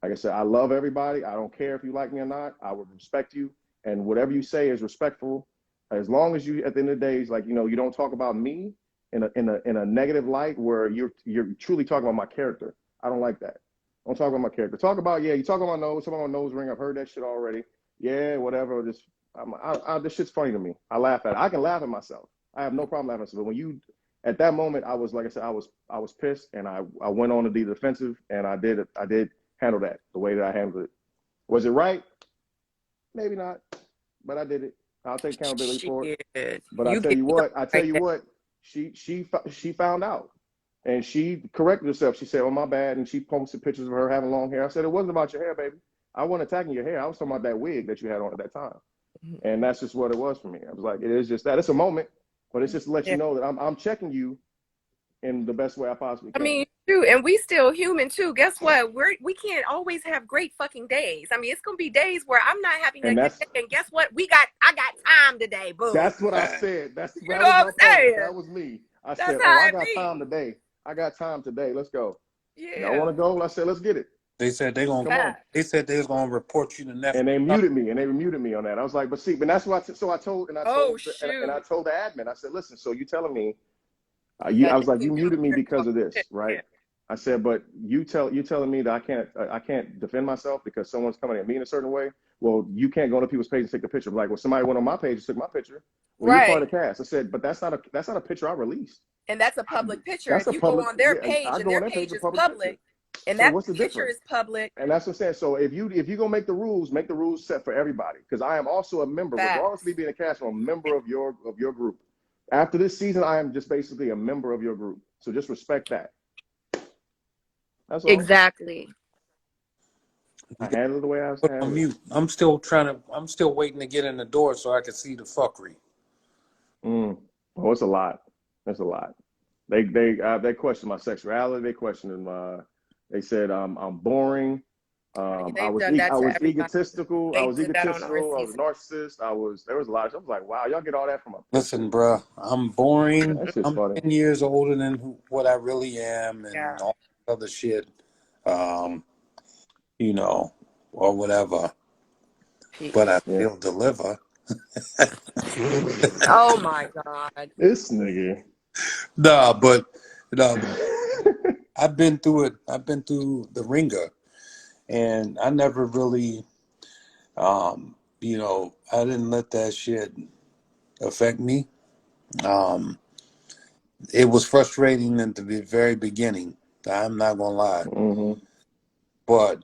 Like I said, I love everybody. I don't care if you like me or not. I would respect you. And whatever you say is respectful. As long as you, at the end of the day, is like, you don't talk about me in a negative light where you're truly talking about my character. I don't like that. Don't talk about my character. Talk about, yeah, you talk about my nose ring. I've heard that shit already. Yeah, whatever. Just, this shit's funny to me. I laugh at it. I can laugh at myself. I have no problem laughing at myself. But when you, at that moment, I was, like I said, I was pissed and I went on to be defensive and I did handle that the way that I handled it. Was it right? Maybe not, but I did it. I'll take accountability for it. Shit. But You get you I tell right you there. what, she found out, and she corrected herself. She said, "Oh, my bad," and she posted pictures of her having long hair. I said, "It wasn't about your hair, baby. I wasn't attacking your hair. I was talking about that wig that you had on at that time." And that's just what it was for me. I was like, it is just that. It's a moment, but it's just to let Yeah. you know that I'm checking you in the best way I possibly I can. mean, true, and we still human too. Guess what? We can't always have great fucking days. I mean, it's gonna be days where I'm not having a And good day. And guess what? I got time today, boo. that's what I said. You That know was what my I'm point. saying? That was me. I That's said, "Oh, how I it got time be. today. I got time today. Let's go. Y'all Yeah. want to go?" I said, "Let's get it. They said Come on." Fact. they said they was gonna report you to And they Netflix. muted me, on that. I was like, "But see, but that's what." So I told, Oh and I shoot. told the admin. I said, "Listen, so you telling me I That was like, nigga, you you over muted me there because of talking this, shit. right?" Yeah. I said, "But you telling me that I can't defend myself because someone's coming at me in a certain way. Well, you can't go to people's page and take a picture. Like, well, somebody went on my page and took my picture. Well, you're part Right. of the cast." I said, "But that's not a picture I released. And that's a public picture. That's If a you go public. on their Yeah, page I and go on their their page, page a is public picture. public and So that what's the picture difference?" is public, And that's what I'm saying. So if you gonna make the rules set for everybody, because I am also a member, regardless of me facts. being a cast, I'm a member of your group. After this season, I am just basically a member of your group. So just respect that. That's all. Exactly. I handle it the way I Put on handle it. mute. I'm still waiting to get in the door so I can see the fuckery. Oh, it's a lot. It's a lot. They question my sexuality. They questioned my. They said I'm boring. They've done I that to was everybody. egotistical. I They was did that on our egotistical. I was a season. narcissist. There was a lot of. I was like, wow, y'all get all that from a picture. Listen, bruh, I'm boring. That shit's I'm funny. 10 years older than what I really am and Yeah. all that other shit, um, you know, or whatever. But I Yeah. still deliver. Oh my God. This nigga. Nah, but no, I've been through it. I've been through the ringer, and I never really, I didn't let that shit affect me. Um, it was frustrating at the very beginning. I'm not gonna lie, hmm but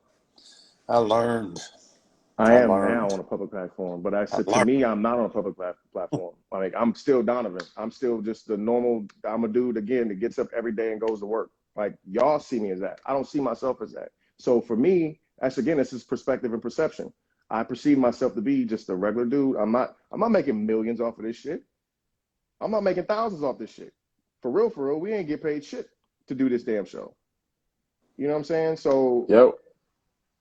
I learned. I I am now learned. on a public platform, but I I said to learned. me, I'm not on a public platform. Like I'm still Donovan. I'm still just the normal. I'm a dude again that gets up every day and goes to work. Like y'all see me as that. I don't see myself as that. So for me, this is perspective and perception. I perceive myself to be just a regular dude. I'm not making millions off of this shit. I'm not making thousands off this shit. For real, we ain't get paid shit to do this damn show. You know what I'm saying? So Yep.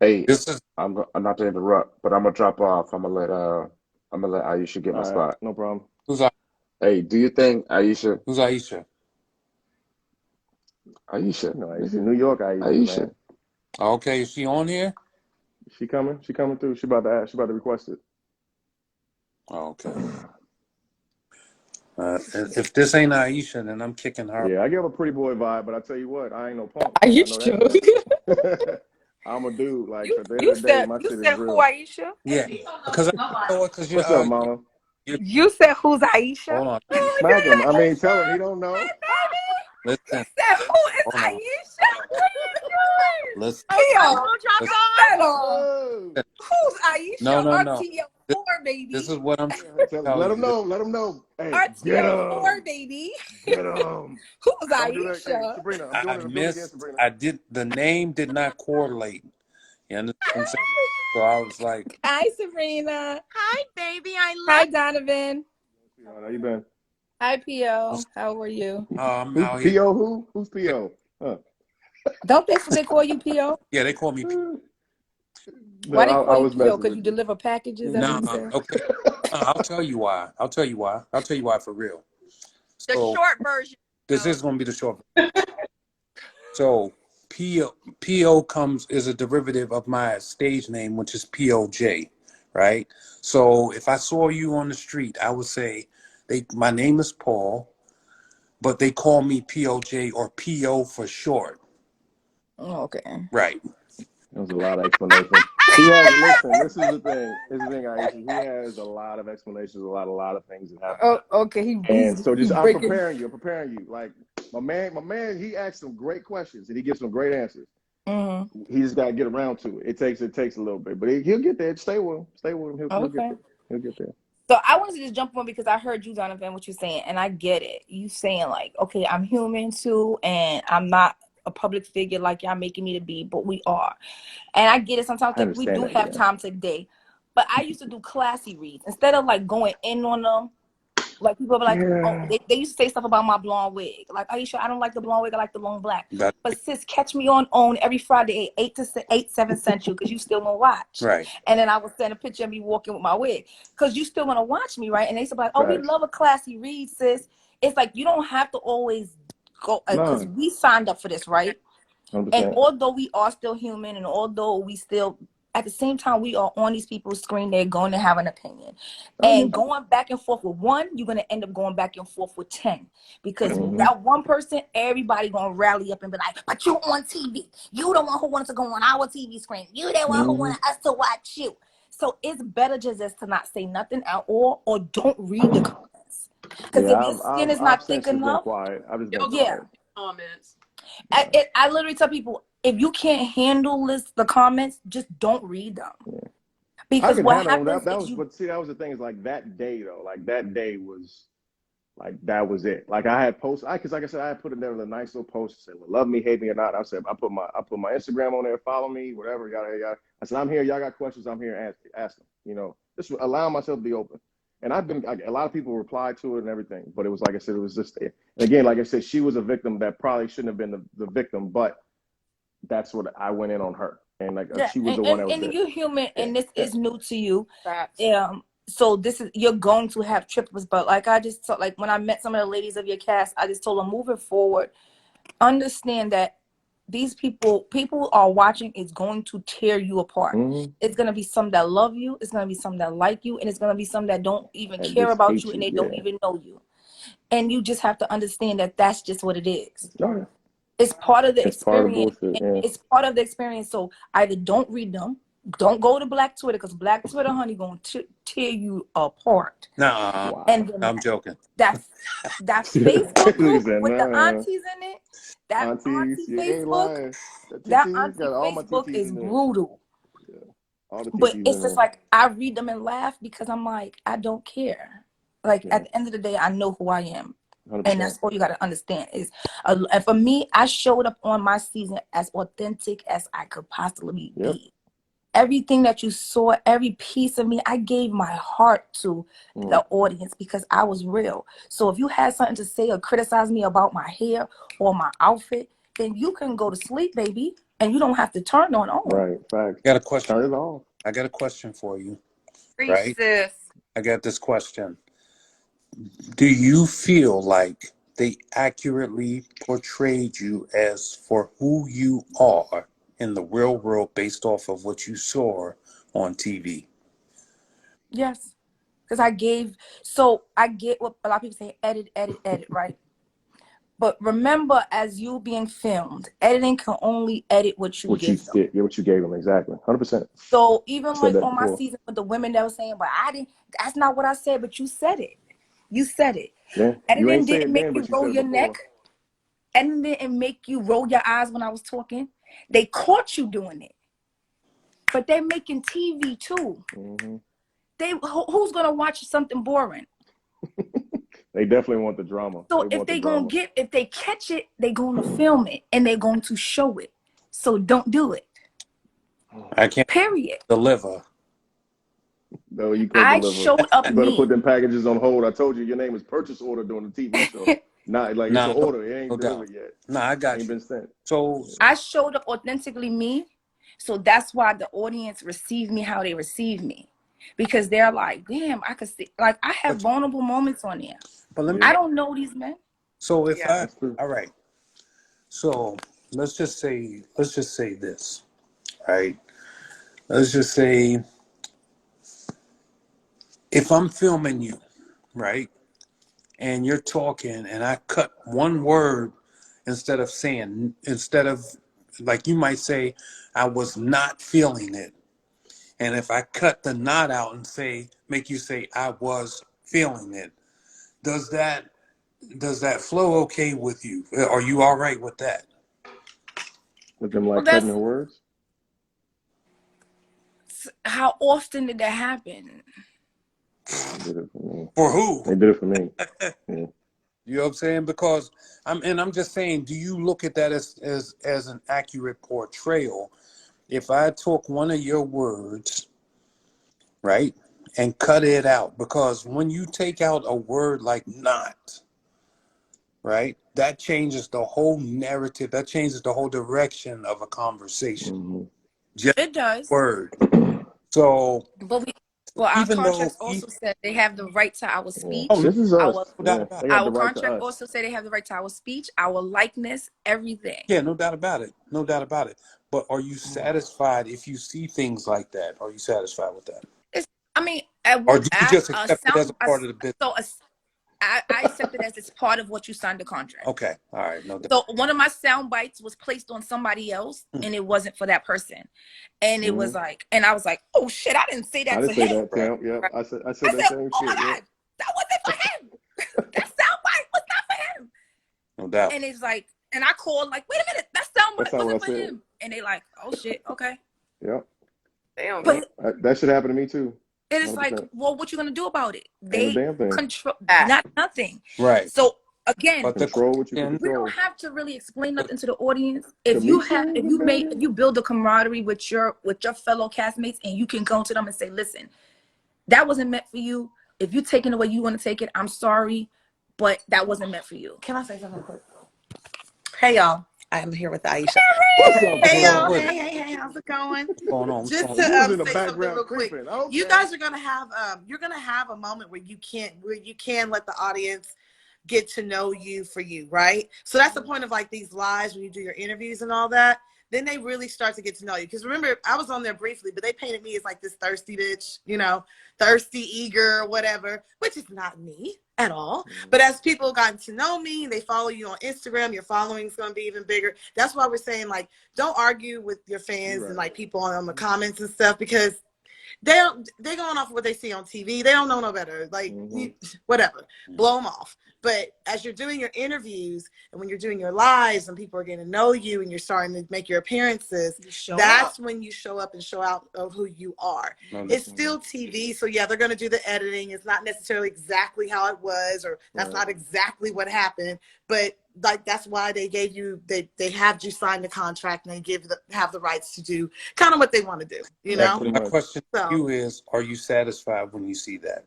Hey, This is I'm not to interrupt, but I'm gonna drop off. I'm gonna let Aisha get my all right, spot. no problem. who's A- Hey, do you think Aisha? who's Aisha? Aisha, You know, Aisha, nigga, New York Aisha, Aisha. man. Okay, is she on here? She coming. She coming through. She about to ask. She about to request it. Okay. If this ain't Aisha, then I'm kicking her. Yeah, I give a pretty boy vibe, but I tell you what, I ain't no punk. I know Aisha. that. I'm a dude. Like you at the end you of the day, said my you shit is said who real. Aisha? Yeah, because What's up, mama? You said who's Aisha? hold on. Smack him. I mean, tell him he don't know. He Listen, said who is hold on. Aisha? What are you doing? Listen, Pio, listen. that on. Oh, Who's Aisha? No. This, RTL4 this baby. is what I'm yeah, tell him. tell Let him you. know. Let him know. Hey, get RTL4 him. baby. Get him. Who's Don't do that. Hey, Aisha? Sabrina, I'm doing I it. I'm doing it again, missed. Sabrina. I did. The name did not correlate. You understand what I'm saying? So I was like, Hi, Sabrina. Hi, baby. I Hi, love Donovan. How you been? Hi, Pio. How are you? I'm Who's out here. P.O. Who? Who's P.O.? Huh. Don't they call you Pio? Yeah, they call me. No, Why they I call you was Pio? messing Because with you you. deliver packages? That's what Nah, you said? okay. I'll tell you why. I'll tell you why for real. the So short version. this is gonna be the short. So PO is a derivative of my stage name, which is POJ, right? So if I saw you on the street, I would say my name is Paul, but they call me POJ or PO for short. Oh, okay. Right. There was a lot of explanation. He has listen. This is the thing. This is the thing, Aisha. He has a lot of explanations. A lot of things that happen. Oh, okay. And so He's just I'm breaking. preparing you. I'm preparing you. Like my man. He asks some great questions and he gives some great answers. Mm-hmm. He just got to get around to it. It takes a little bit, but he'll get there. Stay with him. Stay with him. He'll get Okay. there. He'll get there. So I wanted to just jump on because I heard you, Donovan, what you're saying, and I get it. You saying like, okay, I'm human too, and I'm not a public figure like y'all making me to be, but we are. And I get it. Sometimes I like we understand do that. have Yeah. time today, but I used to do classy reads instead of like going in on them. Like people be like, oh, Yeah. they used to say stuff about my blonde wig. Like, Aisha, I don't like the blonde wig. I like the long black. That, But sis, catch me on OWN every Friday at 7 Central because you still won't watch. right. And then I would send a picture of me walking with my wig because you still want to watch me, right? And they used to be like, oh, we Facts. love a classy read, sis. It's like you don't have to always go because None. we signed up for this, right? And 100%. although we are still human and although we still at the same time we are on these people's screen, they're going to have an opinion. I And get you. going back and forth with one, you're going to end up going back and forth with 10. Because Mm-hmm. that one person, everybody going to rally up and be like, but you on TV. You the one who wanted to go on our TV screen. You the one who wanted us to watch you. So it's better just to not say nothing at all or don't read the comments. Because if Yeah, your skin is I've not thick since just been enough, quiet. I've just been Yo, yeah. quiet. comments. Yeah. I literally tell people, if you can't handle the comments, just don't read them. Yeah. I Because could what handle them. happens That is was, you, but see, that was the thing. Is like that day though. Like that day was like that was it. Like I had posts. Because like I said, I had put in there a nice little post saying, "Love me, hate me or not." I said I put my Instagram on there. Follow me, whatever. Yada. I said I'm here. Y'all got questions? I'm here. Ask them. You know, just allow myself to be open. And I've been a lot of people replied to it and everything. But it was like I said, it was just. And again, like I said, she was a victim that probably shouldn't have been the victim, but that's what I went in on her. And like yeah, she was the one that was and there. you're human, Yeah. and this Yeah. is new to you. Facts. So this is you're going to have trippers, but like I just told, like when I met some of the ladies of your cast, I just told them moving forward, understand that these people are watching is going to tear you apart. Mm-hmm. It's gonna be some that love you, it's gonna be some that like you, and it's gonna be some that don't even And care just about hate you and you. they don't Yeah. even know you. And you just have to understand that that's just what it is. Oh, yeah. It's part of the It's part of the experience. bullshit. Yeah. It's part of the experience. So either don't read them, don't go to Black Twitter because Black Twitter, honey, gonna tear you apart. Nah, Wow. And then I'm joking. that Facebook He group said, with the nah. aunties in it, that Aunties, auntie you ain't Facebook, lying. The that TTs auntie got all my Facebook TTs is in there. brutal. Yeah. All the But TTs it's in just there. like I read them and laugh because I'm like, I don't care. Like Yeah. at the end of the day, I know who I am. 100%. And that's all you got to understand is, and for me, I showed up on my season as authentic as I could possibly Yep. be. Everything that you saw, every piece of me, I gave my heart to the audience because I was real. So if you had something to say or criticize me about my hair or my outfit, then you can go to sleep, baby. and you don't have to turn on. Right. Fact. Got a question. Turn it off. I got a question for you. Preach, Right? sis. I got this question. Do you feel like they accurately portrayed you as for who you are in the real world based off of what you saw on TV? Yes, because I get what a lot of people say, edit, right? But remember, as you being filmed, editing can only edit what you What you give them. get, what you gave them, exactly. 100%. So even Said like that on my before. season with the women that were saying, but I didn't, that's not what I said, but you said it. You said it. Yeah. You Editing ain't say didn't it make then, you but you roll said it your before. neck. Editing didn't make you roll your eyes when I was talking. They caught you doing it. But they're making TV too. Mm-hmm. Who's gonna watch something boring? They definitely want the drama. So They want the drama. if they catch it, they're gonna film it and they're going to show it. So don't do it. I can't Period. deliver. No, you couldn't I deliver. showed up You better put me. them packages on hold. I told you your name is purchase order during the TV show. Not like it's Nah, an order. It ain't no doubt. delivered yet. No, I got Ain't you. been sent. So I showed up authentically me. So that's why the audience received me how they receive me. Because they're like, damn, I could see, like I have vulnerable moments on there. but let me I don't know these men. so if Yeah. all right. So let's just say this, right? Let's just say if I'm filming you, right? And you're talking and I cut one word instead of like you might say, I was not feeling it. And if I cut the not out and make you say I was feeling it, does that flow okay with you? Are you all right with that? With them Well, like cutting that's the words. how often did that happen? They did it for me. For who? They did it for me. Yeah. You know what I'm saying? Because I'm just saying, do you look at that as an accurate portrayal? If I took one of your words, right, and cut it out, because when you take out a word like not, right, that changes the whole narrative, that changes the whole direction of a conversation. Mm-hmm. Just It does. word. So But our even though contracts also said they have the right to our speech. oh, This is Our us. no doubt Yeah. about They it. got the our right to contract us. also say they have the right to our speech, our likeness, everything. Yeah, no doubt about it. No doubt about it. But are you satisfied if you see things like that? Are you satisfied with that? Or do you just accept it as a part of the business? I accept it as it's part of what you signed the contract. Okay. All right. No doubt. So one of my sound bites was placed on somebody else and it wasn't for that person. And it was like, and I was like, oh shit, I didn't say I that didn't to say him. that to him. Yep. Right. I said I that said, same oh my shit. Yep. God, that wasn't for him. That sound bite was not for him. No doubt. And it's like, and I called like, wait a minute, that sound That's bite not what wasn't I for said. him. And they like, oh shit, okay. Yep. Damn. But That should happen to me too. it is like, 100%. well, what you gonna do about it? Ain't a They damn thing. control Ah. nothing. Right. So again, But the Control what you can question, we don't control. have to really explain nothing to the audience. If Kamisha in the building. if you build a camaraderie with your fellow castmates and you can go to them and say, listen, that wasn't meant for you. If you're taking the way you want to take it, I'm sorry, but that wasn't meant for you. Can I say something quick? Hey y'all, I am here with Aisha. What's up, Hey what's y'all, with girl? it? hey, how's it going? What's going on? What's Just going to on? You was in the say something background real quick. creeping. Okay. You guys are gonna have you're gonna have a moment where you can let the audience get to know you for you, right? So that's the point of like these lives when you do your interviews and all that. Then they really start to get to know you. Because remember, I was on there briefly, but they painted me as like this thirsty bitch, thirsty, eager, whatever, which is not me at all. But as people gotten to know me, they follow you on Instagram, your following is going to be even bigger. That's why we're saying, like, don't argue with your fans and like people on the comments and stuff, because they're going off of what they see on TV. They don't know no better. Like, whatever, blow them off. But as you're doing your interviews and when you're doing your lives and people are getting to know you and you're starting to make your appearances, that's when you show up and show out of who you are. It's still TV. So yeah, they're going to do the editing. It's not necessarily exactly how it was, or that's not exactly what happened. But like, that's why they gave you, they have you sign the contract and they have the rights to do kind of what they want to do, My question to you is, are you satisfied when you see that?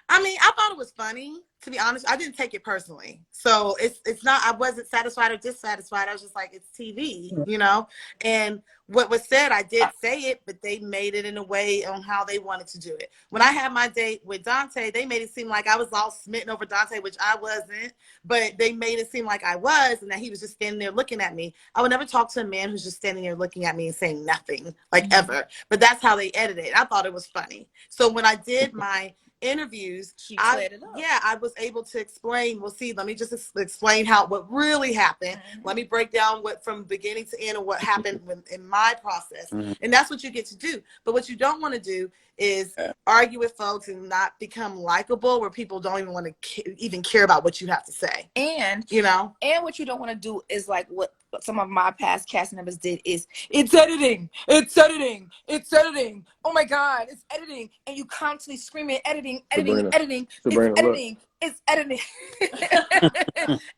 I mean, I thought it was funny. To be honest, I didn't take it personally. So it's not. I wasn't satisfied or dissatisfied. I was just like, it's TV, you know. And what was said, I did say it, but they made it in a way on how they wanted to do it. When I had my date with Dante, they made it seem like I was all smitten over Dante, which I wasn't. But they made it seem like I was, and that he was just standing there looking at me. I would never talk to a man who's just standing there looking at me and saying nothing, like ever. But that's how they edited it. I thought it was funny. So when I did my interviews, She cleared it up. yeah, I was able to explain. Well, see, let me just explain what really happened. Let me break down what from beginning to end of what happened in my process. And that's what you get to do. But what you don't want to do is argue with folks and not become likable, where people don't even want to even care about what you have to say. And you know, and what you don't want to do is like what some of my past cast members did is it's editing. Oh my God, it's editing. And you constantly screaming, editing. Sabrina, It's editing. It's editing.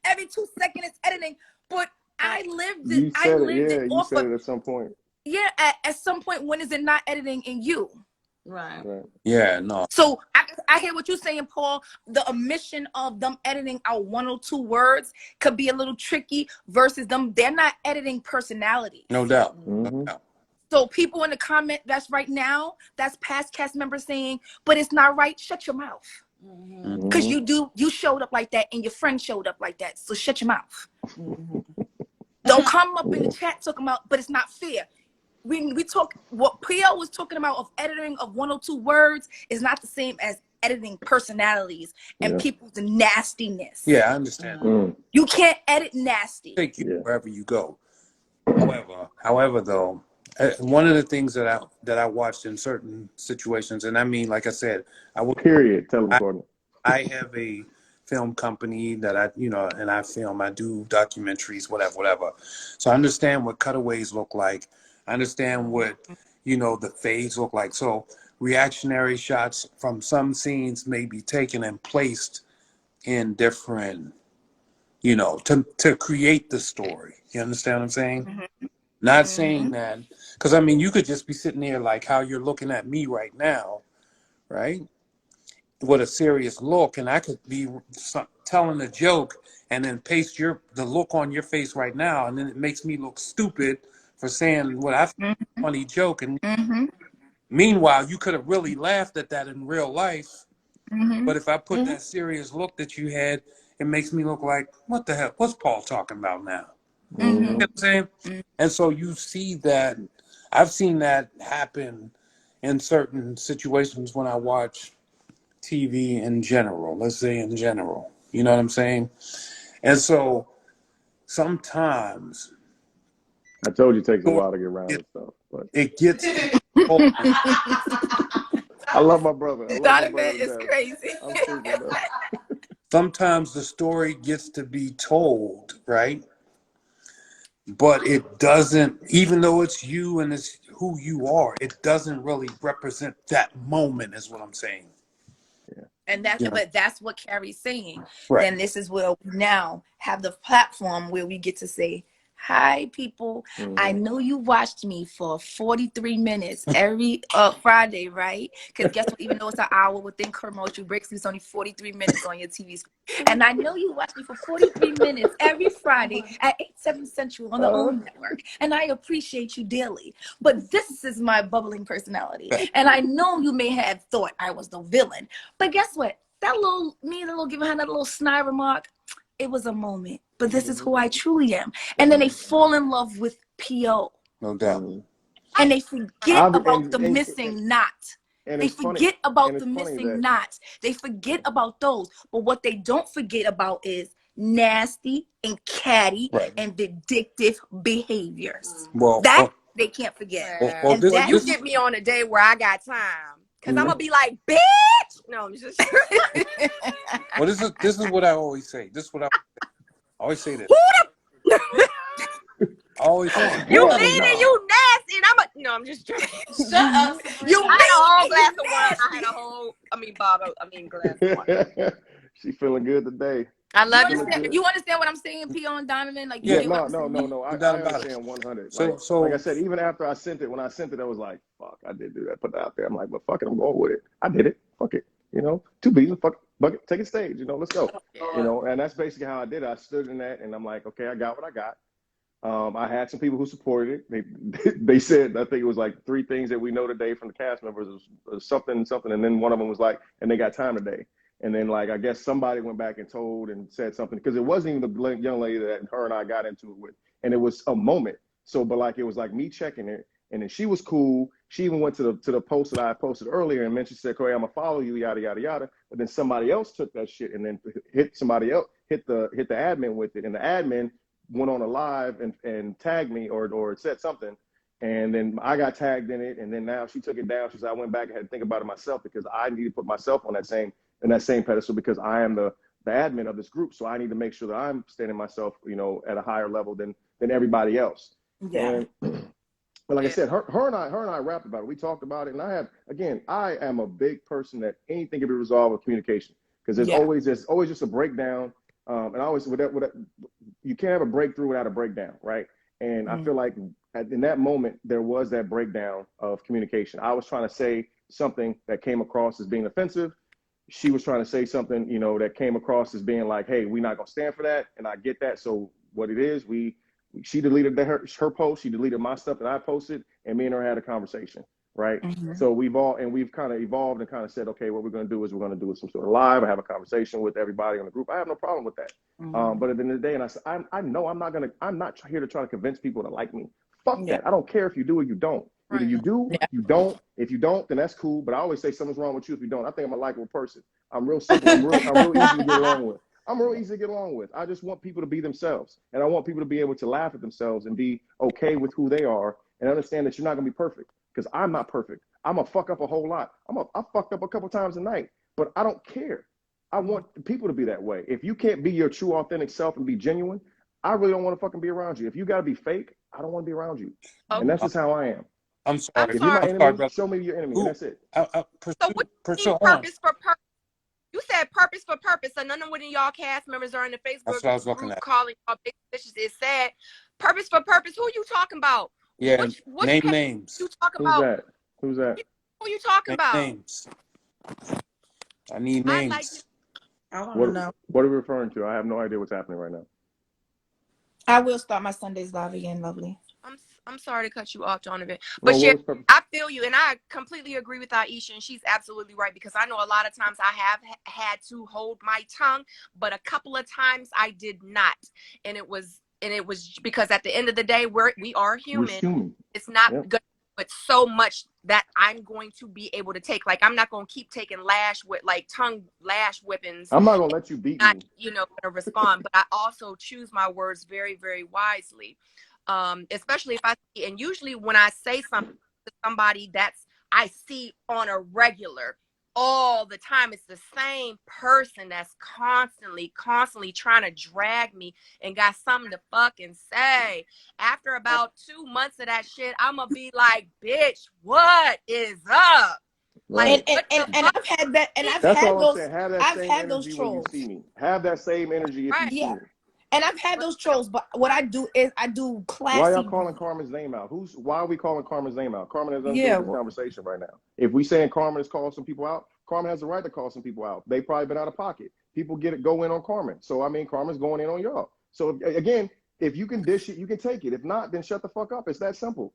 Every 2 seconds it's editing. But I lived it. You said it, yeah. You off said of, it at some point. yeah, at some point, when is it not editing in you? right. Yeah, no. So I hear what you're saying, Paul. The omission of them editing out 1 or 2 words could be a little tricky versus them. They're not editing personality. No doubt. Mm-hmm. No doubt. So people in the comment that's right now, that's past cast members saying, but it's not right. Shut your mouth. Because you showed up like that and your friend showed up like that. So shut your mouth. Don't come up in the chat talking about, but it's not fair. We talk, what PL was talking about of editing of 1 or 2 words is not the same as editing personalities and people's nastiness. Yeah, I understand. You can't edit nasty. Take you wherever you go. However, though, one of the things that I watched in certain situations, and I mean, like I said, Period. Tell them, Gordon. I have a film company that I do documentaries, whatever. So I understand what cutaways look like. I understand what, the fades look like. So reactionary shots from some scenes may be taken and placed in different, to create the story. You understand what I'm saying? Not saying that, because I mean, you could just be sitting there like how you're looking at me right now, right? With a serious look, and I could be telling a joke and then paste the look on your face right now, and then it makes me look stupid for saying what I think is a funny joke. And meanwhile, you could have really laughed at that in real life. But if I put that serious look that you had, it makes me look like, what the hell? What's Paul talking about now? You know what I'm saying? And so you see that. I've seen that happen in certain situations when I watch TV in general. Let's say in general. You know what I'm saying? And so sometimes I told you it takes a while to get around this stuff, but it gets I love my brother. Donovan is crazy. I'm freaking though. Sometimes the story gets to be told, right? But it doesn't, even though it's you and it's who you are, it doesn't really represent that moment, is what I'm saying. And that's what Kheri's saying. Right. Then this is where we now have the platform where we get to say, hi, people. I know you watched me for 43 minutes every Friday, right? Because guess what? Even though it's an hour within commercial breaks, it's only 43 minutes on your TV screen. And I know you watched me for 43 minutes every Friday at 8/7 Central on the OWN network. And I appreciate you dearly. But this is my bubbling personality. And I know you may have thought I was the villain. But guess what? That little giving her that little snide remark, it was a moment, but this is who I truly am. And then they fall in love with P.O. No doubt. And they forget about the missing knot. They forget about the missing knots. They forget about those. But what they don't forget about is nasty and catty and vindictive behaviors. Well, that they can't forget. And you get me on a day where I got time. Because I'm going to be like, bitch. No, I'm just. Well, this is what I always say. This is what I always say this. I always say you mean and you nasty. And I'm just joking. Shut up. You I had a whole glass of wine. I had a whole, glass of wine. She feeling good today. I love you understand what I'm saying, P.O. and Donovan? Like, no. I understand 100. So, like I said, even after I sent it, when I sent it, I was like, fuck, I did do that. Put it out there. I'm like, but fuck it, I'm going with it. I did it. Fuck it. you know, two beats, fuck, bucket, take a stage, you know, let's go. Yeah. You know, and that's basically how I did it. I stood in that, and I'm like, okay, I got what I got. I had some people who supported it. They said, I think it was like 3 things that we know today from the cast members, was something, and then one of them was like, and they got time today. And then, like, I guess somebody went back and told and said something, because it wasn't even the young lady that her and I got into it with. And it was a moment. So, but like, it was like me checking it. And then she was cool. She even went to the post that I posted earlier and mentioned, said, Kheri, I'm gonna follow you, yada, yada, yada. But then somebody else took that shit and then hit somebody else, hit the admin with it. And the admin went on a live and tagged me or said something. And then I got tagged in it. And then now she took it down. She said, I went back and had to think about it myself, because I need to put myself on that same pedestal, because I am the admin of this group. So I need to make sure that I'm standing myself, you know, at a higher level than everybody else. Yeah. And but like I said, her and I rapped about it. We talked about it. And I am a big person that anything can be resolved with communication, because there's always just a breakdown. And I always, you can't have a breakthrough without a breakdown, right? And I feel like in that moment, there was that breakdown of communication. I was trying to say something that came across as being offensive. She was trying to say something, you know, that came across as being like, hey, we're not going to stand for that. And I get that. So what it is, she deleted her post, she deleted my stuff that I posted, and me and her had a conversation, right? So we've kind of evolved and kind of said, okay, what we're going to do is we're going to do some sort of live. I have a conversation with everybody in the group. I have no problem with that. But at the end of the day, and I said, I know I'm not here to try to convince people to like me. Fuck that. I don't care if you do or you don't. Either you do, you don't. If you don't, then that's cool. But I always say something's wrong with you if you don't. I think I'm a likable person. I'm real simple. I'm real easy to get along with. I'm real easy to get along with. I just want people to be themselves. And I want people to be able to laugh at themselves and be okay with who they are and understand that you're not going to be perfect, because I'm not perfect. I'm going to fuck up a whole lot. I fucked up a couple times a night, but I don't care. I want people to be that way. If you can't be your true, authentic self and be genuine, I really don't want to fucking be around you. If you got to be fake, I don't want to be around you. And that's just how I am. I'm sorry. If you're my I'm enemy, sorry, brother. show me your enemy, and that's it. So what do you mean purpose for purpose? You said purpose for purpose. So none of what y'all cast members are in the Facebook That's what I was looking group at. calling y'all big bitches. It said purpose for purpose. Who you talking about? Yeah, Which name page names. you talking Who's about? that? Who's that? Who you talking Name about? names. I need I names. like I don't know. What are we referring to? I have no idea what's happening right now. I will start my Sundays live again, lovely. I'm sorry to cut you off, Donovan. Well, But yeah, what was purpose? I feel you, and I completely agree with Aisha, and she's absolutely right, because I know a lot of times I have had to hold my tongue, but a couple of times I did not, and it was because at the end of the day, we are human. We're human. It's not Yep. good, but so much that I'm going to be able to take. Like, I'm not going to keep taking tongue lash whippings. I'm not gonna let you beat Not, me. going to respond, but I also choose my words very, very wisely. Especially if I see, and usually when I say something to somebody that's I see on a regular all the time, it's the same person that's constantly trying to drag me and got something to fucking say. After about 2 months of that shit, I'm gonna be like, bitch, what is up? Right. Like, And I've had that, and I've That's had all I'm those. saying. Have that I've same had those energy when you trolls. see me. Have that same energy if you Right. see Yeah. me. And I've had those trolls, but what I do is I do classy. Why y'all calling Carmen's name out? Why are we calling Carmen's name out? Carmen has nothing to do Yeah, with this conversation right now. If we saying Carmen is calling some people out, Carmen has the right to call some people out. They probably been out of pocket. People go in on Carmen. So I mean, Carmen's going in on y'all. So again, if you can dish it, you can take it. If not, then shut the fuck up. It's that simple.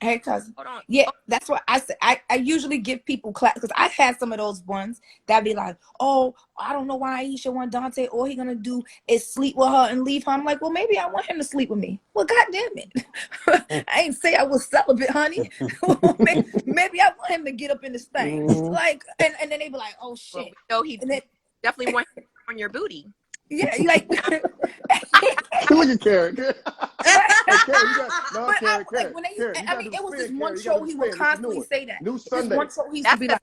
Hey, cousin. Hold on. Yeah, that's what I say. I usually give people class, because I've had some of those ones that be like, oh, I don't know why Aisha want Dante. All he gonna do is sleep with her and leave her. I'm like, well, maybe I want him to sleep with me. Well, goddamn it, I ain't say I was celibate, honey. Maybe I want him to get up in this thing. Like, and then they be like, oh shit. Well, we know he And then, definitely wants on your booty. yeah, like. Look at Karen. It was this one troll. He would constantly say that. New This Sunday. one troll, he used to be like,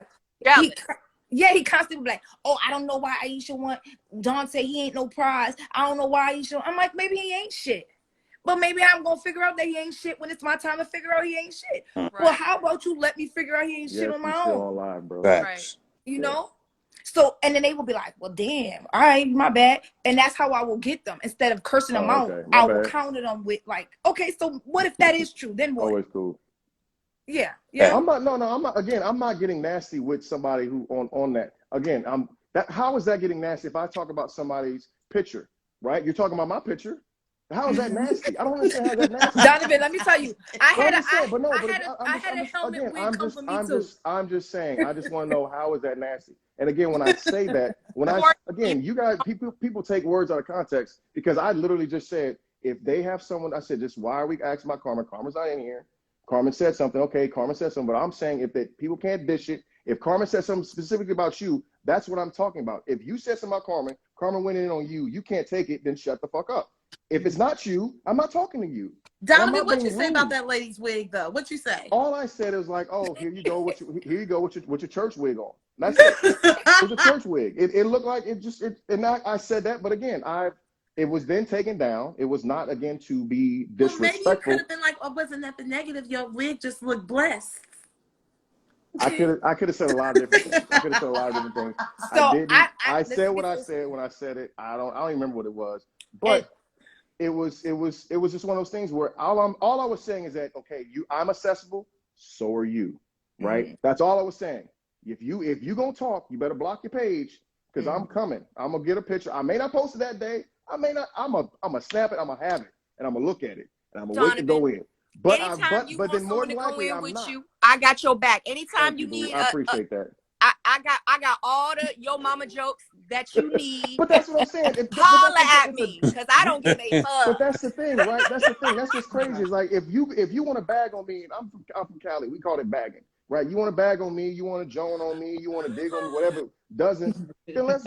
he constantly would be like, oh, I don't know why Aisha want Dante. He ain't no prize. I don't know why Aisha. I'm like, maybe he ain't shit. But maybe I'm gonna figure out that he ain't shit when it's my time to figure out he ain't shit. Right. Well, how about you let me figure out he ain't shit on my still own? on live, bro. Facts. You know? So, and then they will be like, well, damn, all right, my bad. And that's how I will get them. Instead of cursing them out, Okay, I will counter them with like, okay, so what if that is true? Then what? Always cool. Yeah, And yeah. I'm not. No, no. I'm not. Again, I'm not getting nasty with somebody who on that. Again, I'm that. How is that getting nasty? If I talk about somebody's picture, right? You're talking about my picture. How is that nasty? I don't understand how that's nasty. Donovan, let me tell you, But I'm just saying. But no. But I had a helmet again. wig come for me too. I'm just saying. I just want to know how is that nasty. And again, when I say that, again, you guys, people take words out of context because I literally just said if they have someone, I said just why are we asking about Carmen? Carmen's not in here. Carmen said something. Okay, Carmen said something. But I'm saying if people can't dish it, if Carmen said something specifically about you, that's what I'm talking about. If you said something about Carmen, Carmen went in on you, you can't take it, then shut the fuck up. If it's not you, I'm not talking to you. And I'm Donovan, not what you being say about rude. that lady's wig though? What you say? All I said is like, oh, here you go with your church wig on. That's it. It was a church wig. It looked like and I said that, but again, it was then taken down. It was not again to be Well, maybe you could disrespectful. have been like, oh, wasn't that the negative? Your wig just looked blessed. I could have said a lot of different things. I could have said a lot of different things. I So didn't. I said listen, what I said when I said it. I don't even remember what it was. and But it was just one of those things where all I was saying is that okay, I'm accessible, so are you. Right? Mhm. That's all I was saying. If you gonna talk, you better block your page because I'm coming. I'm gonna get a picture. I may not post it that day. I may not. I'm gonna snap it. I'm gonna have it, and I'm gonna look at it, and I'm gonna wait to Donovan, go in. But anytime you then want more someone than to go likely in I'm with not. you, I got your back. Anytime Thank you, you boo. need I appreciate that. I got all the yo mama jokes that you need. But that's what I'm saying. But Holla that's what I'm saying. at me, cause I don't give a But fuck. that's the thing, right? That's the thing. That's what's crazy. Is like if you want to bag on me, and I'm from Cali, we call it bagging, right? You want to bag on me, you want to joan on me, you want to dig on me, whatever doesn't, then let's